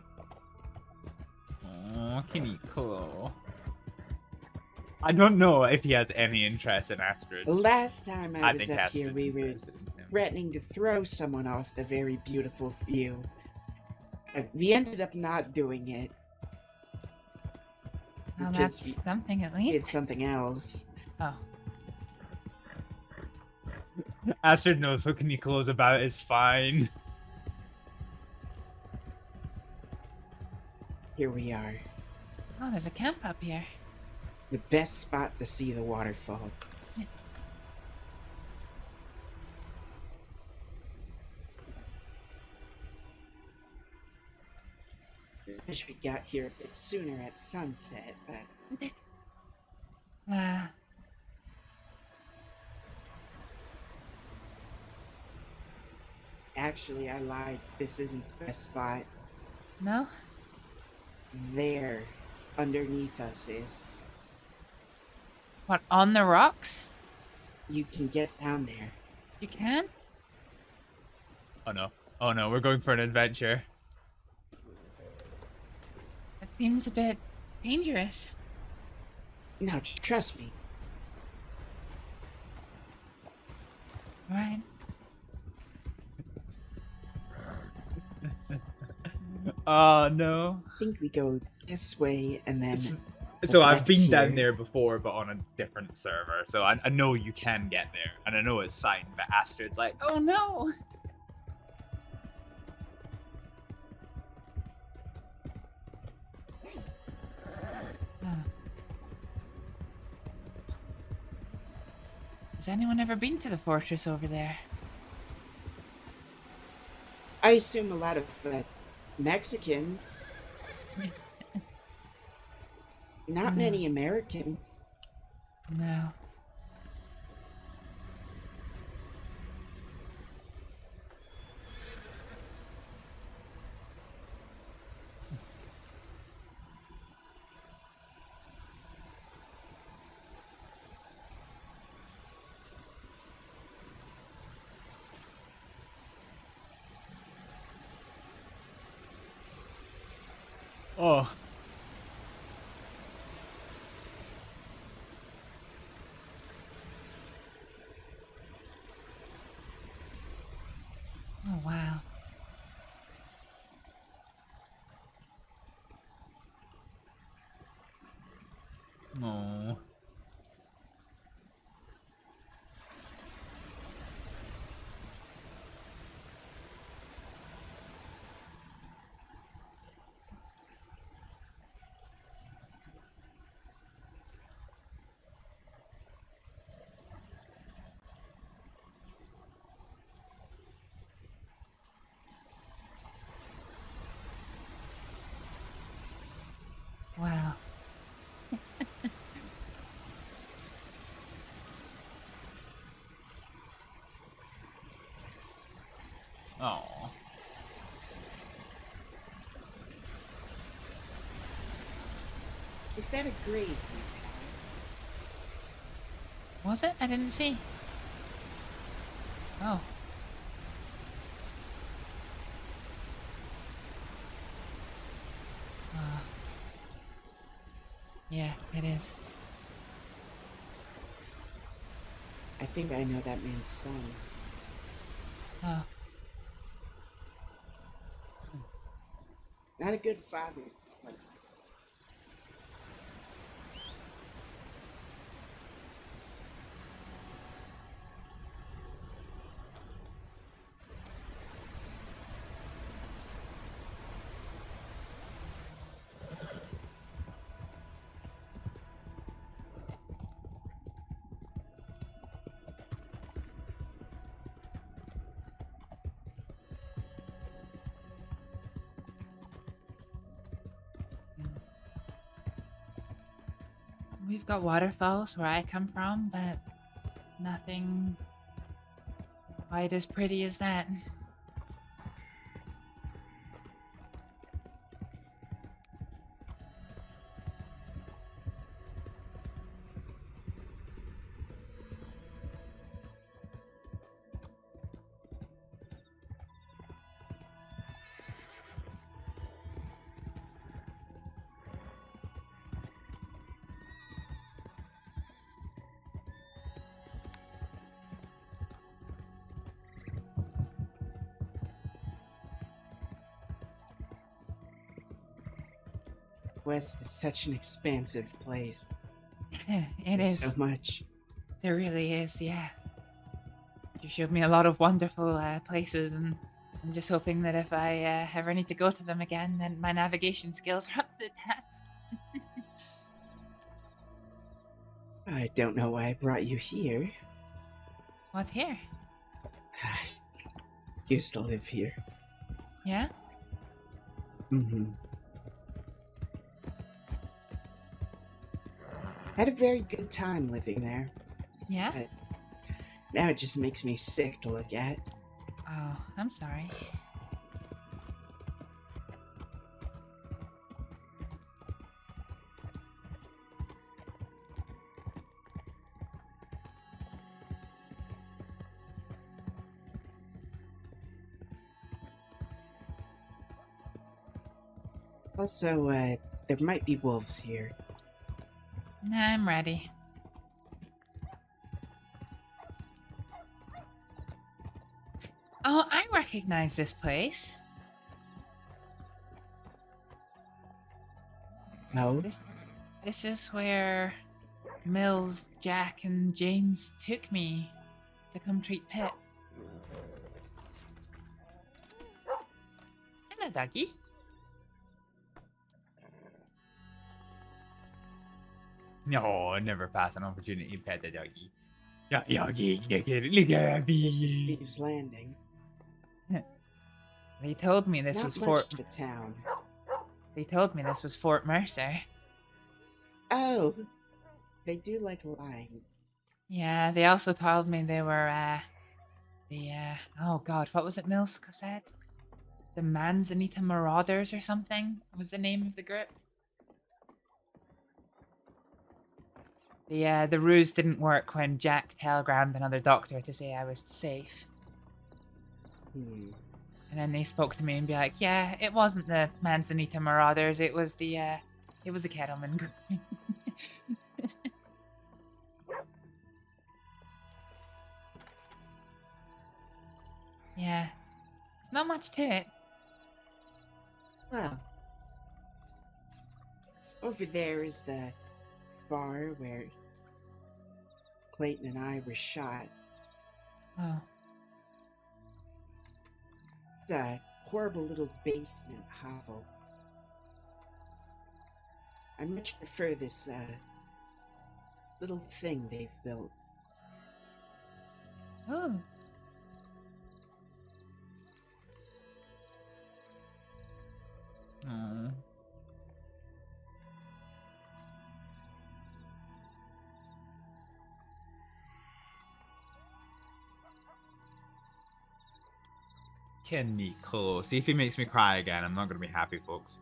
Oh, Kenny Claw. I don't know if he has any interest in Astrid. Last time I was think up here, Astrid's we were interested in him. threatening to throw someone off the very beautiful view. We ended up not doing it. Well, because that's something at least. It's something else. Oh. Astrid knows what Kenny Claw's about is fine. Here we are. Oh, there's a camp up here. The best spot to see the waterfall. Wish we got here a bit sooner at sunset, but... Actually, I lied. This isn't the best spot. No? There, underneath us is. What, on the rocks? You can get down there. You can? Oh no. Oh no, we're going for an adventure. That seems a bit dangerous. No, trust me. Right. Oh no. I think we go this way and then... So I've been down there before, but on a different server. So I know you can get there, and I know it's fine. But Astrid's like, oh no! Has anyone ever been to the fortress over there? I assume a lot of Mexicans. Not many Americans. No. oh. Oh, wow. Oh. Was that a grave you passed? Was it? I didn't see. Oh. Yeah, it is. I think I know that man's son. Oh. Not a good father. But We've got waterfalls where I come from, but nothing quite as pretty as that. West is such an expansive place. It There's is. so much. There really is, yeah. You showed me a lot of wonderful places, and I'm just hoping that if I ever need to go to them again, then my navigation skills are up to the task. I don't know why I brought you here. What's here? Used to live here. Yeah? Mm-hmm. Had a very good time living there. Yeah? But now it just makes me sick to look at. Oh, I'm sorry. Also, there might be wolves here. I'm ready. Oh, I recognize this place. No? This is where Mills, Jack, and James took me to come treat Pip. Hello, doggy. No, never pass an opportunity to pet the doggy. Doggy, look at me. This is Steve's Landing. They told me this Not was much Fort. of a town. They told me this was Fort Mercer. Oh, they do like lying. Yeah, they also told me they were oh god, what was it Mills said? The Manzanita Marauders or something was the name of the group. The ruse didn't work when Jack telegrammed another doctor to say I was safe. And then they spoke to me and be like, yeah, it wasn't the Manzanita Marauders, it was the Kettleman group. Yeah. There's not much to it. Well, over there is the bar where Clayton and I were shot. Oh. It's a horrible little basement hovel. I much prefer this little thing they've built. Oh. Aww. Nico. See if he makes me cry again. I'm not going to be happy, folks.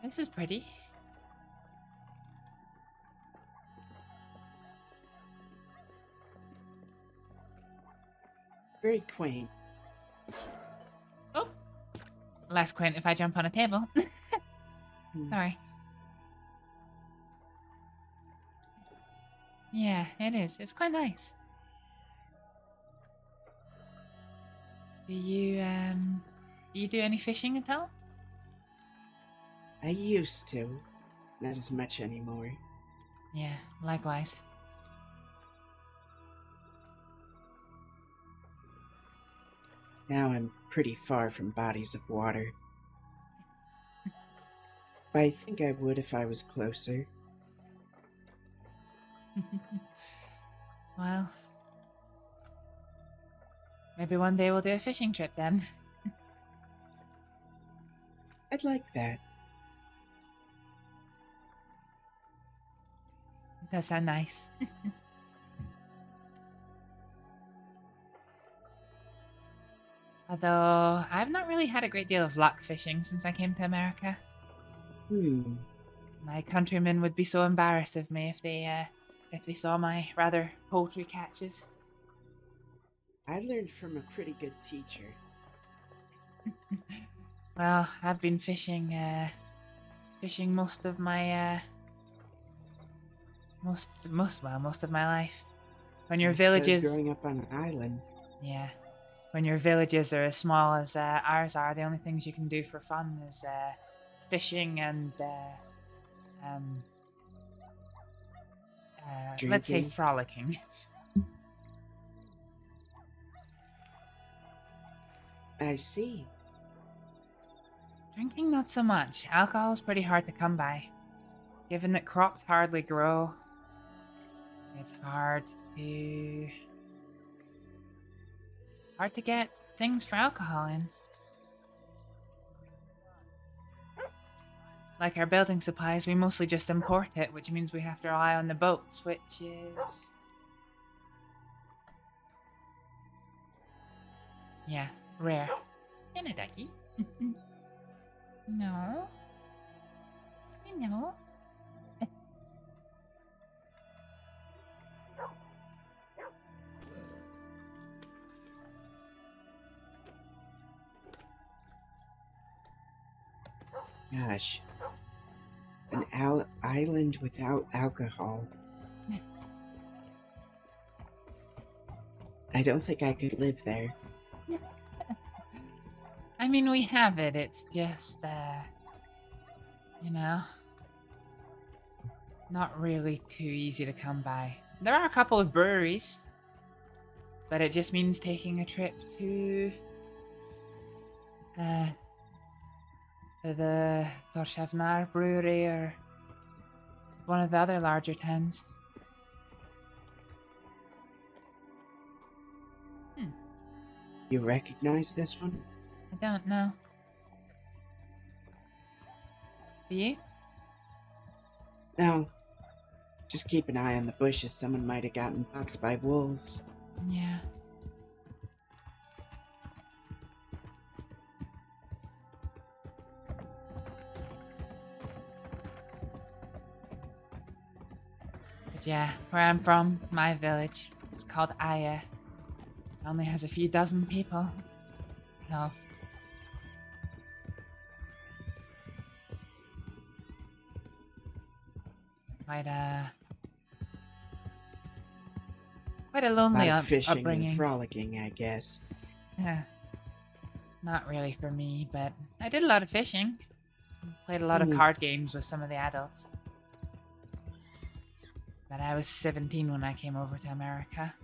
This is pretty. Very quaint. Oh, less quaint if I jump on a table. Sorry. Yeah, it is. It's quite nice. Do you do any fishing at all? I used to. Not as much anymore. Yeah, likewise. Now I'm pretty far from bodies of water. But I think I would if I was closer. Well, maybe one day we'll do a fishing trip then. I'd like that. It does sound nice. Although, I've not really had a great deal of luck fishing since I came to America. My countrymen would be so embarrassed of me if they saw my rather paltry catches. I learned from a pretty good teacher. Well, I've been fishing most of my most of my life. When your I suppose villages growing up on an island. Yeah. When your villages are as small as ours are, the only things you can do for fun is fishing and let's say Drinking. frolicking. I see. Drinking not so much. Alcohol's pretty hard to come by. Given that crops hardly grow, it's hard to get things for alcohol in. Like our building supplies, we mostly just import it, which means we have to rely on the boats, which is... yeah, rare. In a ducky. No. No. Gosh. An island without alcohol. I don't think I could live there. I mean, we have it, it's just, you know, not really too easy to come by. There are a couple of breweries, but it just means taking a trip to the Torshavnar brewery or one of the other larger towns. You recognize this one? I don't know. Do you? No. Just keep an eye on the bushes. Someone might have gotten bucked by wolves. Yeah. But yeah, where I'm from, my village, it's called Aya. It only has a few dozen people. No. Quite a lonely Lot of fishing upbringing. and frolicking, I guess. Yeah. Not really for me, but I did a lot of fishing. Played a lot of card games with some of the adults. But I was 17 when I came over to America.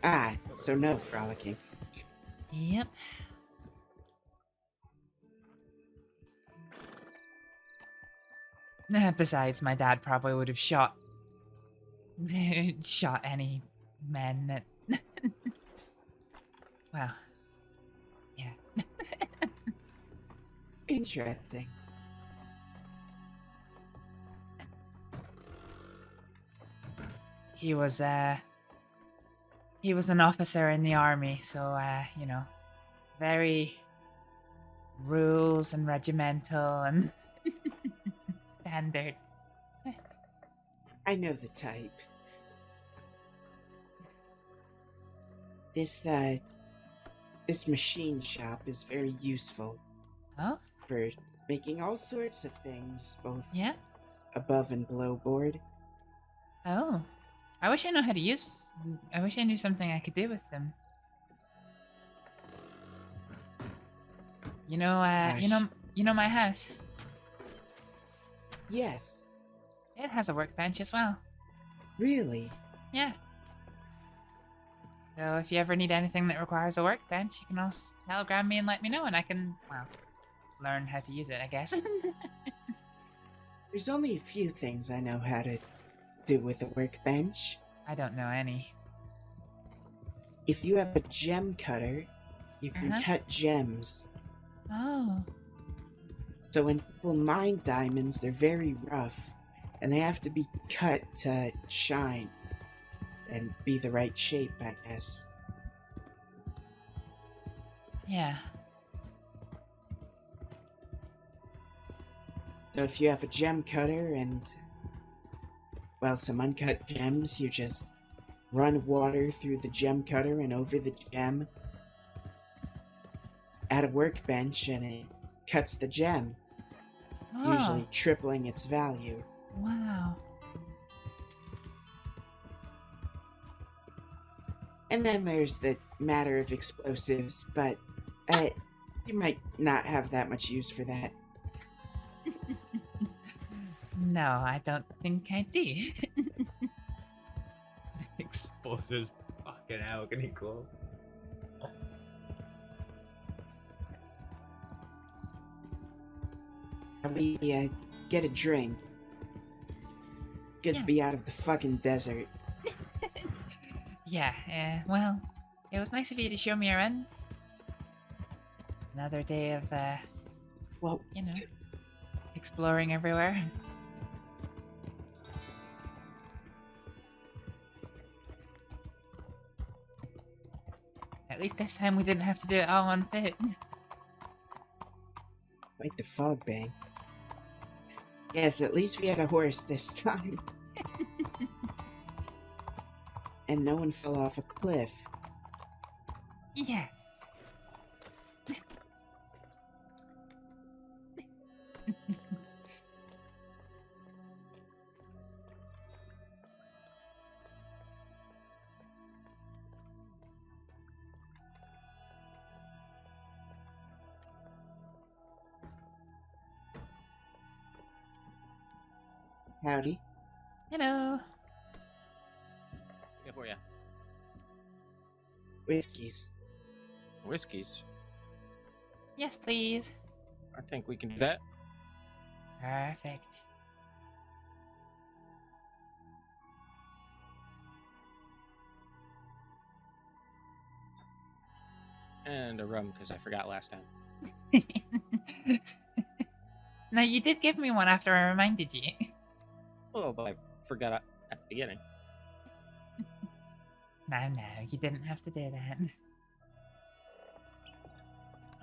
Ah, so no frolicking. Yep. Besides, my dad probably would have shot any men that... well, yeah. Interesting. He was an officer in the army, so, you know, very rules and regimental and Standard. I know the type. This machine shop is very useful. Oh? For making all sorts of things, both Yeah? above and below board. Oh. I wish I knew how to use... I wish I knew something I could do with them. You know, you know my house? Yes. It has a workbench as well. Really? Yeah. So if you ever need anything that requires a workbench, you can also telegram me and let me know, and I can, well, learn how to use it, I guess. There's only a few things I know how to do with a workbench. I don't know any. If you have a gem cutter, you can cut gems. Oh. So when people mine diamonds, they're very rough, and they have to be cut to shine and be the right shape, I guess. Yeah. So if you have a gem cutter and, well, some uncut gems, you just run water through the gem cutter and over the gem at a workbench, and it cuts the gem, usually tripling its value. Wow. And then there's the matter of explosives, but you might not have that much use for that. No, I don't think I do. Explosives. Fucking hell, can he go? We get a drink. Good to be out of the fucking desert. Yeah, well, it was nice of you to show me around. Another day of, well, you know, exploring everywhere. At least this time we didn't have to do it all on foot. Like the fog bang. Yes, at least we had a horse this time. And no one fell off a cliff. Yes. Howdy. Hello. Here for you. Whiskeys. Whiskeys? Yes, please. I think we can do that. Perfect. And a rum, because I forgot last time. No, you did give me one after I reminded you. Oh, but I forgot at the beginning. No, you didn't have to do that.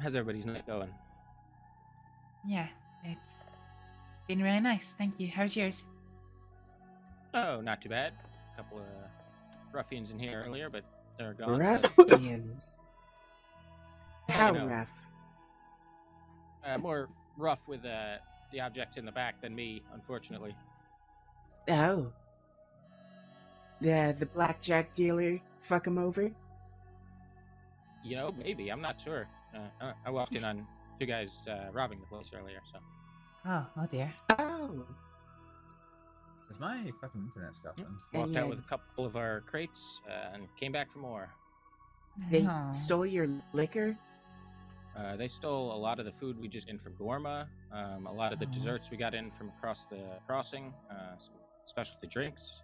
How's everybody's night going? Yeah, it's been really nice, thank you. How's yours? Oh, not too bad. A couple of ruffians in here earlier, but they're gone. Ruffians? How You know, rough? More rough with the objects in the back than me, unfortunately. Oh. The blackjack dealer fuck him over? You know, maybe. I'm not sure. I walked in on two guys robbing the place earlier, so. Oh dear. Oh. Is my fucking internet stopping? Walked out with a couple of our crates and came back for more. They stole your liquor? They stole a lot of the food we just in from Gorma, a lot of the desserts we got in from across the crossing, some specialty drinks.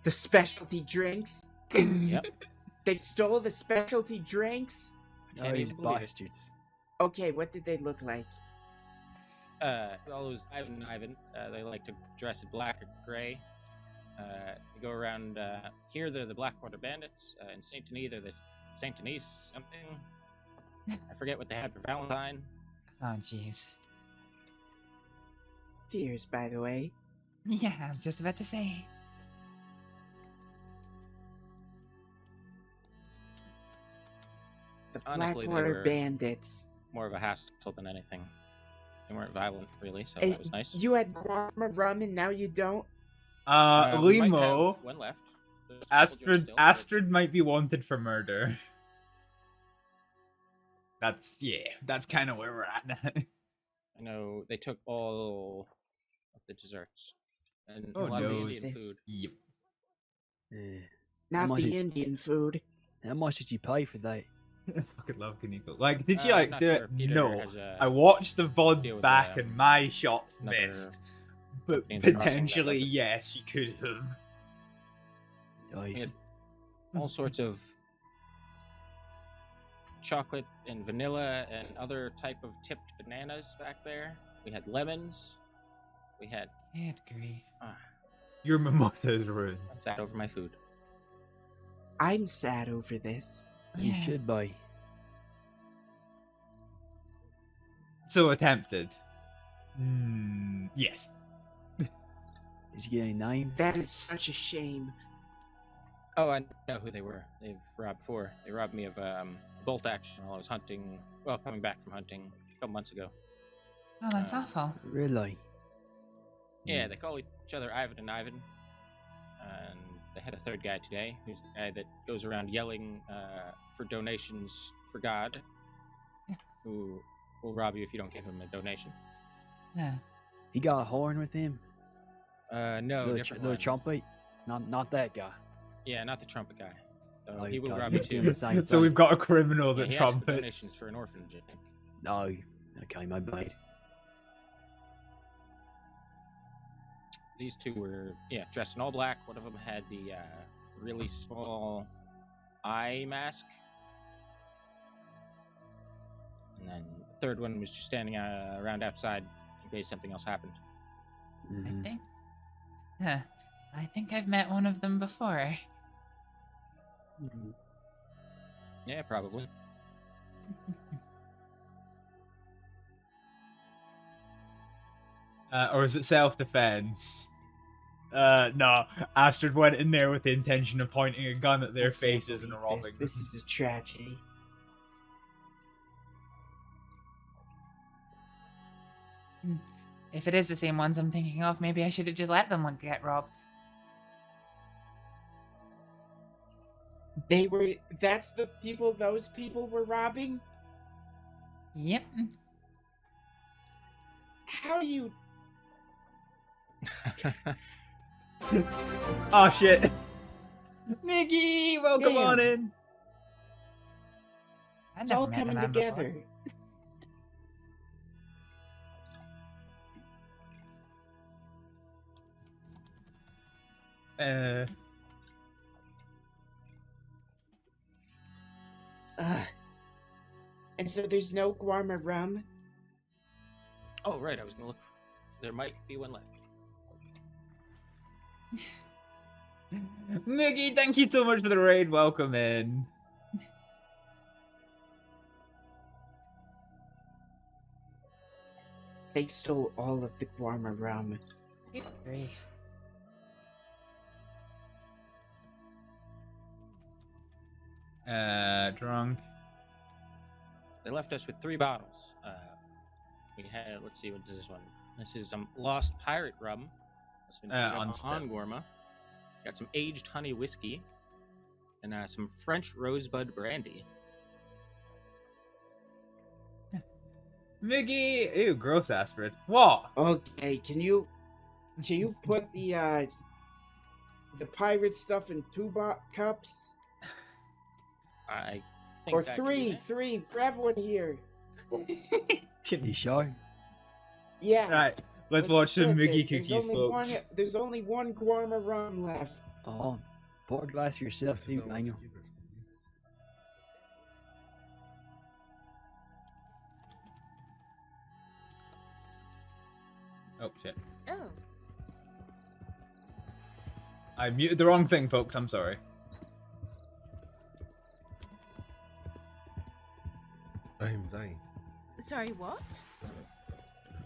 The specialty drinks? Yep. They stole the specialty drinks? Can't even believe it. Okay, what did they look like? Well, it was Ivan. They like to dress in black or gray. They go around here. They're the Blackwater Bandits. In Saint Denis, they're the Saint Denis something. I forget what they had for Valentine. Oh, jeez. Cheers, by the way. Yeah, I was just about to say. The Honestly, they Blackwater were Bandits. more of a hassle than anything. They weren't violent, really, so Hey, that was nice. You had Guarma rum and now you don't? We might Limo. have one left. There's a couple drinks still, but- Astrид might be wanted for murder. That's kind of where we're at now. I know they took all of the desserts and Oh, a lot of the no. Indian food. Yep. Not the Indian food. How much did you pay for that? I fucking love Kaneko. Like, did she I'm like not do sure. it? Peter No. has a I watched the deal VOD with, back and my shots another missed. But company in the crossing that potentially, does it. yes, she could have. We had all sorts of chocolate and vanilla and other type of tipped bananas back there. We had lemons. We had. Good grief. Your mimosa is ruined. I'm sad over my food. I'm sad over this. You should buy. So attempted. Yes. Did you get any names? That is such a shame. Oh, I know who they were. They've robbed before. They robbed me of bolt action while I was hunting. Well, coming back from hunting a couple months ago. Oh, that's awful. Really? Yeah, they call each other Ivan and Ivan. And they had a third guy today, who's the guy that goes around yelling for donations for God, who will rob you if you don't give him a donation. Yeah. He got a horn with him? No, different little one. trumpet? Not that guy. Yeah, not the trumpet guy. So Oh, he will God, rob he's you doing too. the same So thing. we've got a criminal Yeah, that he asked for trumpets. donations for an orphanage, I think. No. Okay, my bad. These two were, dressed in all black. One of them had the really small eye mask. And then the third one was just standing around outside in case something else happened. I think I've met one of them before. Yeah, probably. Or is it self-defense? No. Astrид went in there with the intention of pointing a gun at their faces and robbing them. This is a tragedy. If it is the same ones I'm thinking of, maybe I should have just let them get robbed. That's the people those people were robbing? Yep. How do you... Oh shit. Mickey, welcome Damn. on in. It's all coming together. And so there's no Guarma rum? Oh, right, I was gonna look. There might be one left. Mickey, thank you so much for the raid. Welcome in. They stole all of the Guarma rum. Good grief. Drunk. They left us with 3 bottles. We had, let's see, what is this one? This is some Lost Pirate rum. That's been on on Gorma. Got some aged honey whiskey. And some French rosebud brandy. Mickey, ew, gross Astrid. What? Okay, can you put the pirate stuff in 2 cups? I think Or that could three, be it. grab one here. You sure? Yeah. Right, let's watch some split Mickey this. cookies, folks. There's only one Guarma rum left. Oh, pour a glass for yourself too, Daniel. Oh shit. Oh. I muted the wrong thing, folks. I'm sorry. I'm dying. Sorry, what?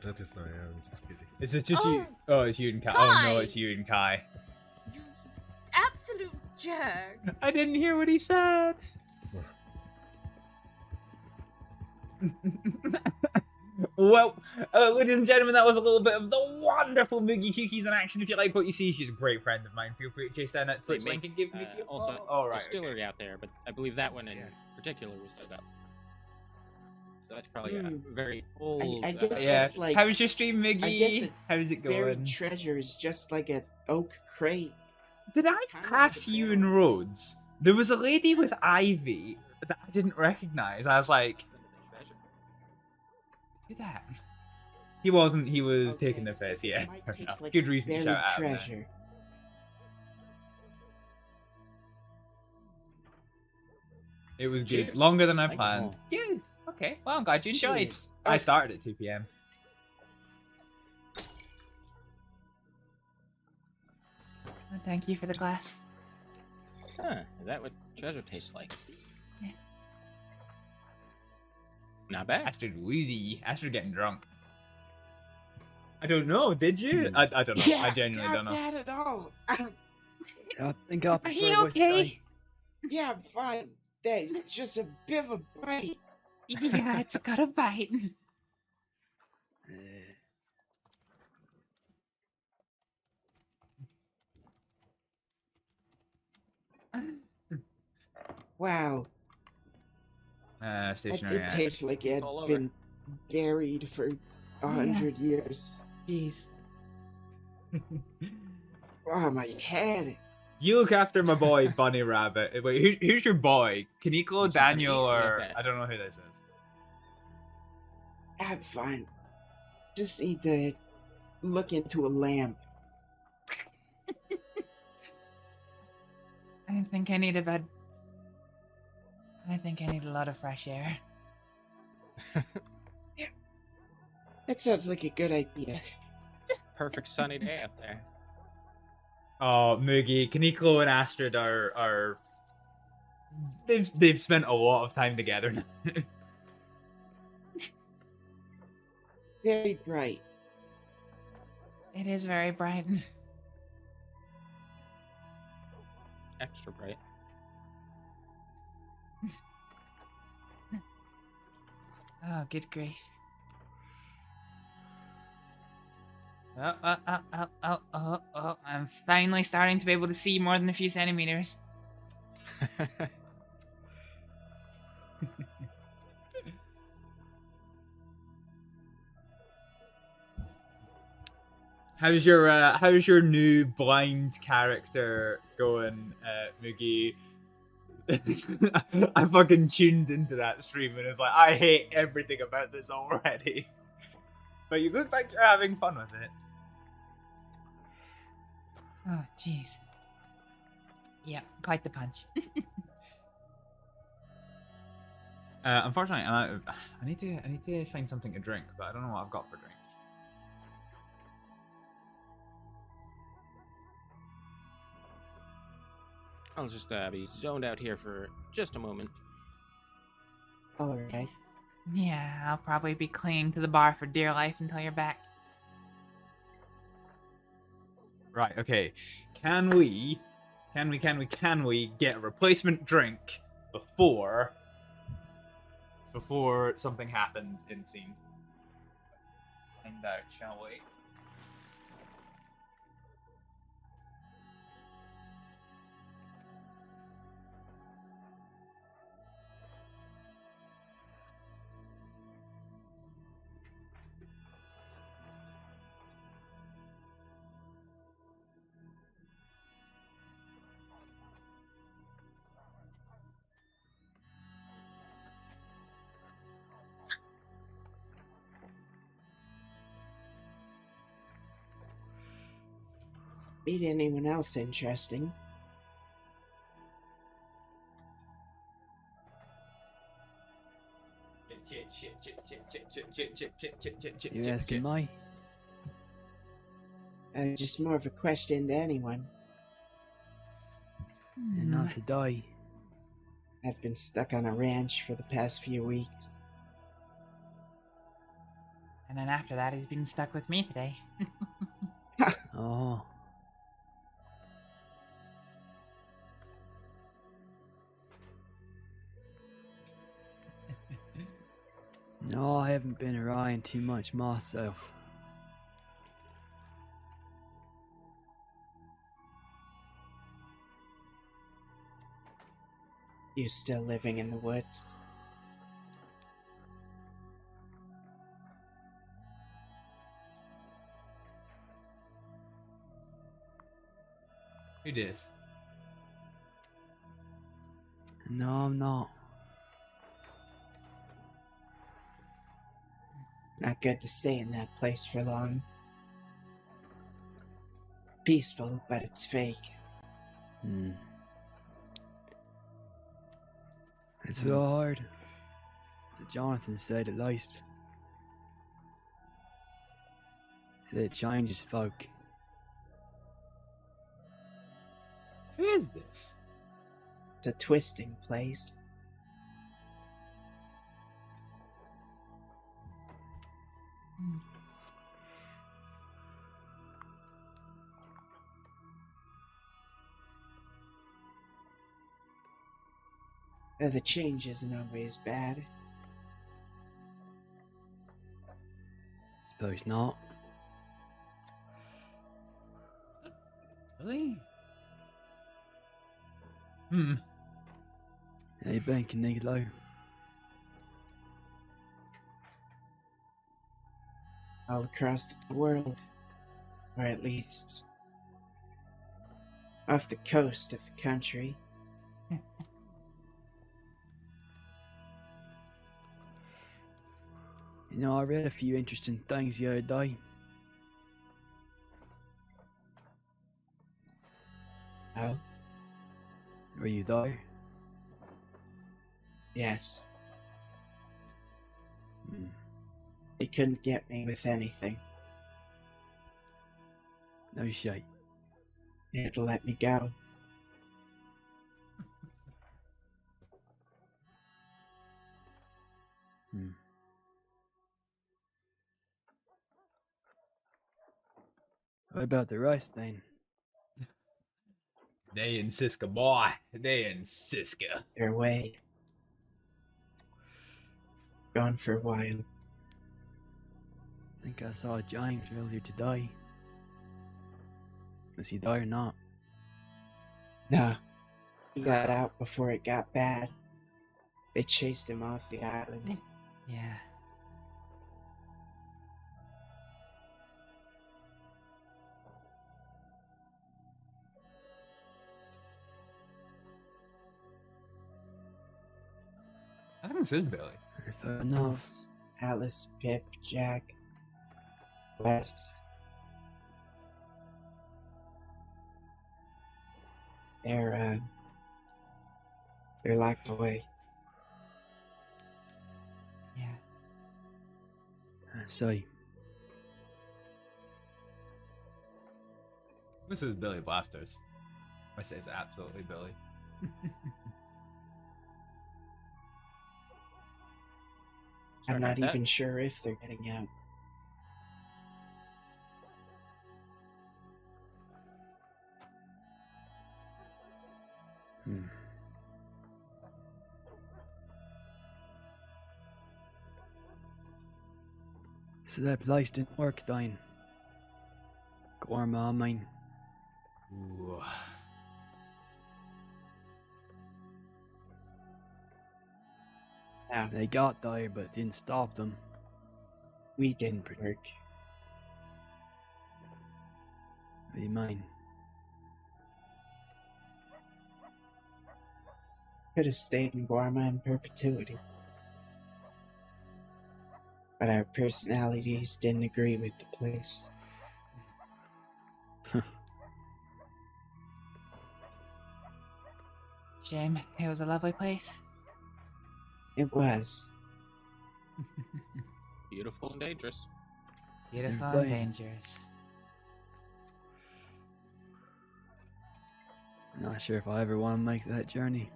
that is not. I'm just kidding. Is it just you? Oh, it's you and Kai. Oh no, it's you and Kai. Absolute jerk. I didn't hear what he said. Well, ladies and gentlemen, that was a little bit of the wonderful Moogie Cookies in action. If you like what you see, she's a great friend of mine. Feel free to chase down that Twitch link and give Moogie a also follow. Oh, right, distillery out there, but I believe that one in particular was dug up. So that's probably a very old. I guess yeah. that's like. How was your stream, Moogie? I guess How's it going? Buried treasure is just like an oak crate. Did I pass you in Rhodes? There was a lady with ivy that I didn't recognize. I was like, who that? He wasn't. He was taking the piss. Yeah. Like Good reason to shout out. Treasure. It was good. Cheers. Longer than I Thank planned. Good. Okay. Well, I'm glad you enjoyed. Cheers. I started at 2 p.m. Thank you for the glass. Huh, is that what treasure tastes like? Yeah. Not bad. Astrид woozy. Astrid getting drunk. I don't know. Did you? I don't know. Yeah, I genuinely don't not know. bad at all. I think I Are prefer you whiskey. okay? Yeah, I'm fine. There's just a bit of a bite. Yeah, it's got a bite. Wow. That Stationary. did taste like it all had over. been buried for 100 years. Jeez. Oh, my head. You look after my boy Bunny Rabbit. Wait, who's your boy? Kaneko, Daniel, or I don't know who this is. Have fun. Just need to look into a lamp. I think I need a bed. I think I need a lot of fresh air. That sounds like a good idea. Perfect sunny day up there. Oh, Moogie, Kaneko and Astrид are they've spent a lot of time together now. Very bright. It is very bright. Extra bright. Oh, good grief. Oh, I'm finally starting to be able to see more than a few centimeters. How's your new blind character going, Moogie? I fucking tuned into that stream and it's like, I hate everything about this already. But you look like you're having fun with it. Oh, jeez. Yeah, quite the punch. Unfortunately, I need to find something to drink, but I don't know what I've got for drink. I'll just be zoned out here for just a moment. Alright. Yeah, I'll probably be clinging to the bar for dear life until you're back. Right, okay. Can we get a replacement drink before something happens in scene? Find out, shall we? Meet anyone else interesting? You asking me? Just more of a question to anyone. Not today. I've been stuck on a ranch for the past few weeks. And then after that, he's been stuck with me today. Oh. No, I haven't been around too much myself. You still living in the woods? Who dis? No, I'm not. Not good to stay in that place for long. Peaceful, but it's fake. Hmm. It's real hard. So Jonathan said at least. He said it changes folk. Who is this? It's a twisting place. The change isn't always bad. Suppose not. Really? How you been, Caniglo? All across the world. Or at least off the coast of the country. You know, I read a few interesting things the other day. Oh? Were you there? Yes. Hmm. They couldn't get me with anything. No shit. They had to let me go. Hmm. What about the rest then? They in Siska, boy. They in Siska. They're away. Gone for a while. I think I saw James earlier today. Was he there or not? Nah. He got out before it got bad. They chased him off the island. Yeah. I think this is Billy. Nils, Alice, Pip, Jack, Wes. They're locked away. Yeah. I see. This is Billy Blasters. I say it's absolutely Billy. I'm Sorry not about that. even sure if they're getting out. Hmm. So that place didn't work then. Gorma, I mean. Ooh. No, They got there, but it didn't stop them. we didn't work. What do you mean? Could have stayed in Guarma in perpetuity. But our personalities didn't agree with the place. Shame. It was a lovely place. It was. Beautiful and dangerous. Beautiful and Right. dangerous. Not sure if I ever want to make that journey.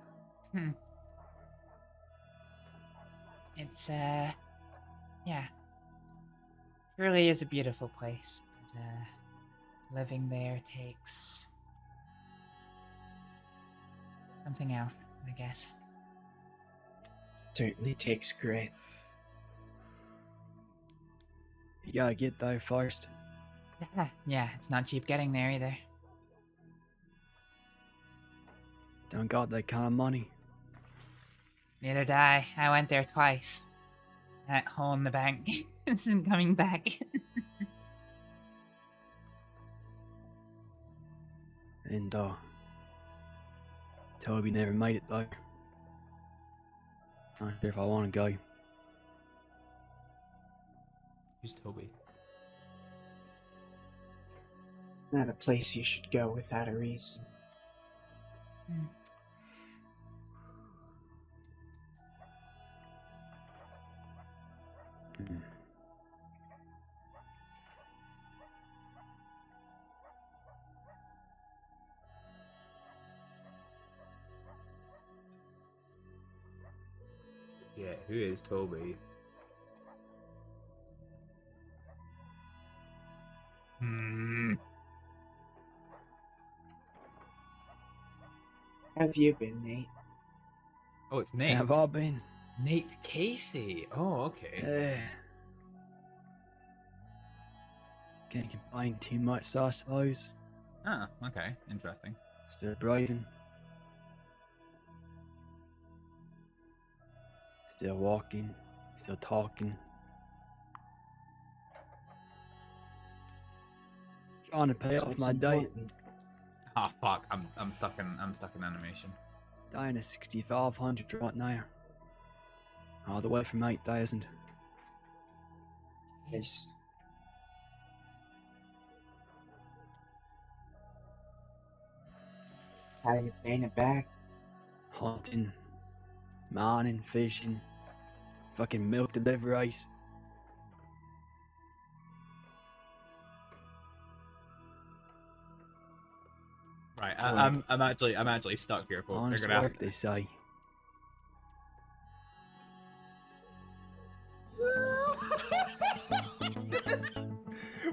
It's, yeah. really is a beautiful place. But, living there takes something else, I guess. Certainly takes grit. You gotta get there first. Yeah, it's not cheap getting there either. Don't got that kind of money. Neither did I. I went there twice. That hole in the bank isn't coming back. And Toby never made it though. Not sure if I want to go. Who's Toby? Not a place you should go without a reason. Yeah, who is Toby? Have you been, Nate? Oh, it's Nate. Have I been? Nate Casey. Oh, okay. Can't complain too much, I suppose. Ah, okay. Interesting. Still breathing. Still walking. Still talking. Trying to pay off my date. Ah, fuck. I'm stuck in animation. Dying at 6,500 right now. All the way from 8,000. Yes. How you paying it back? Hunting, mining, fishing, fucking milk deliveries. Right, I'm actually stuck here, folks. Honest They're gonna work, they say.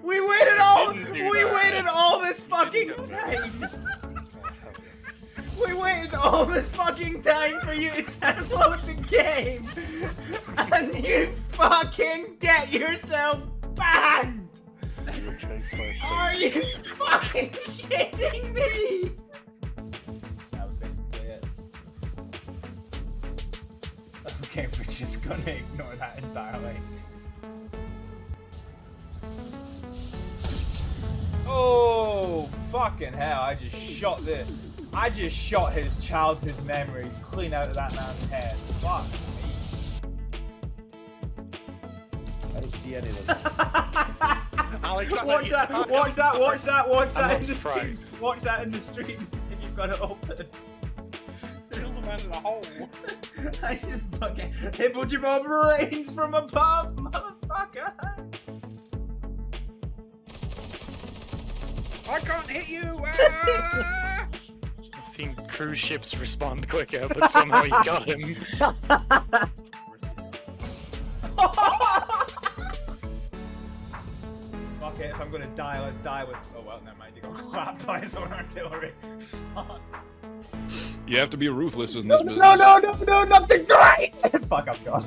We waited all this fucking time. We waited all this fucking time for you to download the game, and you fucking get yourself banned. Are you fucking shitting me? That was basically it. Okay, we're just gonna ignore that entirely. Oh, fucking hell, I just shot his childhood memories clean out of that man's head. Fuck me. I didn't see any of them. Alex, watch that in the street. Watch that in the street if you've got it open. Kill the man in the hole. I just fucking Hibblejaybob rains from above, motherfucker. I can't hit you! Ah! I've seen cruise ships respond quicker, but somehow you got him. Fuck it, if I'm gonna die, let's die with. Oh well, never mind, you got clapped by his own artillery. Fuck. You have to be ruthless in this business. No, nothing great! Fuck, I'm gone.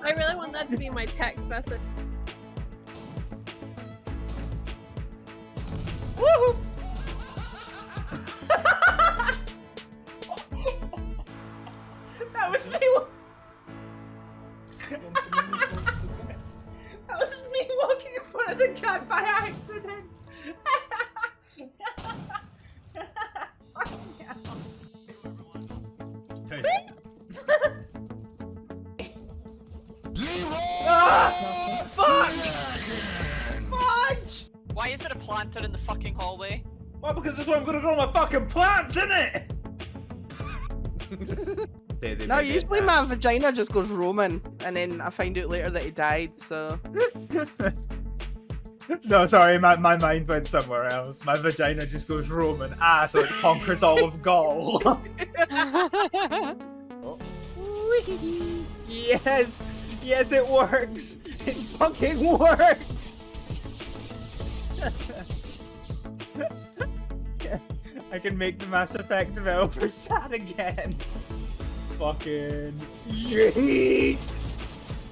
I really want that to be my text message. Woohoo! That was me. That was me walking in front of the cat by accident. Ah! Fuck! Fudge! Why is it a planter in the fucking hallway? Well, because that's where I'm gonna grow my fucking plants, isn't it? No, usually my vagina just goes roaming, and then I find out later that he died, so... No, sorry, my mind went somewhere else. My vagina just goes roaming. So it conquers all of Gaul. Yes! Yes, it works! It fucking works! I can make the Mass Effect developer sad again. Fucking yeet!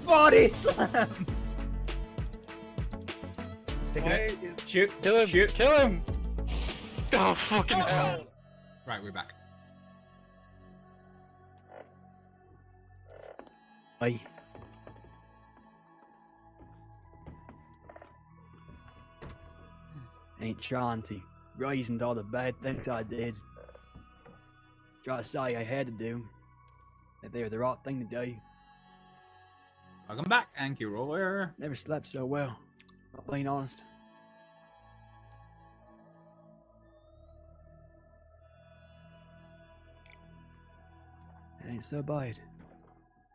Body slam! Sticking it. Shoot! Kill him! Shoot! Kill him! Oh, fucking hell. Right, we're back. Aye. Ain't trying to reason all the bad things I did. Try to say I had to do. That they were the right thing to do. Welcome back, Anki Roller. Never slept so well. I'm being honest. It ain't so bad.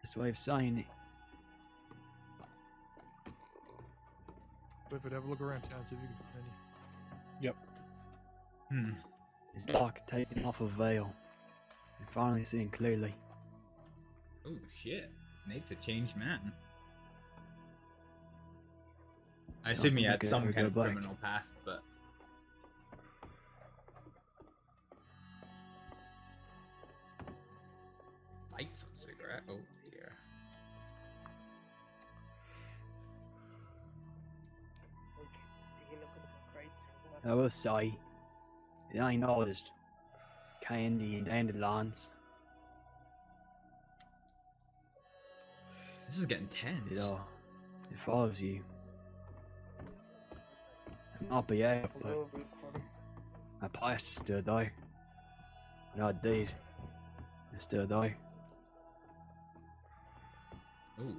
This way of saying it. Clifford, have a look around town, see if you can find any. Yep. It's like taking off a veil and finally seeing clearly. Oh shit. Nate's a changed man. I assume he had think I some ever kind of go back. criminal past, but... Light some cigarette? Oh dear. I will say, it ain't all just candy and dandelions. This is getting tense. It follows you. It might be out, but my past is still there. What I did is still there. Ooh,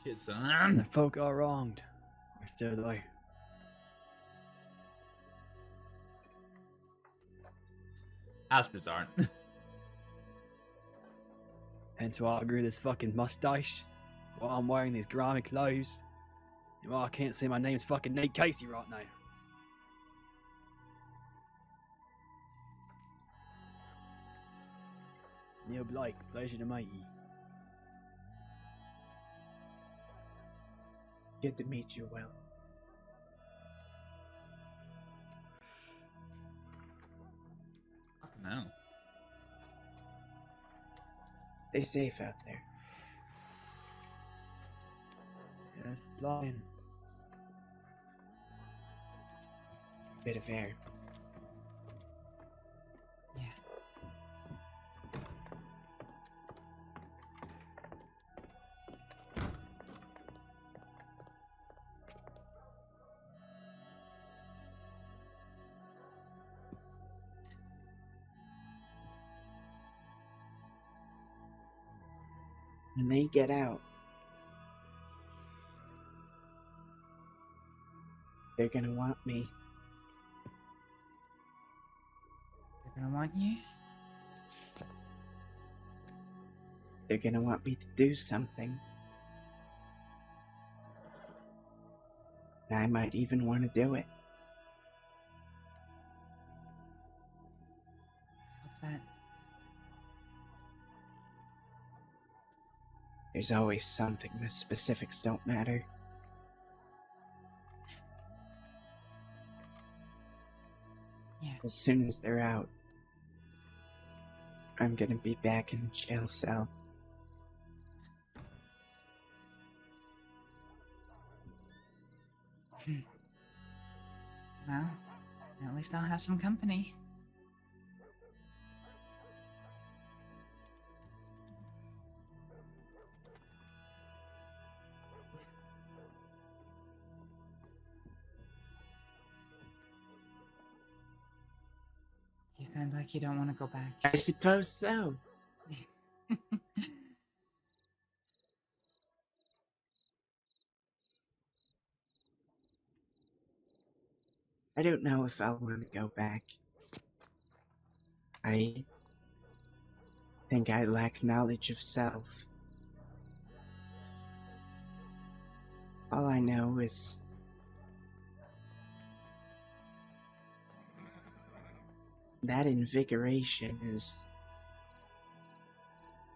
shit, And son. the folk I wronged are still there. Astrids aren't. Hence why I grew this fucking mustache while I'm wearing these grimy clothes. And why I can't say my name's fucking Nate Casey right now. Neil Blake, pleasure to meet you. Good to meet you, Will. No. Stay safe out there. Yes, lying. Bit of air. When they get out, they're gonna want me. They're gonna want you? They're gonna want me to do something. And I might even want to do it. What's that? There's always something. The specifics don't matter. Yeah. As soon as they're out, I'm gonna be back in jail cell. Well, at least I'll have some company. You sound like you don't want to go back. I suppose so. I don't know if I'll want to go back. I think I lack knowledge of self. All I know is that invigoration has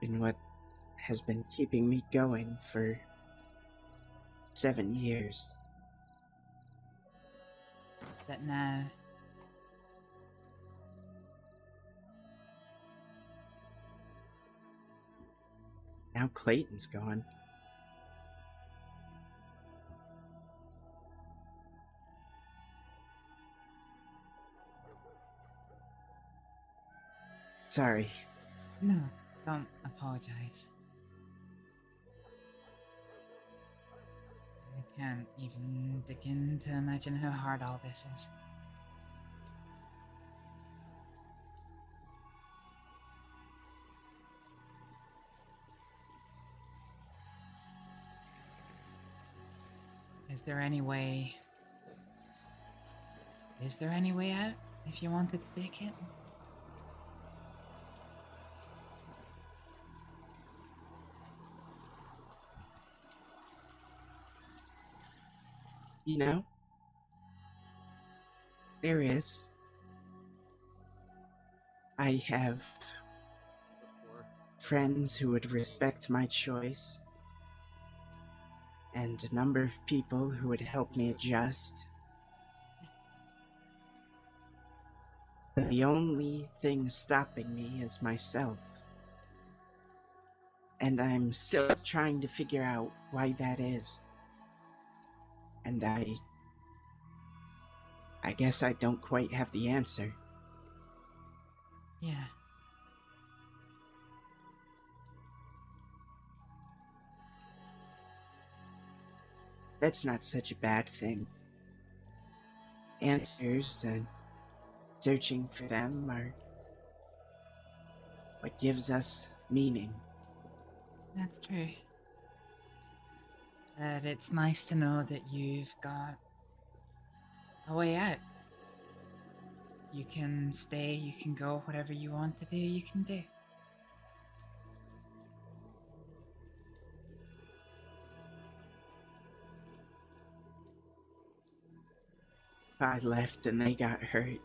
been what has been keeping me going for 7 years. But now, Now Clayton's gone. Sorry. no, don't apologize. I can't even begin to imagine how hard all this is. Is there any way out if you wanted to take it? You know, there is. I have friends who would respect my choice, and a number of people who would help me adjust. But the only thing stopping me is myself. And I'm still trying to figure out why that is. And I guess I don't quite have the answer. Yeah. That's not such a bad thing. Answers and searching for them are what gives us meaning. That's true. But it's nice to know that you've got a way out. You can stay, you can go, whatever you want to do, you can do. If I left and they got hurt,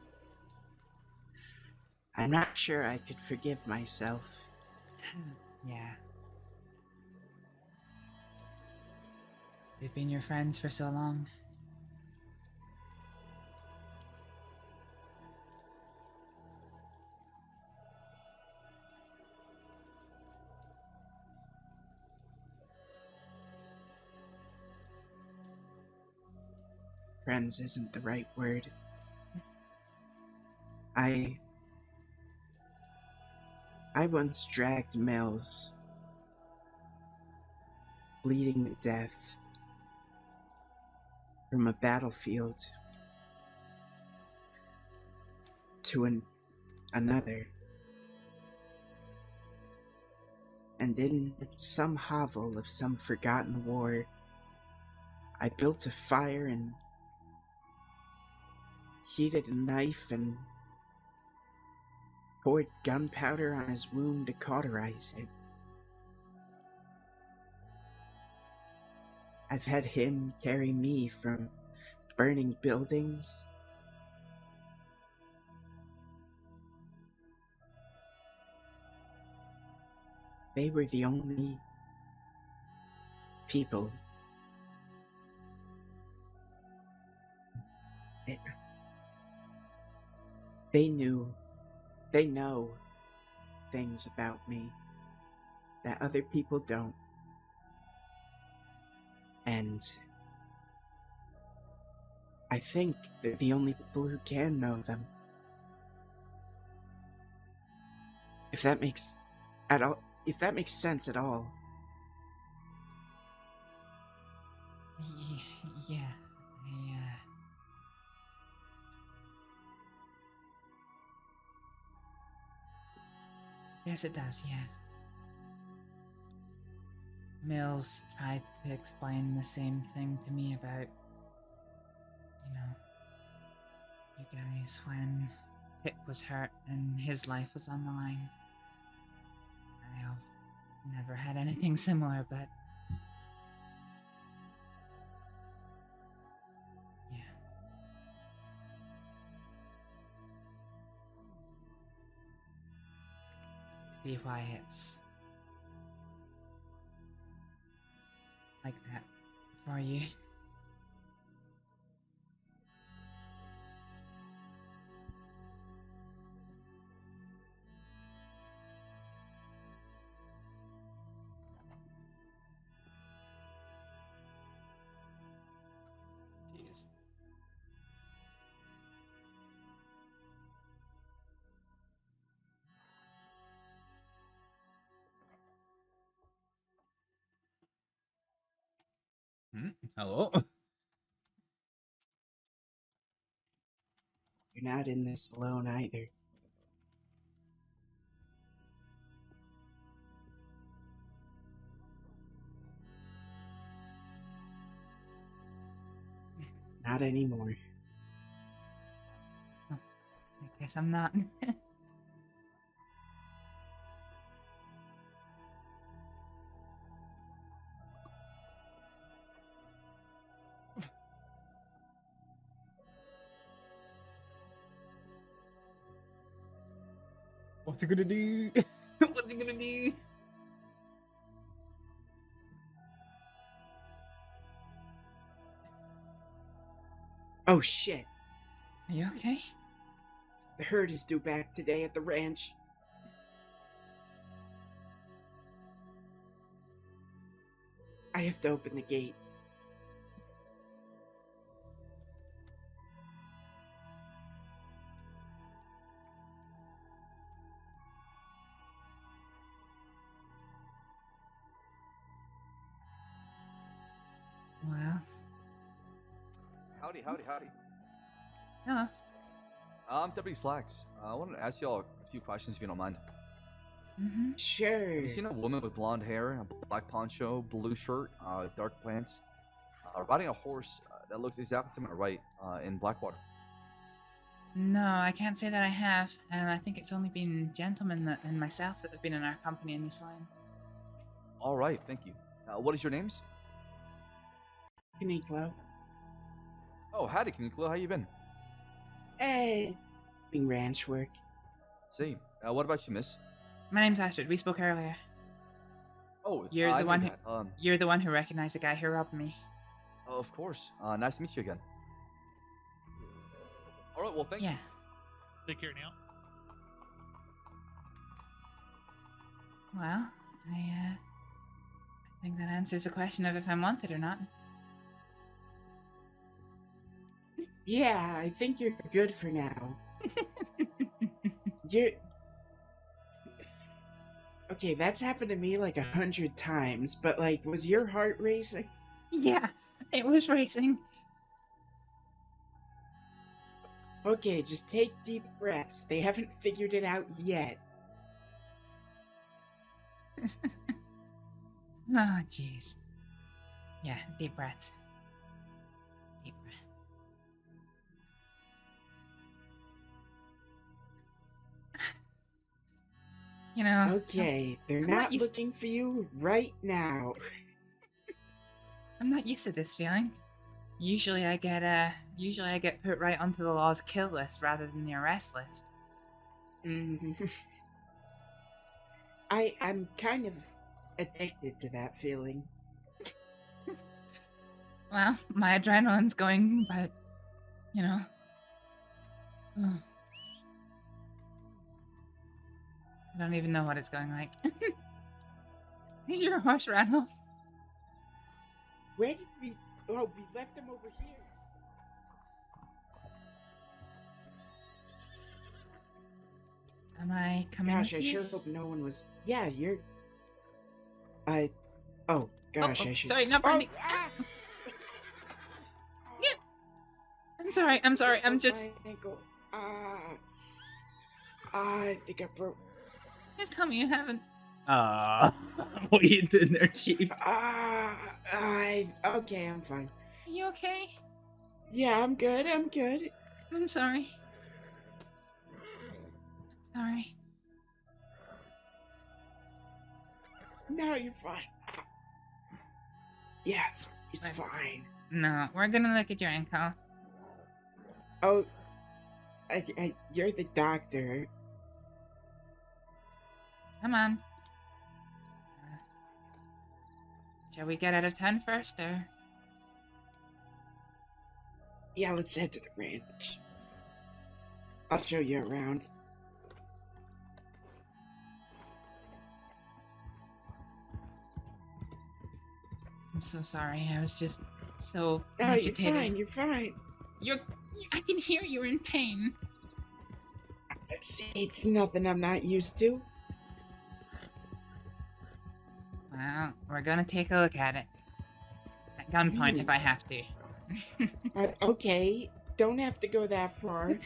I'm not sure I could forgive myself. Yeah. They've been your friends for so long. Friends isn't the right word. I once dragged Mills, bleeding to death, from a battlefield to another. And in some hovel of some forgotten war, I built a fire and heated a knife and poured gunpowder on his wound to cauterize it. I've had him carry me from burning buildings they were the only people they know things about me that other people don't. And I think they're the only people who can know them. If that makes sense at all. Yeah. Yes, it does, yeah. Mills tried to explain the same thing to me about, you guys when Pip was hurt and his life was on the line. I've never had anything similar, but yeah. See why it's for you. Hello. You're not in this alone either. Not anymore. I guess I'm not. What's he gonna do? What's he gonna do? Oh shit. Are you okay? The herd is due back today at the ranch. I have to open the gate. Well. Howdy. Hello. I'm Deputy Slacks. I wanted to ask y'all a few questions if you don't mind. Sure. Have you seen a woman with blonde hair, a black poncho, blue shirt, dark pants, riding a horse that looks exactly to my right in Blackwater? No, I can't say that I have. I think it's only been gentlemen and myself that have been in our company in this line. All right, thank you. What is your names? Kaniklo. Oh, howdy, Kaniklo. How you been? Doing ranch work. See. What about you, miss? My name's Astrid. We spoke earlier. Oh, You're I the knew one. that. You're the one who recognized the guy who robbed me. Oh, of course. Nice to meet you again. All right, well, thank you. Yeah. Take care now. Well, I think that answers the question of if I'm wanted or not. Yeah, I think you're good for now. You're... Okay, that's happened to me like 100 times, but like, was your heart racing? Yeah, it was racing. Okay, just take deep breaths. They haven't figured it out yet. Oh, jeez. Yeah, deep breaths. Deep breath. You know... Okay, they're I'm not used- looking for you right now. I'm not used to this feeling. Usually I get put right onto the law's kill list rather than the arrest list. I'm kind of addicted to that feeling. Well, my adrenaline's going, but, you know. I don't even know what it's going like. Your horse ran off. Where did we... Oh, we left them over here. Am I coming Gosh, with I you? sure hope no one was... Yeah, you're... Oh, gosh, I should... Sorry, not Brandy. Yeah. I'm sorry, I'm just... My ankle. I think I broke... Just tell me you haven't. What are you doing there, Chief? Okay, I'm fine. Are you okay? Yeah, I'm good, I'm good. I'm sorry. Sorry. No, you're fine. Yeah, it's fine. No, we're gonna look at your ankle. Oh, you're the doctor. Come on. Shall we get out of town first, or? Yeah, let's head to the ranch. I'll show you around. I'm so sorry. I was just so No, agitated. you're fine. I can hear you're in pain. It's nothing I'm not used to. Well, we're gonna take a look at it. At gunpoint if I have to. Okay, don't have to go that far.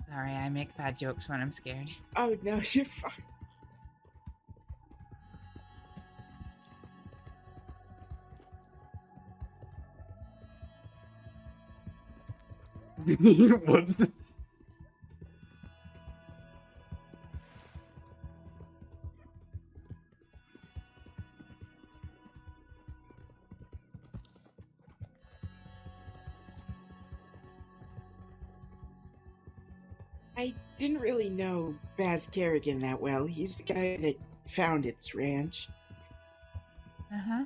Sorry, I make bad jokes when I'm scared. Oh, no, you're fine. Whoops. I didn't really know Baz Kerrigan that well. He's the guy that founded this ranch. Uh-huh.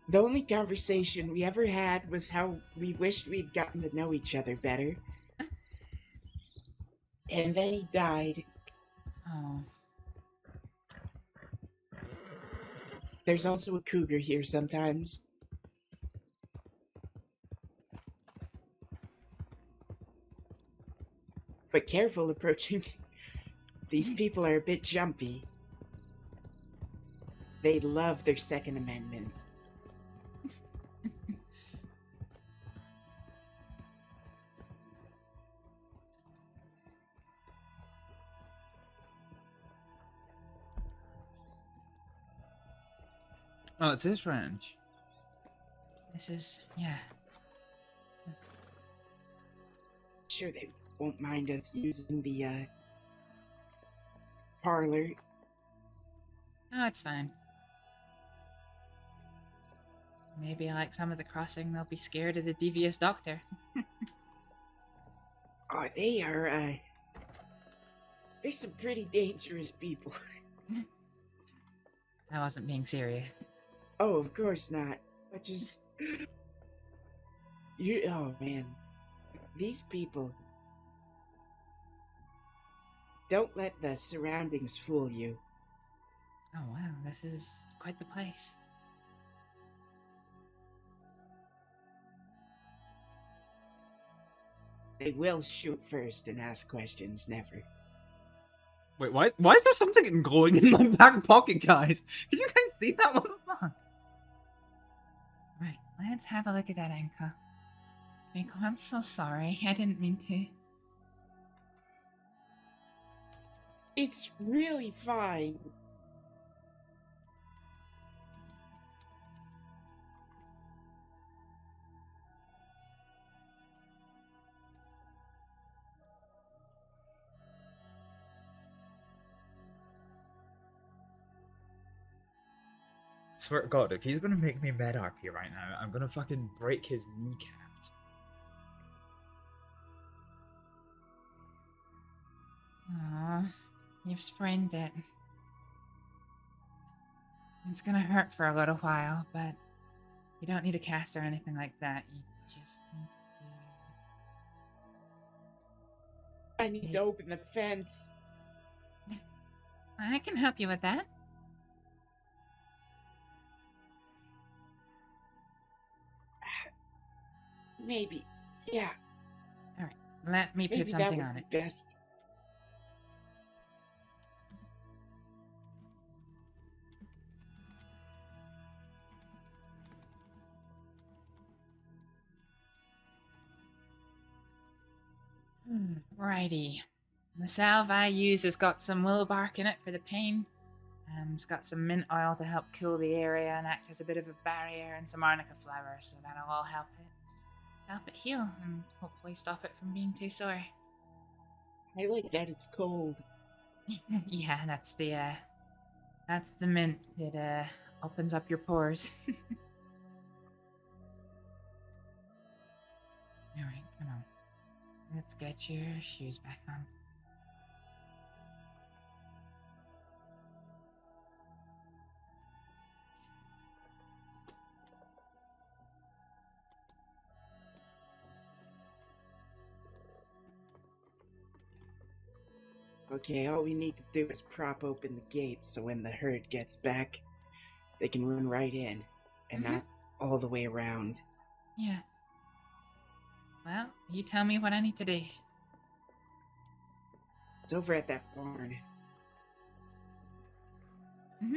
The only conversation we ever had was how we wished we'd gotten to know each other better. And then he died. Oh. There's also a cougar here sometimes. But careful approaching. These people are a bit jumpy. They love their Second Amendment. Oh, it's his ranch. This is, yeah. Sure, they won't mind us using the, parlor. Oh, it's fine. Maybe like some of the crossing, they'll be scared of the devious doctor. Oh, they are, they're some pretty dangerous people. I wasn't being serious. Oh, of course not. But just... oh, man. These people... Don't let the surroundings fool you. Oh, wow, this is quite the place. They will shoot first and ask questions, never. Wait, why is there something glowing in my back pocket, guys? Can you guys see that? What the fuck? Right, let's have a look at that ankle. Twinkle, I'm so sorry. I didn't mean to. It's really fine. Swear to God, if he's gonna make me med RP right now, I'm gonna fucking break his kneecaps. Aw, you've sprained it. It's gonna hurt for a little while, but you don't need a cast or anything like that. You just need I need to open the fence. to... I can help you with that. Maybe. Yeah. Alright, let me put Maybe something that on would it. be best. Righty. The salve I use has got some willow bark in it for the pain. It's got some mint oil to help cool the area and act as a bit of a barrier, and some arnica flower, so that'll all help it heal and hopefully stop it from being too sore. I like that it's cold. Yeah, that's the mint. It opens up your pores. Alright, come on. Let's get your shoes back on. Okay, all we need to do is prop open the gates so when the herd gets back, they can run right in and not all the way around. Yeah. Well, you tell me what I need to do. It's over at that barn. Mm-hmm.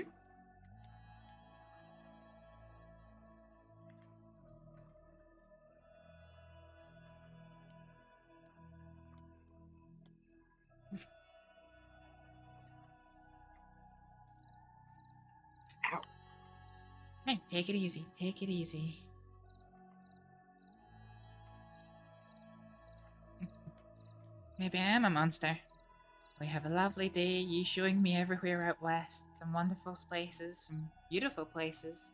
Ow. Hey, take it easy. Take it easy. Maybe I am a monster. We have a lovely day, you showing me everywhere out west, some wonderful places, some beautiful places.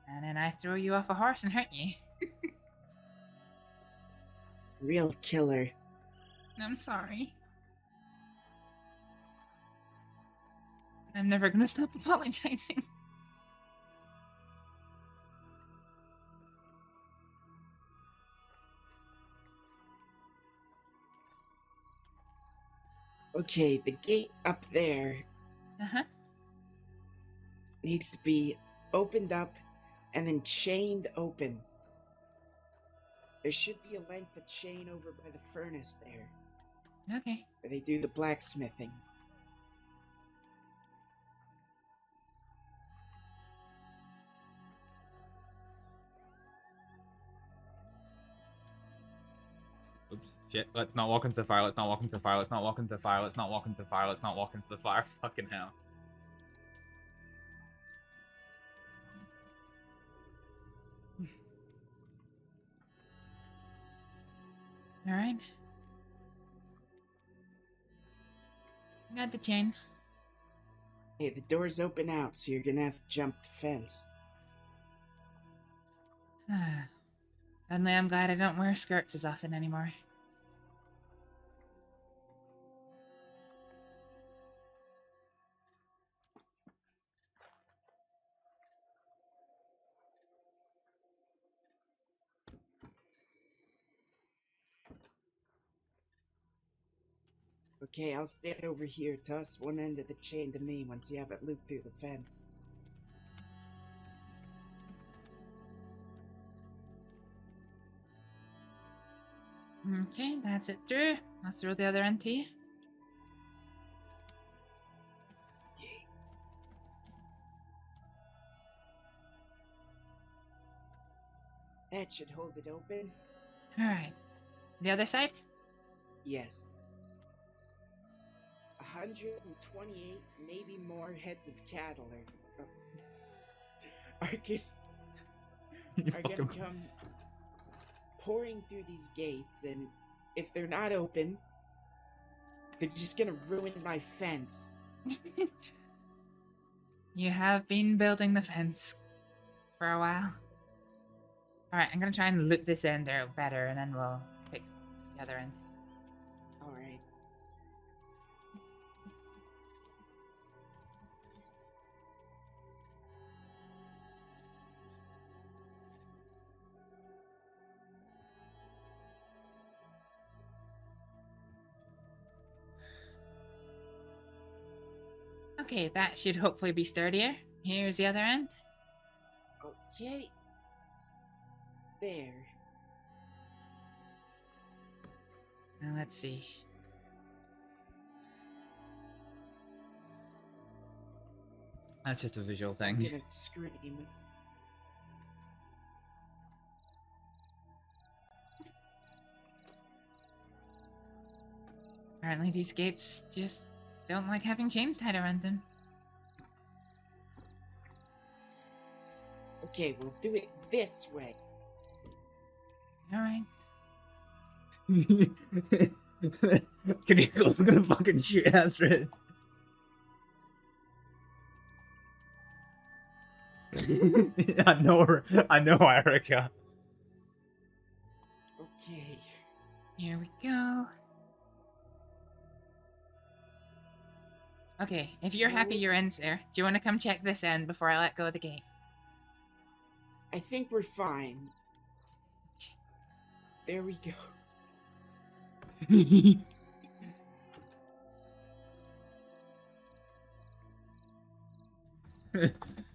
And then I throw you off a horse and hurt you. Real killer. I'm sorry. I'm never gonna stop apologizing. Okay, the gate up there needs to be opened up and then chained open. There should be a length of chain over by the furnace there. Okay. Where they do the blacksmithing. Oops. Shit. Let's not walk into the fire. Let's not walk into the fire. Let's not walk into the fire. Let's not walk into the fire. Let's not walk into the fire. Fucking hell. Alright. Got the chain. Hey, the door's open out, so you're gonna have to jump the fence. Suddenly I'm glad I don't wear skirts as often anymore. Okay, I'll stand over here. Toss one end of the chain to me once you have it looped through the fence. Okay, that's it, Drew. I'll throw the other end to you. That should hold it open. Alright. The other side? Yes. 128, maybe more heads of cattle are gonna come pouring through these gates, and if they're not open, they're just gonna ruin my fence. You have been building the fence for a while. Alright, I'm gonna try and loop this end out better, and then we'll fix the other end. Alright. Okay, that should hopefully be sturdier. Here's the other end. Okay. There. Now let's see. That's just a visual I'm thing. gonna scream. Apparently these gates just don't like having chains tied around them. Okay, we'll do it this way. Alright. Kanico's gonna fucking shoot Astrид. I know, Erica. Okay. Here we go. Okay, if you're happy your end's there, do you want to come check this end before I let go of the gate? I think we're fine. There we go.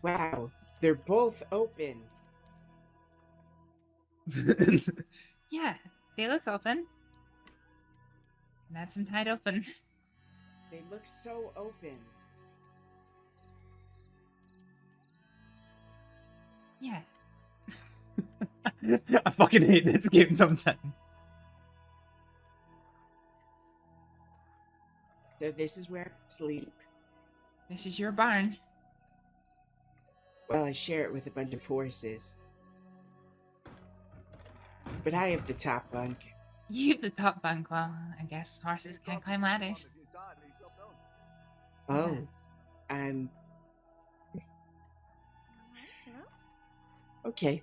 Wow, they're both open. Yeah, they look open. That's them tied open. They look so open. Yeah. I fucking hate this game sometimes. So this is where I sleep. This is your barn. Well, I share it with a bunch of horses. But I have the top bunk. You have the top bunk. Well, I guess horses can't climb ladders. Oh, okay.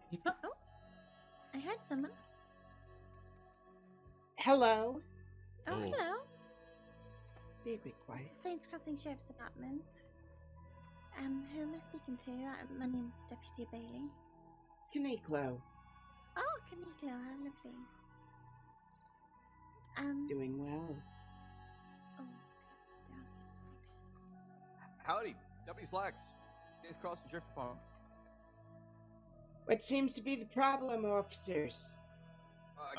People? Oh, I heard someone. Hello. Oh, hello. Stay a bit quiet. Saints Crossing Sheriff's Department. Who am I speaking to? My name's Deputy Bailey. Kaniklo. Oh, Kaniklo, how lovely. Doing well. Oh, Howdy, Deputy Slacks. Saints Crossing Sheriff Department. What seems to be the problem, officers?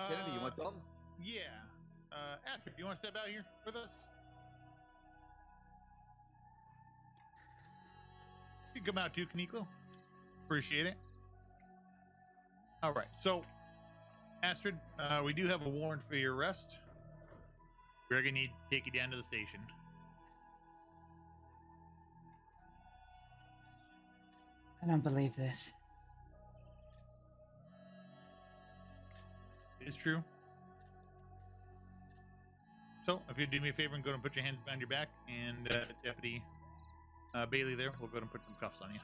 Kennedy, you want some? Yeah. Astrid, you want to step out here with us? You can come out too, Kaniklo. Appreciate it. All right, so Astrid, we do have a warrant for your arrest. We're gonna need to take you down to the station. I don't believe this. It is true. So, if you do me a favor and go and put your hands behind your back, and Deputy Bailey there, we'll go and put some cuffs on you.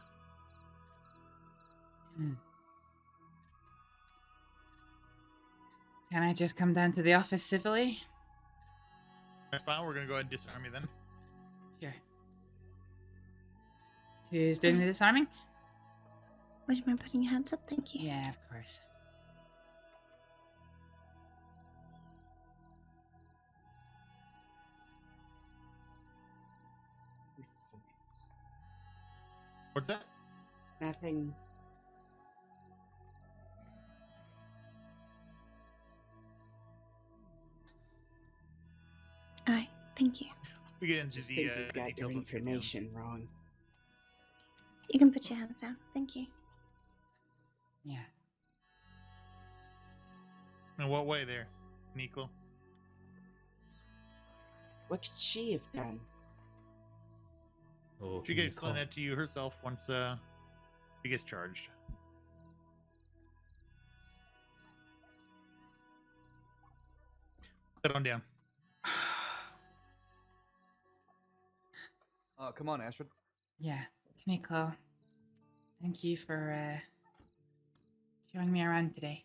Can I just come down to the office civilly? That's fine. We're gonna go ahead and disarm you then. Sure. Who's doing the disarming? Would you mind putting your hands up? Thank you. Yeah, of course. What's that? Nothing. Alright, thank you. We get into Just the think you got your details once we get down. information wrong. You can put your hands down. Thank you. Yeah. In what way there, Niklo? What could she have done? Oh, She can explain that to you herself once she gets charged. Sit on down. Come on, Astrid. Yeah, Kaniklo. Thank you for showing me around today.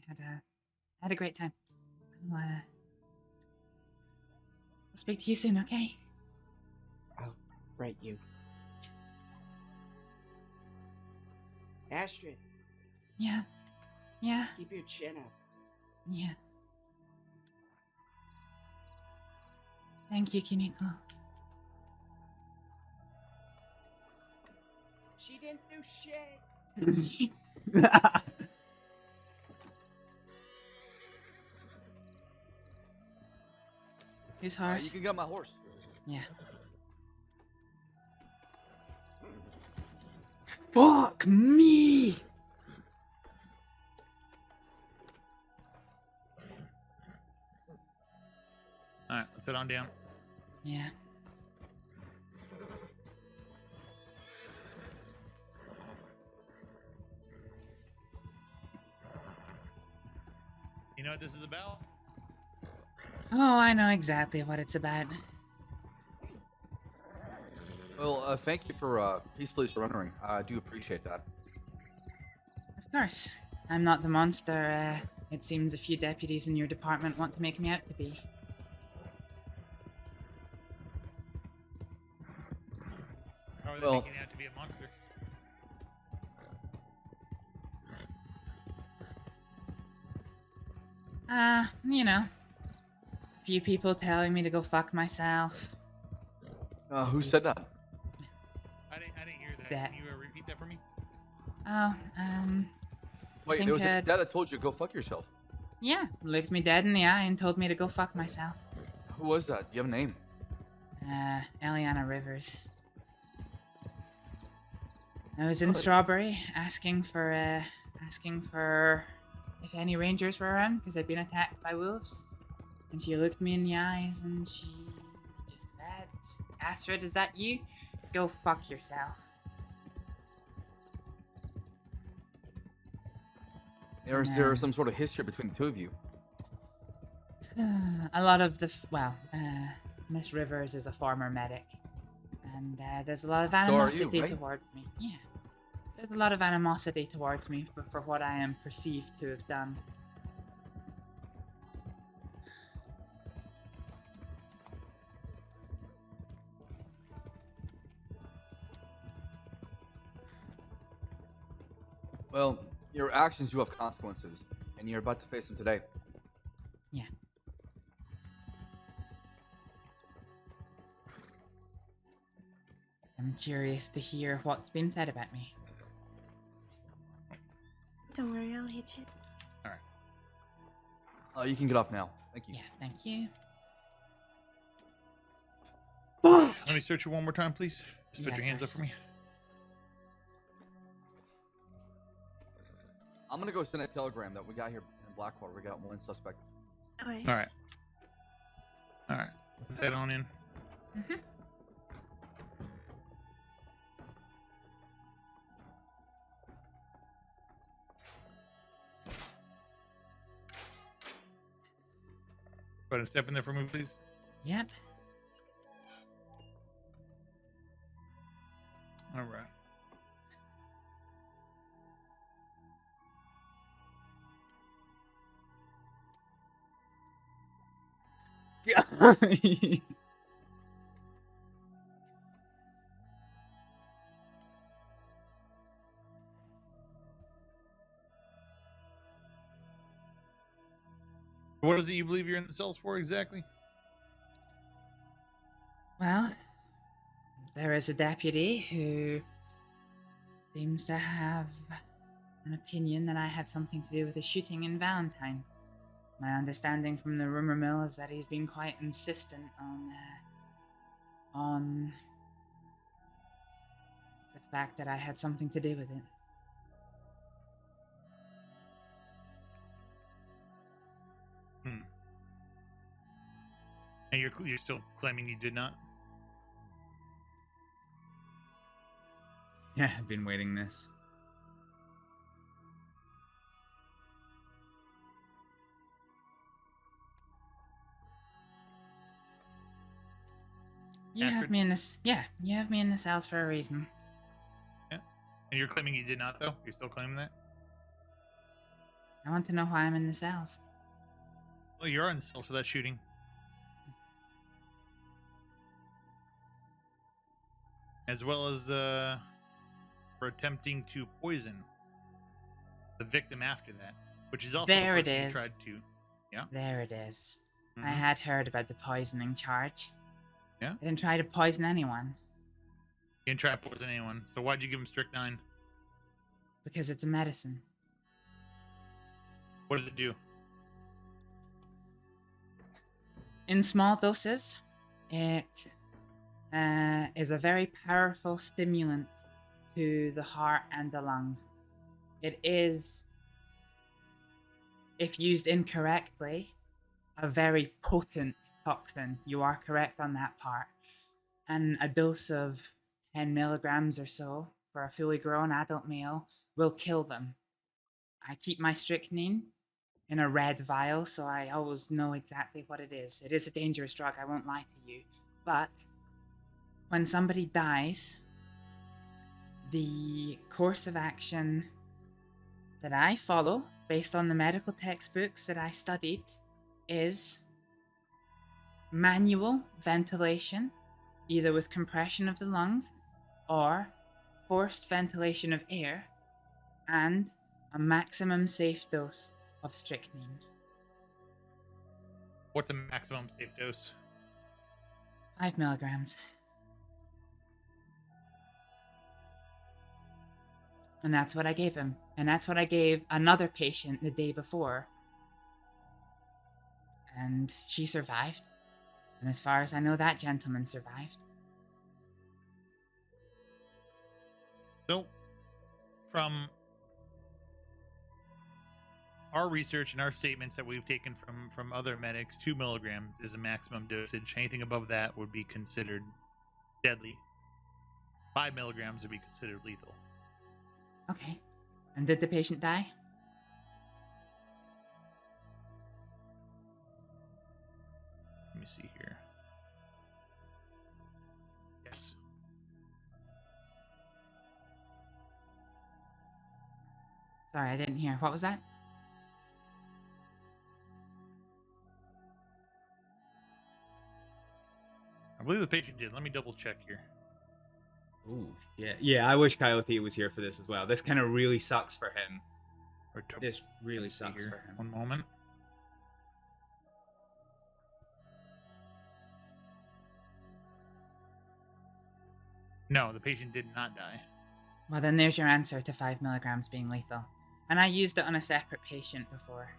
I had a great time. I'll speak to you soon, okay? I'll write you. Astrid, Yeah. Yeah. keep your chin up. Yeah. Thank you, Kiniko. She didn't do shit. Whose horse? You can get on my horse. Yeah. Fuck me! Alright, let's sit on down. Yeah. You know what this is about? Oh, I know exactly what it's about. Well, thank you for peacefully surrendering. I do appreciate that. Of course. I'm not the monster, it seems a few deputies in your department want to make me out to be. How are they Well- making you out to be a monster? You know. A few people telling me to go fuck myself. Who said that? I didn't hear that. That- Can you repeat that for me? Oh, Wait, think, there was a dad that told you to go fuck yourself. yeah, looked me dead in the eye and told me to go fuck myself. Who was that? Do you have a name? Eliana Rivers. I was in Strawberry asking for if any rangers were around because I'd been attacked by wolves. And she looked me in the eyes and she just said, Astrид, is that you? Go fuck yourself. Or is there some sort of history between the two of you? A lot of the Miss Rivers is a former medic, and there's a lot of animosity right? towards me. Yeah, there's a lot of animosity towards me for what I am perceived to have done. Well, your actions do have consequences, and you're about to face them today. Yeah. I'm curious to hear what's been said about me. Don't worry, I'll hit you. You can get off now. Thank you. Yeah, thank you. Let me search you one more time, please. Just put Yeah, your hands up thanks. for me. I'm gonna go send a telegram that we got here in Blackwater. We got one suspect. Alright. All right. Let's head on in. Go ahead and step in there for me, please. Yep. All right. Yeah. What is it you believe you're in the cells for exactly? Well, there is a deputy who seems to have an opinion that I had something to do with the shooting in Valentine. My understanding from the rumor mill is that he's been quite insistent on the fact that I had something to do with it. And you're still claiming you did not? Yeah, I've been waiting this. You have Astrid? me in this. Yeah, you have me in the cells for a reason. Yeah. And you're claiming you did not, though? You're still claiming that? I want to know why I'm in the cells. Well, you're in the cells for that shooting. As well as for attempting to poison the victim after that, which is also There the it person you is. tried to. Yeah. There it is. I Mhm. had heard about the poisoning charge. Yeah. I didn't try to poison anyone You didn't try to poison anyone. So why'd you give him strychnine? because it's a medicine. What does it do? In small doses, it is a very powerful stimulant to the heart and the lungs. It is, if used incorrectly, a very potent toxin. You are correct on that part. And a dose of 10 milligrams or so for a fully grown adult male will kill them. I keep my strychnine in a red vial, so I always know exactly what it is. It is a dangerous drug, I won't lie to you. But when somebody dies, the course of action that I follow, based on the medical textbooks that I studied, is manual ventilation, either with compression of the lungs or forced ventilation of air, and a maximum safe dose of strychnine. What's a maximum safe dose? 5 milligrams. And that's what I gave him. And that's what I gave another patient the day before. And she survived. And as far as I know, that gentleman survived. So, from our research and our statements that we've taken from other medics, 2 milligrams is the maximum dosage. Anything above that would be considered deadly. 5 milligrams would be considered lethal. Okay. And did the patient die? Let me see here. Yes. Sorry, I didn't hear. What was that? I believe the patient did. Let me double check here. Ooh, yeah. Yeah, I wish Coyote was here for this as well. This kind of really sucks for him. This really sucks for him. One moment. No, the patient did not die. Well, then there's your answer to 5 milligrams being lethal. And I used it on a separate patient before.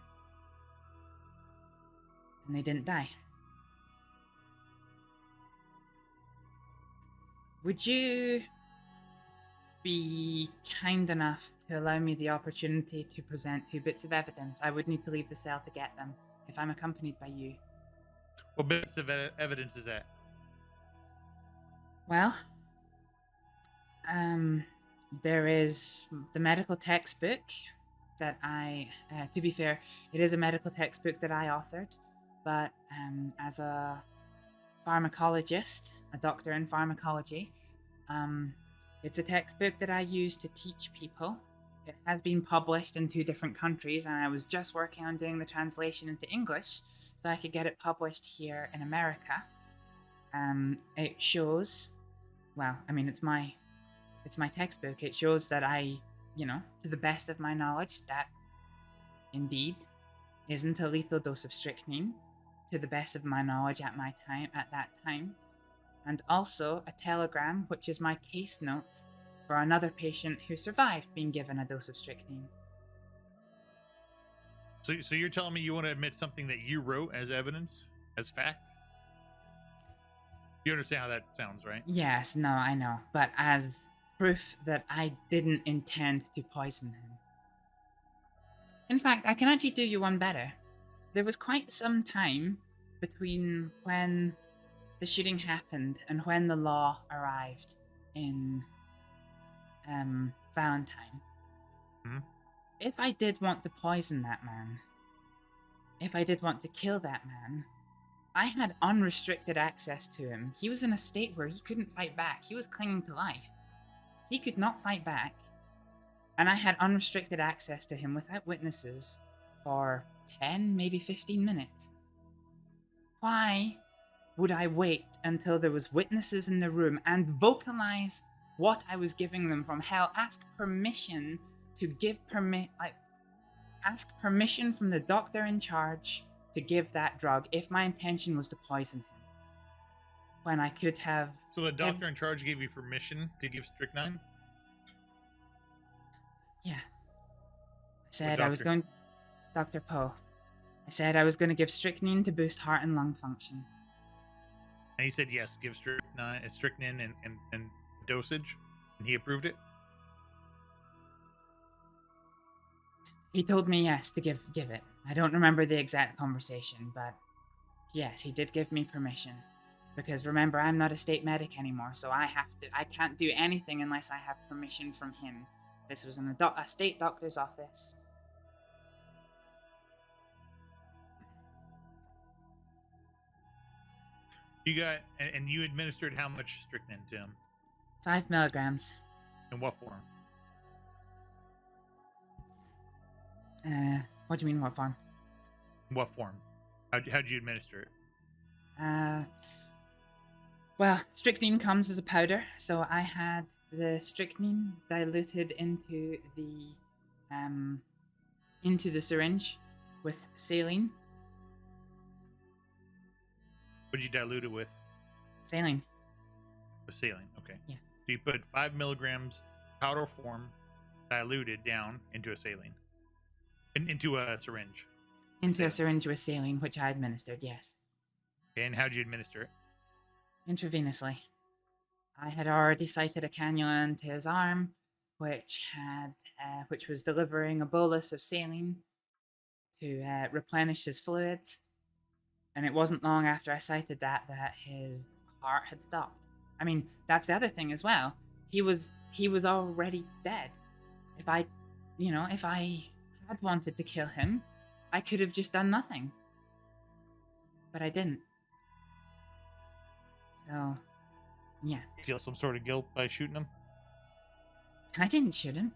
And they didn't die. Would you be kind enough to allow me the opportunity to present 2 bits of evidence? I would need to leave the cell to get them, if I'm accompanied by you. What bits of evidence is that? Well, there is the medical textbook that to be fair, it is a medical textbook that I authored, but as a pharmacologist, a doctor in pharmacology, it's a textbook that I use to teach people. It has been published in 2 different countries, and I was just working on doing the translation into English so I could get it published here in America. It shows, well, I mean, it's my textbook. It shows that I, to the best of my knowledge, that indeed isn't a lethal dose of strychnine, to the best of my knowledge at that time, and also a telegram, which is my case notes for another patient who survived being given a dose of strychnine. So you're telling me you want to admit something that you wrote as evidence, as fact? You understand how that sounds, right? Yes, no, I know, but as proof that I didn't intend to poison him. In fact, I can actually do you one better. There was quite some time between when the shooting happened and when the law arrived in Valentine. Hmm? If I did want to poison that man, if I did want to kill that man, I had unrestricted access to him. He was in a state where he couldn't fight back. He was clinging to life. He could not fight back. And I had unrestricted access to him without witnesses for 10, maybe 15 minutes. Why would I wait until there was witnesses in the room and vocalize what I was giving them from hell? Ask permission to give ask permission from the doctor in charge to give that drug if my intention was to poison him. When I could have... So the doctor in charge gave you permission to give strychnine? Yeah. I said I was going... Dr. Poe. I said I was going to give strychnine to boost heart and lung function. And he said yes, give strychnine and dosage, and he approved it? He told me yes to give it. I don't remember the exact conversation, but yes, he did give me permission. Because remember, I'm not a state medic anymore, so I can't do anything unless I have permission from him. This was in a state doctor's office. You got, and you administered how much strychnine to him? 5 milligrams. In what form? What do you mean, what form? What form? How'd you administer it? Well, strychnine comes as a powder, so I had the strychnine diluted into the syringe with saline. What'd you dilute it with? Saline. With saline, okay. Yeah. So you put 5 milligrams powder form diluted down into a saline, into a syringe. Into a syringe with saline, which I administered, yes. And how'd you administer it? Intravenously. I had already sighted a cannula into his arm, which was delivering a bolus of saline to replenish his fluids. And it wasn't long after I sighted that his heart had stopped. I mean, that's the other thing as well. He was already dead. If I had wanted to kill him, I could have just done nothing. But I didn't. So, yeah. Feel some sort of guilt by shooting him? I didn't shoot him.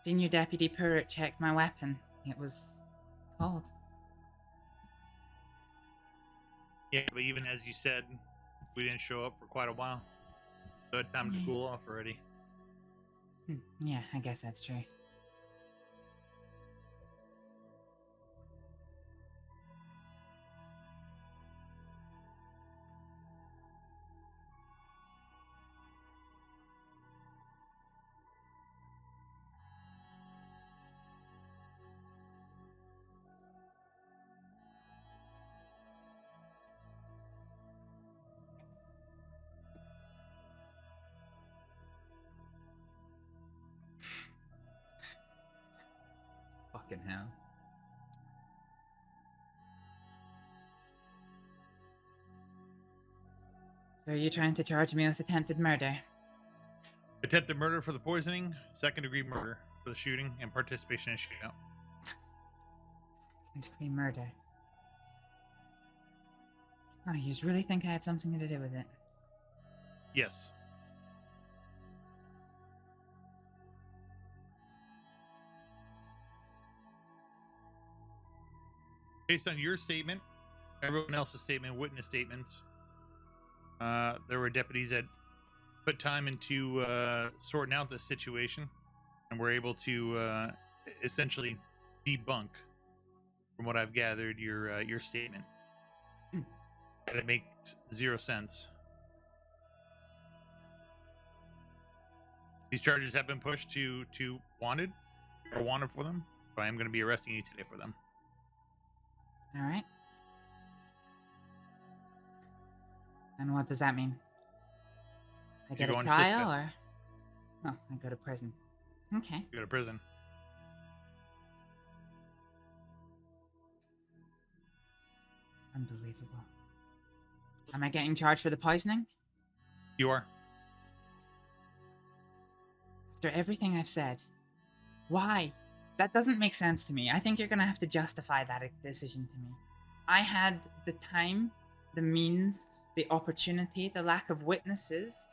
Senior Deputy Pruitt checked my weapon. It was cold. Yeah, but even as you said, we didn't show up for quite a while. So it had time to cool off already. Yeah, I guess that's true. Fucking hell. So are you trying to charge me with attempted murder? Attempted murder for the poisoning, second-degree murder for the shooting, and participation in shootout. Second-degree murder. Oh, you really think I had something to do with it? Yes. Based on your statement, everyone else's statement, witness statements, there were deputies that put time into sorting out this situation and were able to essentially debunk, from what I've gathered, your statement. And it makes zero sense. These charges have been pushed to wanted or wanted for them, so I am going to be arresting you today for them. All right. And what does that mean? I get a going to trial, Cisco. or? Oh, I go to prison. Okay. You go to prison. Unbelievable. Am I getting charged for the poisoning? You are. After everything I've said, why? That doesn't make sense to me. I think you're gonna have to justify that decision to me. I had the time, the means, the opportunity, the lack of witnesses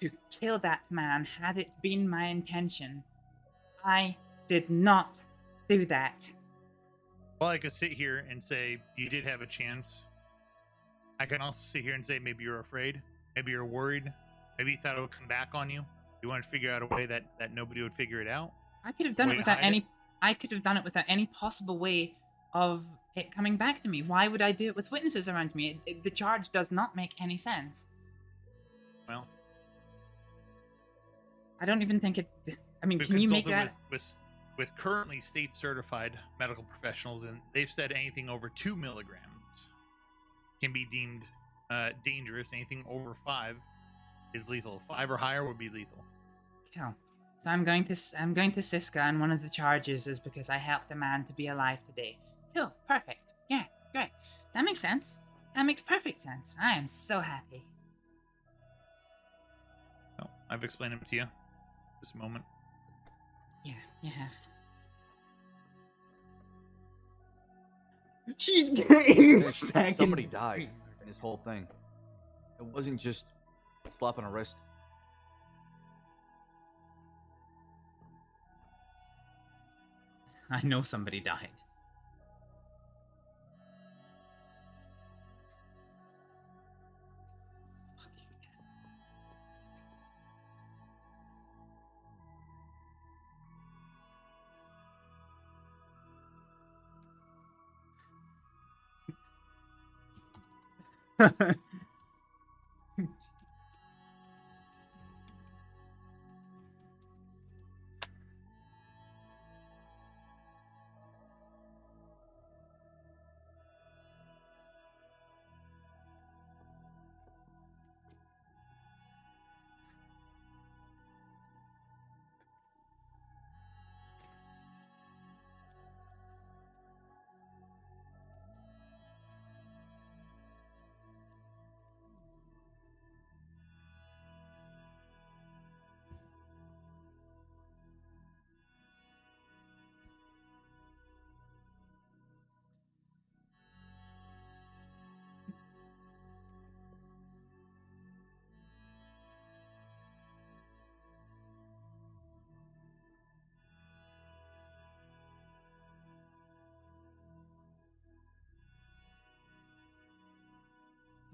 to kill that man had it been my intention. I did not do that. Well, I could sit here and say you did have a chance. I can also sit here and say maybe you're afraid, maybe you're worried, maybe you thought it would come back on you. You want to figure out a way that nobody would figure it out. I could have done it without any. I could have done it without any possible way of it coming back to me. Why would I do it with witnesses around me? The charge does not make any sense. Well, I don't even think it. I mean, we've can you make consulted that? with currently state certified medical professionals, and they've said anything over 2 milligrams can be deemed dangerous. Anything over 5 is lethal. 5 or higher would be lethal. Cool. So I'm going to Cisco, and one of the charges is because I helped a man to be alive today. Cool. Perfect. Yeah. Great. That makes sense. That makes perfect sense. I am so happy. Well, I've explained them to you this moment. Yeah, you have. She's getting somebody died in this whole thing. It wasn't just a slap on a wrist. I know somebody died.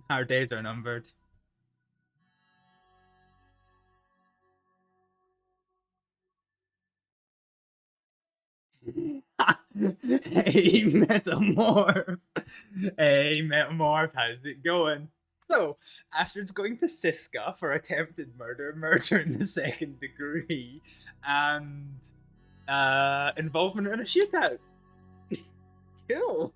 Our days are numbered. Hey, Metamorph! Hey, Metamorph, how's it going? So, Astrid's going to Siska for attempted murder, murder in the 2nd degree, and involvement in a shootout. Cool.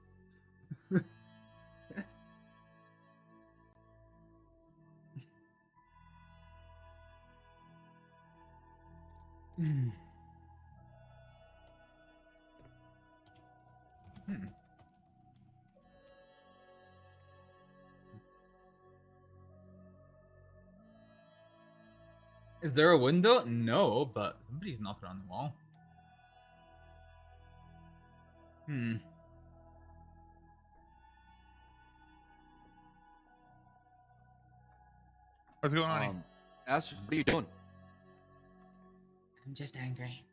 Hmm. Is there a window? No, but somebody's knocking on the wall. Hmm. What's going on here? Astrid, what are you doing? I'm just angry.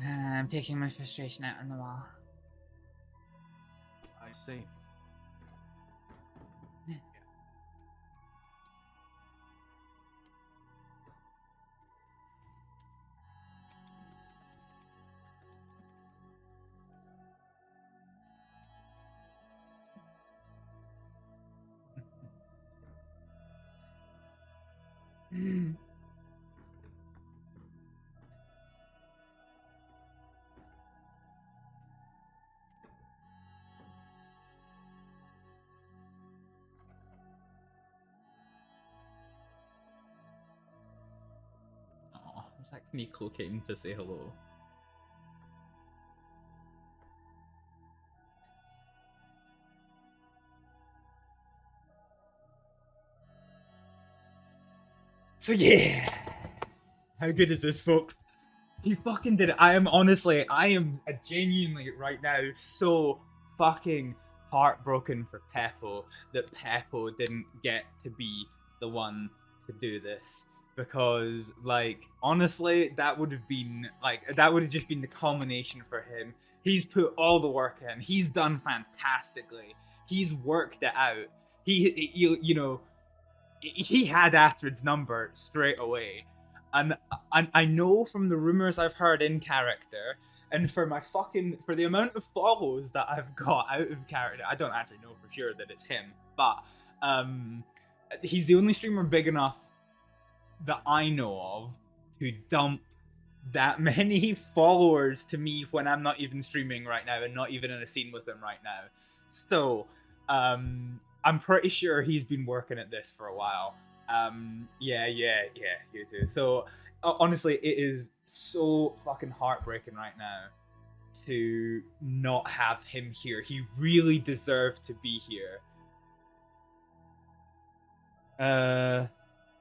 I'm taking my frustration out on the wall. I see. Oh, is that Kneekle came to say hello? So yeah, how good is this, folks? He fucking did it. I am genuinely right now so fucking heartbroken for Peppo that Peppo didn't get to be the one to do this. Because, like, honestly, that would have just been the culmination for him. He's put all the work in. He's done fantastically. He's worked it out. He had Astrid's number straight away. And I know from the rumors I've heard in character, and for the amount of follows that I've got out of character, I don't actually know for sure that it's him, but he's the only streamer big enough that I know of to dump that many followers to me when I'm not even streaming right now and not even in a scene with him right now. So, I'm pretty sure he's been working at this for a while. Yeah, you too. So, honestly, it is so fucking heartbreaking right now to not have him here. He really deserved to be here.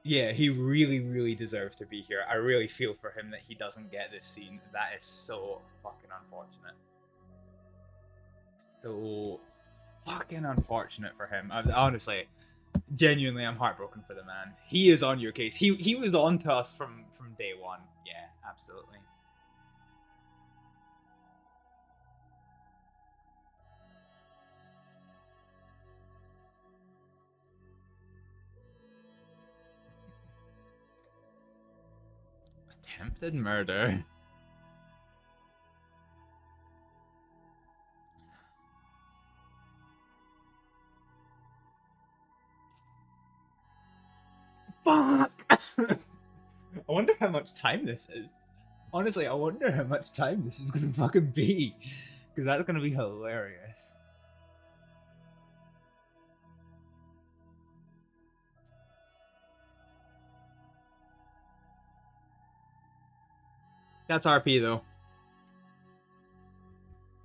Yeah, he really, really deserves to be here. I really feel for him that he doesn't get this scene. That is so fucking unfortunate. So fucking unfortunate for him. Honestly, genuinely, I'm heartbroken for the man. He is on your case. He was on to us from day one. Yeah, absolutely. Attempted murder. Fuck! I wonder how much time this is. Honestly, I wonder how much time this is gonna fucking be. Because that's gonna be hilarious. That's RP though.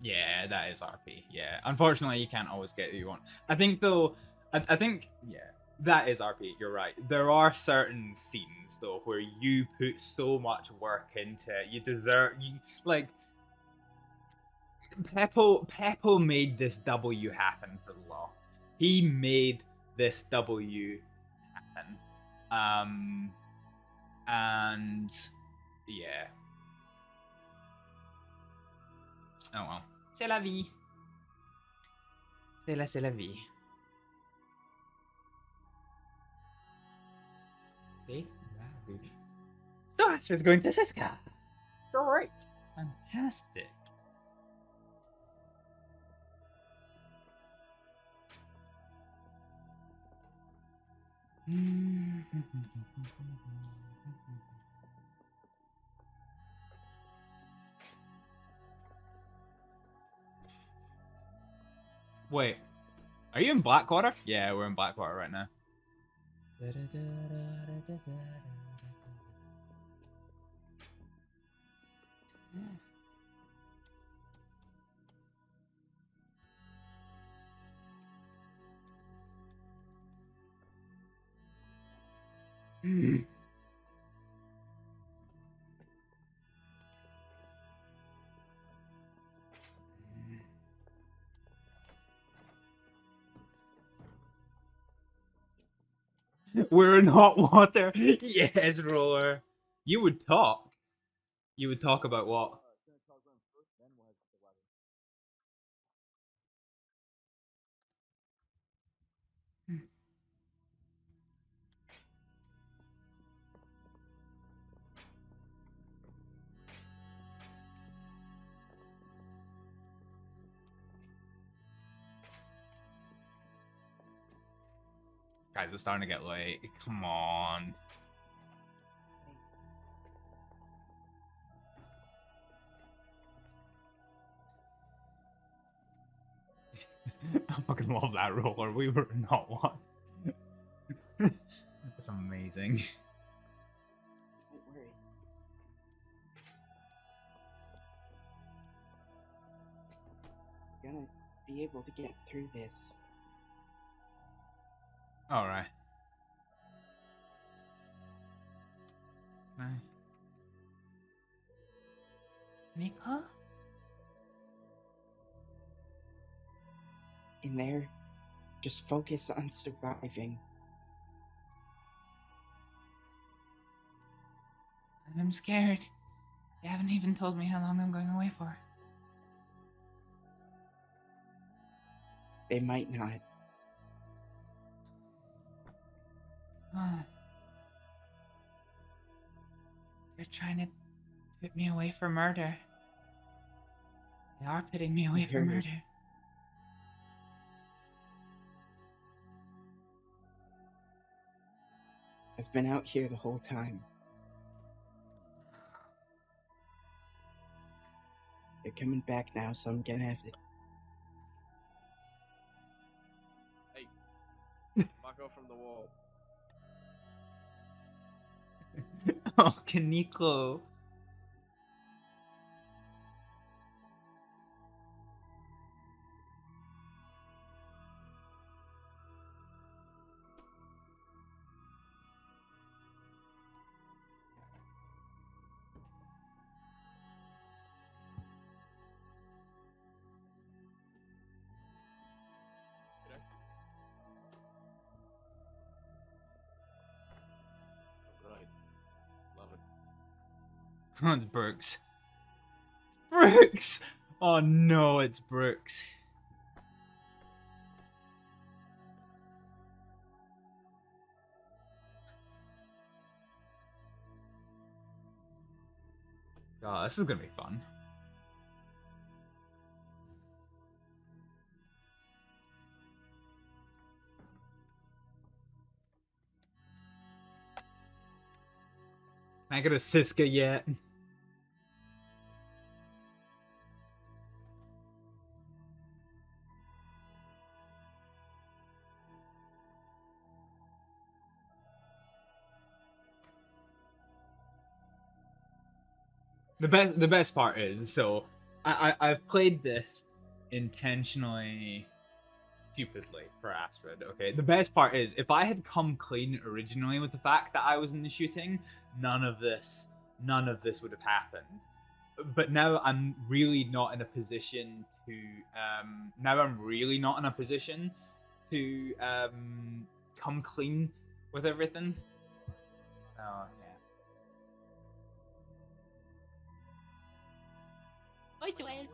Yeah, that is RP. Yeah. Unfortunately, you can't always get what you want. I think though, I think, yeah, that is RP. You're right. There are certain scenes though where you put so much work into it. You deserve, like, Peppo made this W happen for the law. He made this W happen. And yeah. Oh well. C'est la vie. C'est la vie. C'est la vie. So Astryd's going to Siska. Great. Fantastic. Wait, are you in Blackwater? Yeah, we're in Blackwater right now. We're in hot water. Yes, Roller. You would talk. You would talk about what? Guys, it's starting to get late. Come on. I fucking love that Roller. We were not one. That's amazing. Don't worry. Gonna be able to get through this. Alright. Nice. Nico? In there, just focus on surviving. I'm scared. You haven't even told me how long I'm going away for. They might not. They're trying to put me away for murder. They are putting me away for murder. I've been out here the whole time. They're coming back now, so I'm gonna have to. Hey, back off from the wall. Oh, Kaniko. Right. Love it. Oh, it's Brooks. Brooks! Oh no, it's Brooks. Oh, this is gonna be fun. I got a Siska yet. The best part is, so I've played this intentionally stupidly for Astrид, okay? The best part is, if I had come clean originally with the fact that I was in the shooting, none of this would have happened. But now I'm really not in a position to come clean with everything. So yeah. Oi, Twiz.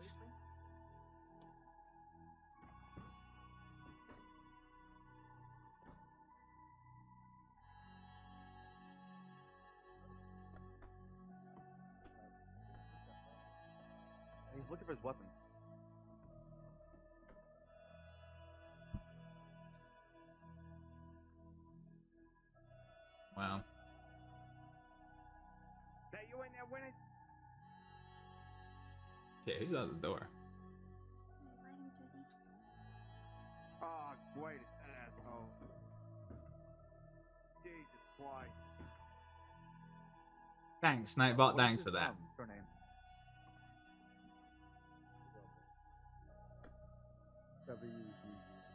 He's looking for his weapon. Wow. That you in there winning? Yeah, who's out the door? Oh, wait, asshole. Jesus Christ. Thanks, Nightbot. Thanks for that. Surname.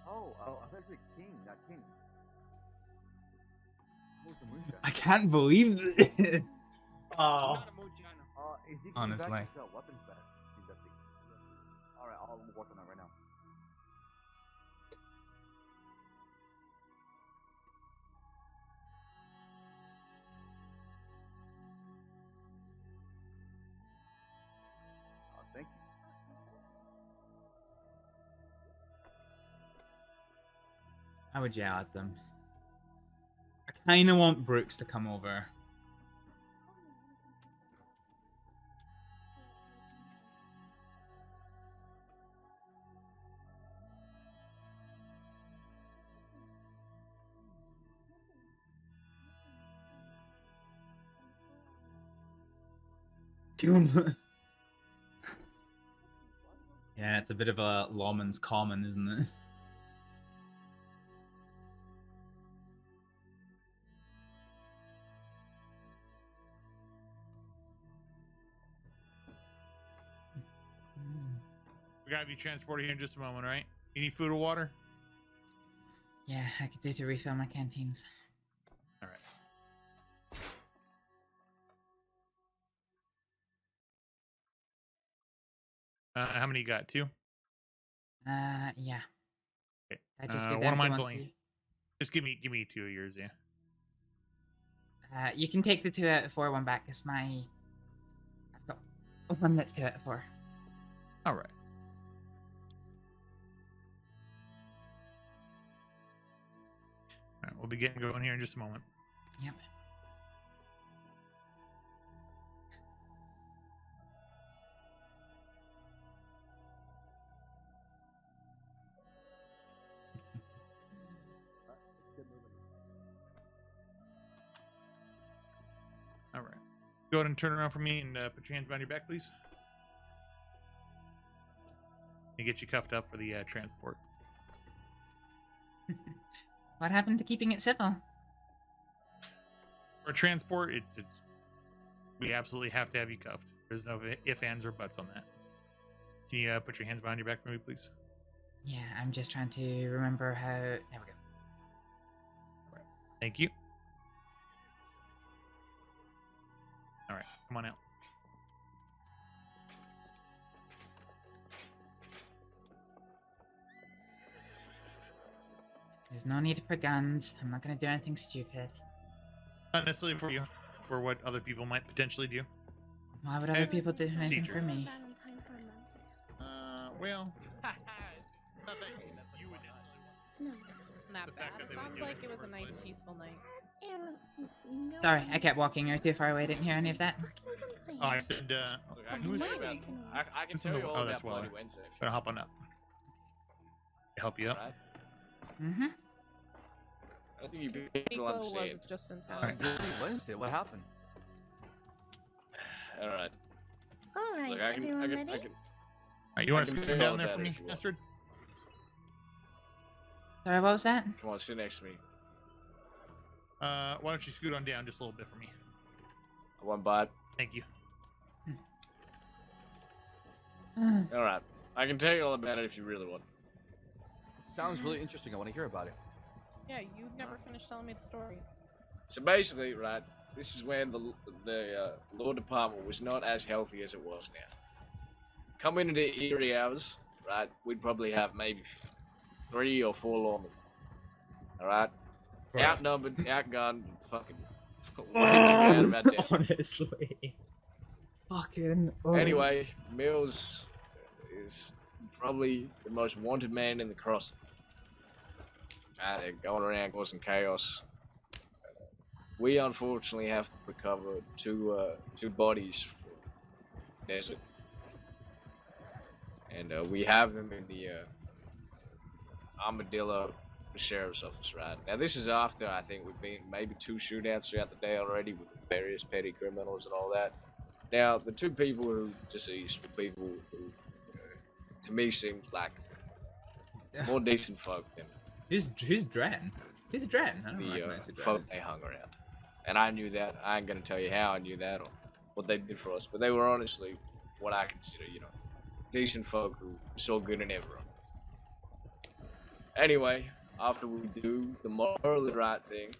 Oh, I thought you said King, not King. Who's the moonshine? I can't believe this. Oh. Is he Honestly. back to sell weapons back? Alright, I'll work on that right now. Thank you. I would yell at them. I kinda want Brooks to come over. Yeah, it's a bit of a lawman's common, isn't it? We gotta be transported here in just a moment, right? You need food or water? Yeah, I could do to refill my canteens. Alright. How many you got? 2? Yeah. Okay. I just one give of them mine's to only. Just give me 2 of yours, yeah. You can take the 2 out of 4 one back, because I've got one that's 2 out of 4. Alright. Alright, we'll be getting going here in just a moment. Yep. Alright. Go ahead and turn around for me and put your hands behind your back, please. And get you cuffed up for the transport. What happened to keeping it civil? For transport, it's we absolutely have to have you cuffed. There's no ifs, ands, or buts on that. Can you put your hands behind your back for me, please? Yeah, I'm just trying to remember how... There we go. Right. Thank you. Alright, come on out. There's no need for guns. I'm not going to do anything stupid. Not necessarily for you, for what other people might potentially do. Why would other people do anything for me? Well, Not bad. It sounds like it was a nice, peaceful night. It was no. Sorry, I kept walking. You're too far away. Didn't hear any of that. oh, I said, I can tell you about. I can tell you all that's about Bloody well. Wednesday. Better hop on up. Help you up. Right? Mm-hmm. I think you people Nico I'm was saying. just in town. Alright. Wednesday, what happened? All right. All right, Look, everyone ready? Alright, you want to scoot down there for me, Astrid? Sorry, what was that? Come on, sit next to me. Why don't you scoot on down just a little bit for me? One bite. Thank you. All right. I can tell you all about it if you really want. Sounds really interesting. I want to hear about it. Yeah, you never finished telling me the story. So basically, right, this is when the law department was not as healthy as it was now. Coming into eerie hours, right, we'd probably have maybe 3 or 4 lawmen. All right, outnumbered, outgunned, fucking way too out of our depth. Honestly. Fucking. Oh. Anyway, Mills is probably the most wanted man in the crossing. They're going around causing chaos. We unfortunately have to recover two bodies from the desert. And we have them in the Armadillo Sheriff's Office, right? Now this is after, I think, we've been maybe 2 shootouts throughout the day already with various petty criminals and all that. Now, the 2 people who deceased were people who, to me, seemed like more decent folk than Who's Dren? Who's Dren? I don't the recognize who Dren folk is. they hung around. And I knew that. I ain't gonna tell you how I knew that or what they did for us, but they were honestly what I consider, decent folk who saw good in everyone. Anyway, after we do the morally right thing,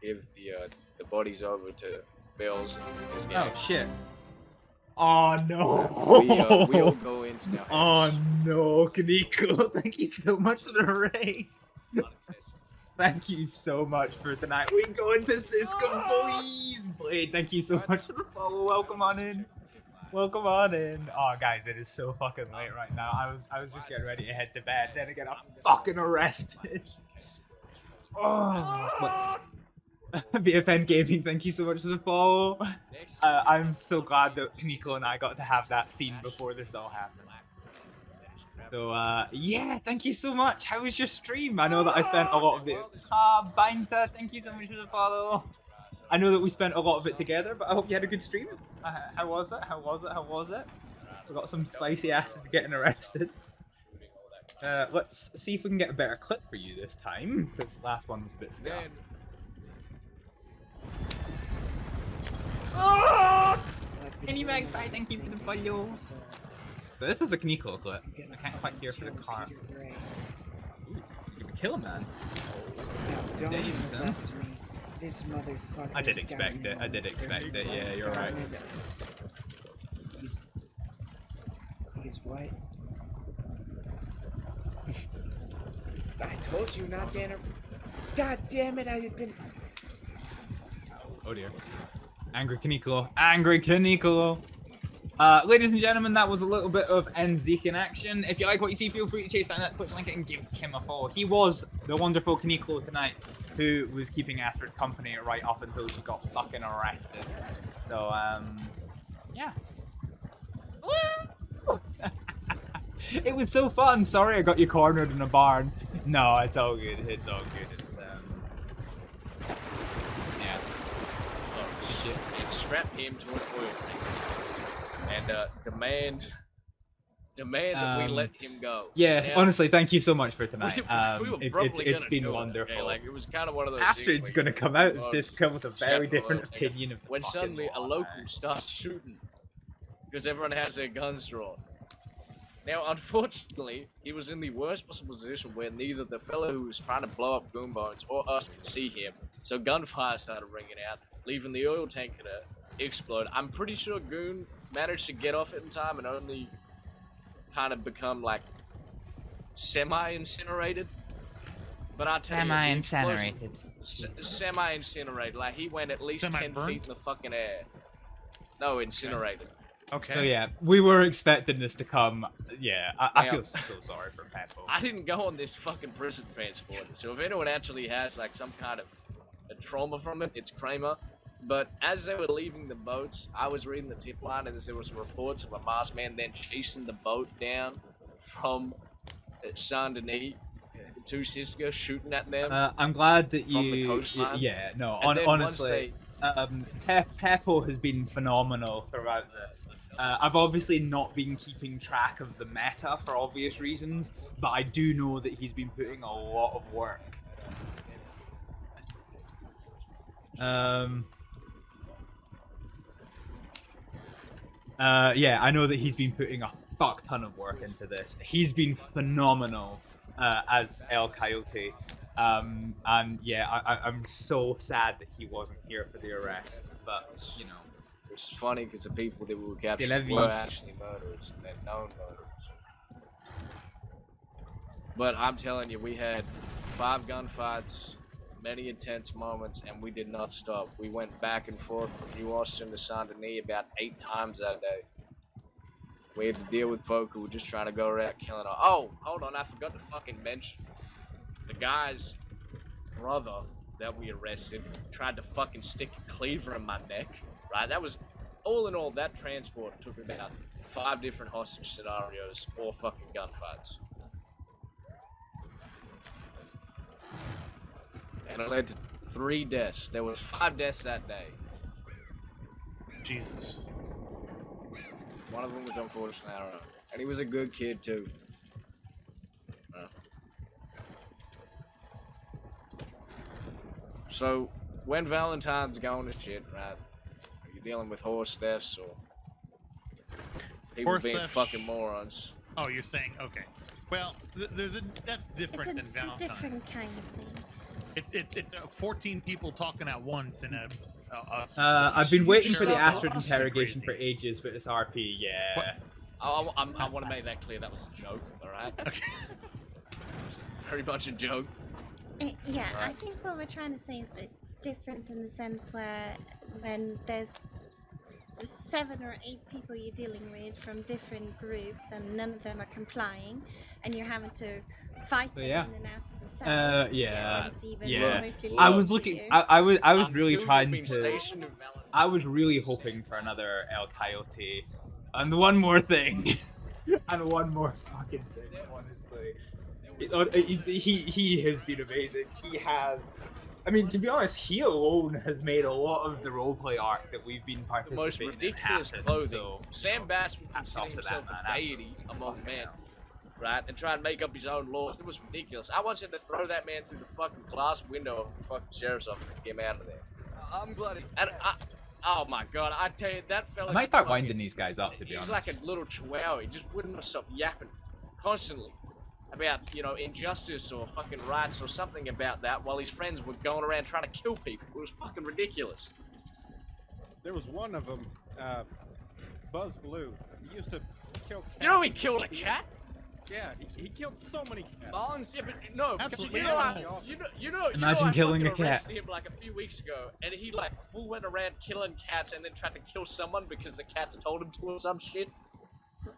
give the bodies over to Bells and his gang. Oh shit. Oh no. We all go into their Oh no, Kaneko. Thank you so much for the raid. Thank you so much for tonight. We go into Cisco, boys. Blade, thank you so much for the follow. Welcome on in. Welcome on in. Oh guys, it is so fucking late right now. I was just getting ready to head to bed. Then again, I'm fucking arrested. Oh. BFN Gaming, thank you so much for the follow. I'm so glad that Kaneko and I got to have that scene before this all happened. So, yeah, thank you so much. How was your stream? I know that I spent a lot of it. Binta, thank you so much for the follow. I know that we spent a lot of it together, but I hope you had a good stream. How was it? How was it? How was it? We got some spicy acid for getting arrested. Let's see if we can get a better clip for you this time, because the last one was a bit scuffed. Oh! Any Magpie, thank you for the follow. So this is a Kaneko clip. I can't quite hear for the car. Ooh, you can kill him, man. Don't Davidson. interrupt me. This motherfucker. I did expect it. I did expect it. Yeah, you're right. He's what? I told you not to enter. God damn it! I had been. Oh dear. Angry Kaneko. Angry Kaneko. Ladies and gentlemen, that was a little bit of Nzeke in action. If you like what you see, feel free to chase down that Twitch link and give him a follow. He was the wonderful Kaneko tonight who was keeping Astrid company right up until she got fucking arrested. So, yeah. It was so fun. Sorry I got you cornered in a barn. No, it's all good. It's all good. It's, yeah. Oh shit. And strap him to an oil tank. And demand that we let him go. Yeah, now, honestly, thank you so much for tonight. we were It's been wonderful. Okay? Like, it was kind of one of those Astrid's gonna come out of Cisco with a very different opinion of the when fucking suddenly a law, local starts shooting because everyone has their guns drawn. Now, unfortunately, he was in the worst possible position where neither the fellow who was trying to blow up Goonbones or us could see him. So gunfire started ringing out, leaving the oil tanker to explode. I'm pretty sure Goon managed to get off it in time and only kind of become like semi-incinerated. But I tell you, Semi-incinerated. Semi-incinerated. Like he went at least 10 feet in the fucking air. No, incinerated. Okay. So yeah, we were expecting this to come. Yeah, I feel so sorry for Peppo. I didn't go on this fucking prison transport, so if anyone actually has like some kind of a trauma from it, it's Kramer. But as they were leaving the boats, I was reading the tip line, and there was reports of a masked man then chasing the boat down from Saint Denis to Cisco, shooting at them. I'm glad that from the you. coastline. Yeah, no, And then honestly. Peppo has been phenomenal throughout this. I've obviously not been keeping track of the meta for obvious reasons, but I do know that he's been putting a lot of work. Yeah, I know that he's been putting a fuck ton of work into this. He's been phenomenal as El Coyote. And yeah, I'm so sad that he wasn't here for the arrest, but you know. Which is funny because the people that we were capturing Tel Aviv. were actually murderers, and they're known murderers. But I'm telling you, we had 5 gunfights, many intense moments, and we did not stop. We went back and forth from New Austin to Saint Denis about 8 times that day. We had to deal with folk who were just trying to go around killing us. Oh, hold on, I forgot to fucking mention. The guy's brother that we arrested tried to fucking stick a cleaver in my neck, right? That was, all in all, that transport took about 5 different hostage scenarios, or fucking gunfights. And it led to 3 deaths. There was 5 deaths that day. Jesus. One of them was unfortunately, I don't know. And he was a good kid too. So, when Valentine's going to shit, right? You're dealing with horse thefts or people Horse being theft. fucking morons. Oh, you're saying okay. Well, that's different than Valentine. It's a different kind of thing. It's 14 people talking at once in a. I've been waiting for the Astrid Astrid interrogation for ages for this RP. Yeah. I want to make that clear. That was a joke, all right? Okay. Very much a joke. Yeah, I think what we're trying to say is it's different in the sense where when there's 7 or 8 people you're dealing with from different groups and none of them are complying, and you're having to fight them in and out of the cells to get them to even remotely I listen was to looking. you. I was really trying being to. stationed in I was really hoping for another El Coyote, and one more thing, and one more fucking thing. Honestly, he has been amazing. He has. I mean, to be honest, he alone has made a lot of the roleplay arc that we've been The most participating in ridiculous happen. clothing. So, Sam Bass was hats off considering to that, himself man. a deity among men, right? And try and make up his own laws. It was ridiculous. I once had to throw that man through the fucking glass window of the fucking sheriff's office to get him out of there. I'm glad. Oh my god, I tell you, that fella. I might start winding these guys up, to be He was honest. like a little chihuahua. He just wouldn't stop yapping constantly about, you know, injustice or fucking rights or something about that, while his friends were going around trying to kill people. It was fucking ridiculous. There was one of them, Buzz Blue. He used to kill cats. You know he killed a cat? Yeah, he killed so many cats. Yeah, but no, Absolutely. you know, Imagine killing I a cat. arrested him like a few weeks ago, and he like full went around killing cats and then tried to kill someone because the cats told him to or some shit.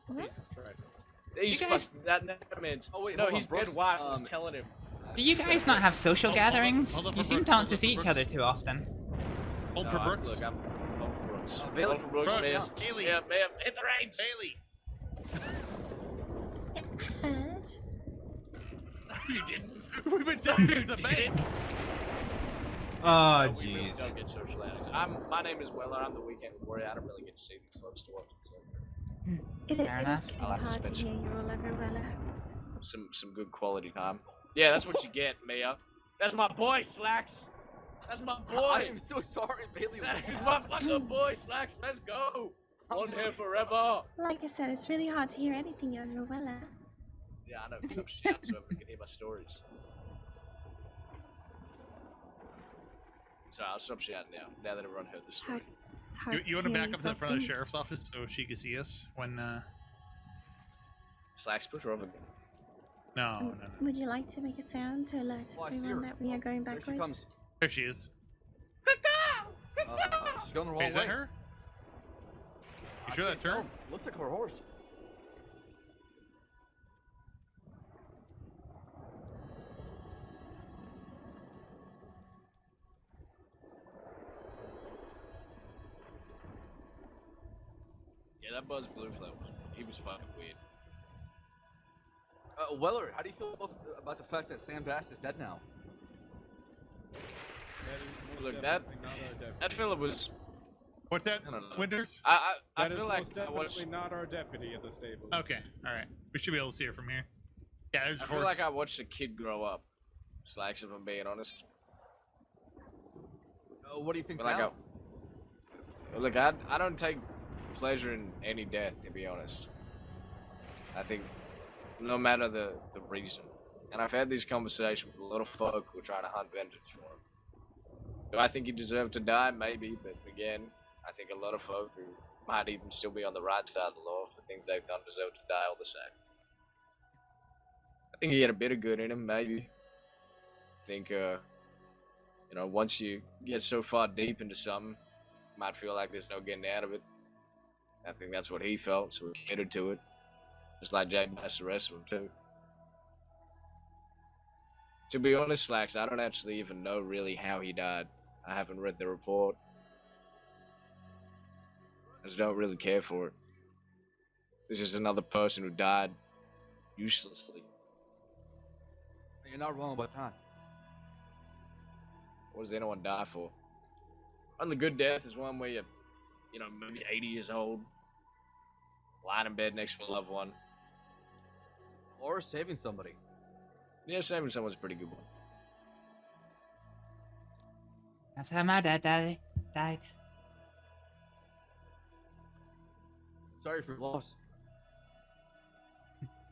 What? He's You guys- that man's. Oh wait, no, hold on, his Brooks. dead wife was telling him. Do you guys not have social gatherings? hold on You for seem Brooks, not hold to on see for each Brooks. other too often. Hold for Brooks. Look, I'm hold for Brooks. Bailey. Hold for Brooks, Brooks, man. Bailey. Yeah, man, hit the reins. Bailey. Heard? You didn't. We've been telling this a bit. Oh, We really jeez. don't get social outings. My name is Weller. I'm the weekend warrior. I don't really get to see these folks too often. So It is Fair kind enough. of I'll have to hard to spend hear you all over Weller. some good quality time. Yeah, that's what you get, Mia. That's my boy, Slacks. That's my boy. I am so sorry, Bailey. That's my fucking boy, Slacks. Let's go. One here forever. Like I said, it's really hard to hear anything over Weller. Yeah, I know. Because I'm shouting so everyone can hear my stories. Sorry, I'll stop shouting now that everyone heard the It's story. hard, it's hard You want to hear back up to the yourself front of the think. sheriff's office so she can see us when? Slacks, push her over. No. Would you like to make a sound to alert Oh, I see everyone her. that we are going There she backwards? comes. There she is. She's going the wrong Wait, is way. that her? You I sure can't that's her? tell. Looks like her horse. Yeah, that Buzz Blue flow, he was fucking weird. Weller, how do you feel about the fact that Sam Bass is dead now? Look, that fella was. What's that? I don't know. Winters? I That is feel like most I definitely watched. not our deputy at the stables. Okay, all right. We should be able to see it from here. Yeah, there's a I feel horse. like I watched a kid grow up. Slacks, if I'm being honest. What do you think? Like now? look, I don't take pleasure in any death, to be honest. I think no matter the reason. And I've had these conversations with a lot of folk who are trying to hunt vengeance for him. Do I think he deserved to die? Maybe, but again, I think a lot of folk who might even still be on the right side of the law for things they've done deserve to die all the same. I think he had a bit of good in him, maybe. I think, once you get so far deep into something, you might feel like there's no getting out of it. I think that's what he felt, so he committed to it. Just like Jake Bass, the rest of them, too. To be honest, Slacks, I don't actually even know really how he died. I haven't read the report. I just don't really care for it. There's just another person who died uselessly. You're not wrong about that. What does anyone die for? On the good death is one where you're, maybe 80 years old, lying in bed next to a loved one. Or saving somebody. Yeah, saving someone's a pretty good one. That's how my dad died. Sorry for your loss.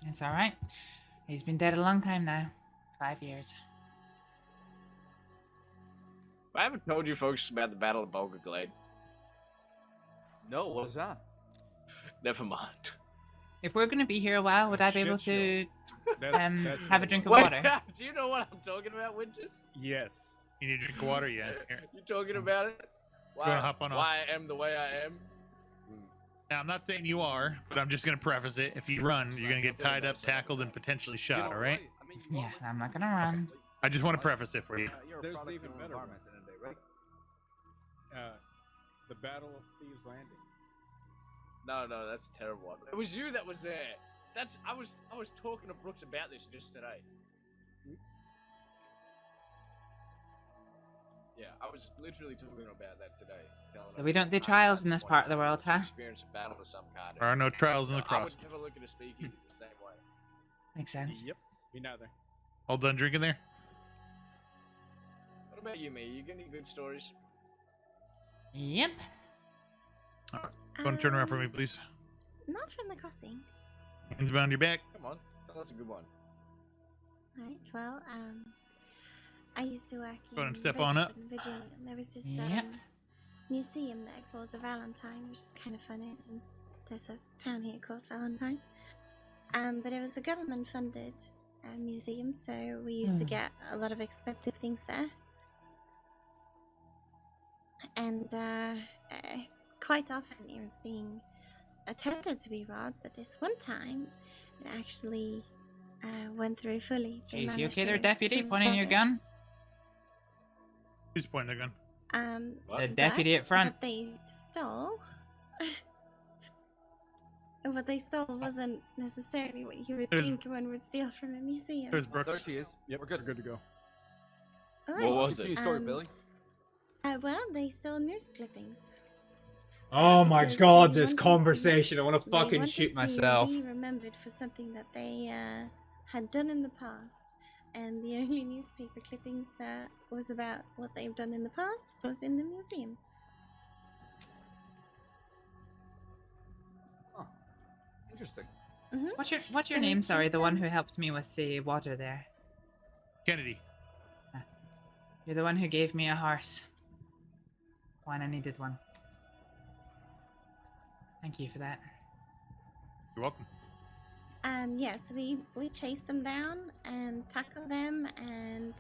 It's alright. He's been dead a long time now. 5 years. I haven't told you folks about the Battle of Bulga Glade. No, what is that? Never mind. If we're gonna be here a while, would I be able to That's have a drink of Wait, water? do you know what I'm talking about, Winters? Yes. You need a drink of water? Yeah. Here. You talking about it? Go hop on off. Why I am the way I am? Now, I'm not saying you are, but I'm just going to preface it. If you run, you're going to get tied up, tackled, and potentially shot, all right? Yeah, I'm not gonna run. I just want to preface it for you. There's an even better one. The Battle of Thieves Landing. No, that's a terrible one. It was you that was there. I was talking to Brooks about this just today. Yeah, I was literally talking about that today. So we don't do trials in this part of the world, huh? Experience a battle of some kind. There are no trials in the I cross. would never look at a speakeasy the same way. Makes sense. Yep, me neither. All done drinking there? What about you, me? You got any good stories? Yep. All right. Go and turn around for me, please. Not from the crossing. Hands behind your back. Come on, tell us a good one. Right, well, I used to work Go ahead in and step on up. Richmond, Virginia, and there was this Yep. museum there called the Valentine, which is kind of funny since there's a town here called Valentine. But it was a government-funded museum, so we used to get a lot of expensive things there. And quite often it was being attempted to be robbed, but this one time it actually went through fully. They Jeez, you managed okay there, to deputy? Pointing rob your it. gun? Who's pointing their gun? The deputy at front. What they stole. What they stole wasn't necessarily what you would There's- think one would steal from a museum. There's Brooks. There she is. Yep, we're good to go. All What was it? Continue story, Billy. Well, they stole news clippings. Oh my Because god, they this wanted- conversation. I want to they fucking wanted shoot to myself. be remembered for something that they had done in the past, and the only newspaper clippings that was about what they've done in the past was in the museum. Interesting. What's your And name? it's Sorry, just, the one who helped me with the water there. Kennedy. You're the one who gave me a horse when I needed one. Thank you for that. You're welcome. Yes, we chased them down and tackled them, and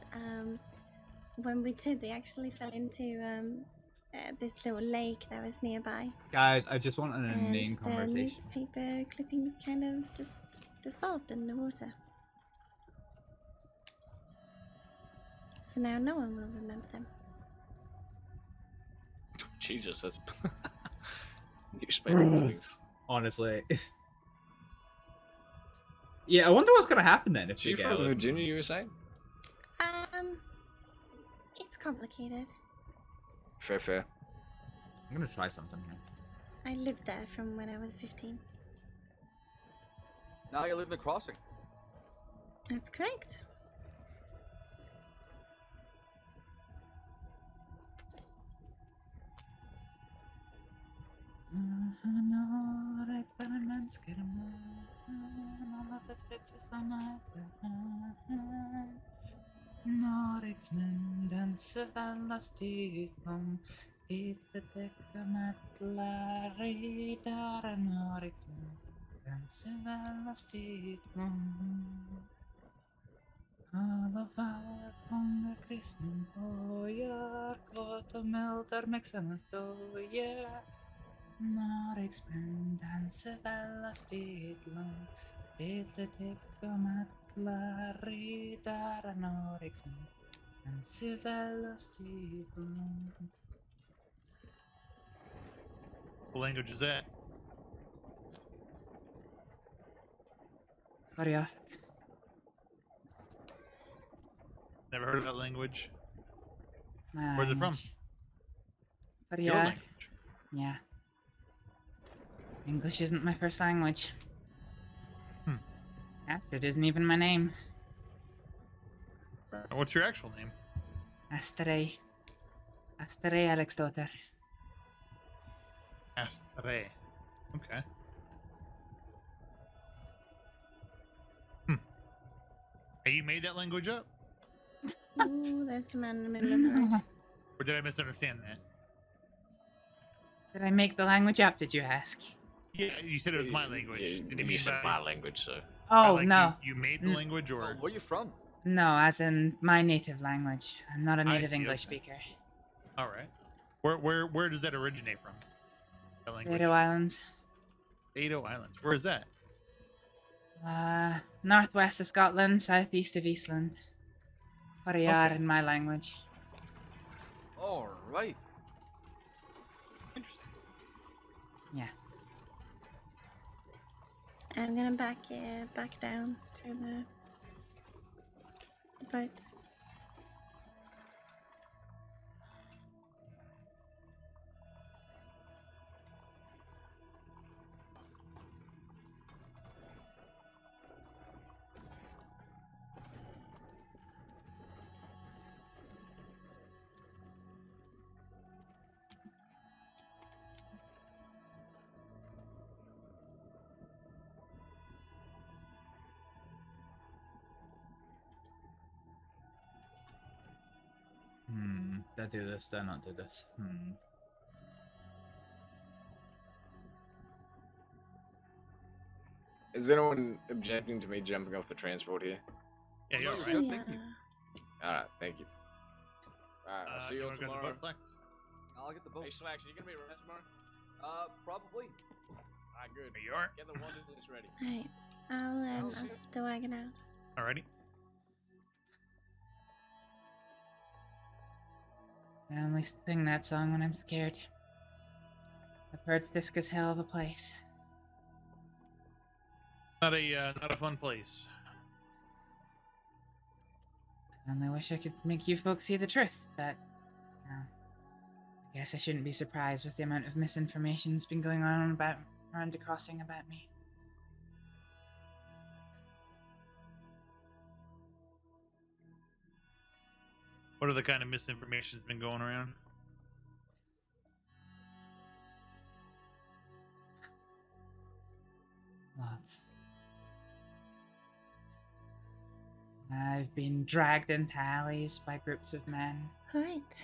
when we did, they actually fell into this little lake that was nearby. Guys, I just want an And inane the conversation. newspaper clippings kind of just dissolved in the water. So now no one will remember them. Jesus, that's newspaper clippings. Honestly. Yeah, I wonder what's gonna happen then if You they from get Virginia, you were saying? It's complicated. Fair. I'm gonna try something here. I lived there from when I was 15. Now you live in the crossing. That's correct. Norriksmenn danser alla stidkom, stidletekka mätla riddare. Norriksmenn danser alla stidkom. Alla var konga kristna bojar, kåt och mildar mexarnas dojar. Norriksmenn danser alla stidkom, stidletekka mätla riddare. Norriksmenn danser alla stidkom. What language is that? What do you ask? Never heard of that language. My Where's it from? language. What do Your you language. Yeah. English isn't my first language. Astrид isn't even my name. What's your actual name? Astrið. Astrið Aleksdóttir. Astrið. Okay. Hey, you made that language up? Ooh, there's a man in the middle of the road. Or did I misunderstand that? Did I make the language up, did you ask? Yeah, you said it was my language. Did you mean said by, my language, so. Oh, like no. You made the language, or where are you from? No, as in my native language. I'm not a I native see, English okay. speaker. all right? Where does that originate from? That language. Faroe Islands. Faroe Islands. Where is that? Northwest of Scotland, southeast of Eastland. Faroe in my language. All right. Interesting. Yeah. I'm gonna back down to the boat. Did I do this? Did I not do this? Is anyone objecting to me jumping off the transport here? Yeah, you're right. Good, thank you. Alright, thank you. Alright, I'll see you all wanna go to the tomorrow. boat, Slacks? I'll get the boat. Hey, Slacks, are you gonna be around tomorrow? Probably. Alright, good. You are? Get the water list ready. Alright, I'll ask the wagon out. Alrighty. I only sing that song when I'm scared. I've heard Fiska's hell of a place. Not a fun place. I only wish I could make you folks see the truth, but I guess I shouldn't be surprised with the amount of misinformation that's been going on about around the crossing about me. What other kind of misinformation's been going around? Lots. I've been dragged into alleys by groups of men. Alright.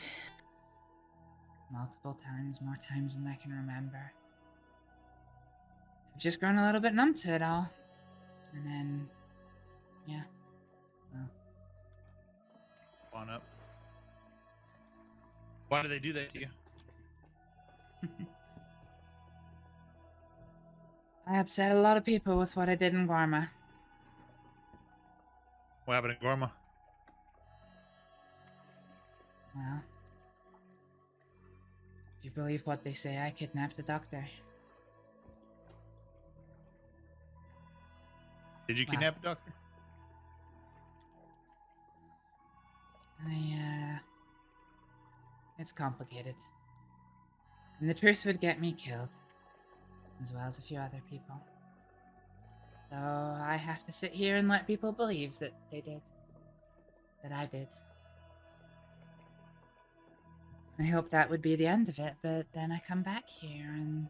Multiple times, more times than I can remember. I've just grown a little bit numb to it all. And then, yeah. Well. On up. Why do they do that to you? I upset a lot of people with what I did in Guarma. What happened in Gorma? Well, if you believe what they say, I kidnapped a doctor. Did you kidnap a doctor? It's complicated. And the truth would get me killed, as well as a few other people. So I have to sit here and let people believe that they did. That I did. I hoped that would be the end of it, but then I come back here and...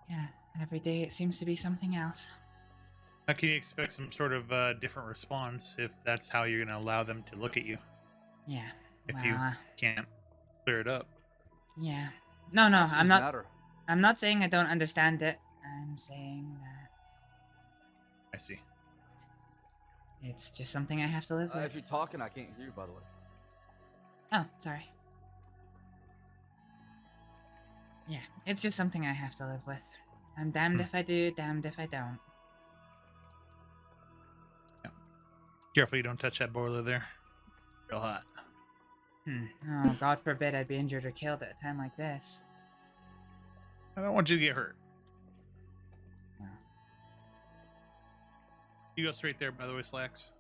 yeah, every day it seems to be something else. How can you expect some sort of different response if that's how you're going to allow them to look at you? Yeah, If well, you can't clear it up. yeah. No, Actions I'm not... matter. I'm not saying I don't understand it. I'm saying that... I see. it's just something I have to live with. If you're talking, I can't hear you, by the way. Oh, sorry. Yeah, it's just something I have to live with. I'm damned if I do, damned if I don't. Careful you don't touch that boiler there. Real hot. Oh, God forbid I'd be injured or killed at a time like this. I don't want you to get hurt. No. You go straight there, by the way, Slacks.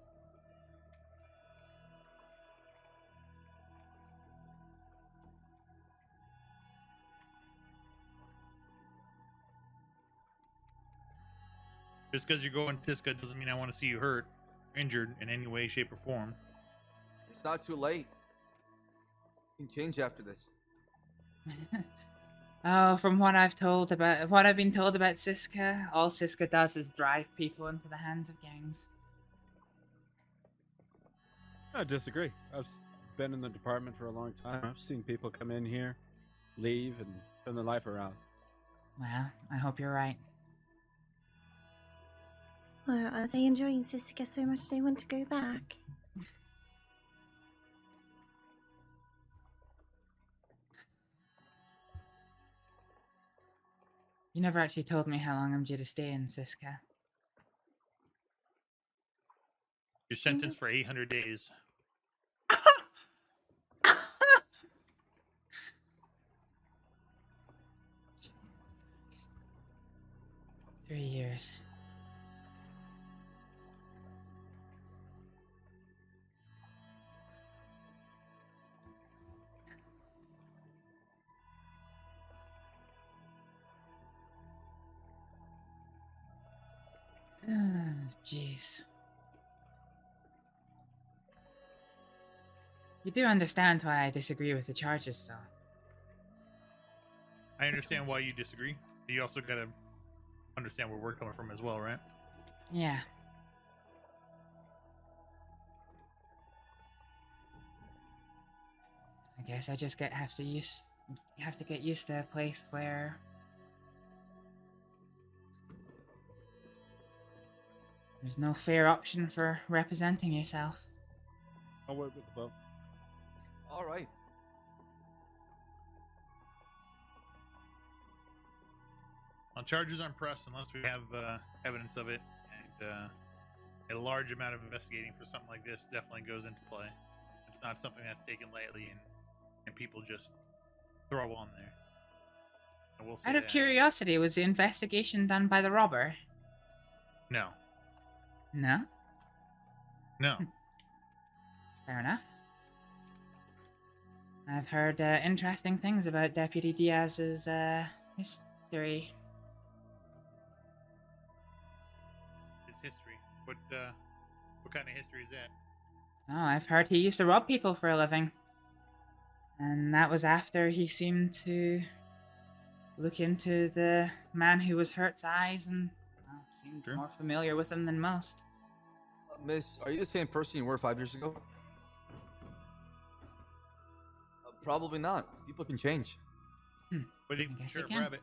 Just because you're going Tiska doesn't mean I want to see you hurt, injured in any way, shape, or form. It's not too late. You can change after this. Oh, from what I've been told about Siska, all Siska does is drive people into the hands of gangs. I disagree. I've been in the department for a long time. I've seen people come in here, leave, and turn their life around. Well, I hope you're right. Well, are they enjoying Siska so much they want to go back? You never actually told me how long I'm due to stay in Siska. You're sentenced for 800 days. 3 years. Jeez. You do understand why I disagree with the charges, though. I understand why you disagree. But you also gotta understand where we're coming from as well, right? Yeah. I guess I just have to get used to a place where there's no fair option for representing yourself. I'll work with the bow. All right. Well, charges aren't pressed unless we have evidence of it, and a large amount of investigating for something like this definitely goes into play. It's not something that's taken lightly and people just throw on there. And we'll say Out of that. curiosity, was the investigation done by the robber? No. No? No. Fair enough. I've heard interesting things about Deputy Diaz's history. His history. What kind of history is that? Oh, I've heard he used to rob people for a living. And that was after he seemed to look into the man who was hurt's eyes and seemed more familiar with him than most. Miss, are you the same person you were 5 years ago? Probably not. People can change. What do you think, Sheriff Rabbit?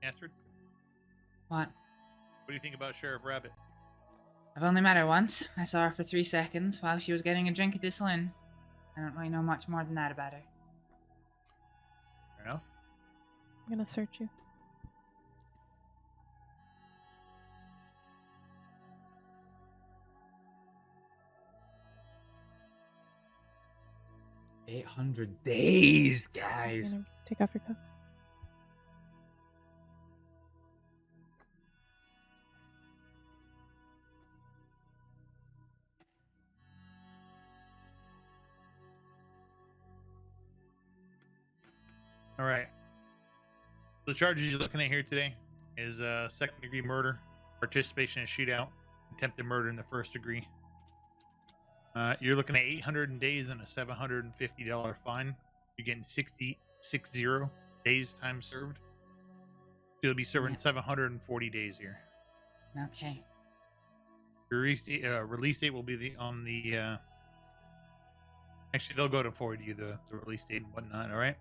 Astrid? What? What do you think about Sheriff Rabbit? I've only met her once. I saw her for 3 seconds while she was getting a drink at the saloon. I don't really know much more than that about her. Fair enough. I'm gonna search you. $800 days, guys. Gonna take off your cuffs. All right. The charges you're looking at here today is second-degree murder, participation in a shootout, attempted murder in the first degree. You're looking at 800 days and a $750 fine. You're getting 60 days time served. You'll be serving 740 days here. Okay. Your release date will be on the. Actually, they'll go to forward you the release date and whatnot. All right.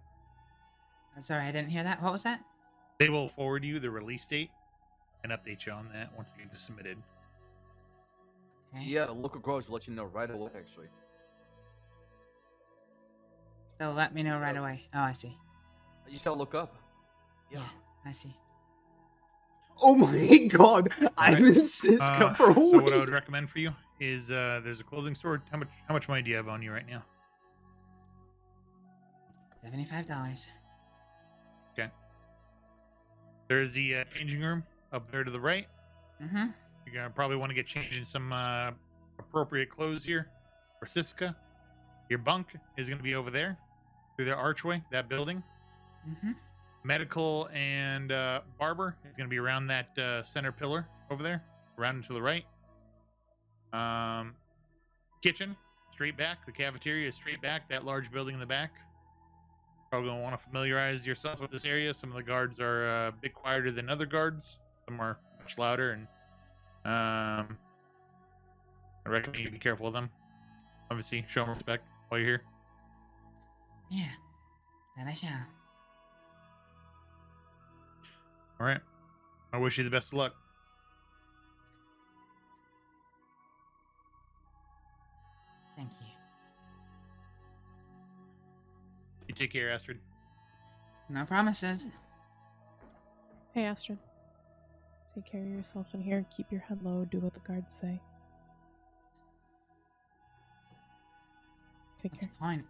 I'm sorry, I didn't hear that. What was that? They will forward you the release date and update you on that once it gets submitted. Yeah, the local growers will let you know right away, actually. They'll let me know right away. Oh, I see. You just gotta look up. Yeah, I see. Oh my god, I'm Alright. in Siska for a So week. what I would recommend for you is there's a clothing store. How much money do you have on you right now? $75. Okay. There's the changing room up there to the right. Mm-hmm. You're gonna probably want to get changed in some appropriate clothes here for Siska. Your bunk is gonna be over there through the archway, that building. Mm-hmm. Medical and barber is going to be around that center pillar over there, around and to the right. Kitchen, straight back. The cafeteria is straight back, that large building in the back. Probably going to want to familiarize yourself with this area. Some of the guards are a bit quieter than other guards. Some are much louder, and I recommend you be careful of them. Obviously, show them respect while you're here. Yeah, that I shall. All right. I wish you the best of luck. Thank you. You take care, Astrid. No promises. Hey, Astrид. Take care of yourself in here. Keep your head low. Do what the guards say. Take care. Point.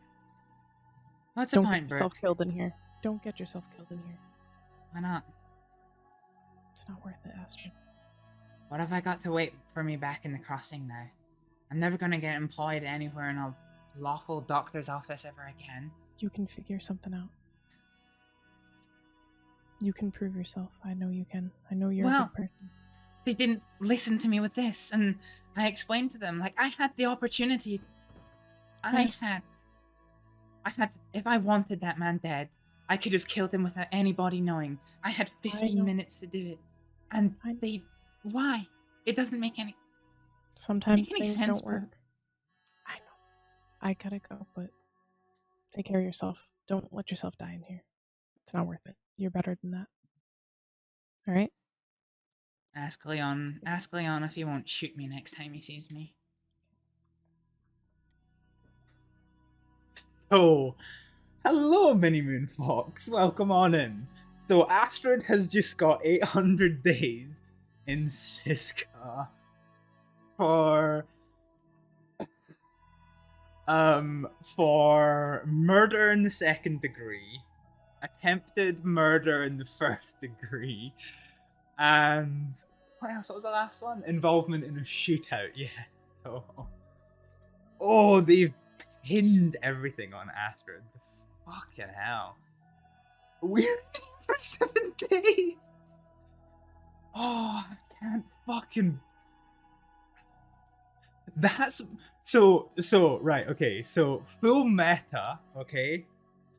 What's Don't the get point, yourself Brooke? killed in here. Don't get yourself killed in here. Why not? It's not worth it, Astrид. What have I got to wait for me back in the crossing now? I'm never gonna get employed anywhere in a lawful doctor's office ever again. You can figure something out. You can prove yourself. I know you can. I know you're a Well, good person. they didn't listen to me with this, and I explained to them, like, I had the opportunity. I had, if I wanted that man dead, I could have killed him without anybody knowing. I had 15 minutes to do it. And they, why? It doesn't make any Sometimes make any things sense, don't work. Brooke. I know. I gotta go, but take care of yourself. Don't let yourself die in here. It's not worth it. You're better than that. Alright? Ask Leon if he won't shoot me next time he sees me. Oh, hello, Mini Moon Fox. Welcome on in. So Astrид has just got 800 days in Siska for murder in the second degree, attempted murder in the first degree, and what else? What was the last one? Involvement in a shootout. Yeah. Oh, they've pinned everything on Astrid. Fucking hell. We're for 7 days. Oh, I can't fucking. That's so right. Okay, so full meta. Okay,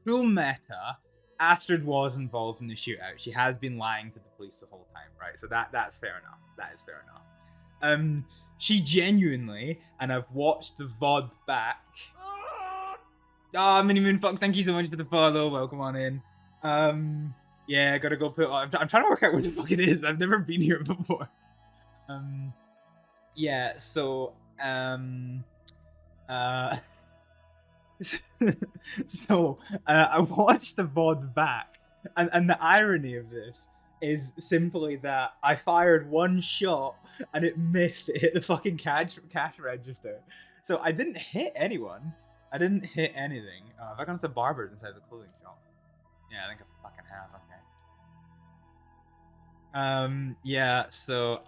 full meta. Astrid was involved in the shootout. She has been lying to the police the whole time, right? So that's fair enough. That is fair enough. She genuinely, and I've watched the VOD back. Mini Moon Fox, thank you so much for the follow. Welcome on in. Yeah, I gotta go put on. I'm trying to work out where the fuck it is. I've never been here before. Yeah, so, I watched the VOD back, and the irony of this is simply that I fired one shot and it missed. It hit the fucking cash register. So I didn't hit anyone. I didn't hit anything. Have I gone to the barber's inside the clothing shop? Yeah, I think I fucking have. Okay. Yeah, so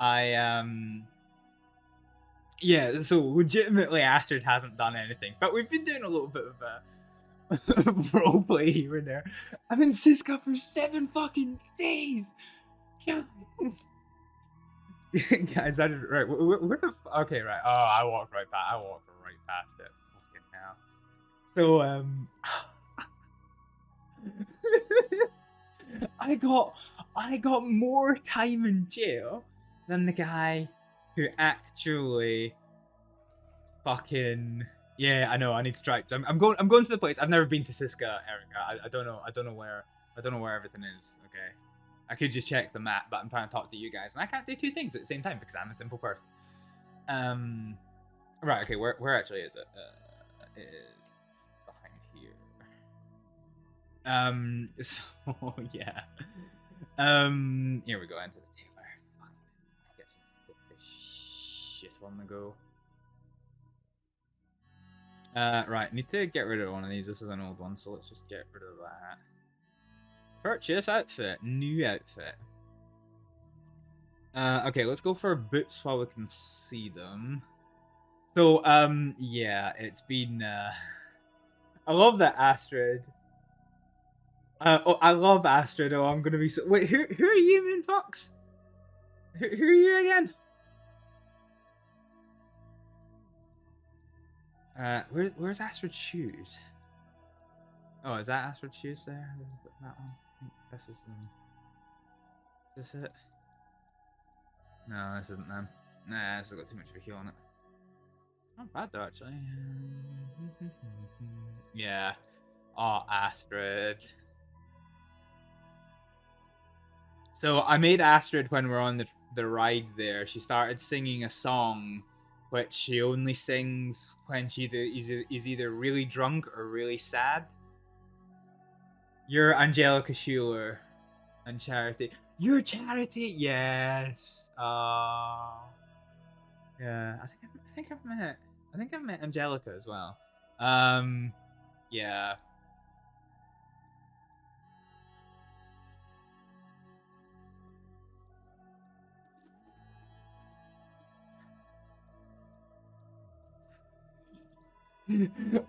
yeah, so legitimately Astrid hasn't done anything, but we've been doing a little bit of roleplay here and there. I'm in Siska for 7 fucking days. Guys, guys, that is right. Where the? Okay, right. Oh, I walked right past it. Fucking hell. So I got more time in jail than the guy who actually fucking. Yeah, I know. I need stripes. I'm going to the place. I've never been to Siska, Erica. I don't know where everything is. Okay, I could just check the map, but I'm trying to talk to you guys, and I can't do 2 things at the same time because I'm a simple person. Right. Okay. Where actually is it? It's behind here. So yeah. Here we go. Enter the tailor. I get some shit on the go. Right, need to get rid of one of these. This is an old one, so let's just get rid of that. Purchase outfit. New outfit. Okay, let's go for boots while we can see them. So, yeah, it's been, I love that Astrид. Oh, I love Astrид. Oh, I'm gonna be so... Wait, who are you, Moon Fox? Who are you again? Where's Astrid's shoes? Oh, is that Astrid's shoes there? That one? I think this is them. Is this it? No, this isn't them. Nah, this has got too much of a heel on it. Not bad though, actually. Yeah. Oh, Astrид. So I made Astrid when we were on the ride there. She started singing a song which she only sings when she is either really drunk or really sad. You're Angelica Schuler and Charity. You're Charity, yes. Yeah, I think I've met Angelica as well. Yeah.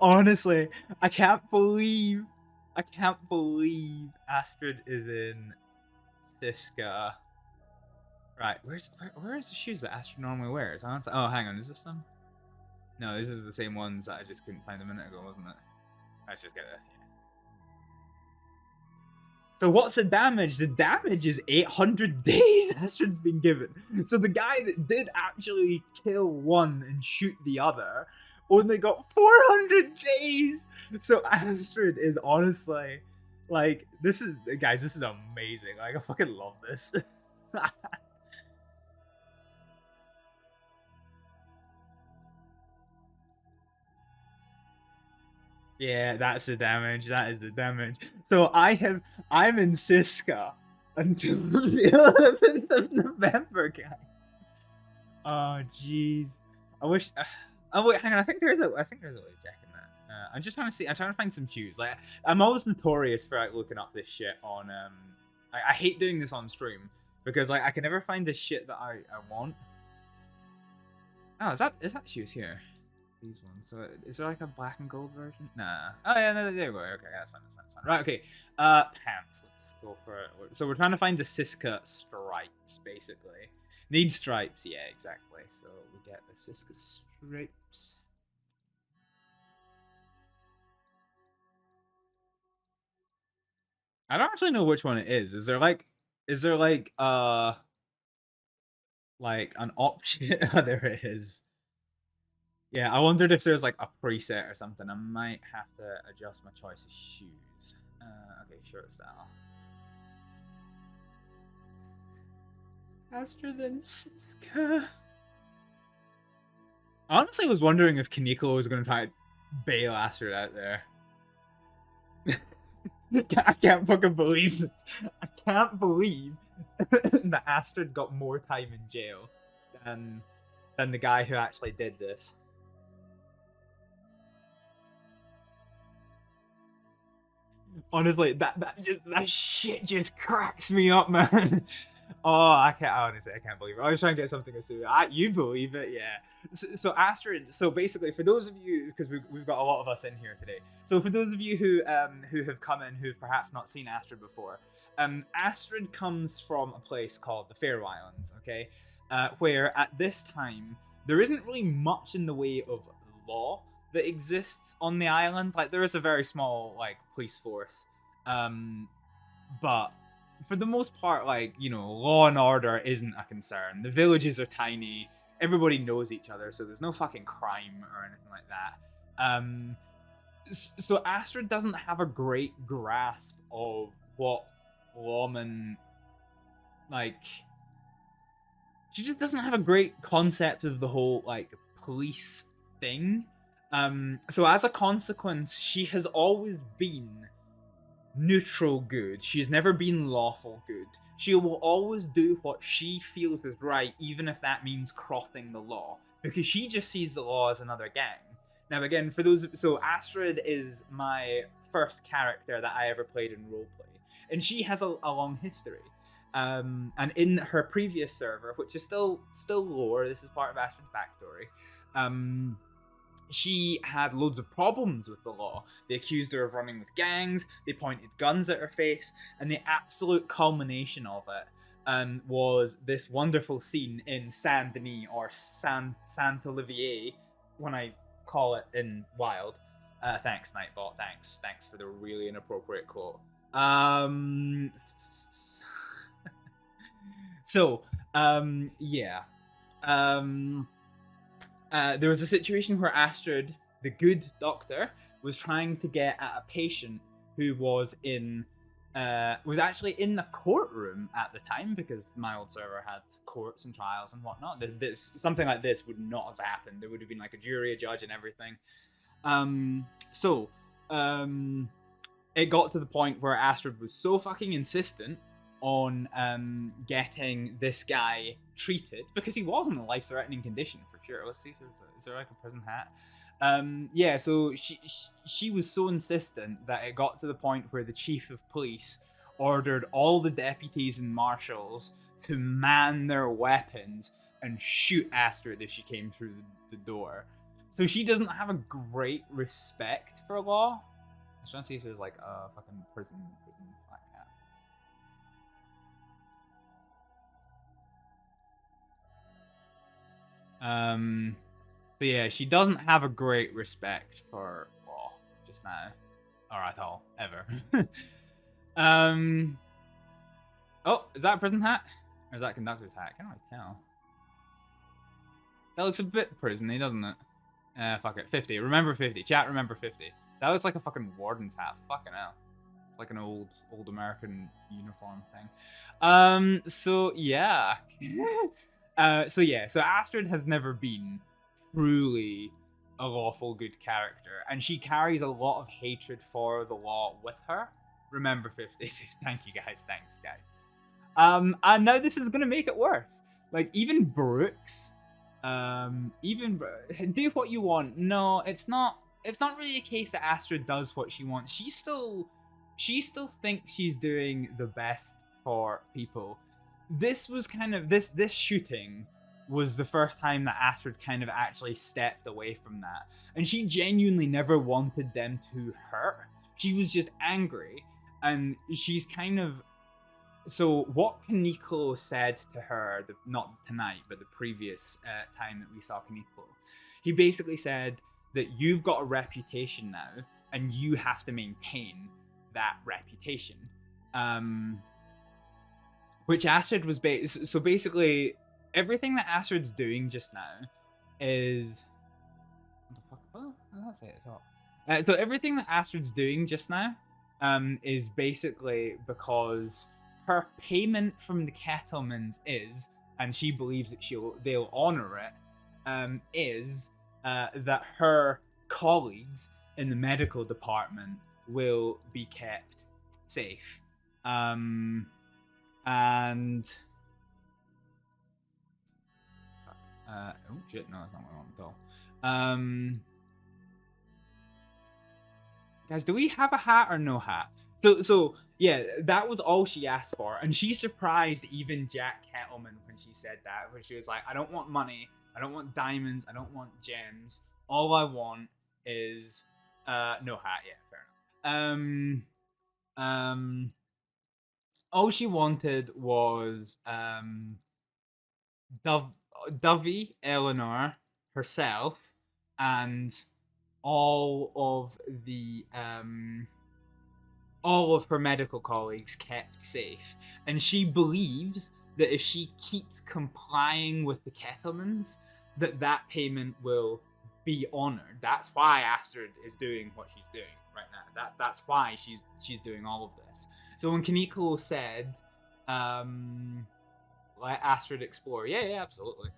Honestly, I can't believe Astrid is in Siska. Right, where's the shoes that Astrid normally wears? Oh, hang on, is this them? No, these are the same ones that I just couldn't find a minute ago, wasn't it? Let's just get it. Yeah. So what's the damage? The damage is 800 days Astrid's been given. So the guy that did actually kill one and shoot the other only got 400 days. So Astrid is honestly, like, this is, guys, this is amazing. Like, I fucking love this. Yeah, that's the damage. That is the damage. So I'm in Siska until the 11th of November, guys. Oh, jeez. I wish. Oh wait, hang on. I think there's a way of checking that. I'm just trying to see. I'm trying to find some shoes. Like, I'm always notorious for like looking up this shit on. I hate doing this on stream because like I can never find the shit that I want. Oh, is that shoes here? These ones. So is there like a black and gold version? Nah. Oh yeah, no, there we go. Okay, that's fine. Right, okay. Pants. Let's go for it. So we're trying to find the Siska stripes, basically. Need stripes, yeah, exactly. So we get the Siska stripes. I don't actually know which one it is. Is there like an option? Oh, there it is. Yeah, I wondered if there's like a preset or something. I might have to adjust my choice of shoes. Okay, shirt style. Faster than Siska. I honestly was wondering if Kaneko was going to try to bail Astrid out there. I can't fucking believe this. I can't believe that Astrid got more time in jail than the guy who actually did this. Honestly, that shit just cracks me up, man. Oh, I can't. Honestly, I can't believe it. I was trying to get something to say. You believe it, yeah. So Astrид. So basically, for those of you, because we've got a lot of us in here today. So for those of you who have come in who've perhaps not seen Astrид before, Astrid comes from a place called the Faroe Islands. Okay, where at this time there isn't really much in the way of law that exists on the island. Like there is a very small like police force, but for the most part, like, you know, law and order isn't a concern. The villages are tiny, everybody knows each other, so there's no fucking crime or anything like that. So Astrид doesn't have a great grasp of what lawmen, like, she just doesn't have a great concept of the whole, like, police thing. So as a consequence, she has always been neutral good. She's never been lawful good. She will always do what she feels is right, even if that means crossing the law, because she just sees the law as another gang. Now again, for those, so Astrid is my first character that I ever played in roleplay, and she has a long history. And in her previous server, which is still lore, this is part of Astrid's backstory, she had loads of problems with the law. They accused her of running with gangs, they pointed guns at her face, and the absolute culmination of it was this wonderful scene in Saint Denis, or Saint Olivier, when I call it in Wild. Thanks, Nightbot, thanks for the really inappropriate quote. Yeah. There was a situation where Astrid, the good doctor, was trying to get at a patient who was actually in the courtroom at the time, because my old server had courts and trials and whatnot. Something like this would not have happened. There would have been like a jury, a judge, and everything. It got to the point where Astrid was so fucking insistent on getting this guy treated, because he was in a life-threatening condition for sure. Let's see if is there like a prison hat. Yeah, so she was so insistent that it got to the point where the chief of police ordered all the deputies and marshals to man their weapons and shoot Astrid if she came through the door. So she doesn't have a great respect for law. I was trying to see if there's like a fucking prison flag hat. So yeah, she doesn't have a great respect for law just now, or at all, ever. Oh, is that a prison hat? Or is that a conductor's hat? I can't really tell. That looks a bit prisony, doesn't it? Fuck it, 50. Remember 50. Chat, remember 50. That looks like a fucking warden's hat. Fucking hell. It's like an old American uniform thing. So yeah. So Astrid has never been truly a lawful good character, and she carries a lot of hatred for the law with her. Remember 50. Thank you guys. Thanks, guys. And now this is gonna make it worse. Like, even Brooks, do what you want. No, it's not really a case that Astrid does what she wants. She still thinks she's doing the best for people. This was kind of this shooting was the first time that Astrid kind of actually stepped away from that, and she genuinely never wanted them to hurt. She was just angry, and she's kind of, so what Kaneko said to her, not tonight but the previous time that we saw Kaneko, he basically said that you've got a reputation now and you have to maintain that reputation, which Astrid was so basically everything that Astrid's doing just now is so everything that Astrid's doing just now is basically because her payment from the Kettlemans is, and she believes that they'll honor it, is that her colleagues in the medical department will be kept safe. And oh shit, no, that's not what I want at all. Guys, do we have a hat or no hat? So yeah, that was all she asked for, and she surprised even Jack Kettleman when she said that. When she was like, "I don't want money, I don't want diamonds, I don't want gems. All I want is no hat." Yeah, fair enough. All she wanted was Dovey Eleanor herself and all of her medical colleagues kept safe, and she believes that if she keeps complying with the Kettlemans, that payment will be honored. That's why Astrид is doing what she's doing right now. That's why she's doing all of this. So when Kaneko said, let Astrid explore. Yeah, absolutely.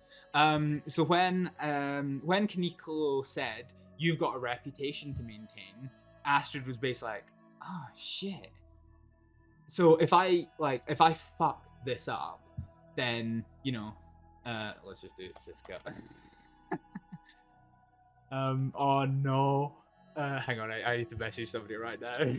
So when Kaneko said, you've got a reputation to maintain, Astrid was basically like, oh shit. So if I fuck this up, then, you know, let's just do Cisco. Oh no. Hang on, I need to message somebody right now.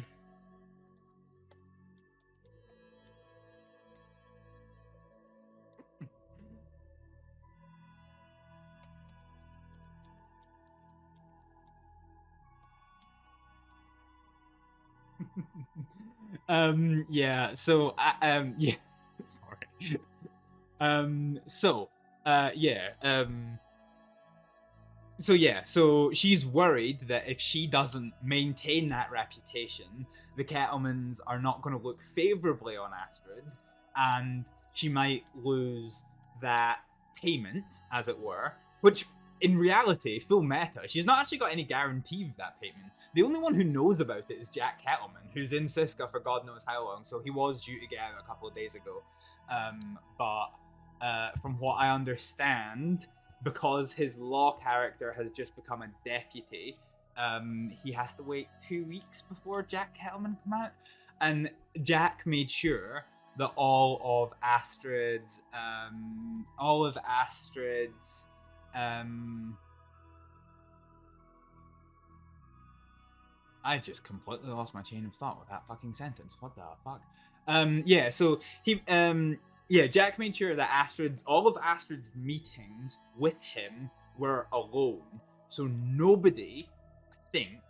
Yeah, so yeah, sorry. So she's worried that if she doesn't maintain that reputation, the Kettlemans are not going to look favorably on Astrid, and she might lose that payment, as it were, which in reality, full meta, she's not actually got any guarantee of that payment. The only one who knows about it is Jack Kettleman, who's in Siska for God knows how long, so he was due to get out a couple of days ago. But from what I understand, because his law character has just become a deputy, he has to wait 2 weeks before Jack Kettleman come out. And Jack made sure that all of Astrid's I just completely lost my chain of thought with that fucking sentence. What the fuck? Yeah, so Jack made sure that all of Astrid's meetings with him were alone. So nobody, I think,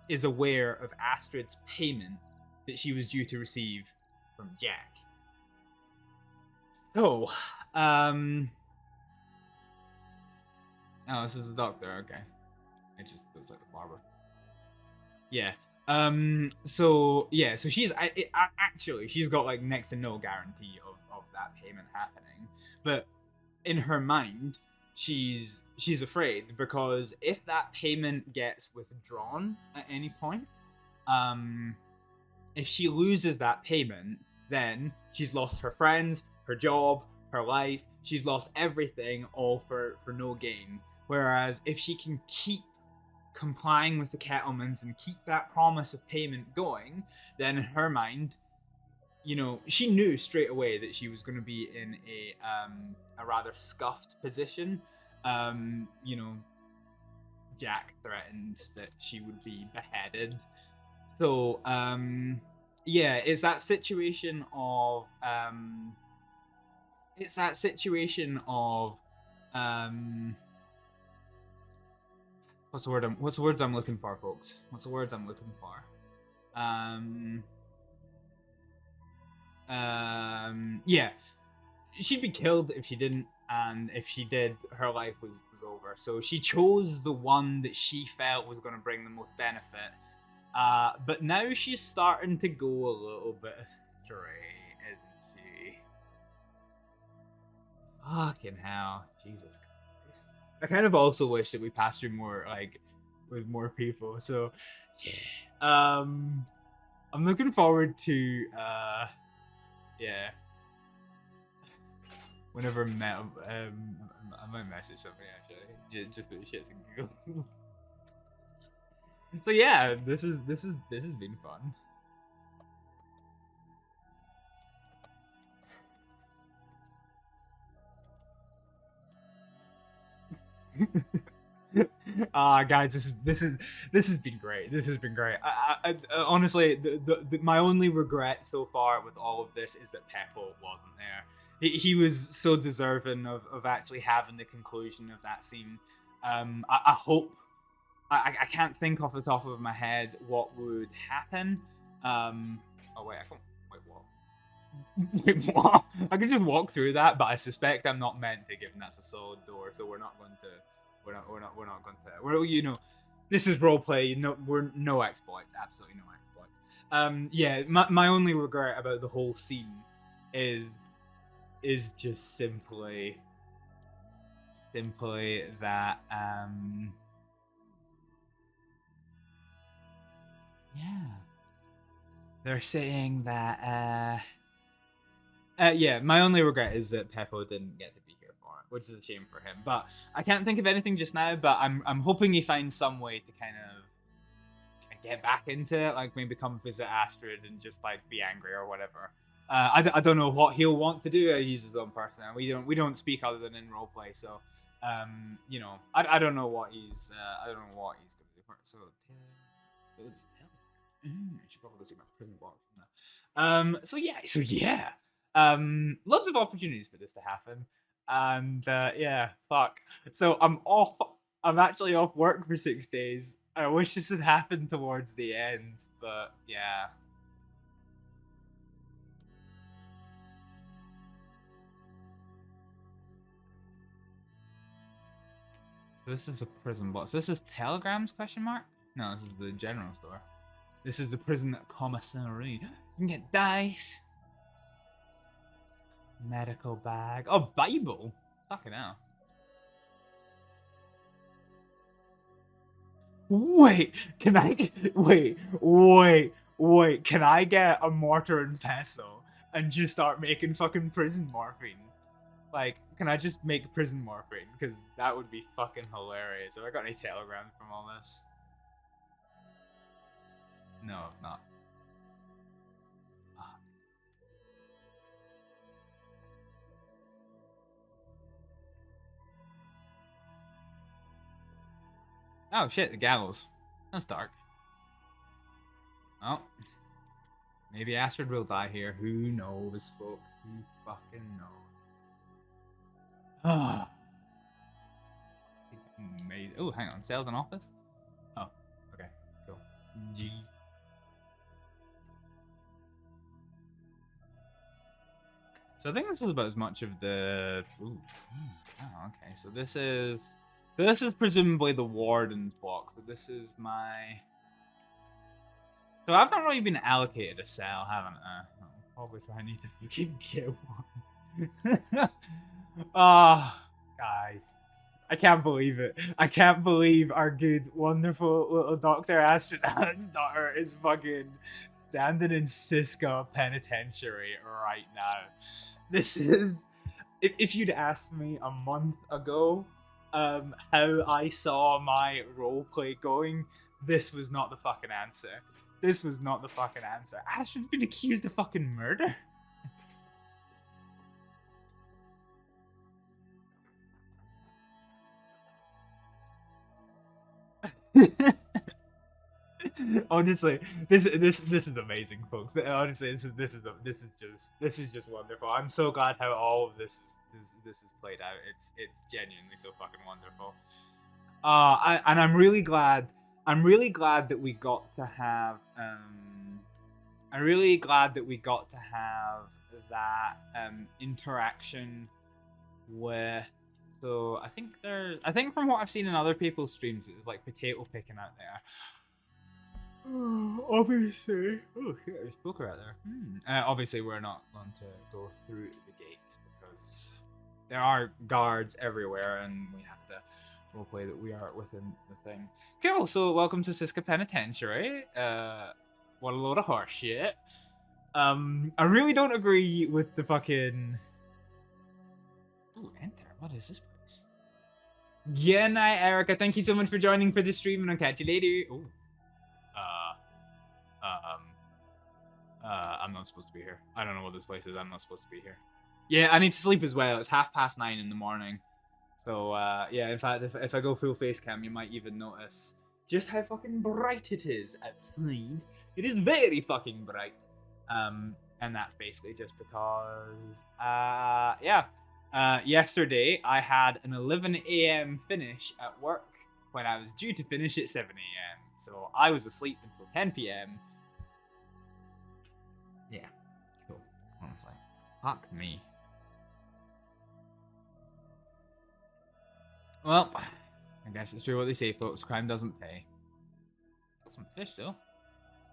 is aware of Astrid's payment that she was due to receive from Jack. So, oh, this is the doctor, okay. It just looks like the barber. Yeah. So she's actually she's got like next to no guarantee of that payment happening, but in her mind she's afraid, because if that payment gets withdrawn at any point, if she loses that payment, then she's lost her friends, her job, her life. She's lost everything, all for no gain. Whereas if she can keep complying with the Kettlemans and keep that promise of payment going, then in her mind, you know, she knew straight away that she was going to be in a rather scuffed position. You know, Jack threatened that she would be beheaded. So, yeah, it's that situation of what's the words I'm looking for, folks? What's the words I'm looking for? Yeah, she'd be killed if she didn't, and if she did, her life was over. So she chose the one that she felt was going to bring the most benefit. But now she's starting to go a little bit astray, isn't she? Fucking hell, Jesus Christ! I kind of also wish that we passed through more, like, with more people. So, yeah. I'm looking forward to, yeah. Whenever I might message somebody actually, just for the shits and giggles. So yeah, this has been fun. Guys, this has been great. This has been great. I honestly, my only regret so far with all of this is that Peppo wasn't there. He was so deserving of actually having the conclusion of that scene. I hope. I can't think off the top of my head what would happen. Oh wait, I can't. Wait, what? Wait, what? I could just walk through that, but I suspect I'm not meant to, given that's a solid door. So we're not going to. We're not going to. You know, this is roleplay. We're no exploits. Absolutely no exploits. Yeah. My only regret about the whole scene is just simply that yeah, they're saying that yeah, my only regret is that Peppo didn't get to be here for it, which is a shame for him. But I can't think of anything just now, but I'm hoping he finds some way to kind of get back into it, like maybe come visit Astrид and just like be angry or whatever. I don't know what he'll want to do. He's his own person, and we don't speak other than in roleplay. So, you know, I don't know what he's gonna do. So, I should probably see my prison box. So yeah. Lots of opportunities for this to happen, and yeah, fuck. So I'm off. I'm actually off work for 6 days. I wish this had happened towards the end, but yeah. This is a prison box. This is telegrams ? No, this is the general store. This is the prison commissary. You can get dice. Medical bag. Oh, Bible. Fucking hell. Wait, can I wait, can I get a mortar and pestle and just start making fucking prison morphine? Like, can I just make prison morphine? Because that would be fucking hilarious. Have I got any telegrams from all this? No, I've not. Fuck. Oh shit, the gallows. That's dark. Oh. Maybe Astrид will die here. Who knows, folks? Who fucking knows? Ah. Oh, hang on. Sales and office? Oh, okay. Cool. G. So I think this is about as much of the... Ooh. Oh, okay. So this is presumably the warden's block. So this is my... So I've not really been allocated a cell, haven't I? Probably so I need to fucking get one. Ah, guys. I can't believe it. I can't believe our good, wonderful little Dr. Astrid's daughter is fucking standing in Cisco Penitentiary right now. This is... If you'd asked me a month ago how I saw my roleplay going, this was not the fucking answer. This was not the fucking answer. Astrid's been accused of fucking murder? Honestly, this is amazing, folks. Honestly, this is just wonderful. I'm so glad how all of this is played out. It's genuinely so fucking wonderful. And I'm really glad that we got to have I'm really glad that we got to have that interaction with... So I think from what I've seen in other people's streams, it was like potato picking out there. Obviously, oh shit, there's poker out there. Obviously, we're not going to go through the gates because there are guards everywhere, and we have to roleplay that we are within the thing. Cool. So welcome to Cisco Penitentiary. What a load of horse shit. I really don't agree with the fucking... Ooh, enter. What is this place? Yeah, night, Erica. Thank you so much for joining for the stream, and I'll catch you later. Ooh. I'm not supposed to be here. I don't know what this place is. I'm not supposed to be here. Yeah, I need to sleep as well. It's 9:30 in the morning. So yeah, in fact, if I go full face cam, you might even notice just how fucking bright it is outside. It is very fucking bright. And that's basically just because yeah. Yesterday I had an 11 a.m. finish at work when I was due to finish at 7 a.m. So I was asleep until 10 p.m. Yeah, cool. Honestly, fuck me. Well, I guess it's true what they say, folks. Crime doesn't pay. Got some fish though.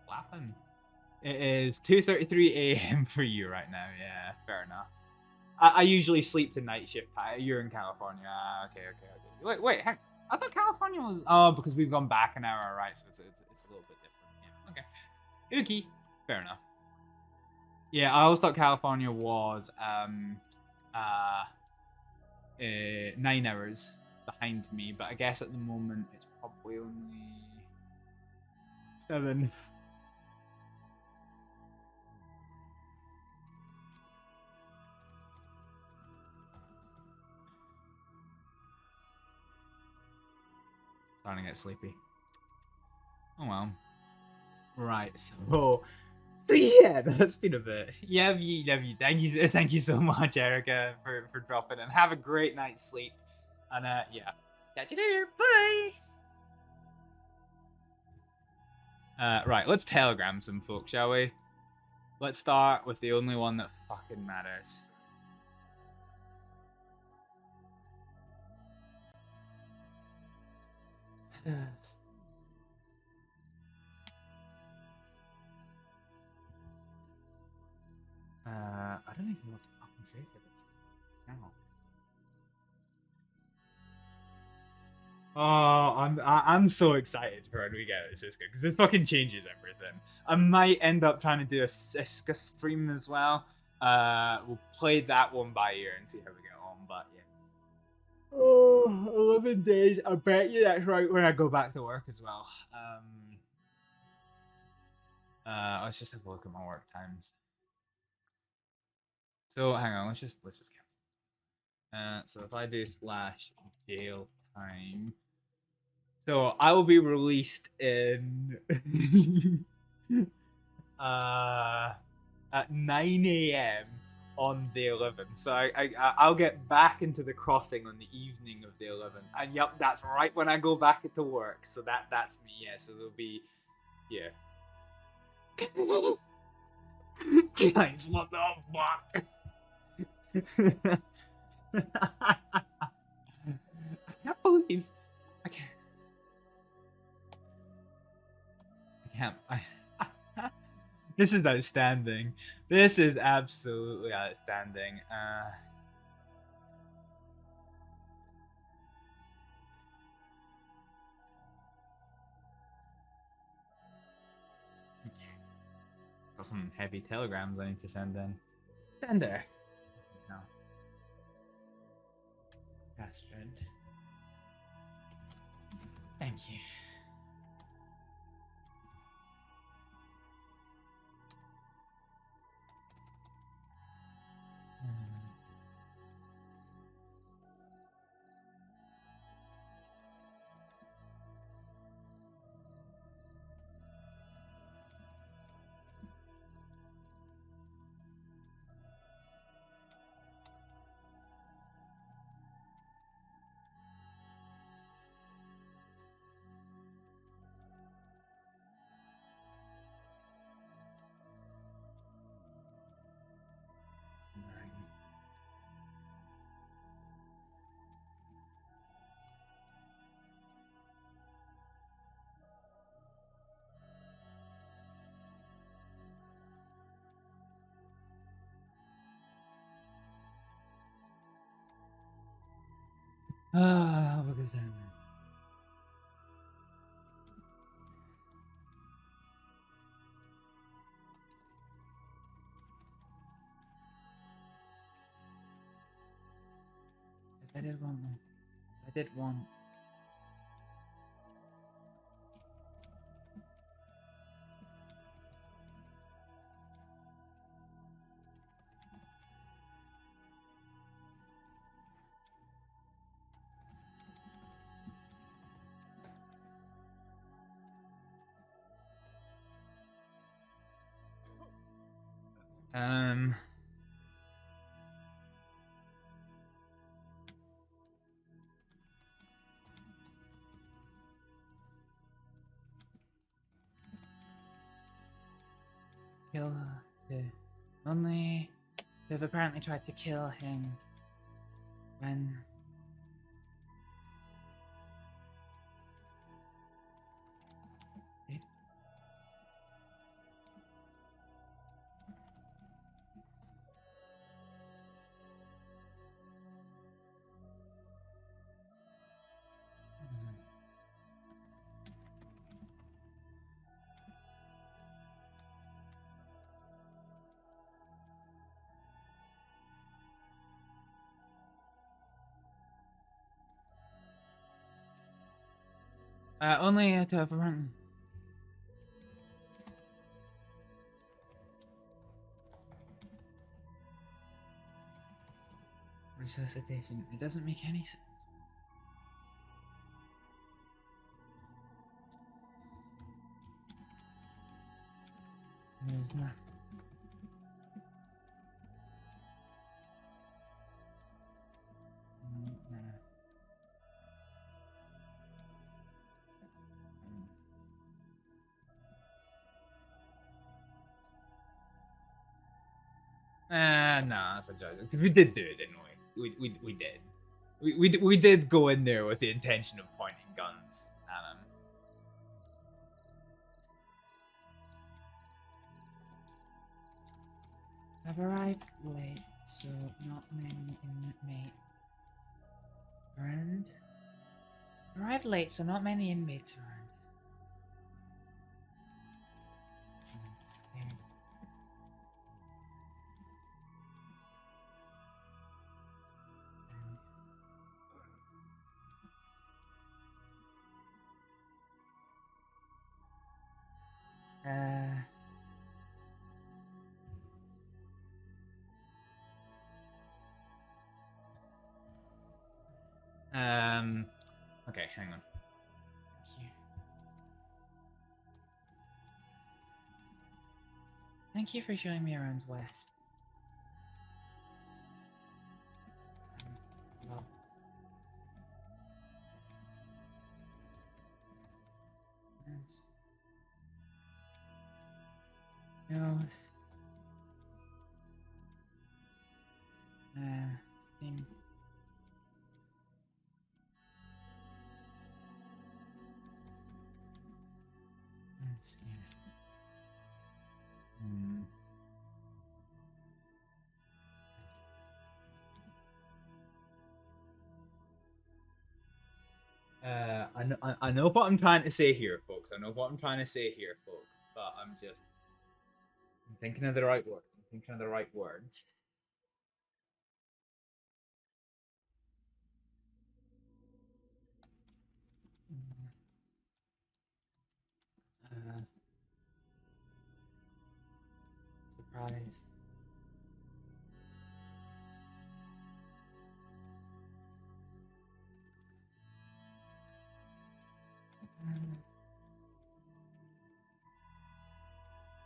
Slapping. It is 2:33 a.m. for you right now. Yeah, fair enough. I usually sleep to night shift. You're in California. Okay. Wait. Heck, I thought California was. Oh, because we've gone back an hour, right? So it's a little bit different. Yeah. Okay. Fair enough. Yeah, I always thought California was 9 hours behind me, but I guess at the moment it's probably only 7. Starting to get sleepy. Oh well. Right, so yeah, that's been a bit. Yeah, thank you so much, Erica, for dropping in. Have a great night's sleep. And yeah. Catch you later. Bye. Right, let's telegram some folks, shall we? Let's start with the only one that fucking matters. I don't even know what to fucking say for this. Now. Oh, I'm so excited for when we get out of Cisco because this fucking changes everything. I might end up trying to do a Cisco stream as well. We'll play that one by ear and see how we get on. But yeah. Oh, 11 days. I bet you that's right when I go back to work as well. Let's just have a look at my work times. So hang on, let's just cancel. So if I do / jail time, so I will be released in at 9 a.m. on the 11th. So I'll get back into the crossing on the evening of the 11th, and yep, that's right when I go back into work. So that's me. Yeah. So there'll be guys, what the fuck? I can't believe I can't. This is outstanding. This is absolutely outstanding. Got some heavy telegrams I need to send in. Send there. No. Astrид. Thank you. What is that? I did one. I did one. Um. Kill to only to have apparently tried to kill him when only to have apparently. Resuscitation. It doesn't make any sense. There's not. Nah, that's a joke. We did do it, didn't we? We did. We did go in there with the intention of pointing guns at him. I've arrived late, so not many inmates around. Arrived late, so not many inmates around. I'm scared. Okay, hang on. Thank you. Thank you for showing me around West. Well. Yes. No. Thing. I'm scared. I know what I'm trying to say here, folks. I know what I'm trying to say here, folks. But I'm thinking of the right words. I'm thinking of the right words. Surprise.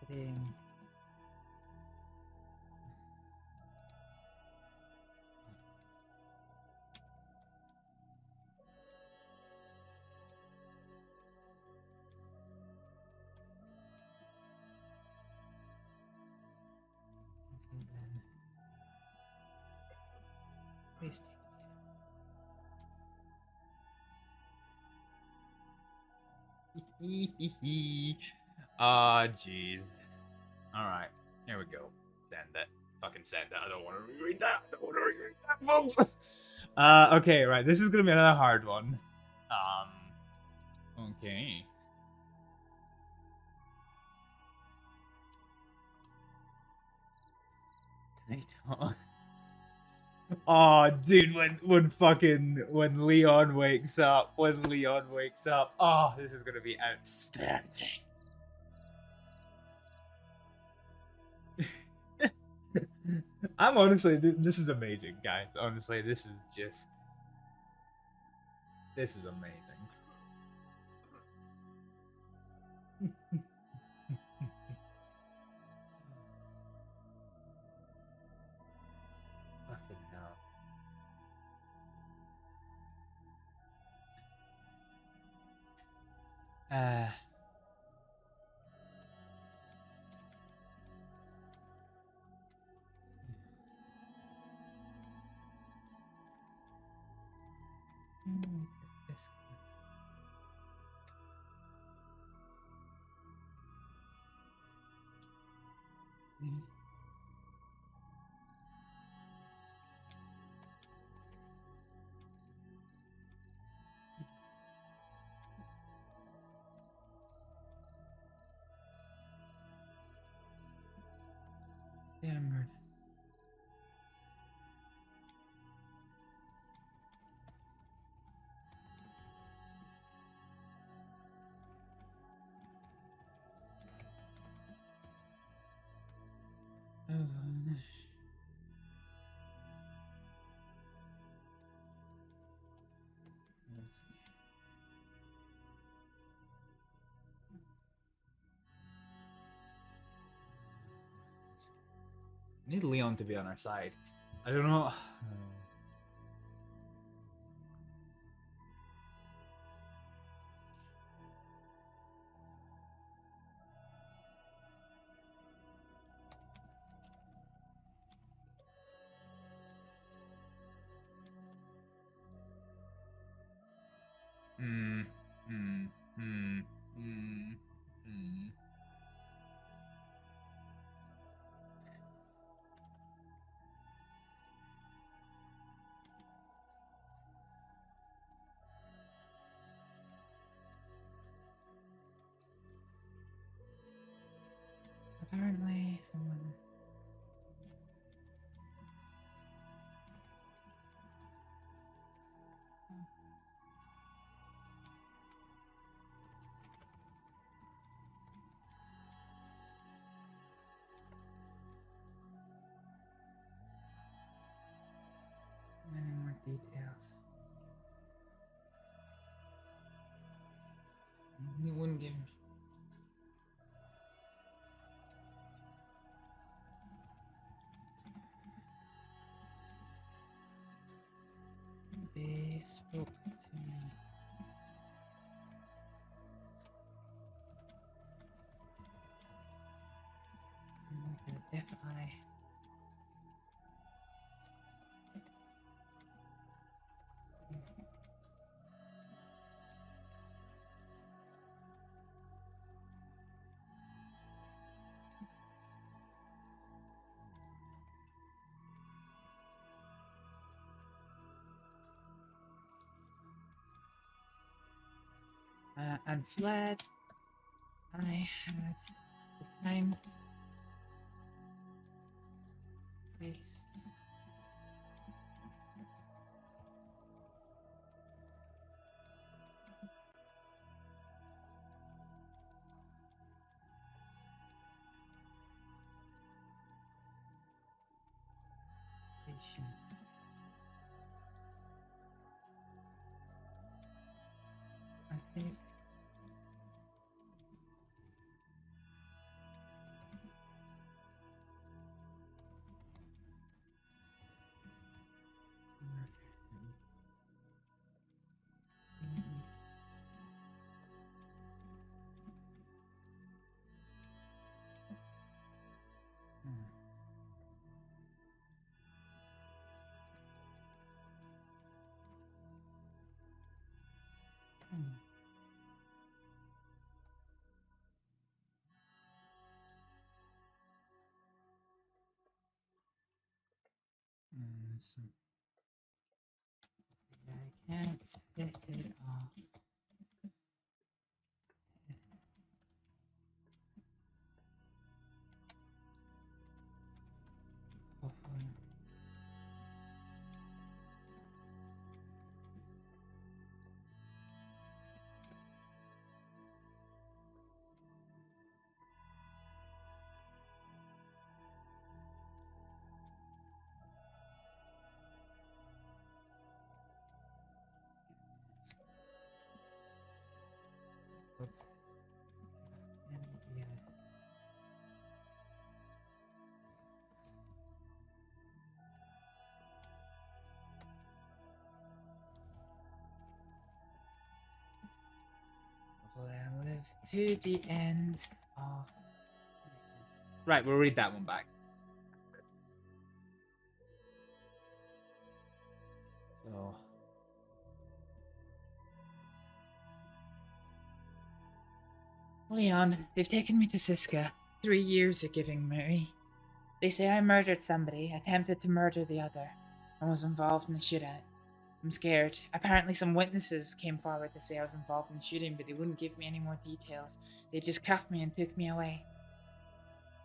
Kidding. Please Ah, jeez. Alright, here we go. Send it. Fucking send it. I don't want to reread that. I don't want to reread that, folks. Okay, right. This is gonna be another hard one. Okay. Oh, dude, when Leon wakes up, oh, this is gonna be outstanding. I'm honestly, this is amazing, guys. Honestly, this is amazing. Hammered. Need Leon to be on our side. I don't know. Hmm. Hmm. Hmm. Hmm. Hmm. Apparently, someone. Many more details. He wouldn't give me. They spoke to me. If I and fled, I had the time, place, patient. I saved. So I can't fit it all. Hopefully. Oops. Yeah. Hopefully I to the end of. Right, we'll read that one back. So. Leon, they've taken me to Siska. 3 years are giving me. They say I murdered somebody, attempted to murder the other, and was involved in the shootout. I'm scared. Apparently some witnesses came forward to say I was involved in the shooting, but they wouldn't give me any more details. They just cuffed me and took me away.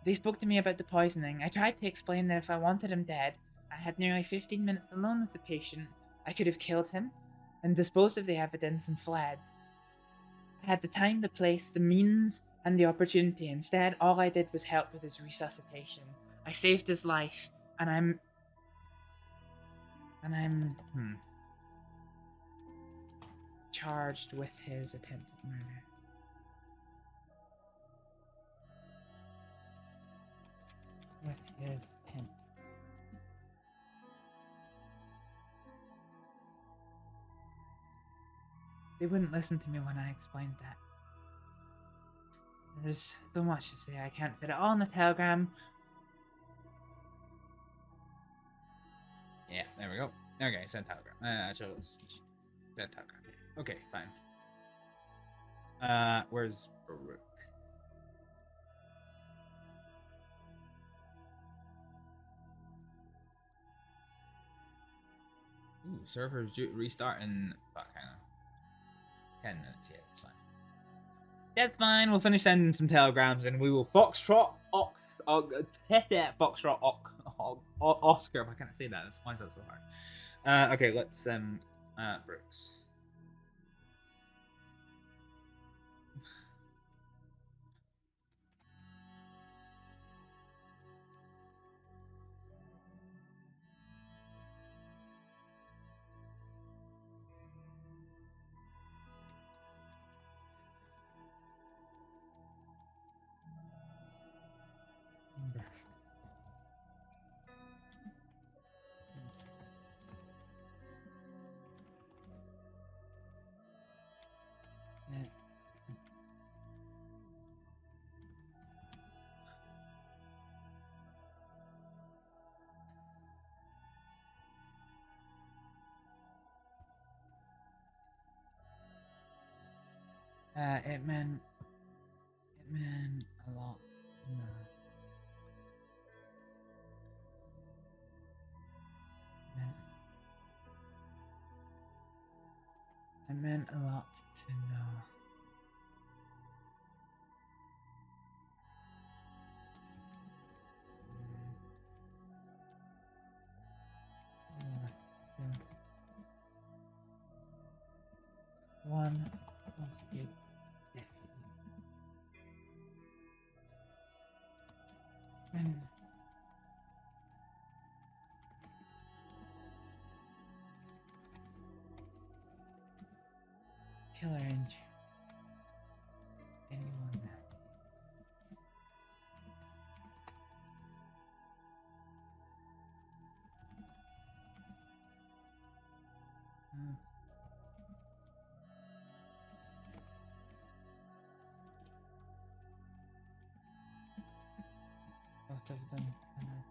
They spoke to me about the poisoning. I tried to explain that if I wanted him dead, I had nearly 15 minutes alone with the patient. I could have killed him and disposed of the evidence and fled. I had the time, the place, the means, and the opportunity. Instead, all I did was help with his resuscitation. I saved his life, and I'm charged with his attempted murder. With his attempt. They wouldn't listen to me when I explained that. There's so much to say, I can't fit it all in the telegram. Yeah, there we go. Okay, send telegram. Actually, let's send telegram. Okay, fine. Where's Baruch? Ooh, servers restart in fuck, hang on. 10 minutes, yeah, that's fine. That's fine, we'll finish sending some telegrams and we will Foxtrot Foxtrot Oscar, if I can't say that, why is that so hard? Okay, let's Brooks. It meant a lot. No. It meant a lot to know. One was good. Killer injury. Anyone that. Most of them cannot.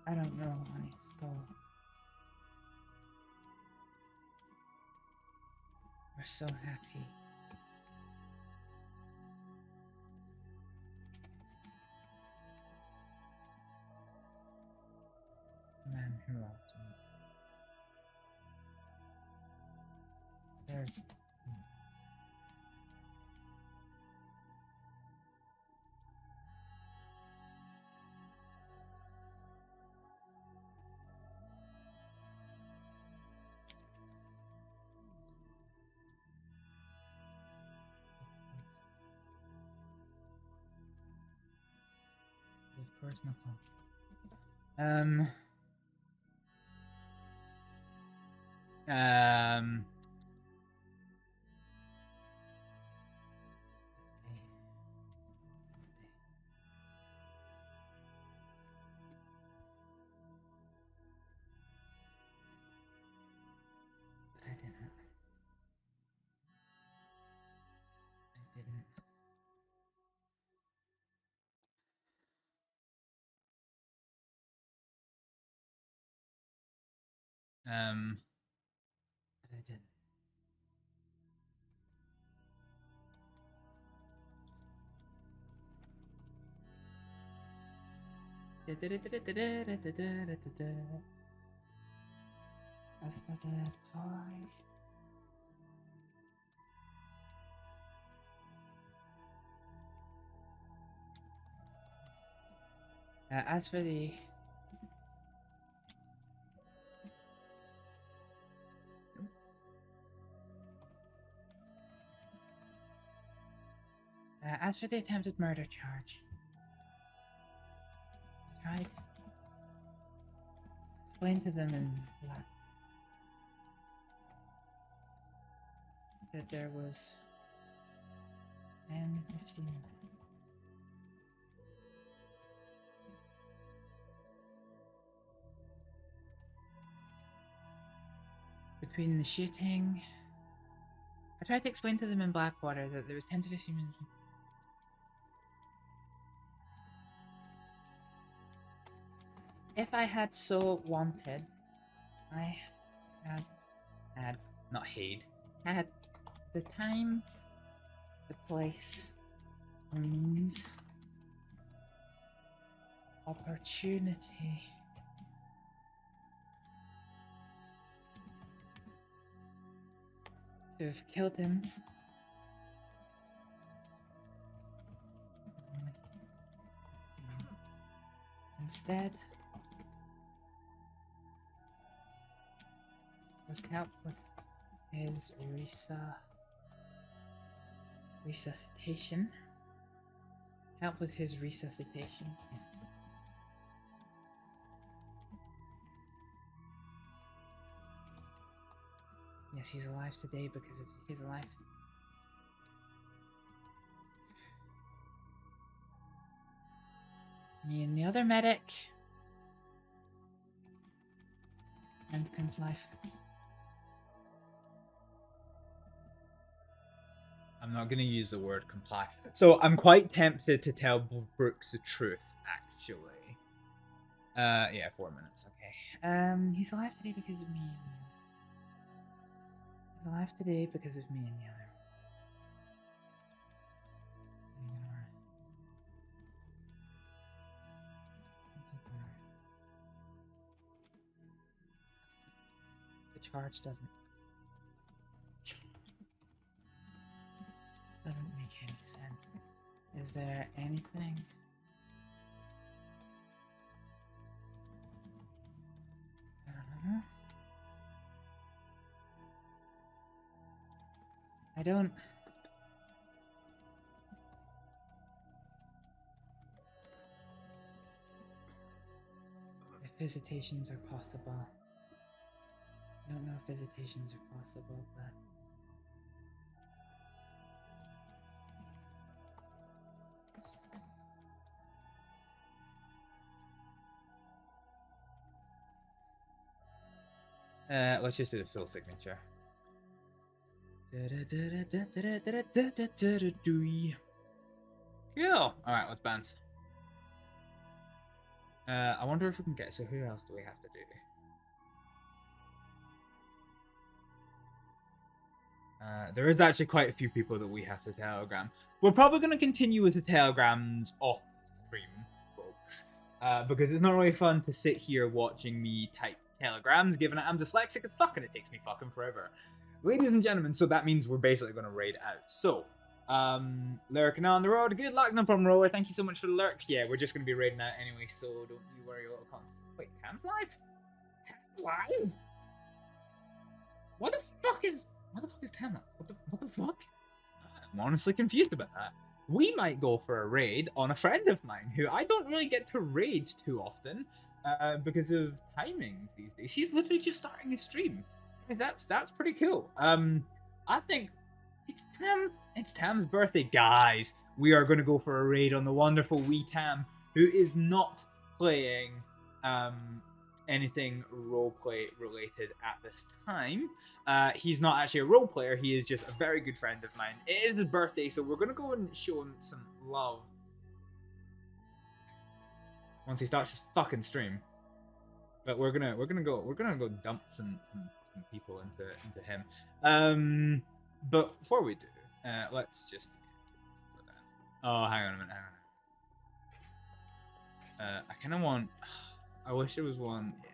I don't know when he stole. We're so happy. Man who loved me. There's of course my phone. But I didn't. I suppose that boy. As for the attempted murder charge, I tried to explain to them in black that there was 10, 15 between the shooting. I tried to explain to them in Blackwater that there was 10 to 15 minutes. If I had so wanted, I had the time, the place, the means, opportunity to have killed him. Instead, was helped with his resuscitation. Help with his resuscitation. Yes. Yes, he's alive today because of his life. Me and the other medic. And comes life. I'm not gonna use the word comply. So I'm quite tempted to tell Brooks the truth, actually. Yeah, 4 minutes, okay. He's alive today because of me. He's alive today because of me and the other. The charge doesn't make any sense. Is there anything? I don't know. I don't. If visitations are possible. I don't know if visitations are possible, but let's just do the full signature. Cool. Alright, let's bounce. I wonder if we can get, so who else do we have to do? There is actually quite a few people that we have to telegram. We're probably going to continue with the telegrams off stream, folks. Because it's not really fun to sit here watching me type telegrams, given that I'm dyslexic as fuck and it takes me fucking forever. Ladies and gentlemen, so that means we're basically going to raid out. So, lurking on the road, good luck, no problem, Roller. Thank you so much for the lurk. Yeah, we're just going to be raiding out anyway, so don't you worry, little con. Wait, Tam's live? Tam's live? What the fuck is Tam? What the fuck? I'm honestly confused about that. We might go for a raid on a friend of mine who I don't really get to raid too often because of timings these days. He's literally just starting his stream. That's pretty cool. I think it's Tam's birthday, guys. We are going to go for a raid on the wonderful wee Tam, who is not playing anything roleplay related at this time. He's not actually a role player. He is just a very good friend of mine. It is his birthday, so we're going to go and show him some love once he starts his fucking stream. But we're gonna go dump some people into him. But before we do, let's just. Oh, hang on a minute. I kind of want. I wish there was one. Yeah.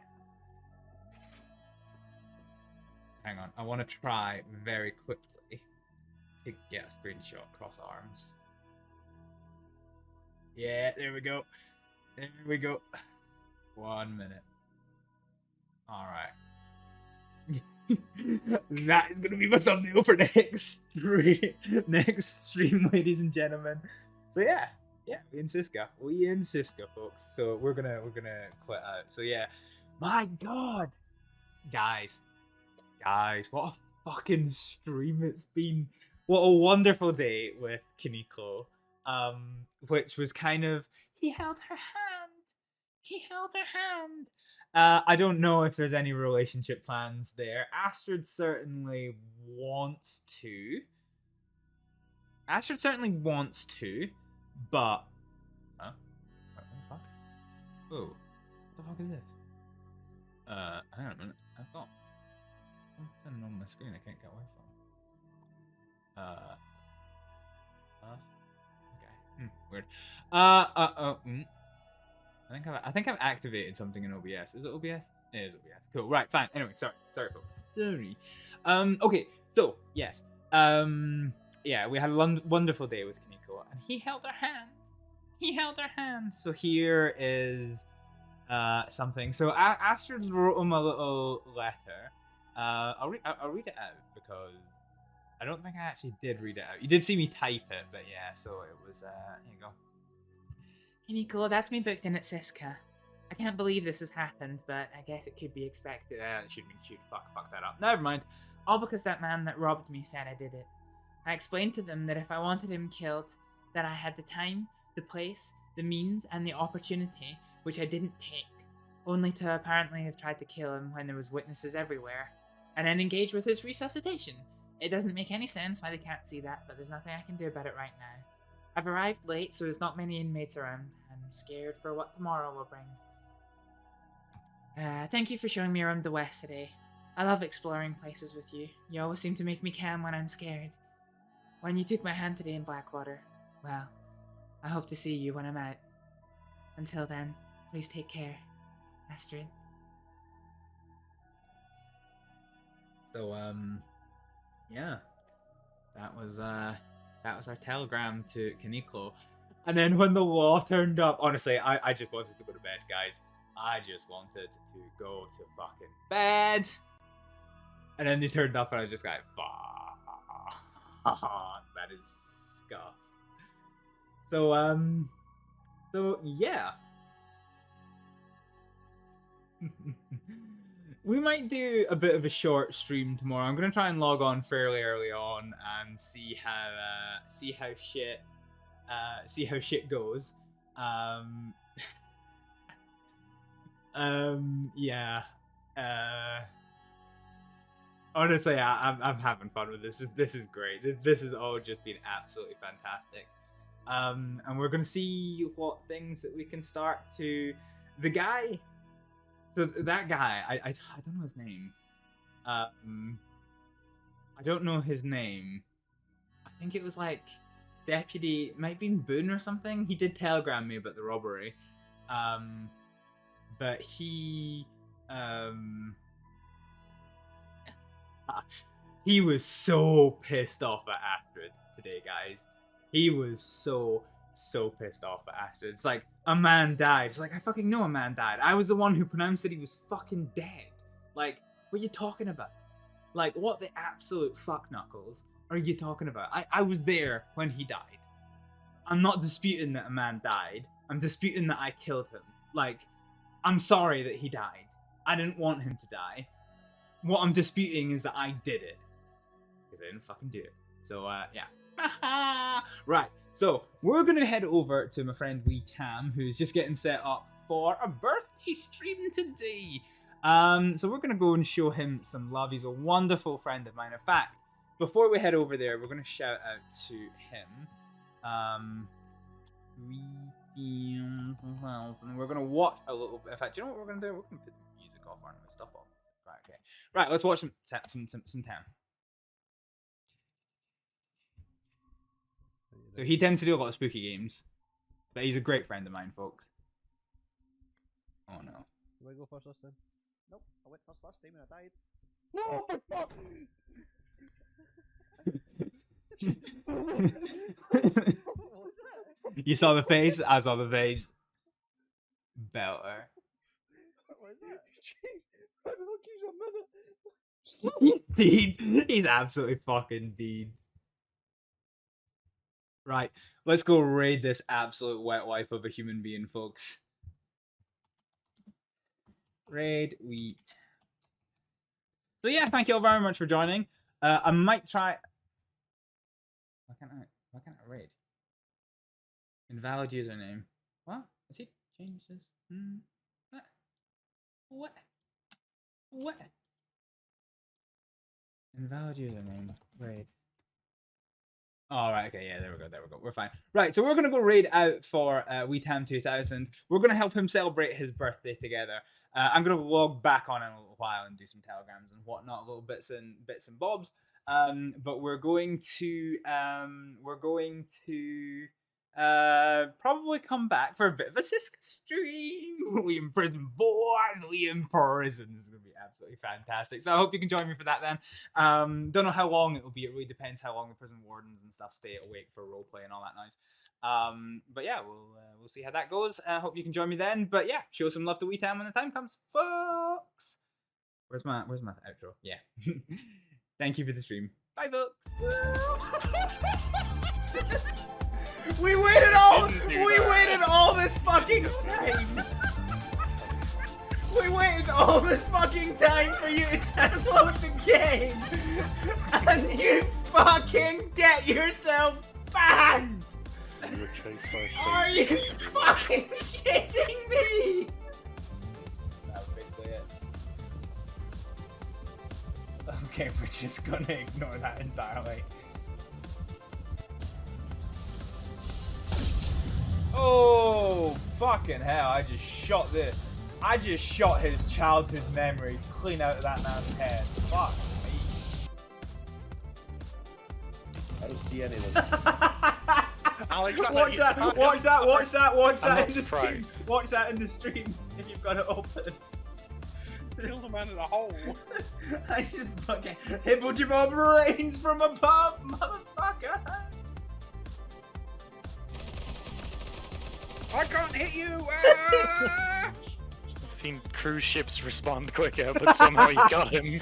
Hang on. I want to try very quickly to get a screenshot cross arms. Yeah, there we go. There we go. 1 minute. All right. That is gonna be my thumbnail for next stream, ladies and gentlemen. So yeah, we in Siska, folks. So we're gonna quit out. So yeah, my God, guys, what a fucking stream it's been. What a wonderful day with Kaneko. Which was kind of he held her hand. I don't know if there's any relationship plans there. Astrид certainly wants to. But huh? What the fuck? Oh, what the fuck is this? Hang on a minute. I've got something on my screen I can't get away from. Okay. Weird. I think I've activated something in OBS. Is it OBS? It is OBS. Cool. Right. Fine. Anyway, sorry, folks. Sorry. Okay. So yes. Yeah, we had a wonderful day with Kaneko, and he held her hand. So here is something. So Astrид wrote him a little letter. I'll read it out because I don't think I actually did read it out. You did see me type it, but yeah. So it was. Here you go. Kaneko, that's me booked in at Siska. I can't believe this has happened, but I guess it could be expected. Shoot. Fuck that up. Never mind. All because that man that robbed me said I did it. I explained to them that if I wanted him killed, that I had the time, the place, the means, and the opportunity, which I didn't take, only to apparently have tried to kill him when there was witnesses everywhere, and then engage with his resuscitation. It doesn't make any sense why they can't see that, but there's nothing I can do about it right now. I've arrived late, so there's not many inmates around. I'm scared for what tomorrow will bring. Thank you for showing me around the West today. I love exploring places with you. You always seem to make me calm when I'm scared. When you took my hand today in Blackwater, well, I hope to see you when I'm out. Until then, please take care, Astrид. So, yeah, that was our telegram to Kaneko. And then when the law turned up, honestly, I just wanted to go to bed, guys. I just wanted to go to fucking bed. And then they turned up and I was just like, fuck, that is scuffed. So yeah. We might do a bit of a short stream tomorrow. I'm gonna try and log on fairly early on and see how shit goes. Yeah. Honestly, I'm having fun with this. This is great. This has all just been absolutely fantastic. And we're gonna see what things that we can start to. The guy. So that guy, I don't know his name. I don't know his name. I think it was like Deputy, might have been Boone or something. He did telegram me about the robbery. But he was so pissed off at Astrid today, guys. He was so pissed off at Astrid. It's like, a man died. It's like, I fucking know a man died. I was the one who pronounced that he was fucking dead. Like, what are you talking about? Like, what the absolute fuck knuckles are you talking about? I was there when he died. I'm not disputing that a man died. I'm disputing that I killed him. Like, I'm sorry that he died. I didn't want him to die. What I'm disputing is that I did it. Because I didn't fucking do it. So, yeah. Right, so we're gonna head over to my friend Wee Cam, who's just getting set up for a birthday stream today. So we're gonna go and show him some love. He's a wonderful friend of mine. In fact, before we head over there, we're gonna shout out to him. And we're gonna watch a little bit. In fact, do you know what we're gonna do? We're gonna put the off our noise. Stop off. Right, okay. Right, let's watch some town. So he tends to do a lot of spooky games, but he's a great friend of mine, folks. Oh no. Do I go first this time? Nope, I went first last time and I died. No, You saw the face? I saw the face. Belter. what was that? Deed. He's absolutely fucking deed. Right, let's go raid this absolute wet wife of a human being, folks. Raid wheat. So yeah, thank you all very much for joining. I might try. Why can't I raid? Invalid username. What? Has he changed his? What? What? Invalid username. Raid. All right. Okay. Yeah. There we go. There we go. We're fine. Right. So we're gonna go raid out for WeTam2000. We're gonna help him celebrate his birthday together. I'm gonna log back on in a little while and do some telegrams and whatnot, little bits and bobs. But we're going to probably come back for a bit of a Siska stream. We in prison, boys. We in prison. This is gonna be absolutely fantastic. So I hope you can join me for that then. Don't know how long it will be. It really depends how long the prison wardens and stuff stay awake for roleplay and all that noise. But yeah, we'll see how that goes. I hope you can join me then. But yeah, show some love to WeTam when the time comes, folks. Where's my outro? Yeah. Thank you for the stream. Bye, folks. We waited all this fucking time. We waited all this fucking time for you to download the game, and you fucking get yourself banned. Are you fucking shitting me? That was basically it. Okay, we're just gonna ignore that entirely. Oh, fucking hell, I just shot his childhood memories clean out of that man's head. Fuck me. I don't see any of them. Alex, watch that in the stream. Watch that in the stream if you've got it open. Kill the man in a hole. I just fucking Hibblejaybob rains from above, motherfucker. I can't hit you! Ah! I've seen cruise ships respond quicker, but somehow you got him.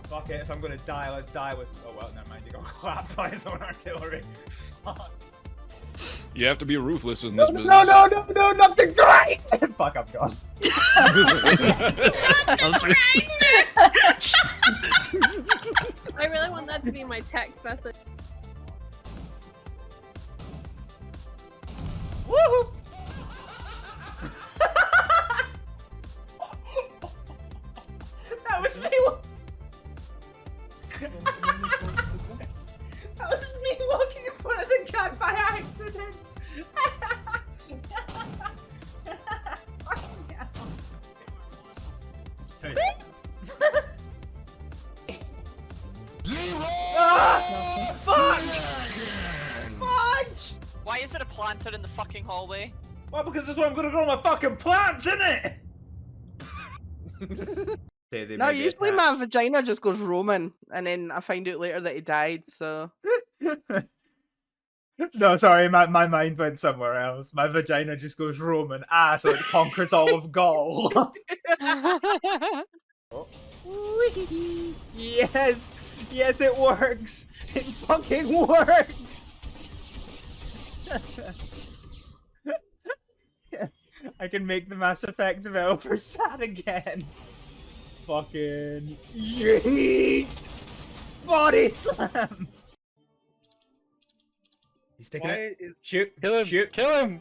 Fuck it, if I'm gonna die, let's die with. Oh well, never mind, you got clapped by his own artillery. Fuck. You have to be ruthless in this business. No, not the great! Fuck, I'm gone. I really want that to be my text message. Woohoo! That was me. That was me walking in front of the gun by accident. Ah! Fuck! Fudge! Why is it a planter in the fucking hallway? Well, because that's where I'm gonna grow my fucking plants, innit? No, usually my vagina just goes roaming, and then I find out later that he died, so... No, sorry, my mind went somewhere else. My vagina just goes roaming. So it conquers all of Gaul. Yes! Yes, it works! It fucking works! I can make the Mass Effect developer sad again. Fucking yeet! Body slam! He's taking it. Shoot! Kill him! Shoot! Kill him!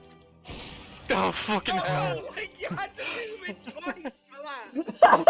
Oh, fucking hell! Oh my god, you had to do it twice for that!